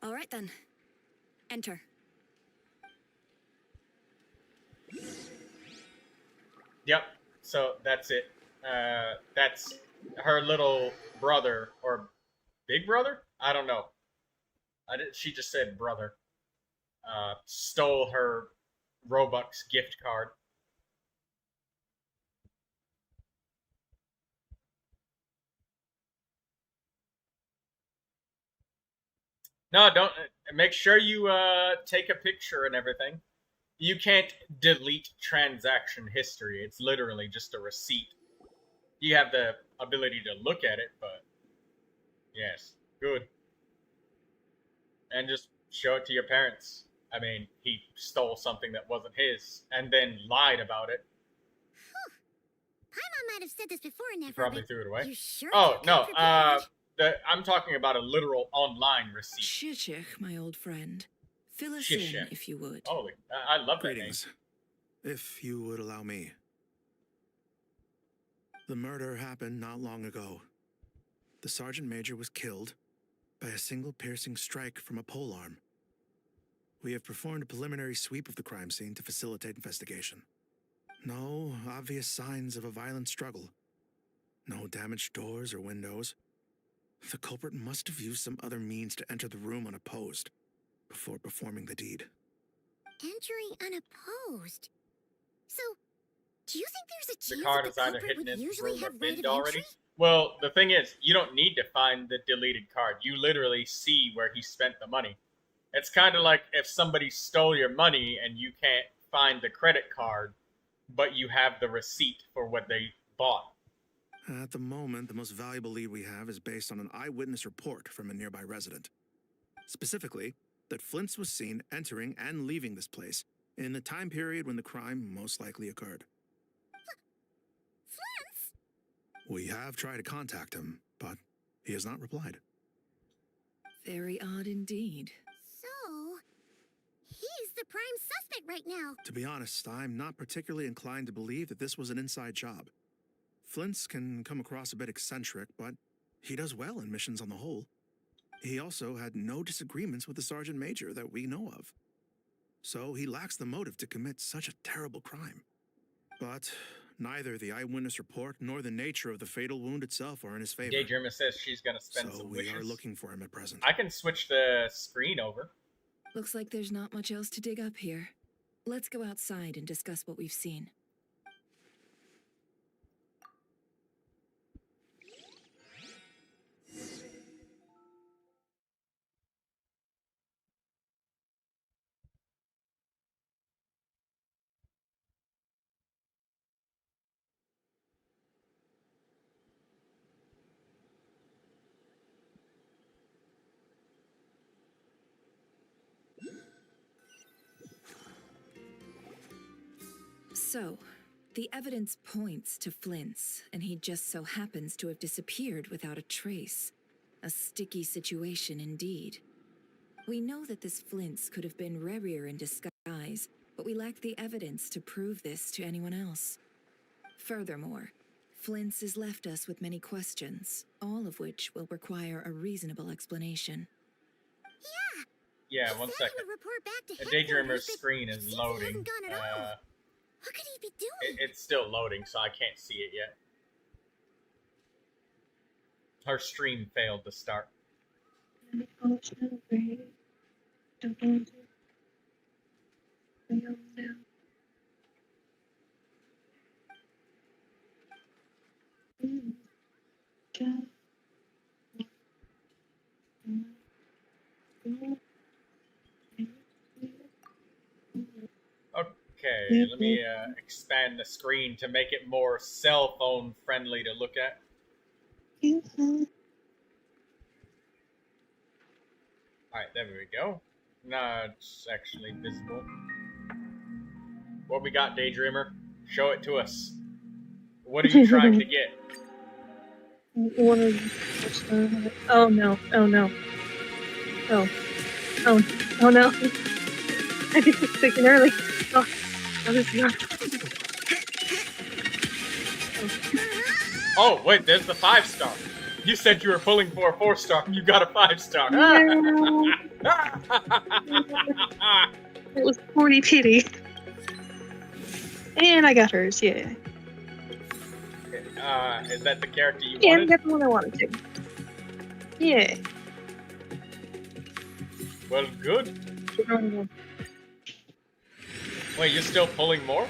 All right then. Enter. Yep. So that's it. That's her little brother or big brother? I don't know. She just said brother. Stole her Robux gift card. No, don't. Make sure you take a picture and everything. You can't delete transaction history. It's literally just a receipt. You have the ability to look at it, but yes, good. And just show it to your parents. I mean, he stole something that wasn't his and then lied about it. Paimon might have said this before, never. He probably threw it away. You sure Oh, no. prepared? I'm talking about a literal online receipt. Shishich, my old friend. Fill us Shishich. in, if you would. Holy, I love that name. Greetings. If you would allow me. The murder happened not long ago. The sergeant major was killed by a single piercing strike from a polearm. We have performed a preliminary sweep of the crime scene to facilitate investigation. No obvious signs of a violent struggle. No damaged doors or windows. The culprit must have used some other means to enter the room unopposed before performing the deed. entering unopposed. So, do you think there's a The chance card that is the either culprit hidden would in usually room or have right binned of already. entry? Well, the thing is, you don't need to find the deleted card. You literally see where he spent the money. It's kind of like if somebody stole your money and you can't find the credit card, but you have the receipt for what they bought. At the moment, the most valuable lead we have is based on an eyewitness report from a nearby resident. Specifically, that Flint's was seen entering and leaving this place in the time period when the crime most likely occurred. Flint's? We have tried to contact him, but he has not replied. Very odd indeed. So, he's the prime suspect right now. To be honest, I'm not particularly inclined to believe that this was an inside job. Flint's can come across a bit eccentric, but he does well in missions on the whole. He also had no disagreements with the Sergeant Major that we know of. So he lacks the motive to commit such a terrible crime. But neither the eyewitness report nor the nature of the fatal wound itself are in his favor. Daydreamer says she's going to spend So some we wishes. are looking for him at present. I can switch the screen over. Looks like there's not much else to dig up here. Let's go outside and discuss what we've seen. So, the evidence points to Flint's, and he just so happens to have disappeared without a trace. A sticky situation indeed. We know that this Flint's could have been Rerir in disguise, but we lack the evidence to prove this to anyone else. Furthermore, Flint's has left us with many questions, all of which will require a reasonable explanation. Yeah, one second. Report back to The Daydreamer's headquarters, but screen is seems he loading. hasn't gone at all. What could he be doing? It's still loading, so I can't see it yet. Her stream failed to start. Okay, let me expand the screen to make it more cell phone friendly to look at. Alright, there we go. Now it's actually visible. What we got, Daydreamer? Show it to us. What are you trying to get? What are you? Oh no! Oh no! Oh! Oh! Oh no! I think it's taking early. Oh, this is not. Oh, wait, there's the 5-star. You said you were pulling for a 4-star. You got a 5-star. No. It was 40 pity. And I got hers, yeah. Is that the character you Yeah, wanted? I got the one I wanted to. Yeah. Well, good. Wait, you're still pulling more?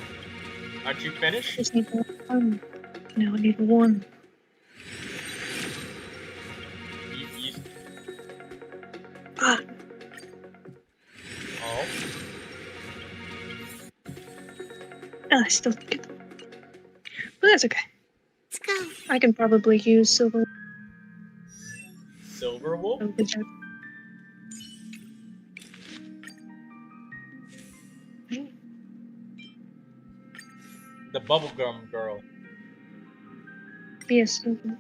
Aren't you finished? Just need one. No, I need one. Ah. Oh. I still think it. But that's okay. Let's go. I can probably use silver. Silver Wolf? Oh, good job. The bubblegum girl. Yes, silver.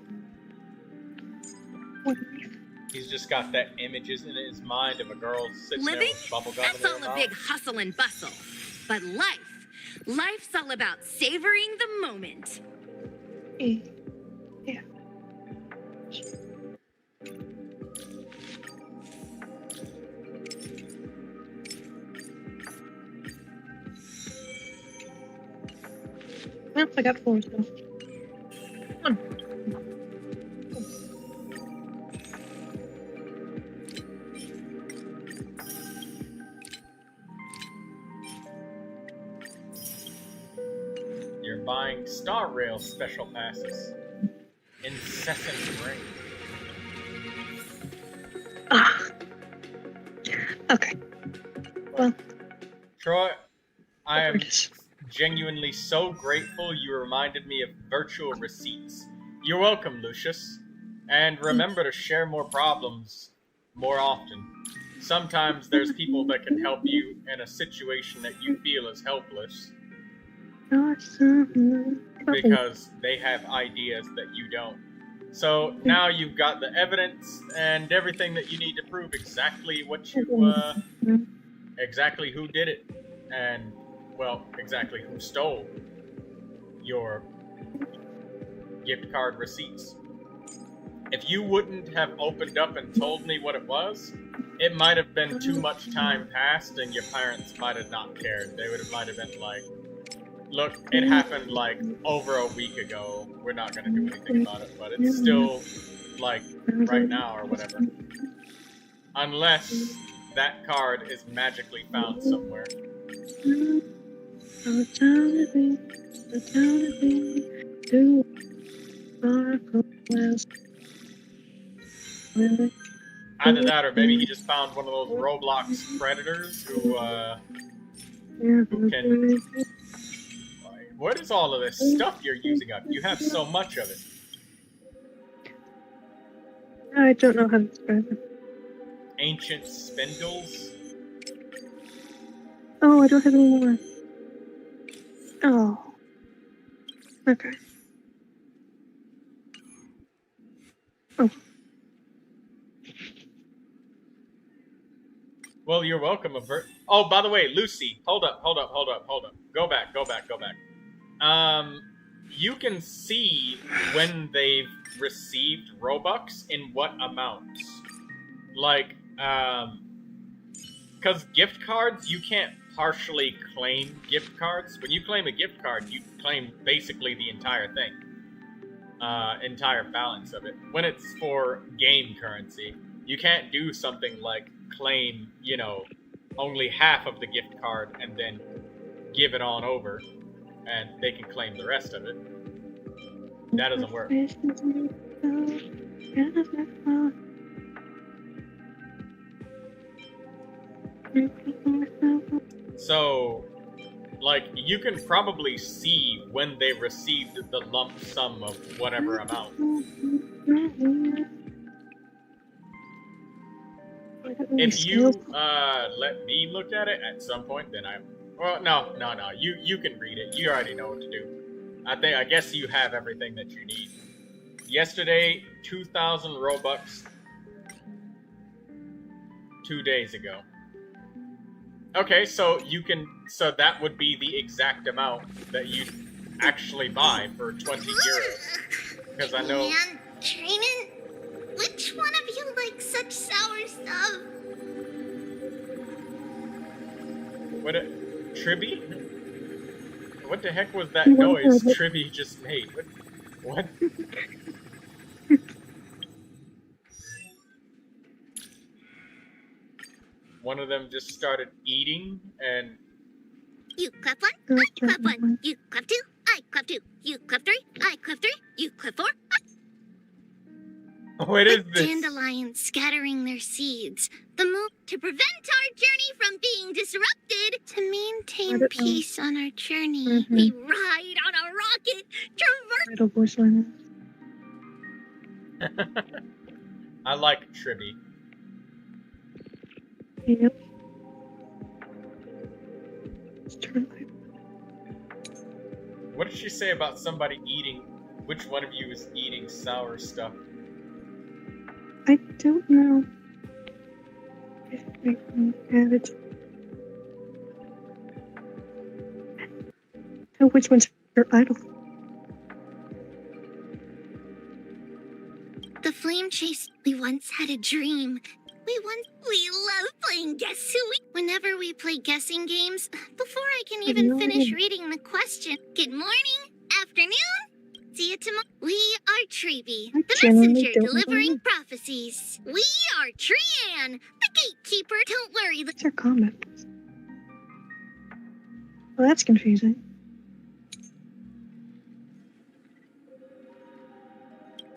What? He's just got that images in his mind of a girl sitting Living? there with bubblegum That's in her all a mouth. big hustle and bustle. But life's all about savoring the moment. Yeah. Well, I got 4 still. One. buying Star Rail special passes. Incessant rain. Okay. Well, Troy, I am genuinely so grateful you reminded me of virtual receipts. You're welcome, Lucius. And remember to share more problems more often. Sometimes there's people that can help you in a situation that you feel is helpless because they have ideas that you don't. So now you've got the evidence and everything that you need to prove exactly what you, exactly who did it, and, well, exactly who stole your gift card receipts. If you wouldn't have opened up and told me what it was, it might have been too much time passed and your parents might have not cared. They might have been like, look, it happened like over a week ago. We're not going to do anything about it, but it's still like right now or whatever. Unless that card is magically found somewhere. Either that or maybe he just found one of those Roblox predators who can... What is all of this stuff you're using up? You have so much of it. I don't know how to describe it. Ancient spindles? Oh, I don't have any more. Oh. Okay. Oh. Well, you're welcome. Oh, by the way, Lucy, hold up. Go back. You can see when they've received Robux in what amounts. Like, because gift cards, you can't partially claim gift cards. When you claim a gift card, you claim basically the entire thing. Entire balance of it. When it's for game currency, you can't do something like claim, you know, only half of the gift card and then give it on over and they can claim the rest of it. That doesn't work. So, like, you can probably see when they received the lump sum of whatever amount. If you let me look at it at some point, then well, no. You can read it. You already know what to do. I guess you have everything that you need. Yesterday, 2,000 Robux. 2 days ago. Okay, so that would be the exact amount that you actually buy for 20 euros. Because I know. Man, Training? Which one of you likes such sour stuff? What Tribby? What the heck was that noise Tribby just made? What? One of them just started eating and... You clap one, I clap one. You clap two, I clap two. You clap three, I clap three. You clap four, What is this? Dandelions scattering their seeds. The move to prevent our journey from being disrupted. To maintain peace on our journey. We ride on a rocket, traverse. I like Tribby. Yep. What did she say about somebody eating? Which one of you is eating sour stuff? I don't know. If I can have it. So which one's your idol? The flame chase. We once had a dream. We love playing Guess Who We... Whenever we play guessing games, before I can even finish reading the question, good morning, afternoon, see you tomorrow. We are Treeby, the messenger delivering prophecies. We are Trianne, the gatekeeper. Don't worry. These are comments. Well, that's confusing.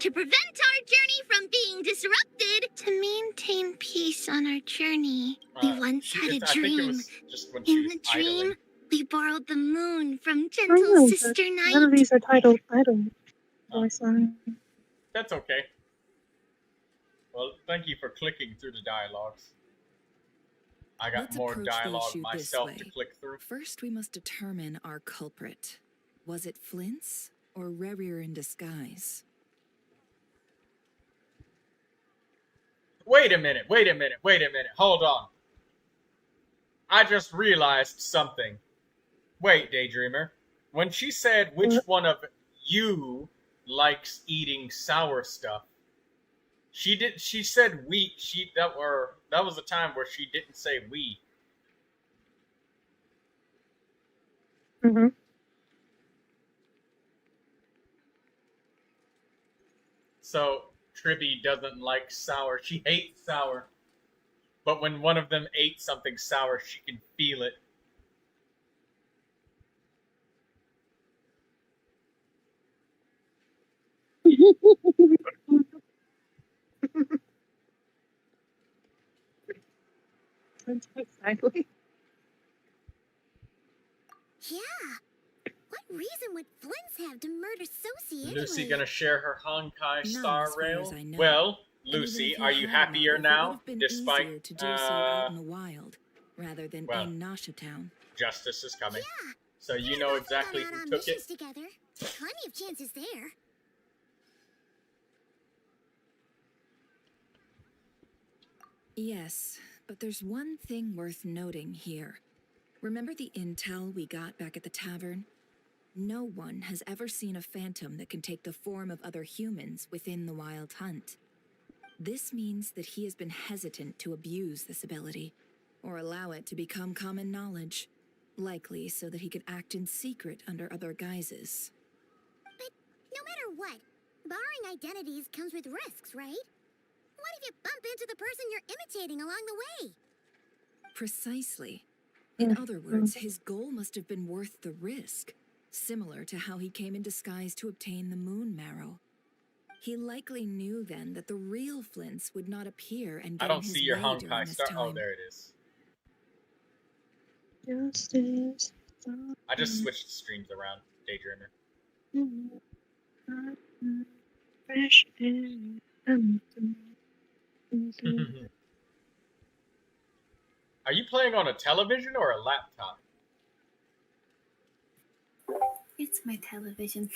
To prevent our journey from being disrupted. To maintain peace on our journey. We once had a I think it dream. was just when she In was the dream, idling. we borrowed the moon from I gentle don't know, Sister but Night. none of these are titled Idol voice line. That's okay. Well, thank you for clicking through the dialogues. I got Let's more approach the dialogue issue this myself to way. click through. First, we must determine our culprit. Was it Flint's or Rerir in disguise? Wait a minute, hold on. I just realized something. Wait, Daydreamer. When she said which one of you likes eating sour stuff, she said we. That was a time where she didn't say we. Mm-hmm. So Tribby doesn't like sour. She hates sour. But when one of them ate something sour, she can feel it. Exactly. Yeah. What reason would Flint's have to murder Sosie Lucy anyway? gonna share her Honkai None, Star as far Rail? as I know. Well, And even Lucy, if you are you had a happier motive, it would now? have been Despite easier to do so out in the wild, rather than well, in Nasha Town. justice is coming. Yeah. So you know exactly Gone out who on took it. missions together. Plenty of chances there. Yes, but there's one thing worth noting here. Remember the intel we got back at the tavern? No one has ever seen a phantom that can take the form of other humans within the Wild Hunt. This means that he has been hesitant to abuse this ability, or allow it to become common knowledge, likely so that he could act in secret under other guises. But no matter what, borrowing identities comes with risks, right? What if you bump into the person you're imitating along the way? Precisely. In other words, his goal must have been worth the risk, similar to how he came in disguise to obtain the moon marrow. He likely knew then that the real Flints would not appear and get I don't in his see your way during Honkai this Star. time. Oh, there it is. Justice. I just switched streams around, Daydreamer. Fresh air. Are you playing on a television or a laptop? It's my television.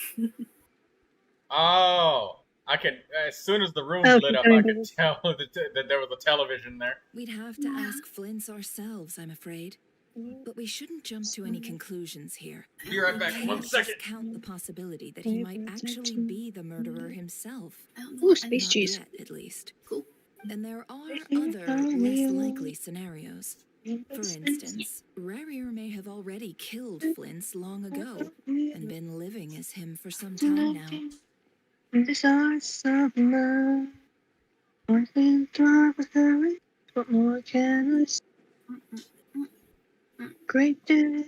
Oh, I could. As soon as the room Oh, lit up, I could tell that there was a television there. We'd have to ask Flints ourselves, I'm afraid. But we shouldn't jump to any conclusions here. Be right back. We One can't second. discount the possibility that he might actually be the murderer himself. Ooh, space Not cheese. yet, at least. Cool. And there are other, less likely scenarios. For instance, Rerir may have already killed Flints long ago and been living as him for some time now. This arts of love. One thing through with her, what more can I say? Great day.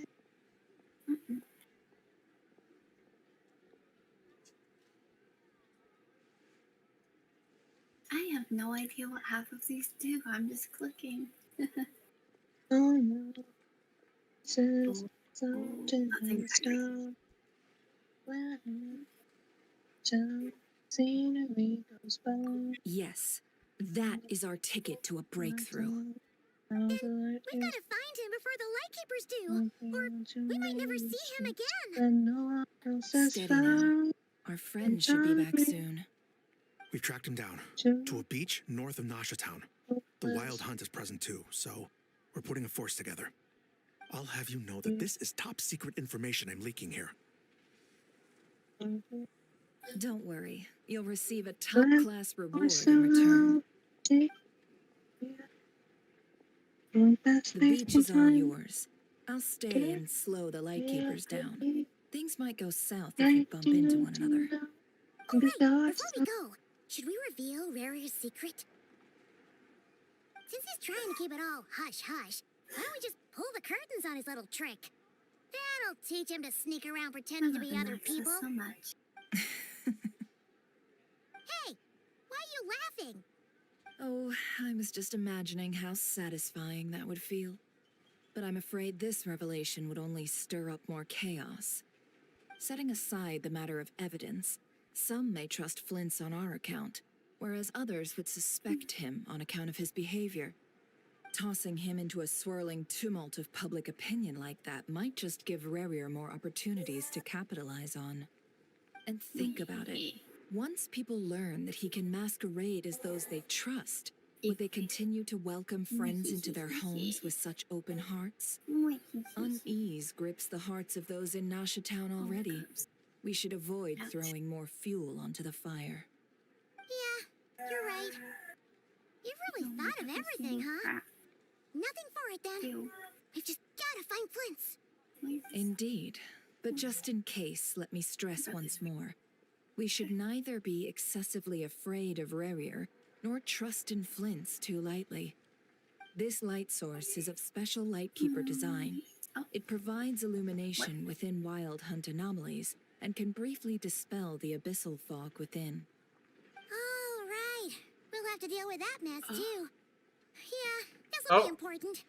I have no idea what half of these do. I'm just clicking. Oh no. Says something in stone. When scenery goes by. Yes, that is our ticket to a breakthrough. We've got to find him before the Lightkeepers do, or we might never see him again. Steady now. Our friend should be back soon. We've tracked him down to a beach north of Nasha Town. The Wild Hunt is present too, so we're putting a force together. I'll have you know that this is top secret information I'm leaking here. Don't worry, you'll receive a top-class reward in return. The beach is all yours. I'll stay and slow the Lightkeepers down. Things might go south if we bump into one another. Oh, right. Before we go, should we reveal Rerir's secret? Since he's trying to keep it all hush-hush, why don't we just pull the curtains on his little trick? That'll teach him to sneak around pretending to be other people. So much. exciting. Oh, I was just imagining how satisfying that would feel. But I'm afraid this revelation would only stir up more chaos. Setting aside the matter of evidence, some may trust Flint's on our account, whereas others would suspect him on account of his behavior. Tossing him into a swirling tumult of public opinion like that might just give Rarier more opportunities to capitalize on. And think about it. Once people learn that he can masquerade as those they trust, would they continue to welcome friends into their homes with such open hearts? Unease grips the hearts of those in Nasha Town already. We should avoid throwing more fuel onto the fire. Yeah, you're right. You've really thought of everything, huh? Nothing for it then. We've just gotta find Flint's. Indeed. But just in case, let me stress once more. We should neither be excessively afraid of Rarier, nor trust in Flint's too lightly. This light source is of special Lightkeeper design. It provides illumination within Wild Hunt anomalies, and can briefly dispel the abyssal fog within. All right. We'll have to deal with that mess, too. Yeah, this'll be important.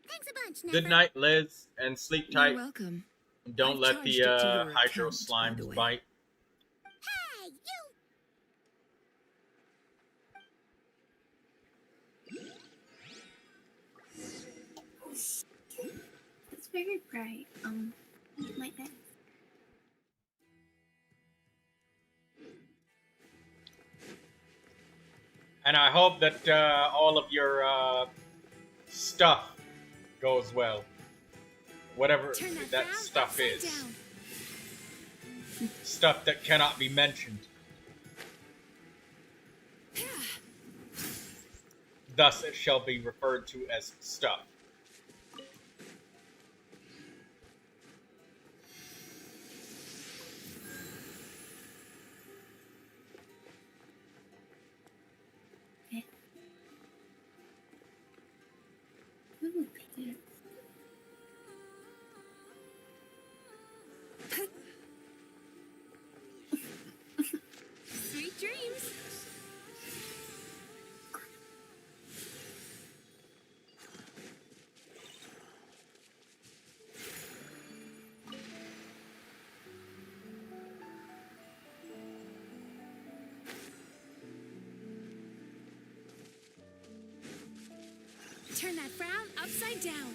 Thanks a bunch, Never. Good night, Liz, and sleep tight. You're welcome. Don't I've let charged the it to your hydro account, by the slimes way. bite. Hey, It's very bright. Like that. And I hope that all of your stuff goes well. Whatever that stuff is. Stuff that cannot be mentioned. Thus it shall be referred to as stuff. Sweet dreams. Turn that frown upside down.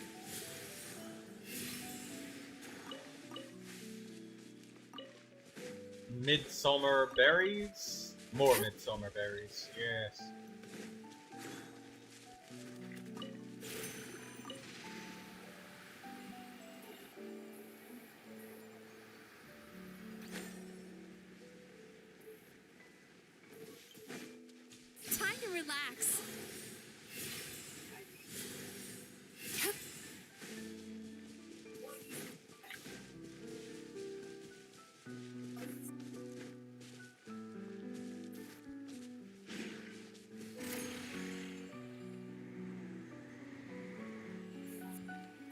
Midsummer berries? More midsummer berries, yes. Time to relax.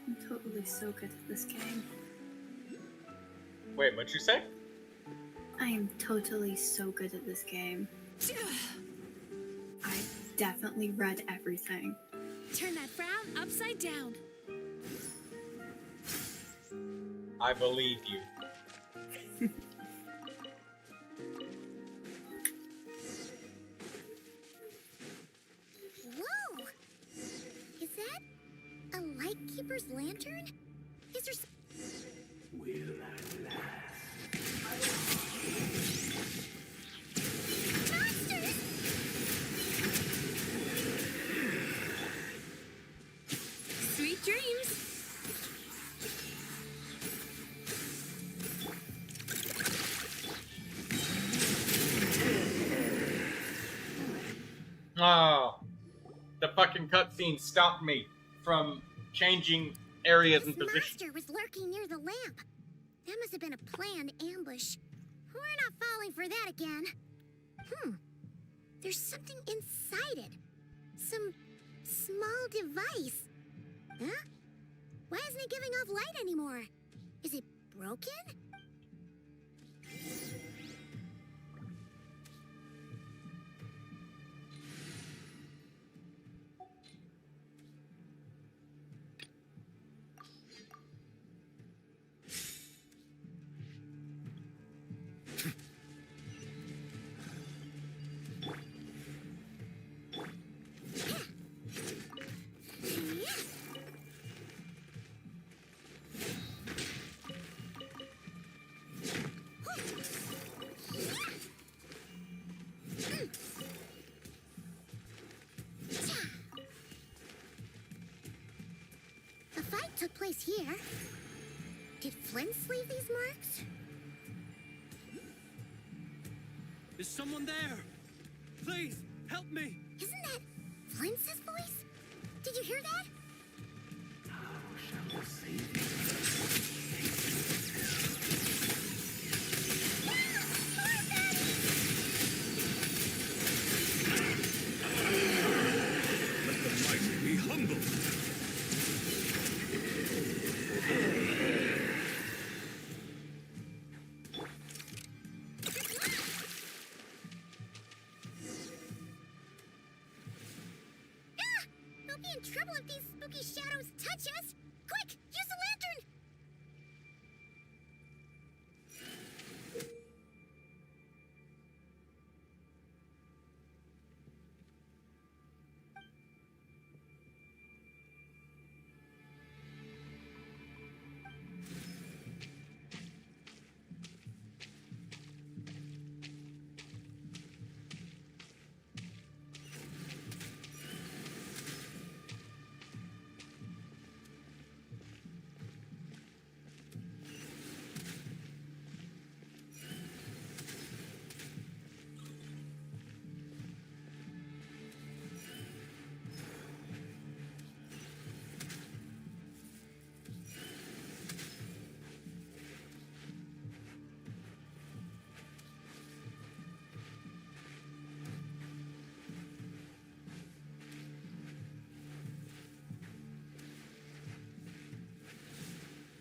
I'm totally so good at this game. Wait, what'd you say? I am totally so good at this game. I definitely read everything. Turn that frown upside down. I believe you. Whoa! Is that a Lightkeeper's lantern? Is there monsters? Sweet dreams. Oh, the fucking cutscene stopped me from changing areas and This positions. monster was lurking near the lamp. That must have been a planned ambush. We're not falling for that again. There's something inside it. Some small device. Huh? Why isn't it giving off light anymore? Is it broken? event took place here. Did Flint leave these marks? Is someone there? Please, help me! Isn't that Flint's voice? Did you hear that? Let the mighty be humble. We'll be in trouble if these spooky shadows touch us! Quick, use the lantern!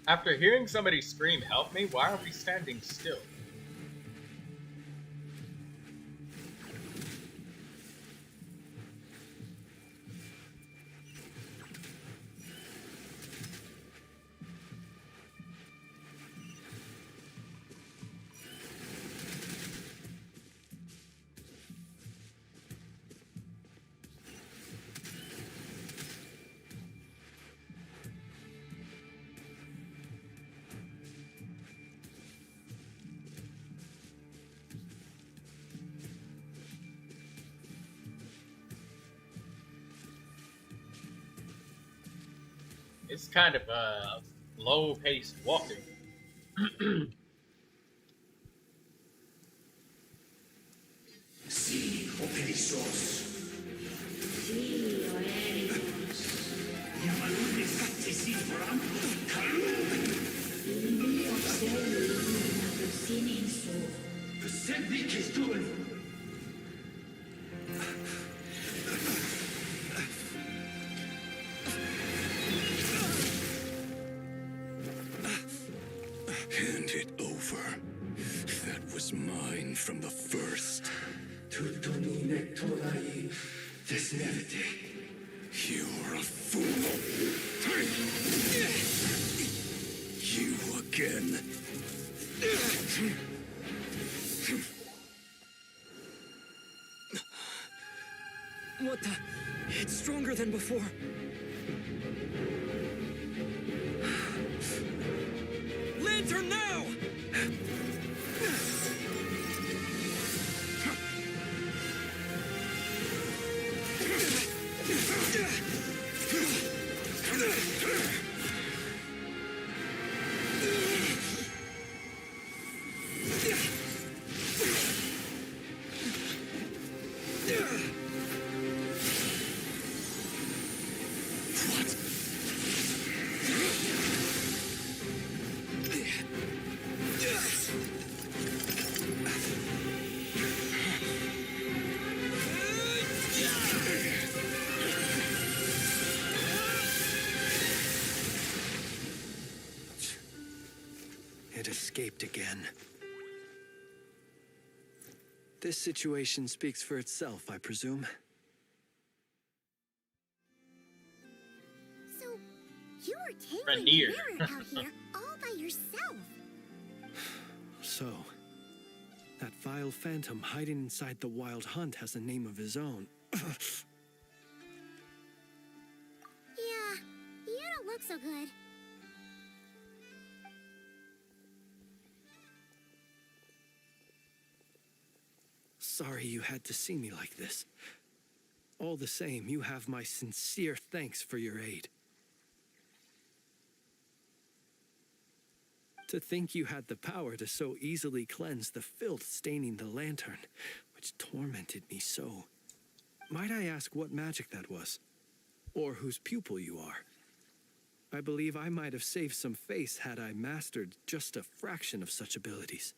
After hearing somebody scream, "Help me," why are we standing still? It's kind of low-paced walking. Sí, o perezoso. Sí, o eres. Llamalune factesi forampo calum. Ilmi observi na sininso. Percebi che stuen. Hand it over. That was mine from the first. Tutto mi nectorai desmerte. You're a fool. You again. What the? It's stronger than before. Lantern now! It escaped again. This situation speaks for itself, I presume. So, you were tangling Rainier. a mirror out here all by yourself. So, that vile phantom hiding inside the Wild Hunt has a name of his own. Yeah, you don't look so good. Sorry you had to see me like this. All the same, you have my sincere thanks for your aid. To think you had the power to so easily cleanse the filth staining the lantern, which tormented me so. Might I ask what magic that was? Or whose pupil you are? I believe I might have saved some face had I mastered just a fraction of such abilities.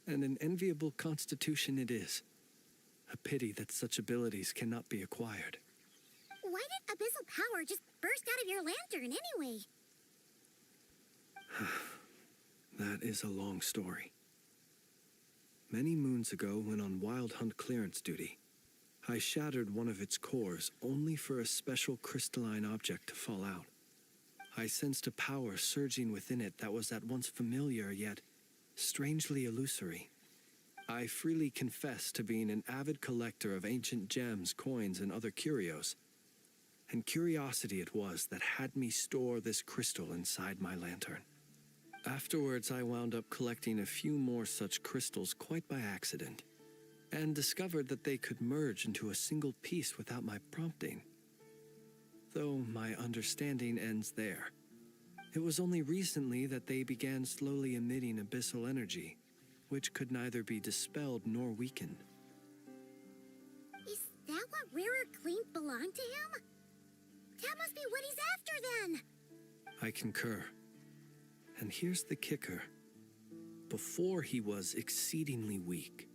And an enviable constitution it is. A pity that such abilities cannot be acquired. Why did abyssal power just burst out of your lantern anyway? That is a long story. Many moons ago, when on wild hunt clearance duty, I shattered one of its cores only for a special crystalline object to fall out. I sensed a power surging within it that was at once familiar yet strangely illusory. I freely confess to being an avid collector of ancient gems, coins, and other curios. And curiosity it was that had me store this crystal inside my lantern. Afterwards, I wound up collecting a few more such crystals quite by accident, and discovered that they could merge into a single piece without my prompting. Though my understanding ends there. It was only recently that they began slowly emitting abyssal energy, which could neither be dispelled nor weakened. Is that what Rarer claimed belonged to him? That must be what he's after then! I concur. And here's the kicker. Before he was exceedingly weak.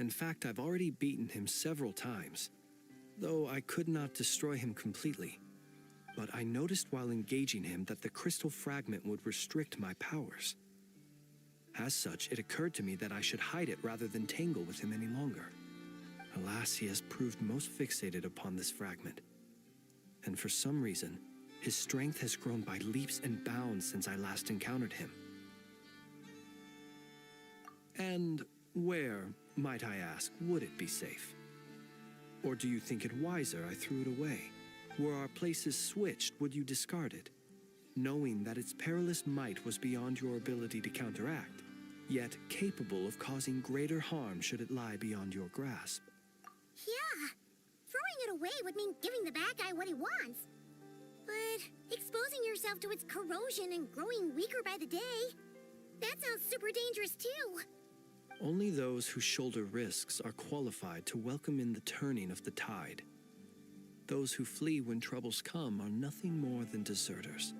In fact, I've already beaten him several times, though I could not destroy him completely. But I noticed while engaging him that the crystal fragment would restrict my powers. As such, it occurred to me that I should hide it rather than tangle with him any longer. Alas, he has proved most fixated upon this fragment. And for some reason, his strength has grown by leaps and bounds since I last encountered him. And where, might I ask, would it be safe? Or do you think it wiser I threw it away? Were our places switched, would you discard it, knowing that its perilous might was beyond your ability to counteract, yet capable of causing greater harm should it lie beyond your grasp? Yeah, throwing it away would mean giving the bad guy what he wants. But exposing yourself to its corrosion and growing weaker by the day, that sounds super dangerous too. Only those who shoulder risks are qualified to welcome in the turning of the tide. Those who flee when troubles come are nothing more than deserters.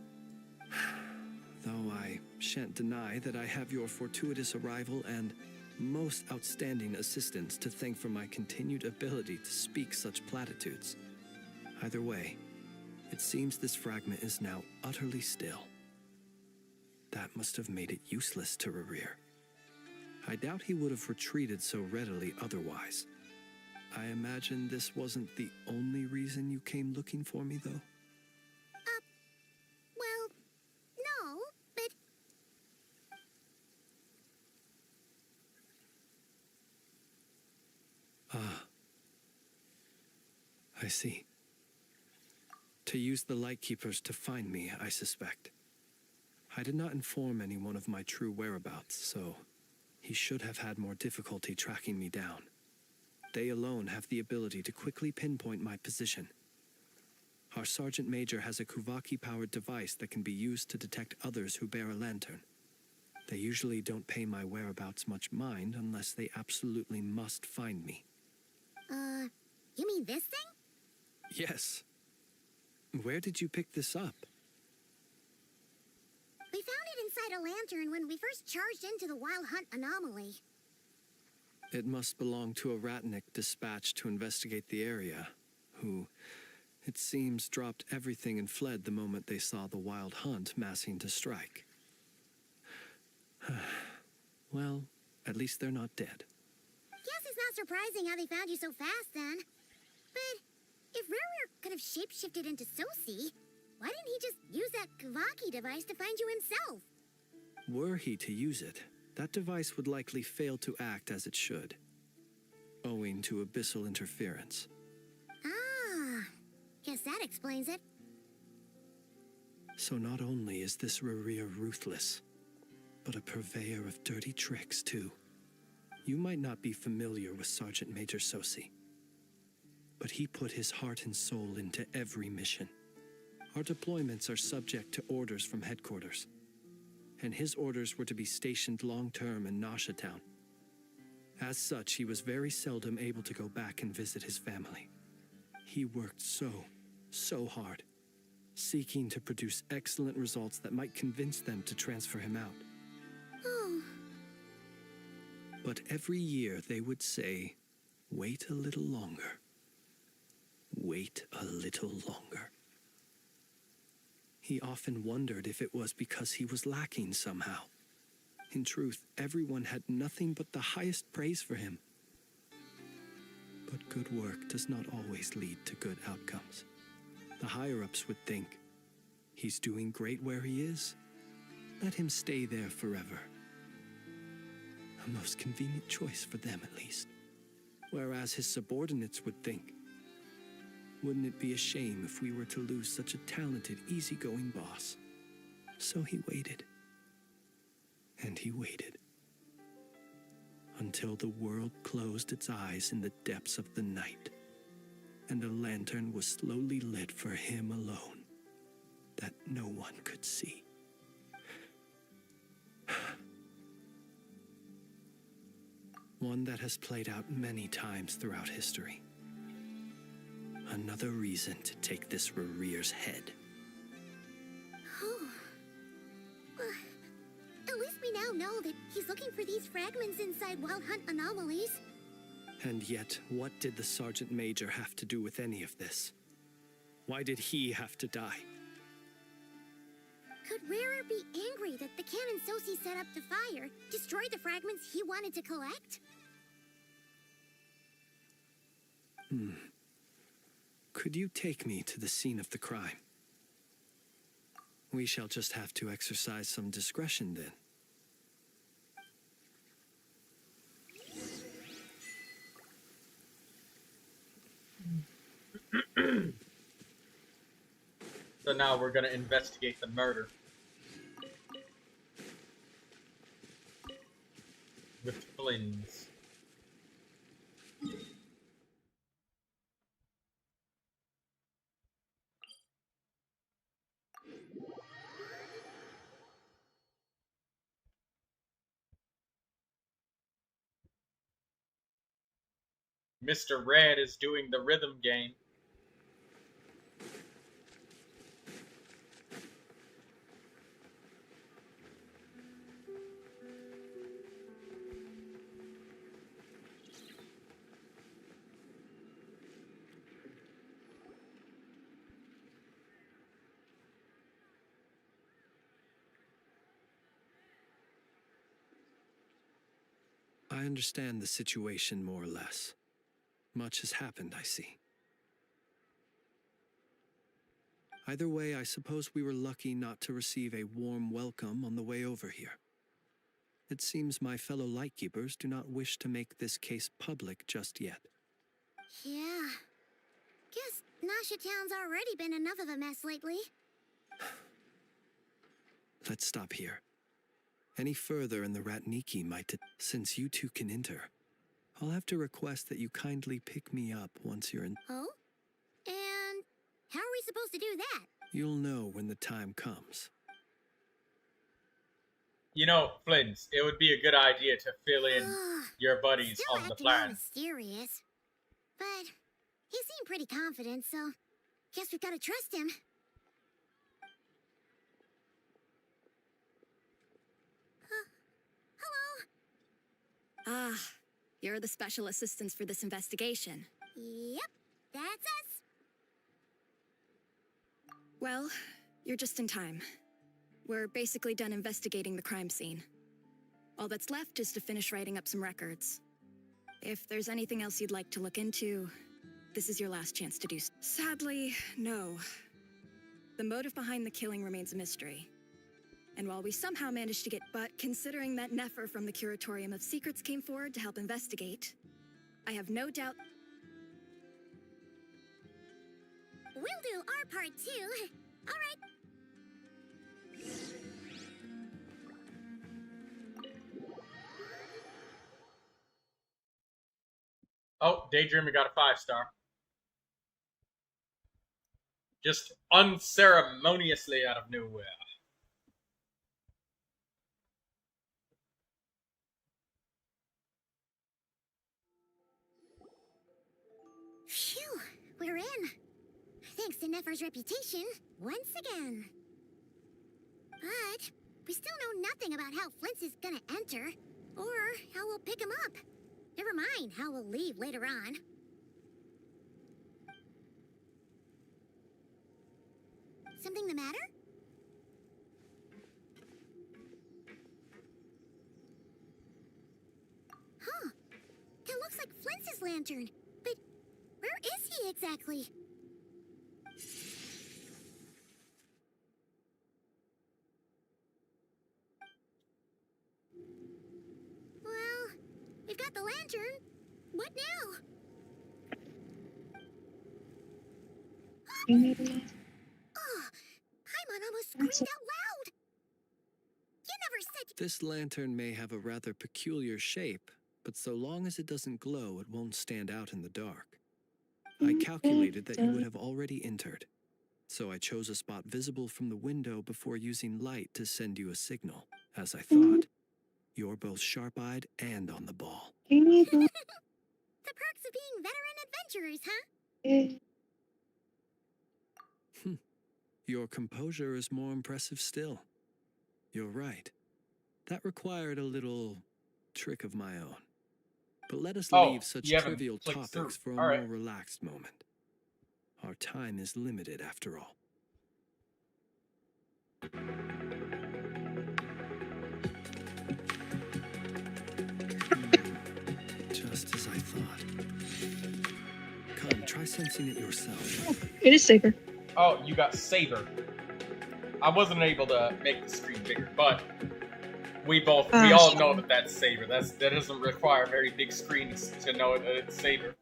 Though I shan't deny that I have your fortuitous arrival and most outstanding assistance to thank for my continued ability to speak such platitudes. Either way, it seems this fragment is now utterly still. That must have made it useless to Rarir. I doubt he would have retreated so readily otherwise. I imagine this wasn't the only reason you came looking for me, though? Well, no, but... Ah. I see. To use the Lightkeepers to find me, I suspect. I did not inform anyone of my true whereabouts, so he should have had more difficulty tracking me down. They alone have the ability to quickly pinpoint my position. Our Sergeant Major has a Kuvaki-powered device that can be used to detect others who bear a lantern. They usually don't pay my whereabouts much mind unless they absolutely must find me. You mean this thing? Yes. Where did you pick this up? We found it inside a lantern when we first charged into the Wild Hunt anomaly. It must belong to a Ratnik dispatched to investigate the area, who, it seems, dropped everything and fled the moment they saw the Wild Hunt massing to strike. Well, at least they're not dead. Guess it's not surprising how they found you so fast, then. But if Rarer could have shapeshifted into Sosi, why didn't he just use that Kavaki device to find you himself? Were he to use it, that device would likely fail to act as it should, owing to abyssal interference. Ah, guess that explains it. So not only is this Rarir ruthless, but a purveyor of dirty tricks, too. You might not be familiar with Sergeant Major Sosi, but he put his heart and soul into every mission. Our deployments are subject to orders from headquarters, and his orders were to be stationed long-term in Nasha Town. As such, he was very seldom able to go back and visit his family. He worked so hard, seeking to produce excellent results that might convince them to transfer him out. Oh. But every year they would say, "Wait a little longer. Wait a little longer." He often wondered if it was because he was lacking somehow. In truth, everyone had nothing but the highest praise for him. But good work does not always lead to good outcomes. The higher-ups would think, he's doing great where he is. Let him stay there forever. A most convenient choice for them, at least. Whereas his subordinates would think, wouldn't it be a shame if we were to lose such a talented, easygoing boss? So he waited. And he waited. Until the world closed its eyes in the depths of the night, and a lantern was slowly lit for him alone, that no one could see. One that has played out many times throughout history. Another reason to take this Rereer's head. Oh. Well, at least we now know that he's looking for these fragments inside Wild Hunt anomalies. And yet, what did the Sergeant Major have to do with any of this? Why did he have to die? Could Rarer be angry that the cannon Sosi set up to fire destroyed the fragments he wanted to collect? Could you take me to the scene of the crime? We shall just have to exercise some discretion then. So now we're gonna investigate the murder. With Flynn's. Mr. Red is doing the rhythm game. I understand the situation more or less. Much has happened, I see. Either way, I suppose we were lucky not to receive a warm welcome on the way over here. It seems my fellow Lightkeepers do not wish to make this case public just yet. Yeah. Guess Nasha Town's already been enough of a mess lately. Let's stop here. Any further and the Ratniki might... Since you two can enter, I'll have to request that you kindly pick me up once you're in... Oh? And how are we supposed to do that? You'll know when the time comes. You know, Flynn's, it would be a good idea to fill in your buddies Still on the acting all plan. mysterious. But he seemed pretty confident, so guess we gotta trust him. Ah, you're the special assistants for this investigation. Yep, that's us. Well, you're just in time. We're basically done investigating the crime scene. All that's left is to finish writing up some records. If there's anything else you'd like to look into, this is your last chance to do so. Sadly, no. The motive behind the killing remains a mystery. And while we somehow managed to get... But considering that Nefer from the Curatorium of Secrets came forward to help investigate, I have no doubt... We'll do our part too. All right. Oh, Daydreamer got a 5-star. Just unceremoniously out of nowhere. Phew, we're in. Thanks to Nefer's reputation, once again. But we still know nothing about how Flint's is gonna enter, or how we'll pick him up. Never mind how we'll leave later on. Something the matter? Huh. That looks like Flint's lantern. But where is he exactly? Well, we've got the lantern. What now? Oh, Paimon almost screamed out loud. You never said. This lantern may have a rather peculiar shape, but so long as it doesn't glow, it won't stand out in the dark. I calculated that you would have already entered, so I chose a spot visible from the window before using light to send you a signal. As I thought, you're both sharp-eyed and on the ball. The perks of being veteran adventurers, huh? Your composure is more impressive still. You're right. That required a little trick of my own. But let us leave such trivial topics for a more relaxed moment. Our time is limited after all. Just as I thought. Come, try sensing it yourself. Oh, it is Saber. Oh, you got Saber. I wasn't able to make the screen bigger, but we all know that that's Saber. That doesn't require very big screens to know that it's Saber.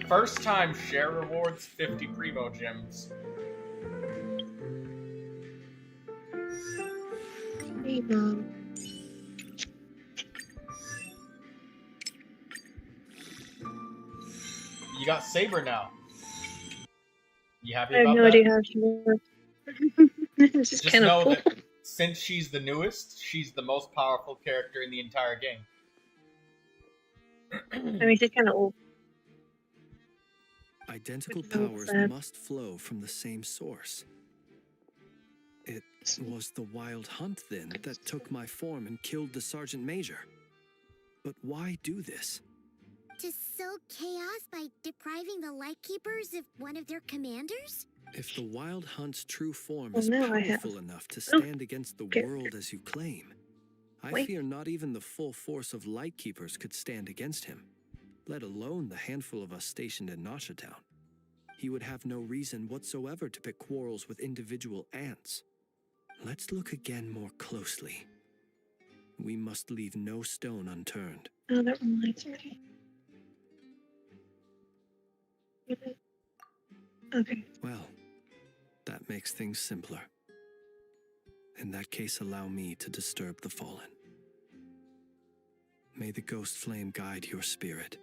First time share rewards, 50 Primo Gems. Primo. You got Saber now. You happy I have about no that? idea how she works. It's just kind know of cool. that since she's the newest, she's the most powerful character in the entire game. I mean, she's kind of old. Identical so powers sad. must flow from the same source. It was the wild hunt, then, that took my form and killed the Sergeant Major. But why do this? To sow chaos by depriving the Lightkeepers of one of their commanders? If the wild hunt's true form Well, is now I have- powerful enough to stand against the okay. world as you claim, I Wait. fear not even the full force of Lightkeepers could stand against him, let alone the handful of us stationed in Nasha Town. He would have no reason whatsoever to pick quarrels with individual ants. Let's look again more closely. We must leave no stone unturned. Oh, that reminds me. Okay. Well, that makes things simpler. In that case, allow me to disturb the fallen. May the ghost flame guide your spirit.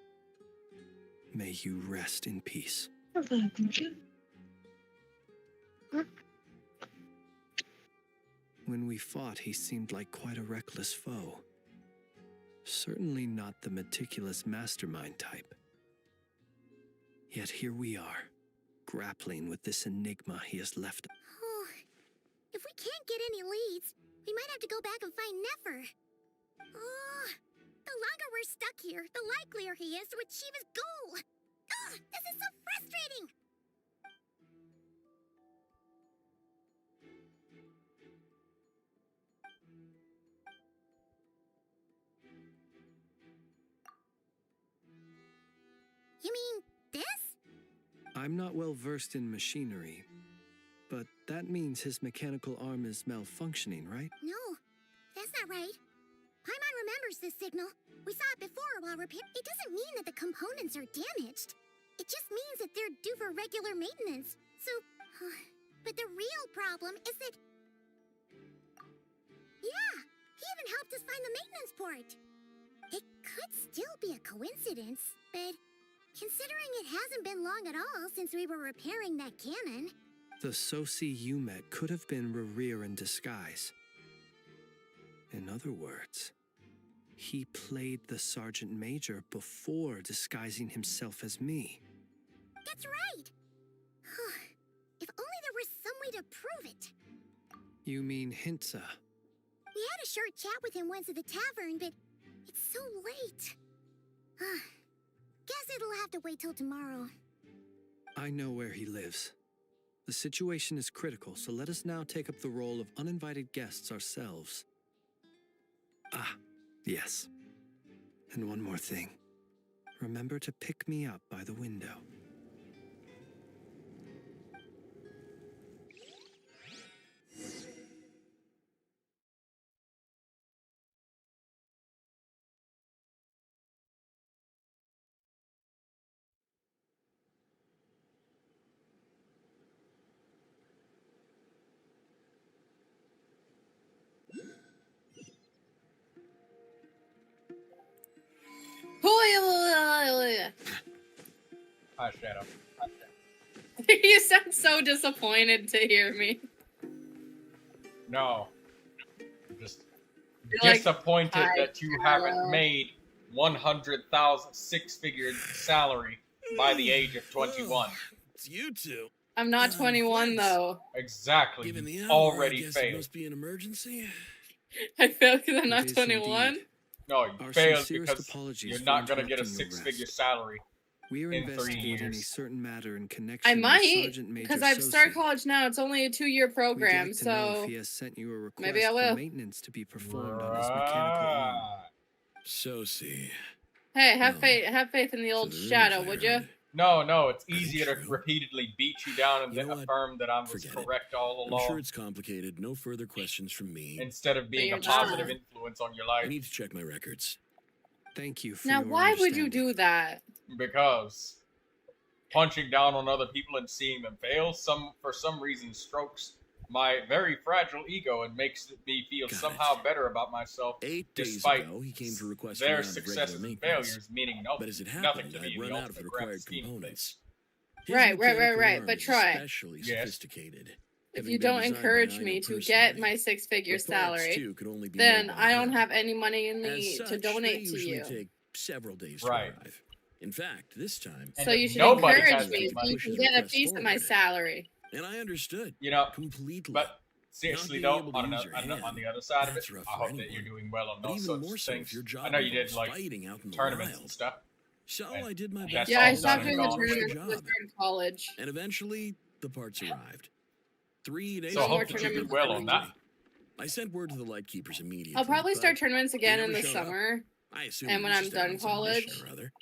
May you rest in peace. When we fought, he seemed like quite a reckless foe. Certainly not the meticulous mastermind type. Yet here we are, grappling with this enigma he has left. Oh, if we can't get any leads, we might have to go back and find Nefer. Oh, the longer we're stuck here, the likelier he is to achieve his goal. Ugh, this is so frustrating. You mean this? I'm not well versed in machinery, but that means his mechanical arm is malfunctioning, right? No, that's not right. Paimon remembers this signal. We saw it before while repairing. It doesn't mean that the components are damaged. It just means that they're due for regular maintenance. So, but the real problem is that... Yeah, he even helped us find the maintenance port. It could still be a coincidence, but Considering it hasn't been long at all since we were repairing that cannon. The Sosi you met could have been Rerir in disguise. In other words, he played the Sergeant Major before disguising himself as me. That's right. If only there was some way to prove it. You mean Hintsa? We had a short chat with him once at the tavern, but it's so late. Guess it'll have to wait till tomorrow. I know where he lives. The situation is critical, so let us now take up the role of uninvited guests ourselves. Ah, yes. And one more thing. Remember to pick me up by the window. Hi, Shadow. You sound so disappointed to hear me. No. I'm just You're disappointed like, that you haven't made 100,000 six-figure salary by the age of 21. It's you two. I'm not 21 though. Exactly. Given the You hour, already I guess failed. It must be an emergency. I failed because I'm not It is 21. indeed. No, you Our failed sincerest because apologies you're for not going to get a interrupting your six-figure rest. salary We are in 3 investigating a years. certain matter in connection I with might, Sergeant Major because I've started Sosi. college now. It's only a 2-year We'd program, like to know so if he has sent you a request maybe I for will. maintenance to be performed on his mechanical arm. Sosi. Hey, have faith in the old Shadow, would you? No, it's easier to repeatedly beat you down and You then know what? affirm that I was Forget it. correct all I'm along, sure it's complicated. No further questions from me. instead of being a you're positive not. influence on your I life. need to check my records. Thank you for Now, your why would you understanding. do that? Because punching down on other people and seeing them fail, for some reason strokes my very fragile ego and makes me feel somehow better about myself, 8 days despite ago, he came to request a their round of successes regular and maintenance. failures meaning But as it nothing happened, to me I'd in the run out of the ultimate grand required scheme of components. things. His Right. mechanical arm But is Troy, especially Yes. sophisticated. if Having you been don't designed by encourage Ino me to personally, get my 6-figure the parts, salary, too, could only be then made by I don't her. have any money As to such, donate they to usually you. take several days Right. to arrive. In fact, this time, So you should nobody encourage has me any so money. you can get a piece of my salary. And I understood. You know, completely. but seriously Not though, being able to on use the, your on, the, on hand, the other side of it, that's rough I for hope that anyone. you're doing well on But those even sorts more of so things. if your job I know you did involves like fighting out in the tournaments wild. and stuff. So and I did my that's best. Yeah, I all stopped done and doing the gone. tournaments when I started college. And eventually, the parts arrived. 3 days So I after hope that you the did well on that. delivery, I sent word to the Lightkeepers immediately. I'll probably but start tournaments they again never in the showed up. summer. I assume And it when was I'm just out done on some college. mission or other.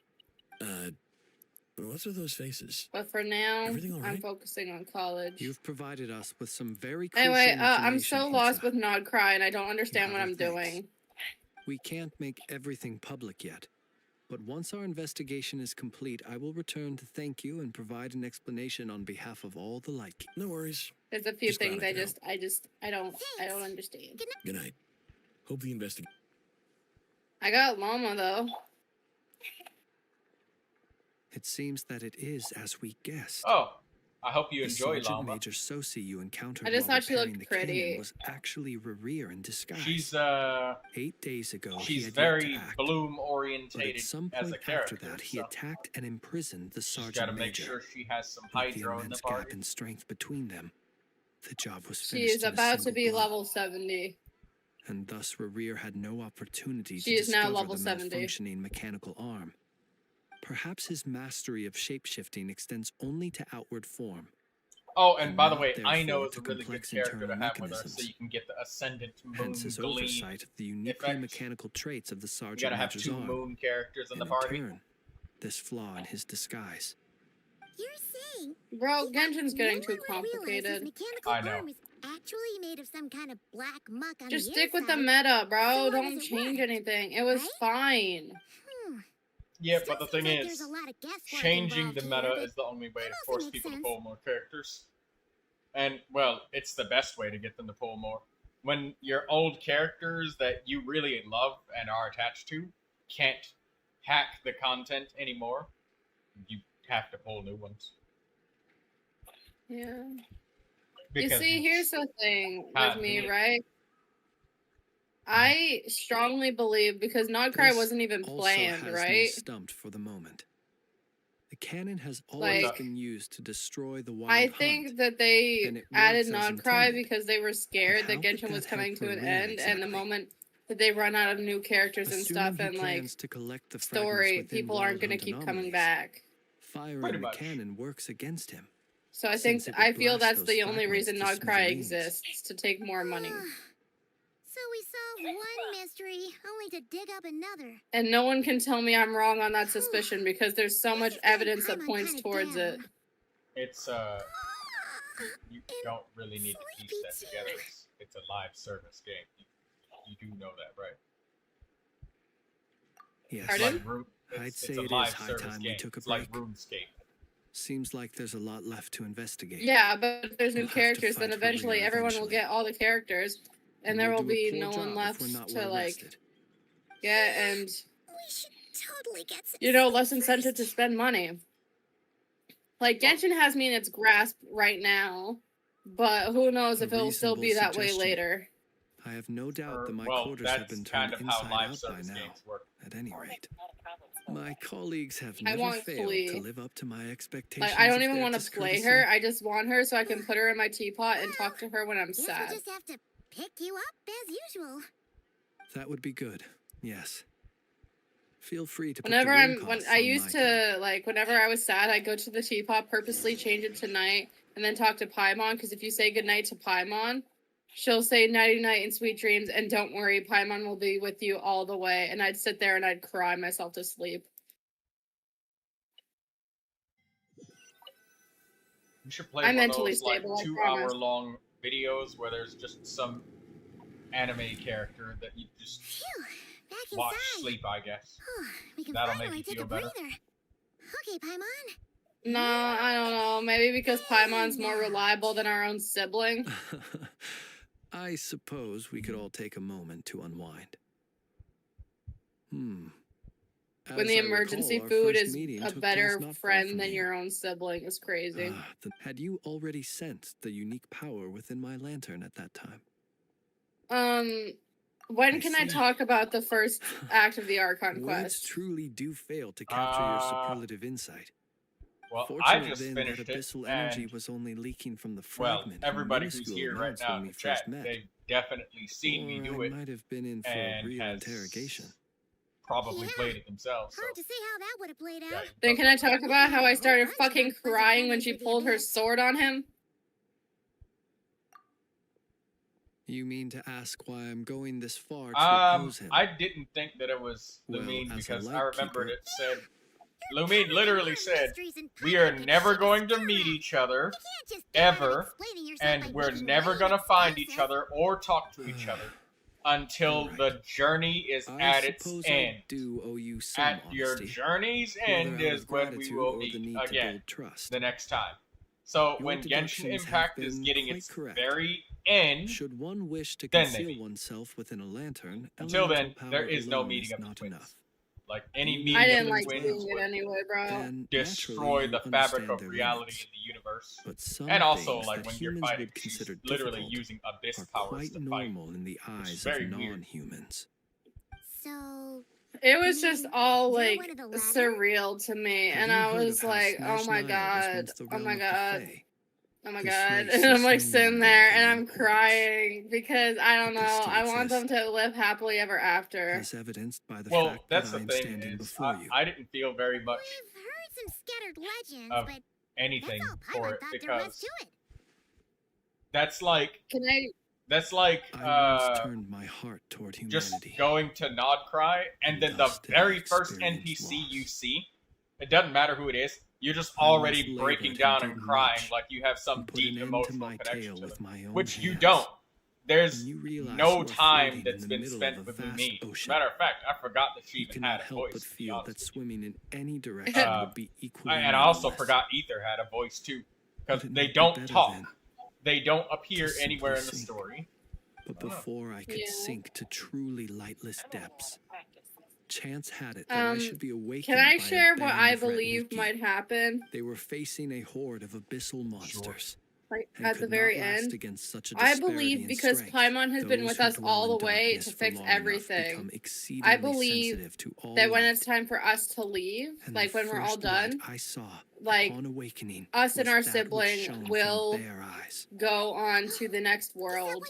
What's with those faces? But for now, Everything all I'm right? focusing on college. You've provided us with some very crucial Anyway, information, I'm so lost Hintsa. with Nod Cry and I don't understand what our I'm thanks. doing. We can't make everything public yet, but once our investigation is complete, I will return to thank you and provide an explanation on behalf of all the Lightkeepers. No worries. There's a few Just glad things I I could don't understand. Good night. Hope the investigation. I got Llama though. It seems that it is as we guessed. Oh, I hope you The enjoy Sergeant Llama. Major Sosi you encountered I just while thought she repairing looked the cannon pretty. was actually Rerir in disguise. She's 8 days ago, he she's had very yet to act, bloom but orientated at some as point a character. after that, he So attacked and imprisoned the she's got to Sergeant make Major. sure she has some With the hydro in the immense party. gap in strength between them, the job was She finished is in a about to single be blow, level 70. and thus Rerir had no opportunity She to is now discover level the 70. malfunctioning mechanical arm. Perhaps his mastery of shapeshifting extends only to outward form. Oh, and by the not way, I know therefore is a to really good complex character to internal have with her, so mechanisms. you can get the ascendant moon Hence his gleam. oversight of the uniquely effect. mechanical traits of the You Sergeant gotta have Major's 2 arm. moon characters in the and party. in turn, this flaw in his disguise. You're saying Bro, Genshin's getting no too one would realize his complicated. mechanical I know. arm is actually made of some kind of black muck on Just the stick with the inside. meta, bro. So why Don't does it change work, anything. It was right? fine. Yeah, but the Still thing seems like is, there's a lot of guesswork changing involved the here, meta but is the only way to it also force makes people to sense. pull more characters. And, well, it's the best way to get them to pull more. When your old characters that you really love and are attached to can't hack the content anymore, you have to pull new ones. Yeah. You Because see, you here's the thing with can't do me, it. right? I strongly believe because Nodcry This wasn't even also planned, has me right? stumped for the moment. The cannon has Like- always been used to destroy the wild I hunt. think that they and it added works as Nodcry intended. because they were scared But that how could Genshin was that coming help to an Maria end, and the exactly? moment that they run out of new characters and Assuming stuff he and like plans to collect the fragments story, within people wild aren't gonna hunt keep coming anomalies, back. Firing Pretty the much. cannon works against him. So I think Since it I would feel blast that's the those only fragments reason to Nodcry smithereens. exists, to take more money. So we solved one mystery, only to dig up another. And no one can tell me I'm wrong on that suspicion because there's so much evidence that points towards it. It's you don't really need to piece that together. It's a live service game. You do know that, right? Yes. Pardon? I'd It's say a it live is high service time game. we took a It's like break. RuneScape. Seems like there's a lot left to investigate. Yeah, but if there's new We'll have to characters, then fight for eventually Rhea everyone will eventually. get all the characters, and there we'll will do a be poor no one job left if we're not to well like rested. get and We should totally get some less sleep incentive to first. spend money. Like Genshin has me in its grasp right now, but who knows if it'll still be reasonable that way suggestion. later. I have no doubt that my Well, quarters have that's been kind turned of how inside live out by service now. games work. At any rate, my colleagues have I never want failed Flea. to live up to my expectations. Like I don't of even their want to play discourtesy. her. I just want her so I can put her in my teapot and talk to her when I'm Guess sad. we'll just have to pick you up as usual. That would be good. Yes. Feel free to. Whenever put the room I'm when costs I on used my to like whenever I was sad, I'd go to the teapot, purposely change it to night, and then talk to Paimon, because if you say goodnight to Paimon, she'll say nighty night and sweet dreams, and don't worry, Paimon will be with you all the way. And I'd sit there and I'd cry myself to sleep. You should play I'm one of mentally those like stable, I 2-hour long videos where there's just some anime character that you just Back watch inside. sleep, I guess. We can That'll finally make you take feel a better. breather. Okay, Paimon. No, I don't know. Maybe because Paimon's more reliable than our own sibling. I suppose we could all take a moment to unwind. When As the I emergency recall, our food first is meeting a took better place not far friend from than here. your own sibling is crazy. Had you already sensed the unique power within my lantern at that time? When can I talk about the first act of the Archon Words quest? truly do fail to capture your superlative insight. Well, Fortunate I just then finished that it, abyssal energy and was only leaking from the well, fragment. and everybody who's minuscule here right amounts now when in we the first chat, met. they've definitely seen me do I it might have been in for a and real has interrogation. probably played it themselves. So. Hard to see how that would have played out. Then can I talk about how I started fucking crying when she pulled her sword on him? You mean to ask why I'm going this far to oppose him? I didn't think that it was Well, Lumine as a because I light remembered keeper- it said Lumine literally said, "We are never going to meet each other ever, and we're never gonna find each other or talk to each other until the journey is at its suppose end. I do owe you some At your honesty, journey's whether end out is of when we gratitude will or the meet need to again build trust. the next time." So Your when Genshin deductions have Impact is been getting quite its correct. very end, Should one wish to then conceal maybe. oneself within a lantern, Until then, elemental there power is no alone meeting is of the not twins. enough. Like any You meeting I of didn't the like twins seeing it would anyway, bro. Then destroy naturally the you fabric understand of their reality limits. in the universe. But some And also, things like that when you're humans fighting, would she's consider literally difficult using abyss are powers quite to fight. normal in the which is eyes very of weird. non-humans. So, It was just all you're like one of the latter? surreal to me, Have and you I heard was of how like, "Oh Smash my Nile was god, once the oh realm my of the god, Fae? oh my This god," race and I'm is like no sitting longer there within and our I'm borders. crying because I don't But know, they still I want them exist. to live happily ever after. As evidenced by the Well, fact that's that the I'm thing standing is, before you. I didn't feel very much We've heard some scattered legends, of but anything that's all for Paimon it thought there was because to it. that's like Can I? I once turned my heart toward just humanity. going to Nodcry, and then the thus did I very first experience NPC you loss. see, it doesn't matter who it is, you're just I already once breaking labored down and and did crying much, like you have some and put an deep end to emotional my connection tale to with them, my own which you hands. don't. There's When you realize no you are time floating that's in the been middle spent of a with vast me. ocean. Matter of fact, I forgot that she You even had cannot a help voice. but To be feel honest that with you. swimming in any direction would be equally And I also meaningless. forgot Ether had a voice too, because Would it they not be don't better talk. then They don't appear to anywhere in simply the sink? story. But before I could Yeah. sink to truly lightless depths, Chance had it that I should be awakened Can I by a share what band I of red believe Mizuki. might happen? They were facing a horde of abyssal monsters. Like and at the could very not last end, against such a I disparity believe in because strength, Paimon has been those with who us dwell all in the way darkness to for fix long enough everything. become exceedingly I believe sensitive to all that when light. it's time for us to leave, And like the when we're all first light done, I saw like upon awakening us and was our that which sibling shone from will their eyes. go on to the next world,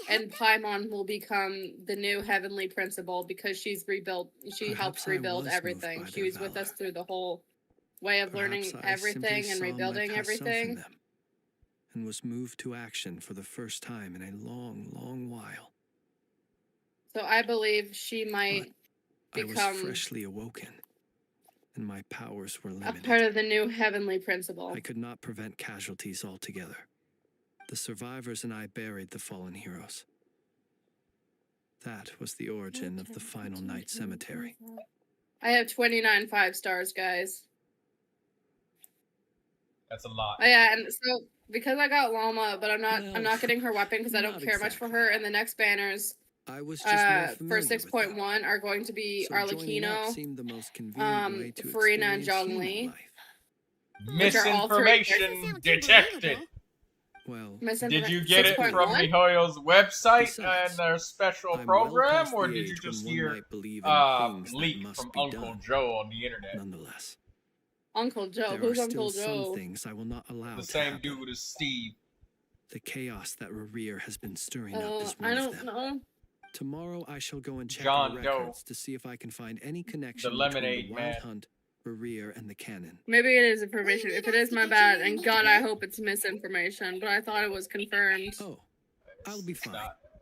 and Paimon will become the new heavenly principal because she's rebuilt. She helped Perhaps I rebuild was moved everything. by She their was with us valor. through the whole way of learning Perhaps I simply everything and saw my rebuilding past self in everything. them, and was moved to action for the first time in a long, long while. So I believe she might I was become freshly awoken, and my powers were a limited. part of the new heavenly principle. I could not prevent casualties altogether. The survivors and I buried the fallen heroes. That was the origin of the final night cemetery. I have 29 5-stars, guys. That's a lot. Oh yeah, and so because I got Llama, but I'm Well, not getting her weapon because I don't not care much for her. And the next banners I was just more for familiar with them. 6.1 are going to be So joining that Arlecchino, seemed the most convenient way to Farina, and experience human Zhongli. life. Which are all three Misinformation detected. Well, Did you get it from MiHoYo's website and their special I'm well program, past or the did you age when just one hear might believe in things that leak must from be Uncle done. Joe on the internet? Nonetheless, Uncle Joe. there Who's are Uncle still Joe? some things I will not allow The to same happen. dude as Steve. The chaos that Rerir has been stirring up is I one of don't them. know. Tomorrow I shall go and check John our Doe. records to see if I can find any connection The between Lemonade the Wild Man. Hunt, Rerir, and the canon. Maybe it is information. If it is, my bad. And God, I hope it's misinformation. But I thought it was confirmed. Oh, I'll be fine.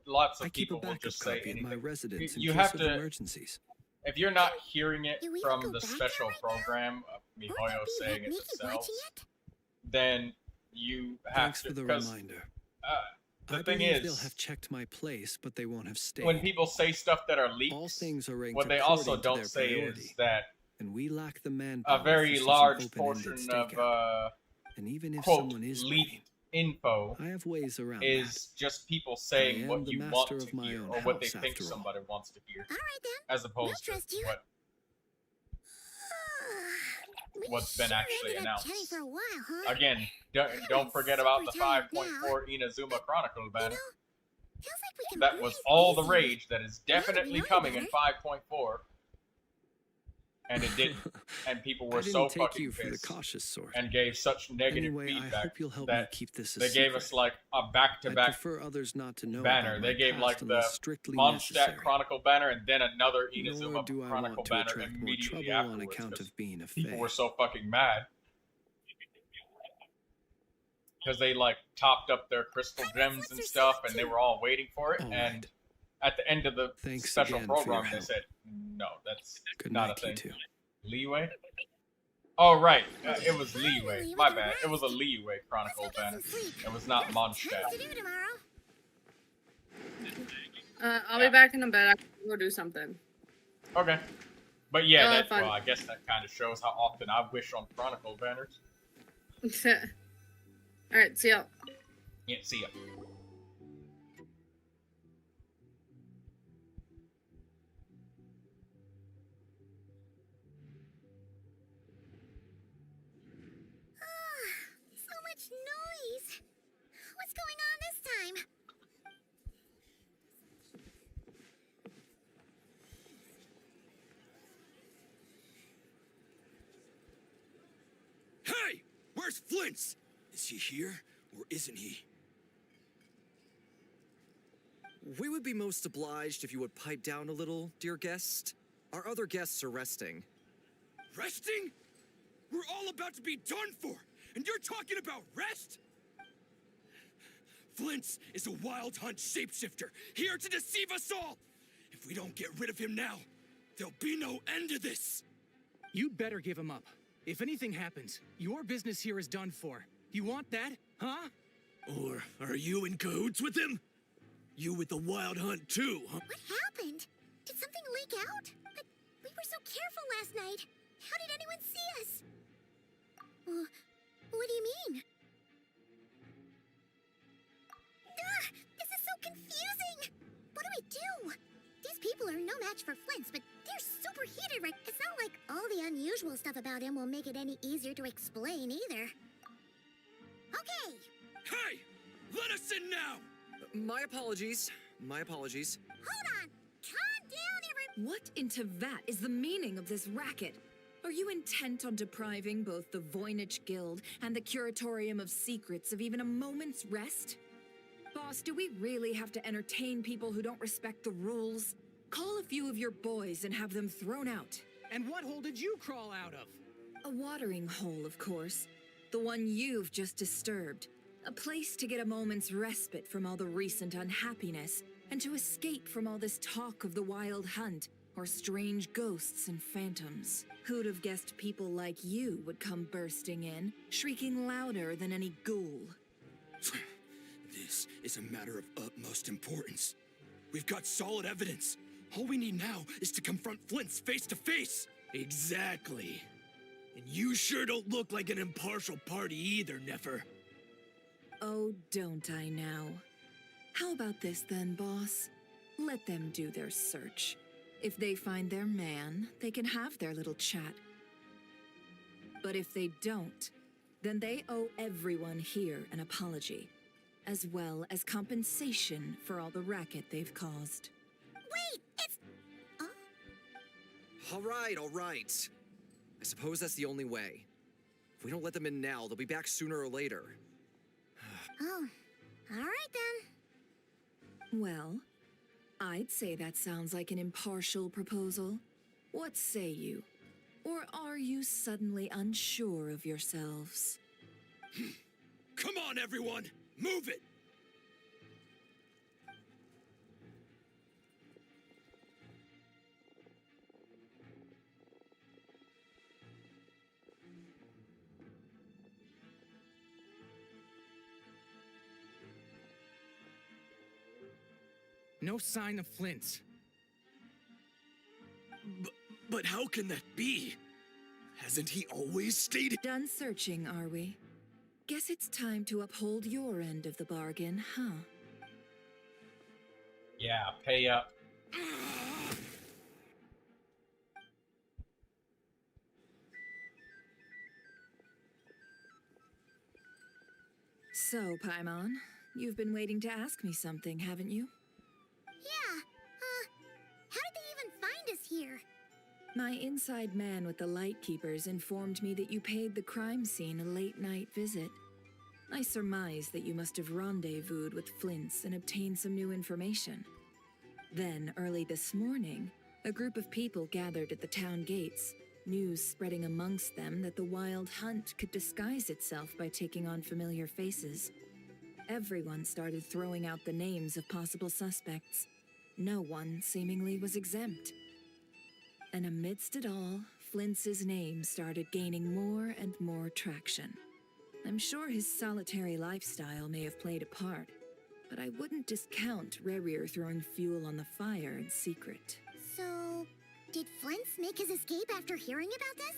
Lots of I keep a people will backup just say copy at my anything. residence in You case have of to, emergencies. if you're not hearing it from the special program of MiHoYo saying it themselves, then you have Thanks to. for the Because reminder. the I thing believe they'll is, have checked my place, but they won't have stayed. when people say stuff that are leaks, All things are ranked what they also according to don't their say priority, is that and we lack the manpower a very for such an large open-ended portion of stakeout. And even if quote someone is leaked info I have ways around is just people I saying am what the you master want of to my hear own or what they house, think after all. somebody wants to hear, as opposed to what what's been actually announced. Again, don't forget about the 5.4 Inazuma Chronicle banner. That was all the rage that is definitely coming in 5.4. And it did, and people were I didn't so take fucking you for the pissed cautious sort. and gave such negative Anyway, I feedback hope you'll help me that keep this a they gave us secret. like a I'd back-to-back prefer others not to know banner. about They my gave past like the unless strictly Mondstadt necessary. Chronicle banner and then another Nor Inazuma do I Chronicle want to banner attract more immediately trouble on afterwards. account 'Cause of being a people fae. were so fucking mad because they like topped up their crystal gems and stuff, and they were all waiting for it. And at the end of the Thanks special again for your program, they help. said, "No, that's Good not night, a thing." you two. Leeway? Oh, right. It was Leeway. My bad. It was a Leeway Chronicle banner. It was not Mondstadt. I'll be back in a bit. I can go do something. Okay. But yeah, Oh, that, fun. well, I guess that kind of shows how often I wish on Chronicle banners. Alright, see ya. Yeah, see ya. So much noise. What's going on this time? Hey! Where's Flint's? Is he here, or isn't he? We would be most obliged if you would pipe down a little, dear guest. Our other guests are resting. Resting? We're all about to be done for, and you're talking about rest? Flint's is a wild hunt shapeshifter, here to deceive us all! If we don't get rid of him now, there'll be no end to this! You'd better give him up. If anything happens, your business here is done for. You want that, huh? Or are you in cahoots with him? You with the wild hunt too, huh? What happened? Did something leak out? But we were so careful last night. How did anyone see us? What do you mean? This is so confusing! What do we do? These people are no match for Flint's, but they're overheated, right? It's not like all the unusual stuff about him will make it any easier to explain either. Okay. Hey! Let us in now! My apologies. My apologies. Hold on. Calm down, What into that is the meaning of this racket? Are you intent on depriving both the Voynich Guild and the Curatorium of Secrets of even a moment's rest? Boss, do we really have to entertain people who don't respect the rules? Call a few of your boys and have them thrown out. And what hole did you crawl out of? A watering hole, of course. The one you've just disturbed. A place to get a moment's respite from all the recent unhappiness, and to escape from all this talk of the wild hunt, or strange ghosts and phantoms. Who'd have guessed people like you would come bursting in, shrieking louder than any ghoul? This is a matter of utmost importance. We've got solid evidence. All we need now is to confront Flint's face to face. Exactly. And you sure don't look like an impartial party either, Nefer. Oh, don't I now? How about this then, boss? Let them do their search. If they find their man, they can have their little chat. But if they don't, then they owe everyone here an apology, as well as compensation for all the racket they've caused. Wait, it's... All right. I suppose that's the only way. If we don't let them in now, they'll be back sooner or later. Oh, all right then. Well, I'd say that sounds like an impartial proposal. What say you? Or are you suddenly unsure of yourselves? Come on, everyone! Move it! No sign of Flint. But how can that be? Hasn't he always stayed? Done searching, are we? Guess it's time to uphold your end of the bargain, huh? Yeah, pay up. So, Paimon, you've been waiting to ask me something, haven't you? Yeah, how did they even find us here? My inside man with the Lightkeepers informed me that you paid the crime scene a late-night visit. I surmise that you must have rendezvoused with Flint's and obtained some new information. Then, early this morning, a group of people gathered at the town gates, news spreading amongst them that the wild hunt could disguise itself by taking on familiar faces. Everyone started throwing out the names of possible suspects. No one seemingly was exempt. And amidst it all, Flint's name started gaining more and more traction. I'm sure his solitary lifestyle may have played a part, but I wouldn't discount Rerir throwing fuel on the fire in secret. So, did Flint's make his escape after hearing about this?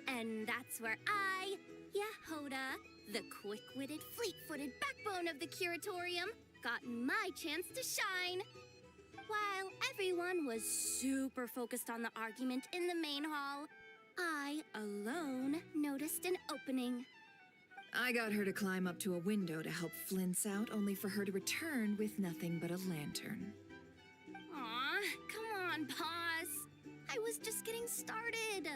And that's where I, Yehoda, the quick-witted, fleet-footed backbone of the Curatorium, got my chance to shine. While everyone was super focused on the argument in the main hall, I alone noticed an opening. I got her to climb up to a window to help Flint's out, only for her to return with nothing but a lantern. Aw, come on, Paws. I was just getting started.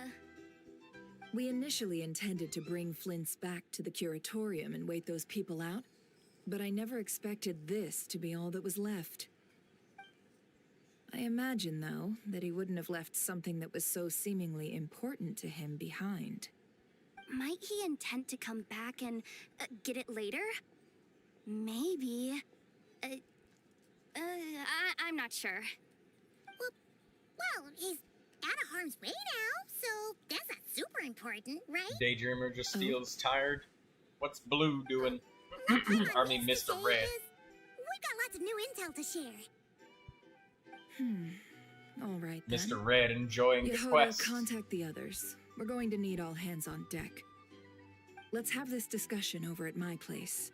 We initially intended to bring Flint's back to the Curatorium and wait those people out, but I never expected this to be all that was left. I imagine, though, that he wouldn't have left something that was so seemingly important to him behind. Might he intend to come back and get it later? Maybe. I'm not sure. Well, he's out of harm's way now, so that's not super important, right? Daydreamer just feels tired. What's Blue doing? I mean, Mr. Red. We got lots of new intel to share. All right, then. Mr. Red enjoying the Yehoda, quest. contact the others. We're going to need all hands on deck. Let's have this discussion over at my place.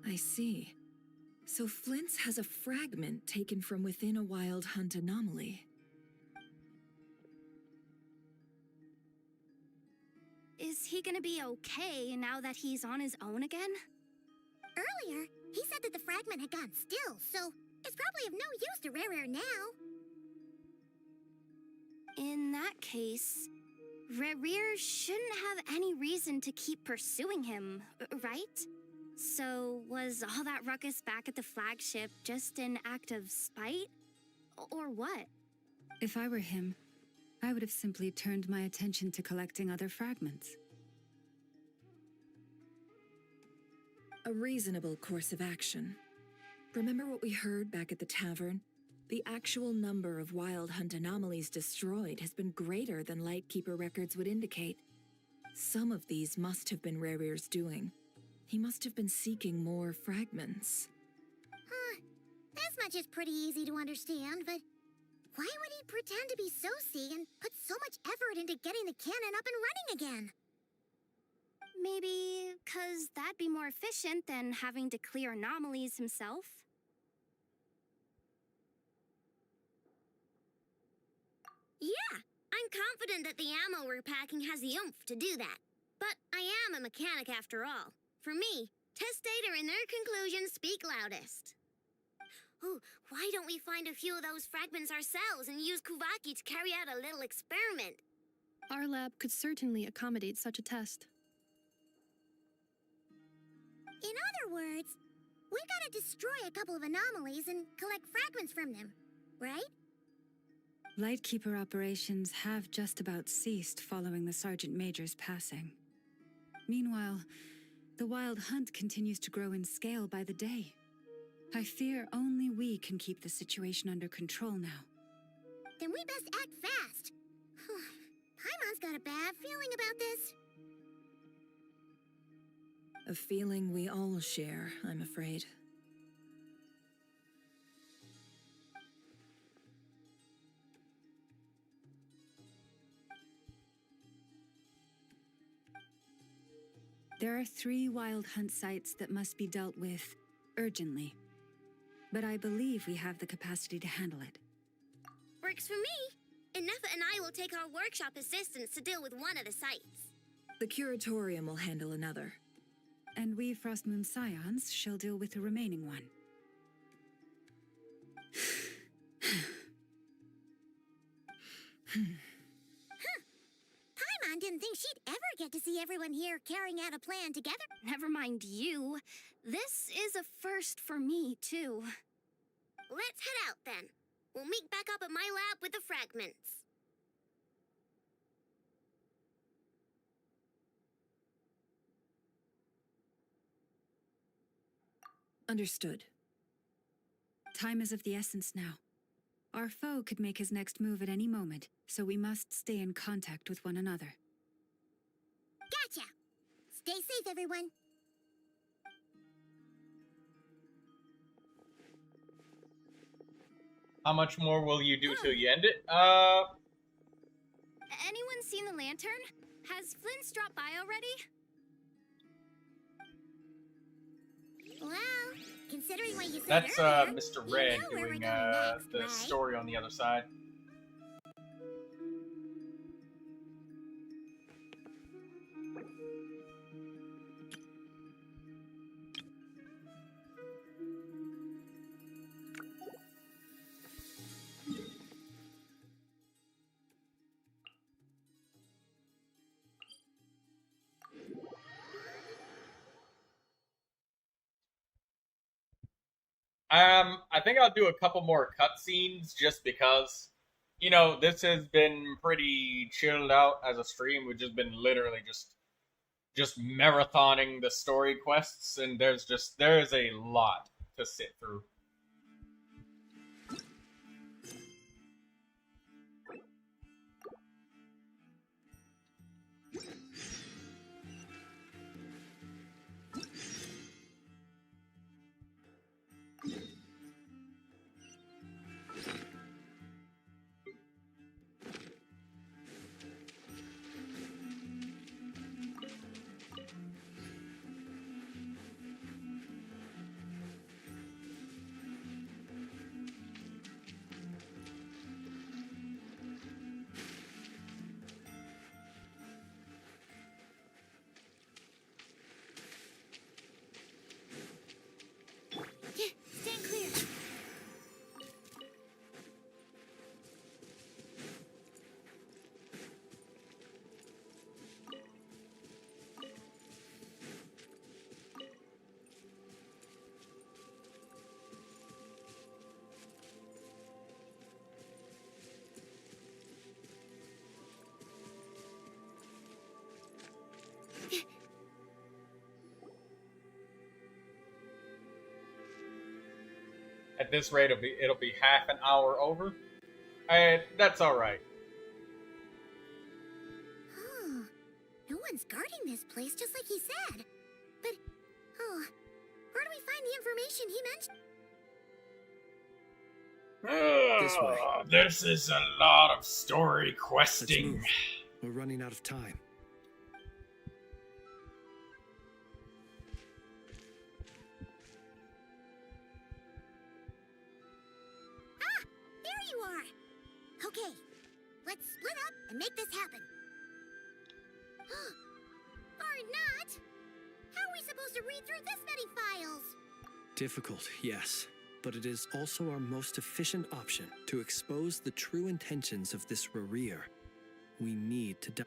I see. So Flint's has a fragment taken from within a wild hunt anomaly. Is he gonna be okay now that he's on his own again? Earlier, he said that the fragment had gone still, so it's probably of no use to Rare now. In that case, Rerir shouldn't have any reason to keep pursuing him, right? So, was all that ruckus back at the flagship just an act of spite? Or what? If I were him, I would have simply turned my attention to collecting other fragments. A reasonable course of action. Remember what we heard back at the tavern? The actual number of wild hunt anomalies destroyed has been greater than Lightkeeper records would indicate. Some of these must have been Rerir's doing. He must have been seeking more fragments. Huh. This much is pretty easy to understand, but why would he pretend to be Soci and put so much effort into getting the cannon up and running again? Maybe 'cause that'd be more efficient than having to clear anomalies himself? Yeah, I'm confident that the ammo we're packing has the oomph to do that. But I am a mechanic after all. For me, test data and their conclusions speak loudest. Ooh, why don't we find a few of those fragments ourselves and use Kuvaki to carry out a little experiment? Our lab could certainly accommodate such a test. In other words, we gotta destroy a couple of anomalies and collect fragments from them, right? Lightkeeper operations have just about ceased following the Sergeant Major's passing. Meanwhile, the wild hunt continues to grow in scale by the day. I fear only we can keep the situation under control now. Then we best act fast. Paimon's got a bad feeling about this. A feeling we all share, I'm afraid. There are 3 wild hunt sites that must be dealt with urgently. But I believe we have the capacity to handle it. Works for me. Nefa and I will take our workshop assistants to deal with one of the sites. The Curatorium will handle another. And we Frostmoon Scions shall deal with the remaining one. Paimon didn't think she'd ever get to see everyone here carrying out a plan together. Never mind you. This is a first for me, too. Let's head out then. We'll meet back up at my lab with the fragments. Understood. Time is of the essence now. Our foe could make his next move at any moment, so we must stay in contact with one another. Gotcha! Stay safe, everyone. How much more will you do till you end it? Anyone seen the lantern? Has Flint's dropped by already? Well, considering what you said That's earlier, Mr. Red you know where we're doing going next, the right? story on the other side. I think I'll do a couple more cutscenes just because, you know, this has been pretty chilled out as a stream. We've just been literally just marathoning the story quests, and there is a lot to sit through. At this rate, it'll be half an hour over. And that's all right. Oh, no one's guarding this place, just like he said. But, oh, where do we find the information he mentioned? This way. This is a lot of story Let's questing. move. We're running out of time. Ah, there you are. Okay, let's split up and make this happen. Or not. How are we supposed to read through this many files? Difficult, yes. But it is also our most efficient option to expose the true intentions of this Rarir. We need to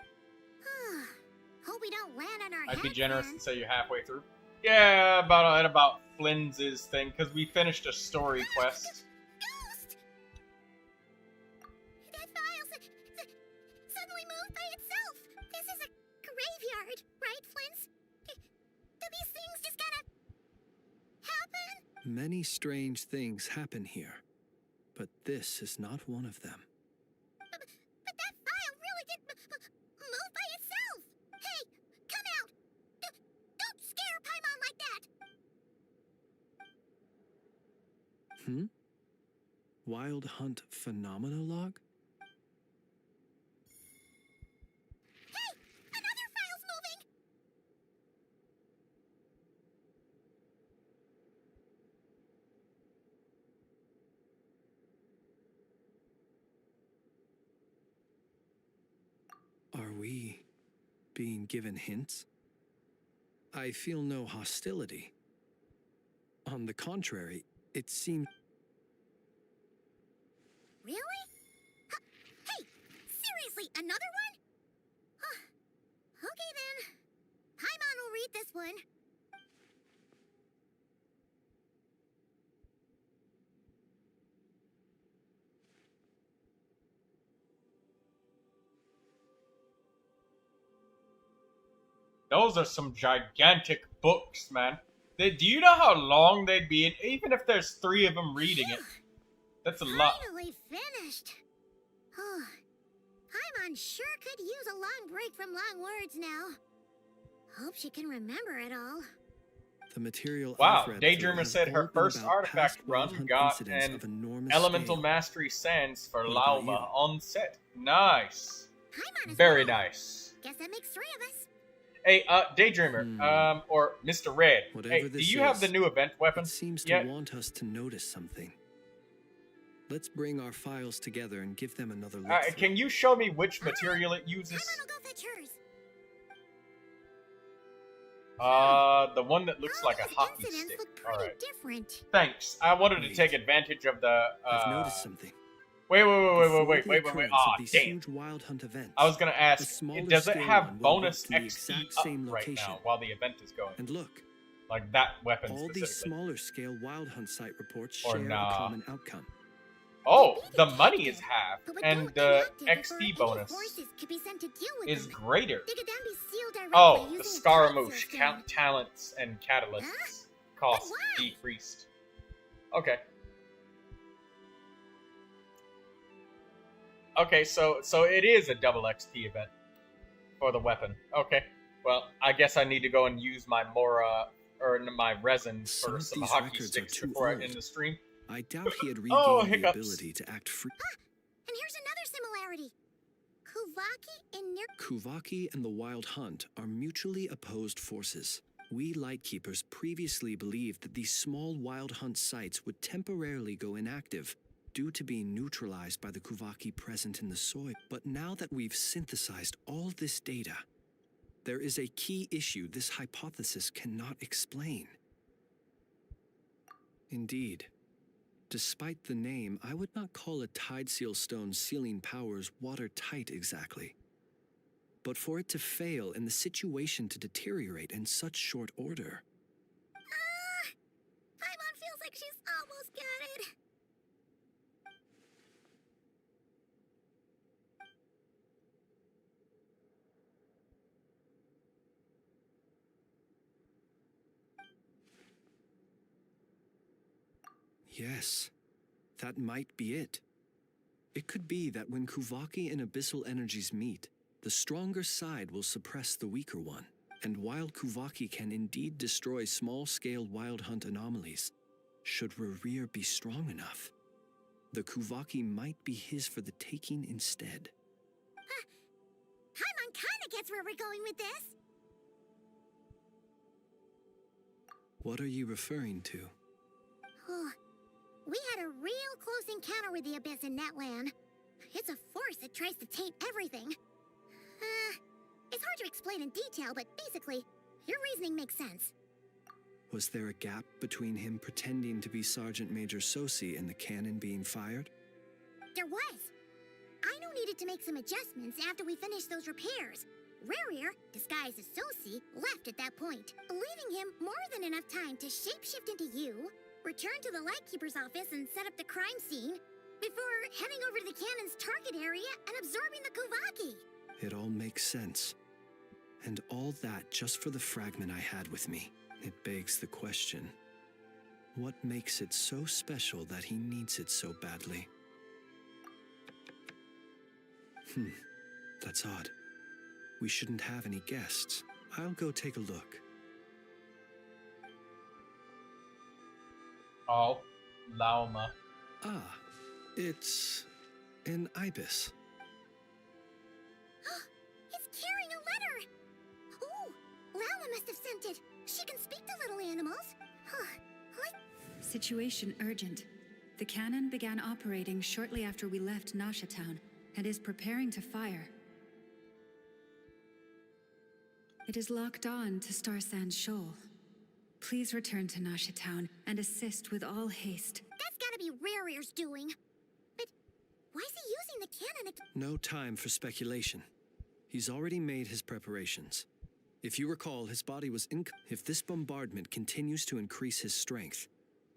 Hope we don't land on our I'd be heads, generous man. and say you're halfway through. Yeah, about Flynn's thing, because we finished a story quest. Ghost! That file suddenly moved by itself. This is a graveyard, right, Flint's? Do these things just kind of happen? Many strange things happen here, but this is not one of them. But that file really did move by itself. Hey, come out! Don't scare Paimon like that. Wild Hunt Phenomenologue? Hey, another file's moving. Are we being given hints? I feel no hostility. On the contrary, it seems... Really? Hey, seriously, another one? Okay then. Paimon will read this one. Those are some gigantic books, man. Do you know how long they'd be in, even if there's 3 of them reading it? That's a lot. Finally finished. Oh, Paimon sure could use a long break from long words now. Hope she can remember it all. The material Wow, I've read through Daydreamer has said all her been first about artifact past Wild run Hunt got incidents an of enormous Elemental scale. Mastery Sands for What about Lauma you? on set. Nice. Paimon is Very wrong. nice. Guess that makes 3 of us. Hey, Daydreamer, or Mr. Red. Whatever Hey, do this you have is, the new event weapon It seems to yet? want us to notice something. Let's bring our files together and give them another look. Can you show me which material it uses? Paimon will go fetch hers. The one that looks like a hockey Incidents stick. look pretty Alright. different. Thanks. I wanted to Wait. take advantage of the, I've noticed something. Wait. Before the Aw, occurrence of these damn. huge Wild Hunt events, I was gonna the ask, smaller does it scale have one will bonus look to the XP exact up same right location. now while the event is going? And look, Like that weapon all these specifically. smaller scale Wild Hunt site reports Or share nah. a common outcome. Oh, the money is half, But we and don't the enact it before XP any bonus forces could be sent to deal with is them. greater. They could then be sealed directly Oh, the using a Scaramouche capsule count talents and catalysts cost decreased. Okay. Okay, so it is a double XP event for the weapon. Okay. Well, I guess I need to go and use my Mora or my resin Some for of some these hockey records are sticks too before I old. end the stream. I doubt he had regained Oh, the hiccups. ability to act free. And here's another similarity. Kuvaki and Kuvaki and the Wild Hunt are mutually opposed forces. We Lightkeepers previously believed that these small Wild Hunt sites would temporarily go inactive due to being neutralized by the Kuvaki present in the soil. But now that we've synthesized all this data, there is a key issue this hypothesis cannot explain. Indeed, despite the name, I would not call a Tideseal Stone's sealing powers watertight exactly. But for it to fail and the situation to deteriorate in such short order, Paimon feels like she's almost got it. Yes, that might be it. It could be that when Kuvaki and abyssal energies meet, the stronger side will suppress the weaker one. And while Kuvaki can indeed destroy small-scale wild hunt anomalies, should Rerir be strong enough, the Kuvaki might be his for the taking instead. Paimon kinda gets where we're going with this. What are you referring to? We had a real close encounter with the Abyss in Netland. It's a force that tries to taint everything. It's hard to explain in detail, but basically, your reasoning makes sense. Was there a gap between him pretending to be Sergeant Major Sosi and the cannon being fired? There was. Aino needed to make some adjustments after we finished those repairs. Rerir, disguised as Sosi, left at that point, leaving him more than enough time to shapeshift into you, return to the Lightkeeper's office and set up the crime scene, before heading over to the cannon's target area and absorbing the Kuvaki. It all makes sense. And all that just for the fragment I had with me. It begs the question, what makes it so special that he needs it so badly? That's odd. We shouldn't have any guests. I'll go take a look. Oh, Lauma. Ah, it's an ibis. It's carrying a letter! Ooh, Lauma must have sent it. She can speak to little animals. Situation urgent. The cannon began operating shortly after we left Nasha Town and is preparing to fire. It is locked on to Star Sand Shoal. Please return to Nasha Town and assist with all haste. That's gotta be Rerir's doing. But why is he using the cannon again? No time for speculation. He's already made his preparations. If you recall, his body was If this bombardment continues to increase his strength,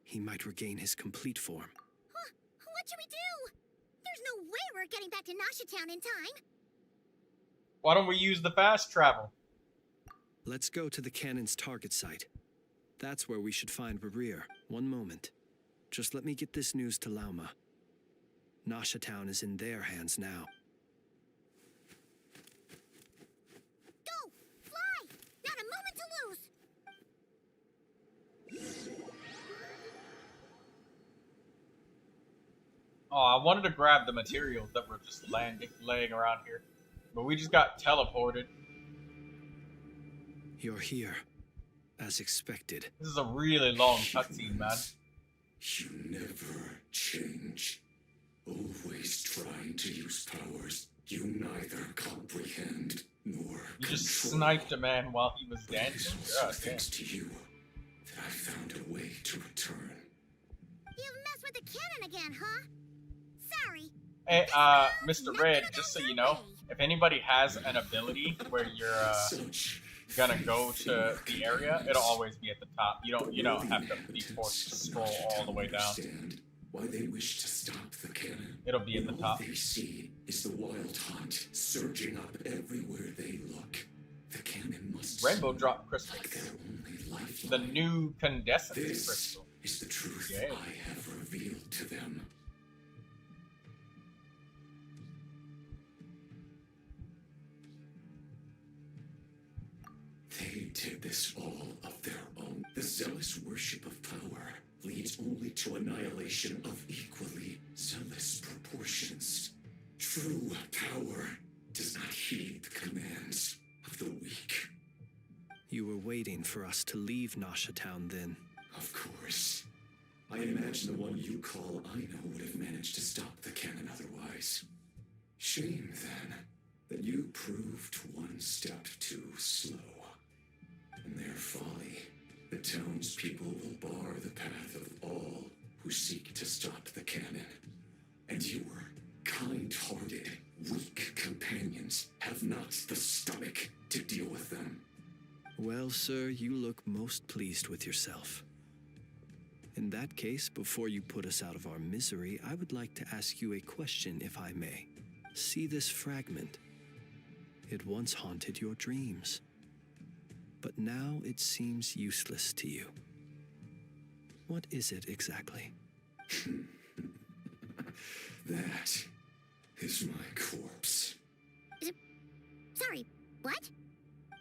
he might regain his complete form. What should we do? There's no way we're getting back to Nasha Town in time. Why don't we use the fast travel? Let's go to the cannon's target site. That's where we should find Rerir. One moment. Just let me get this news to Lauma. Nasha Town is in their hands now. Go! Fly! Not a moment to lose! Oh, I wanted to grab the materials that were just laying around here. But we just got teleported. You're here, as expected. This is a really long cutscene, man. You never change. Always trying to use powers you neither comprehend nor You just control. sniped a man while he was dancing. It's also God, thanks to you that I found a way to return. You've messed with the cannon again, huh? Sorry. Hey, Mr. Red, just so you know, if anybody has an ability where you're gonna go to the area, it'll always be at the top. You don't have to be forced to scroll all the way down. Why they wish to stop the cannon. It'll be at the top. All they see is the wild hunt surging up everywhere they look. The cannon must Rainbow drop crystals. like their only lifeline. The new Condescent This crystal. is the truth Yay. I have revealed to them. They did this all of their own. The zealous worship of power leads only to annihilation of equally zealous proportions. True power does not heed the commands of the weak. You were waiting for us to leave Nasha Town then. Of course. I imagine the one you call Aino would have managed to stop the cannon otherwise. Shame, then, that you proved one step too slow. In their folly, the townspeople will bar the path of all who seek to stop the cannon. And your kind-hearted, weak companions have not the stomach to deal with them. Well, sir, you look most pleased with yourself. In that case, before you put us out of our misery, I would like to ask you a question, if I may. See this fragment. It once haunted your dreams. But now it seems useless to you. What is it exactly? That is my corpse. Sorry, what?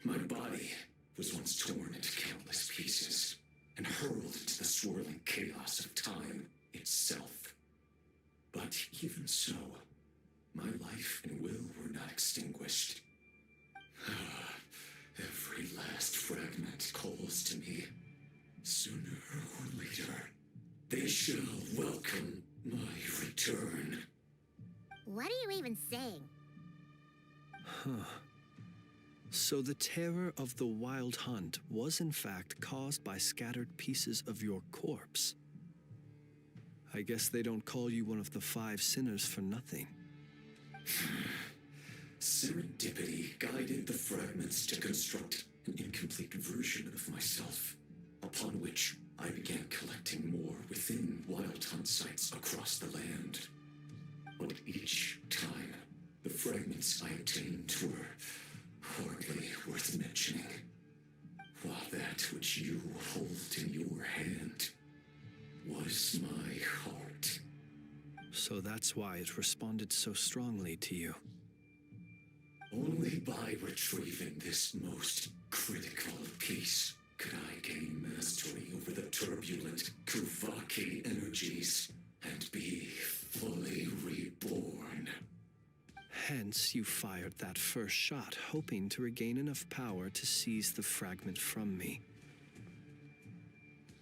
My body was once torn into countless pieces and hurled into the swirling chaos of time itself. But even so, my life and will were not extinguished. Every last fragment calls to me. Sooner or later, they shall welcome my return. What are you even saying? Huh. So the terror of the Wild Hunt was in fact caused by scattered pieces of your corpse. I guess they don't call you one of the 5 sinners for nothing. Serendipity guided the fragments to construct an incomplete version of myself, upon which I began collecting more within Wild Hunt sites across the land. But each time, the fragments I obtained were hardly worth mentioning, while that which you hold in your hand was my heart. So that's why it responded so strongly to you. Only by retrieving this most critical piece could I gain mastery over the turbulent Kuvaki energies and be fully reborn. Hence, you fired that first shot, hoping to regain enough power to seize the fragment from me.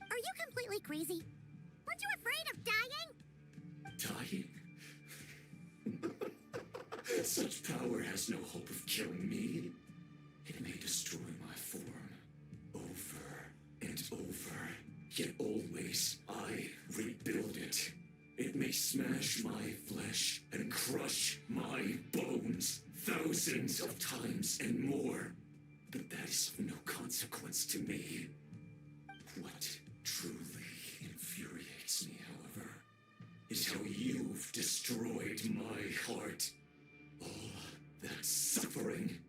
Are you completely crazy? Weren't you afraid of dying? Dying? Such power has no hope of killing me. It may destroy my form over and over, yet always I rebuild it. It may smash my flesh and crush my bones thousands of times and more, but that is of no consequence to me. What truly infuriates me, however, is how you've destroyed my heart. All that suffering,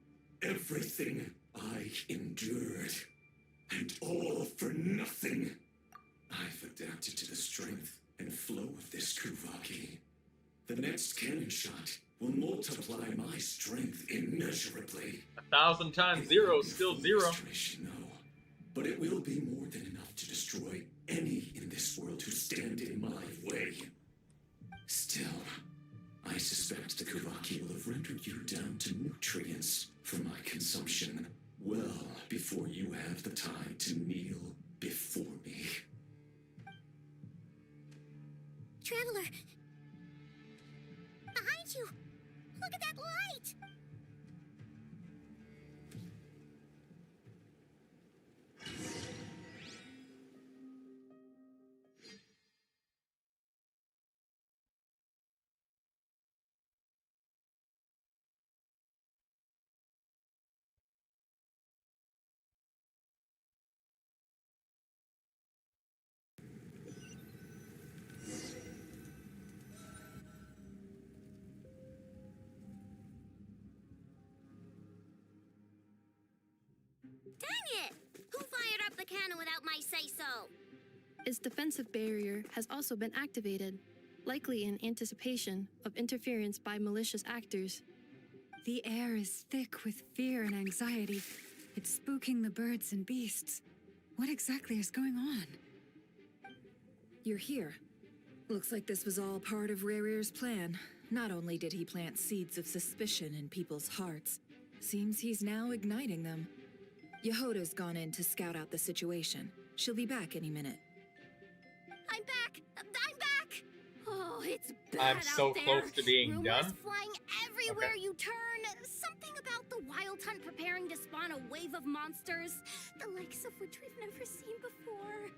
everything I endured, and all for nothing. I've adapted to the strength and flow of this Kuvaki. The next cannon shot will multiply my strength immeasurably. 1,000 times 0 is still 0. No, but it will be more than enough to destroy any in this world who stand in my way. Still, I suspect the Kuvaki will have rendered you down to nutrients for my consumption well before you have the time to kneel before me. Traveler! Behind you! Look at that light! Dang it! Who fired up the cannon without my say-so? Its defensive barrier has also been activated, likely in anticipation of interference by malicious actors. The air is thick with fear and anxiety. It's spooking the birds and beasts. What exactly is going on? You're here. Looks like this was all part of Rarir's plan. Not only did he plant seeds of suspicion in people's hearts, seems he's now igniting them. Yehoda's gone in to scout out the situation. She'll be back any minute. I'm back! I'm back! Oh, it's bad I'm so out there. close to being Rumors done. flying everywhere Okay. you turn. Something about the Wild Hunt preparing to spawn a wave of monsters, the likes of which we've never seen before.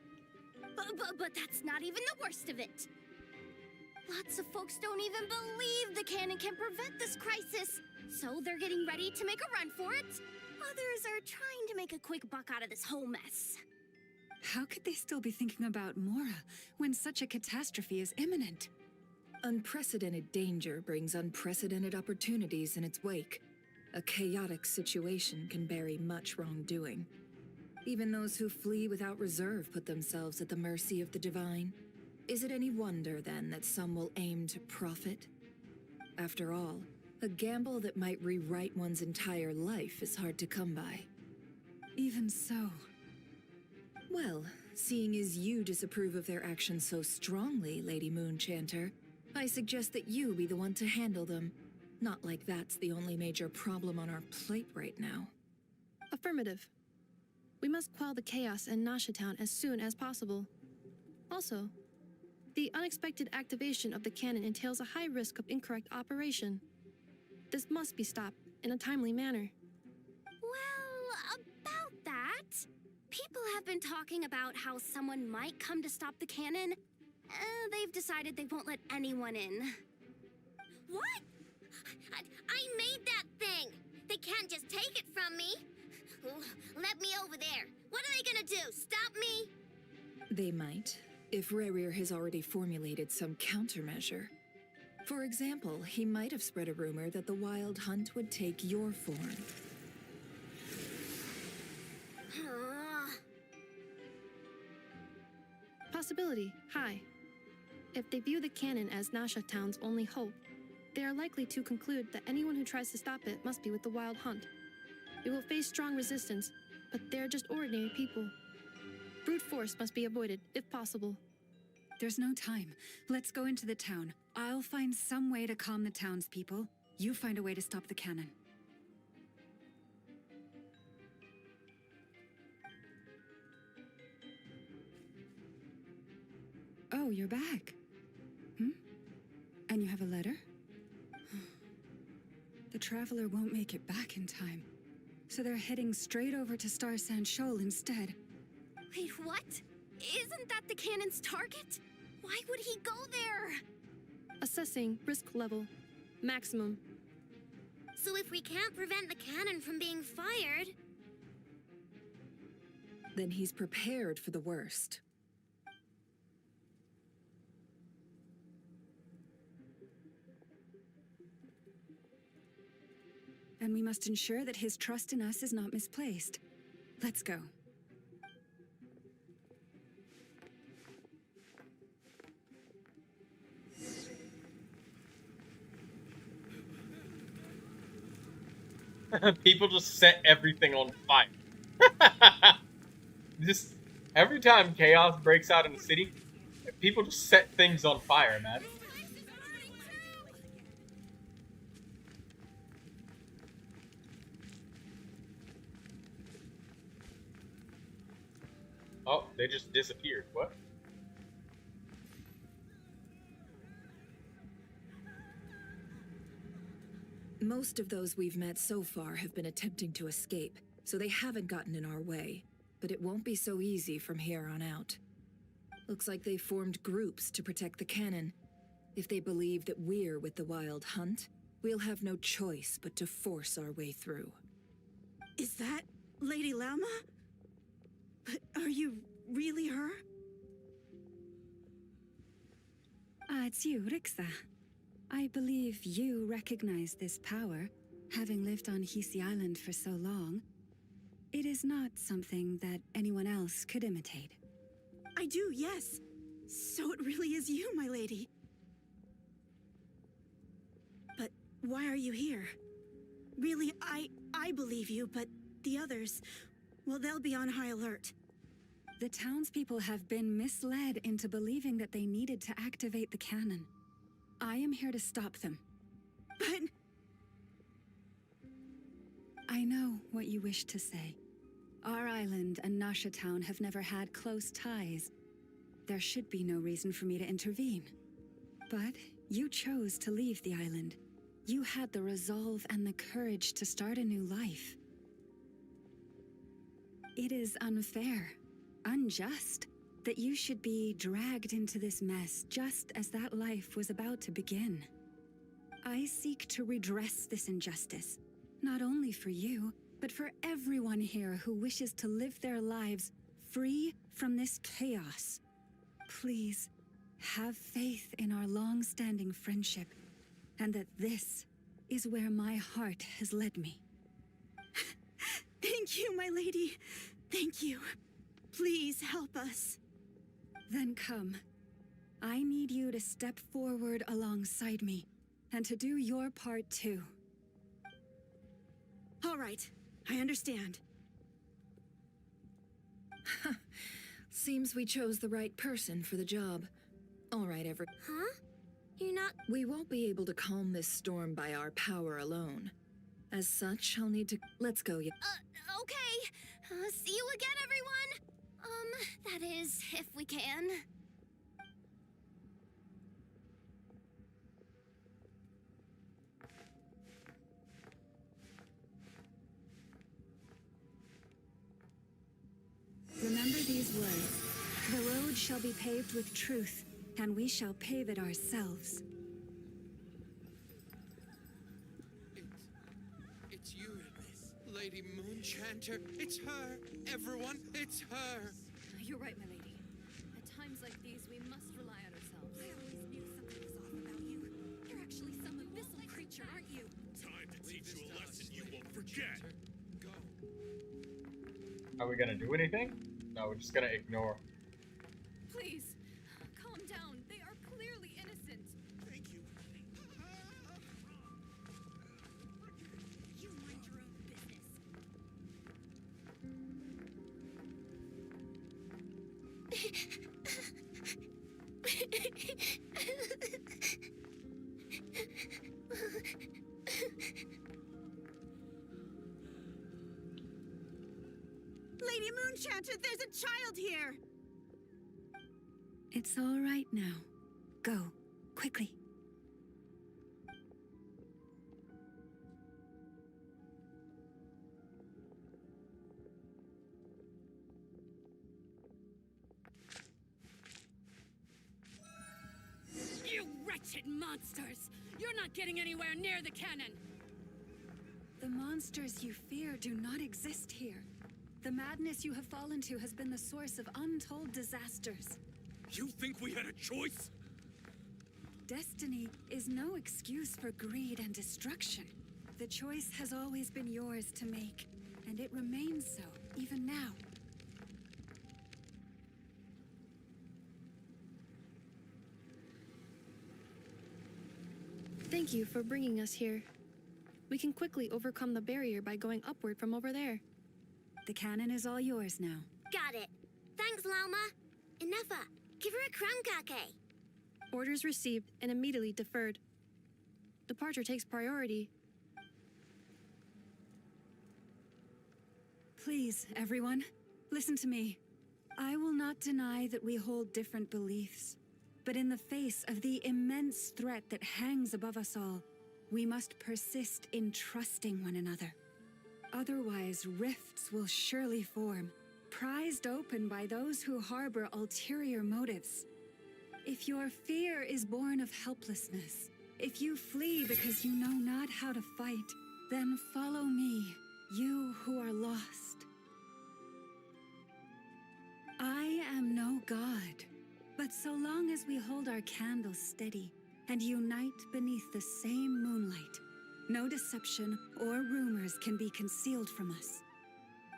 But that's not even the worst of it. Lots of folks don't even believe the cannon can prevent this crisis, so they're getting ready to make a run for it. Others are trying to make a quick buck out of this whole mess. How could they still be thinking about Mora when such a catastrophe is imminent? Unprecedented danger brings unprecedented opportunities in its wake. A chaotic situation can bury much wrongdoing. Even those who flee without reserve put themselves at the mercy of the divine. Is it any wonder, then, that some will aim to profit? After all, a gamble that might rewrite one's entire life is hard to come by. Even so. Well, seeing as you disapprove of their actions so strongly, Lady Moonchanter, I suggest that you be the one to handle them. Not like that's the only major problem on our plate right now. Affirmative. We must quell the chaos in Nasha Town as soon as possible. Also, the unexpected activation of the cannon entails a high risk of incorrect operation. This must be stopped in a timely manner. Well, about that, people have been talking about how someone might come to stop the cannon. They've decided they won't let anyone in. What? I made that thing! They can't just take it from me! Let me over there! What are they gonna do? Stop me? They might, if Rerir has already formulated some countermeasure. For example, he might have spread a rumor that the Wild Hunt would take your form. Possibility high. If they view the cannon as Nasha Town's only hope, they are likely to conclude that anyone who tries to stop it must be with the Wild Hunt. We will face strong resistance, but they're just ordinary people. Brute force must be avoided, if possible. There's no time. Let's go into the town. I'll find some way to calm the townspeople. You find a way to stop the cannon. Oh, you're back. And you have a letter? The traveler won't make it back in time. So they're heading straight over to Star Sand Shoal instead. Wait, what? Isn't that the cannon's target? Why would he go there? Assessing risk level. Maximum. So if we can't prevent the cannon from being fired... Then he's prepared for the worst. And we must ensure that his trust in us is not misplaced. Let's go. People just set everything on fire. Just every time chaos breaks out in the city, people just set things on fire, man. Oh, they just disappeared. What? Most of those we've met so far have been attempting to escape, so they haven't gotten in our way. But it won't be so easy from here on out. Looks like they formed groups to protect the cannon. If they believe that we're with the Wild Hunt, we'll have no choice but to force our way through. Is that Lady Lama? But are you really her? It's you, Rixa. I believe you recognize this power, having lived on Hisi Island for so long. It is not something that anyone else could imitate. I do, yes. So it really is you, my lady. But why are you here? Really, I believe you, but the others, well, they'll be on high alert. The townspeople have been misled into believing that they needed to activate the cannon. I am here to stop them. But... I know what you wish to say. Our island and Nasha Town have never had close ties. There should be no reason for me to intervene. But you chose to leave the island. You had the resolve and the courage to start a new life. It is unfair, unjust, that you should be dragged into this mess just as that life was about to begin. I seek to redress this injustice, not only for you, but for everyone here who wishes to live their lives free from this chaos. Please, have faith in our long-standing friendship, and that this is where my heart has led me. Thank you, my lady. Thank you. Please help us. Then come. I need you to step forward alongside me, and to do your part too. All right, I understand. Seems we chose the right person for the job. All right, Huh? You're not... We won't be able to calm this storm by our power alone. As such, I'll need to... Let's go, Okay. See you again, everyone! That is, if we can. Remember these words. The road shall be paved with truth, and we shall pave it ourselves. It's you, Lady Moonchanter. It's her. Everyone, it's her. You're right, my lady. At times like these, we must rely on ourselves. I always knew something was off about you. You're actually some abyssal creature, aren't you? Time to teach you a lesson you won't forget. Are we gonna do anything? No, we're just gonna ignore. Please, calm down. They are clearly innocent. Thank you. You mind your own business. Lady Moonchanter, there's a child here! It's all right now. Go, quickly. You wretched monsters! You're not getting anywhere near the cannon! The monsters you fear do not exist here. The madness you have fallen to has been the source of untold disasters. You think we had a choice? Destiny is no excuse for greed and destruction. The choice has always been yours to make, and it remains so, even now. Thank you for bringing us here. We can quickly overcome the barrier by going upward from over there. The cannon is all yours now. Got it. Thanks, Lauma. Enougha, give her a crown kake. Orders received and immediately deferred. Departure takes priority. Please, everyone, listen to me. I will not deny that we hold different beliefs, but in the face of the immense threat that hangs above us all, we must persist in trusting one another. Otherwise, rifts will surely form, prized open by those who harbor ulterior motives. If your fear is born of helplessness, if you flee because you know not how to fight, then follow me, you who are lost. I am no god, but so long as we hold our candles steady and unite beneath the same moonlight, no deception or rumors can be concealed from us.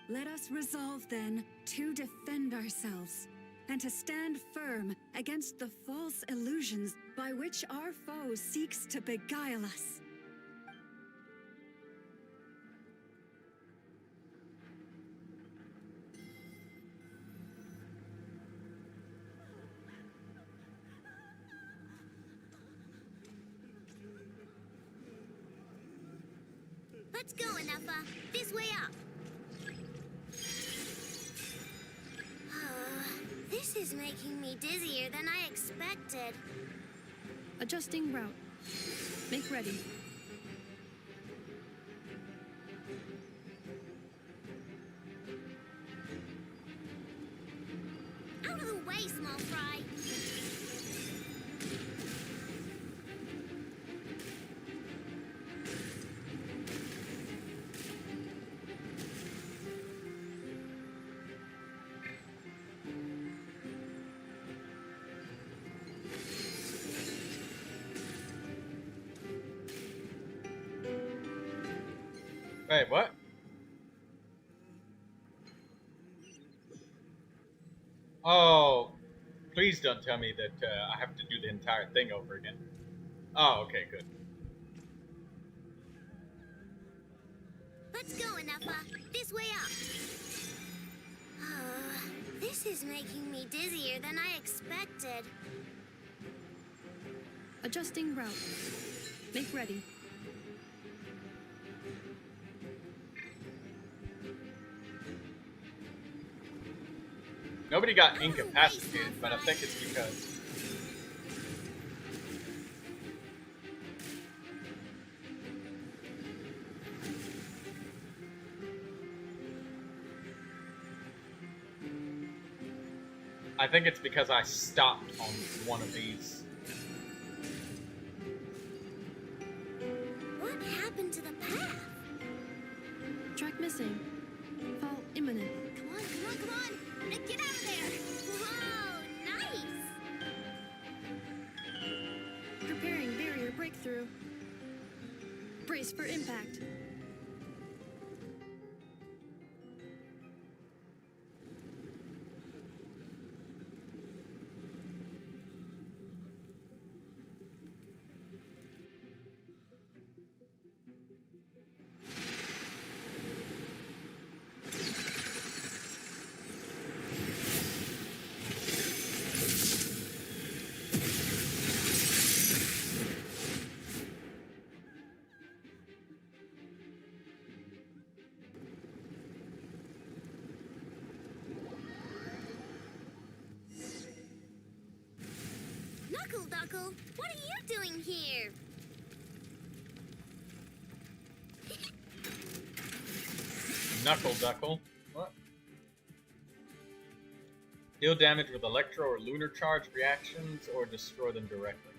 Let us resolve, then, to defend ourselves, and to stand firm against the false illusions by which our foe seeks to beguile us. Let's go, Enougha. This way up. This is making me dizzier than I expected. Adjusting route. Make ready. Out of the way, small fry. Wait, what? Oh, Please don't tell me that I have to do the entire thing over again. Oh, okay, good. Let's go, Anafa. This way up. This is making me dizzier than I expected. Adjusting route. Make ready. Nobody got incapacitated, but I think it's because... I think it's because I stopped on one of these. What happened to the path? Track missing. Fall imminent. Come on, come on, come on! Get out of there! Whoa, nice! Preparing barrier breakthrough. Brace for impact. Duckle, what are you doing here? Knuckle Duckle. What? Deal damage with electro or lunar charge reactions or destroy them directly.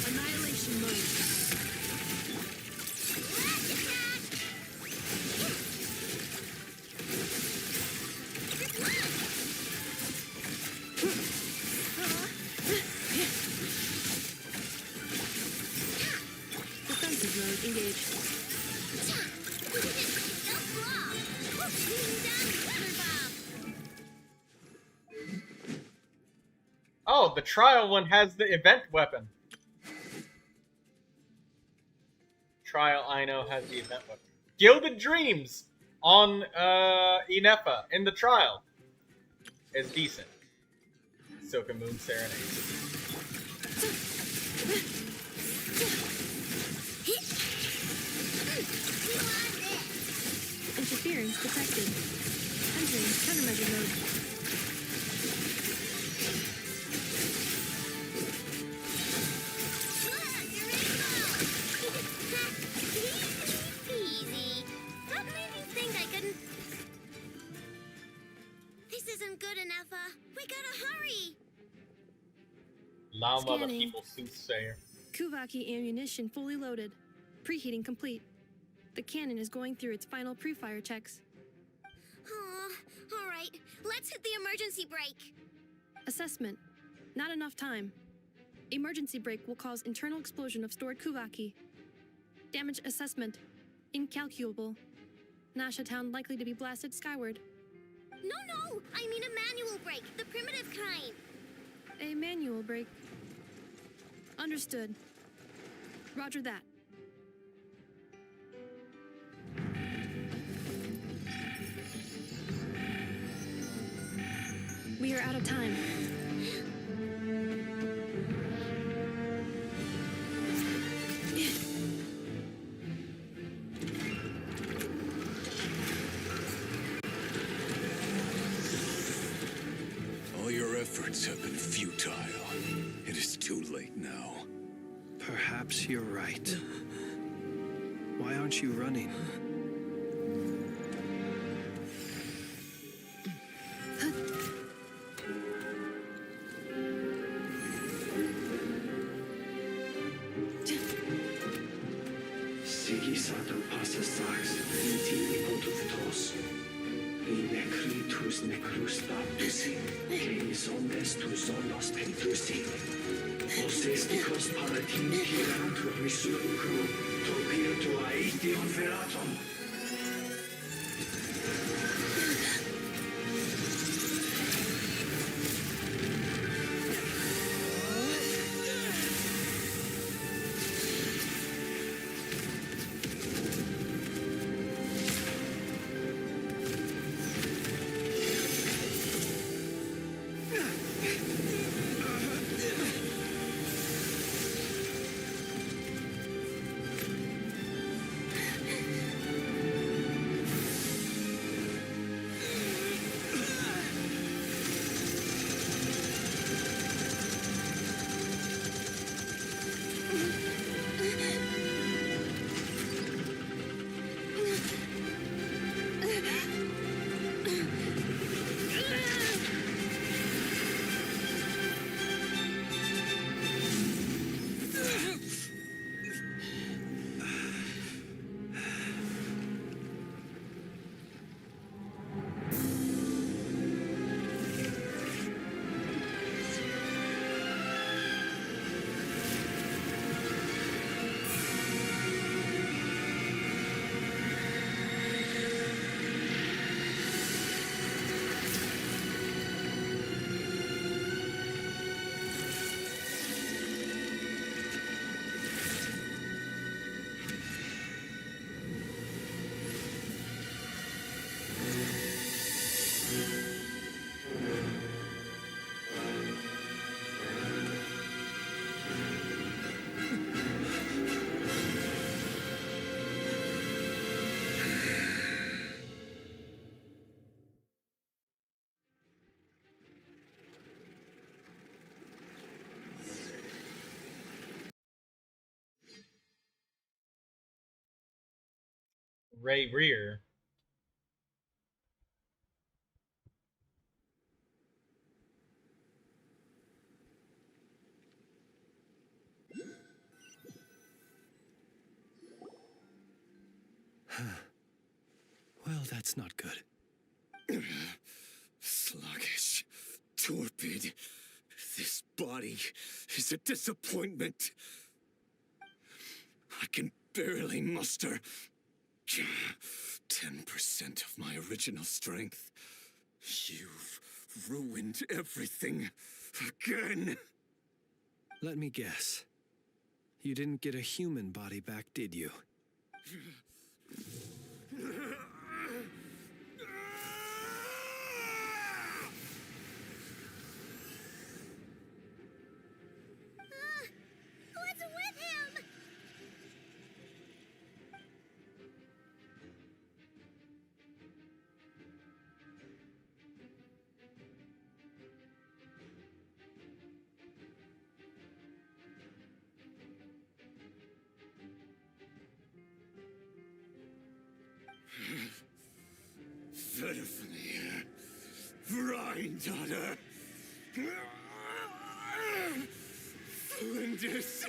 Annihilation mode. Oh, the trial one has the event weapon. Trial I know has the event weapon. Gilded Dreams on Inefa in the trial is decent. Silken Moon Serenade. Interference detected. Entering countermeasure mode. Easy. What made you think I couldn't? This isn't good enough. We gotta hurry. Lama the Scanning. People Soothsayer. Kuvaki ammunition fully loaded. Preheating complete. The cannon is going through its final pre-fire checks. All right. Let's hit the emergency brake. Assessment. Not enough time. Emergency brake will cause internal explosion of stored Kuvaki. Damage assessment. Incalculable. Nasha Town likely to be blasted skyward. No. I mean a manual brake. The primitive kind. A manual brake. Understood. Roger that. We are out of time. All your efforts have been futile. It is too late now. Perhaps you're right. Why aren't you running? Posesticos palatin girantur Mizuku, topirto aetion veratum. Ray Rear. Well, that's not good. Sluggish, torpid. This body is a disappointment. I can barely muster 10% of my original strength. You've ruined everything again. Let me guess. You didn't get a human body back, did you? What's with him? Verfnir, Vrindaughter, Flinders.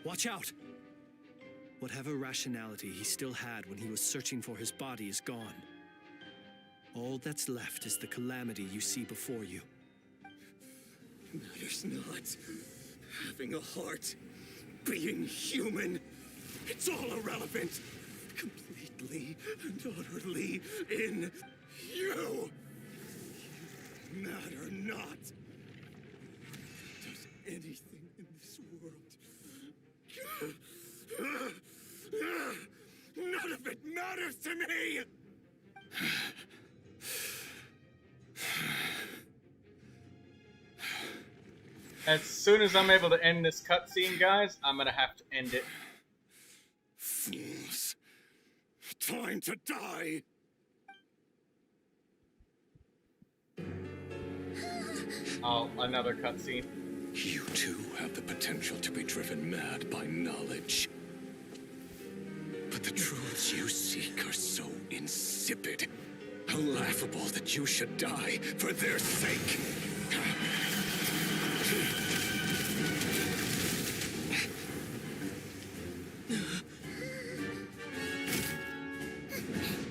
Watch out! Whatever rationality he still had when he was searching for his body is gone. All that's left is the calamity you see before you. Matters not. Having a heart, being human, it's all irrelevant. Completely and utterly in you. You matter not. Does anything in this world. None of it matters to me! As soon as I'm able to end this cutscene, guys, I'm gonna have to end it. Fools. Time to die! Oh, another cutscene. You too have the potential to be driven mad by knowledge. But the truths you seek are so insipid. How laughable that you should die for their sake.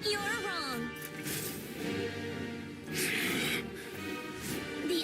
You're wrong. The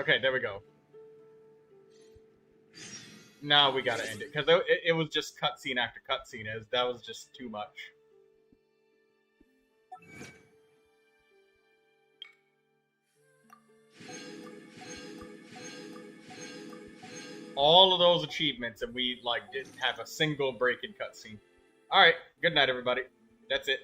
Okay, there we go. Now we gotta end it, because it was just cutscene after cutscene. That was just too much. All of those achievements, and we, like, didn't have a single break in cutscene. Alright, good night, everybody. That's it.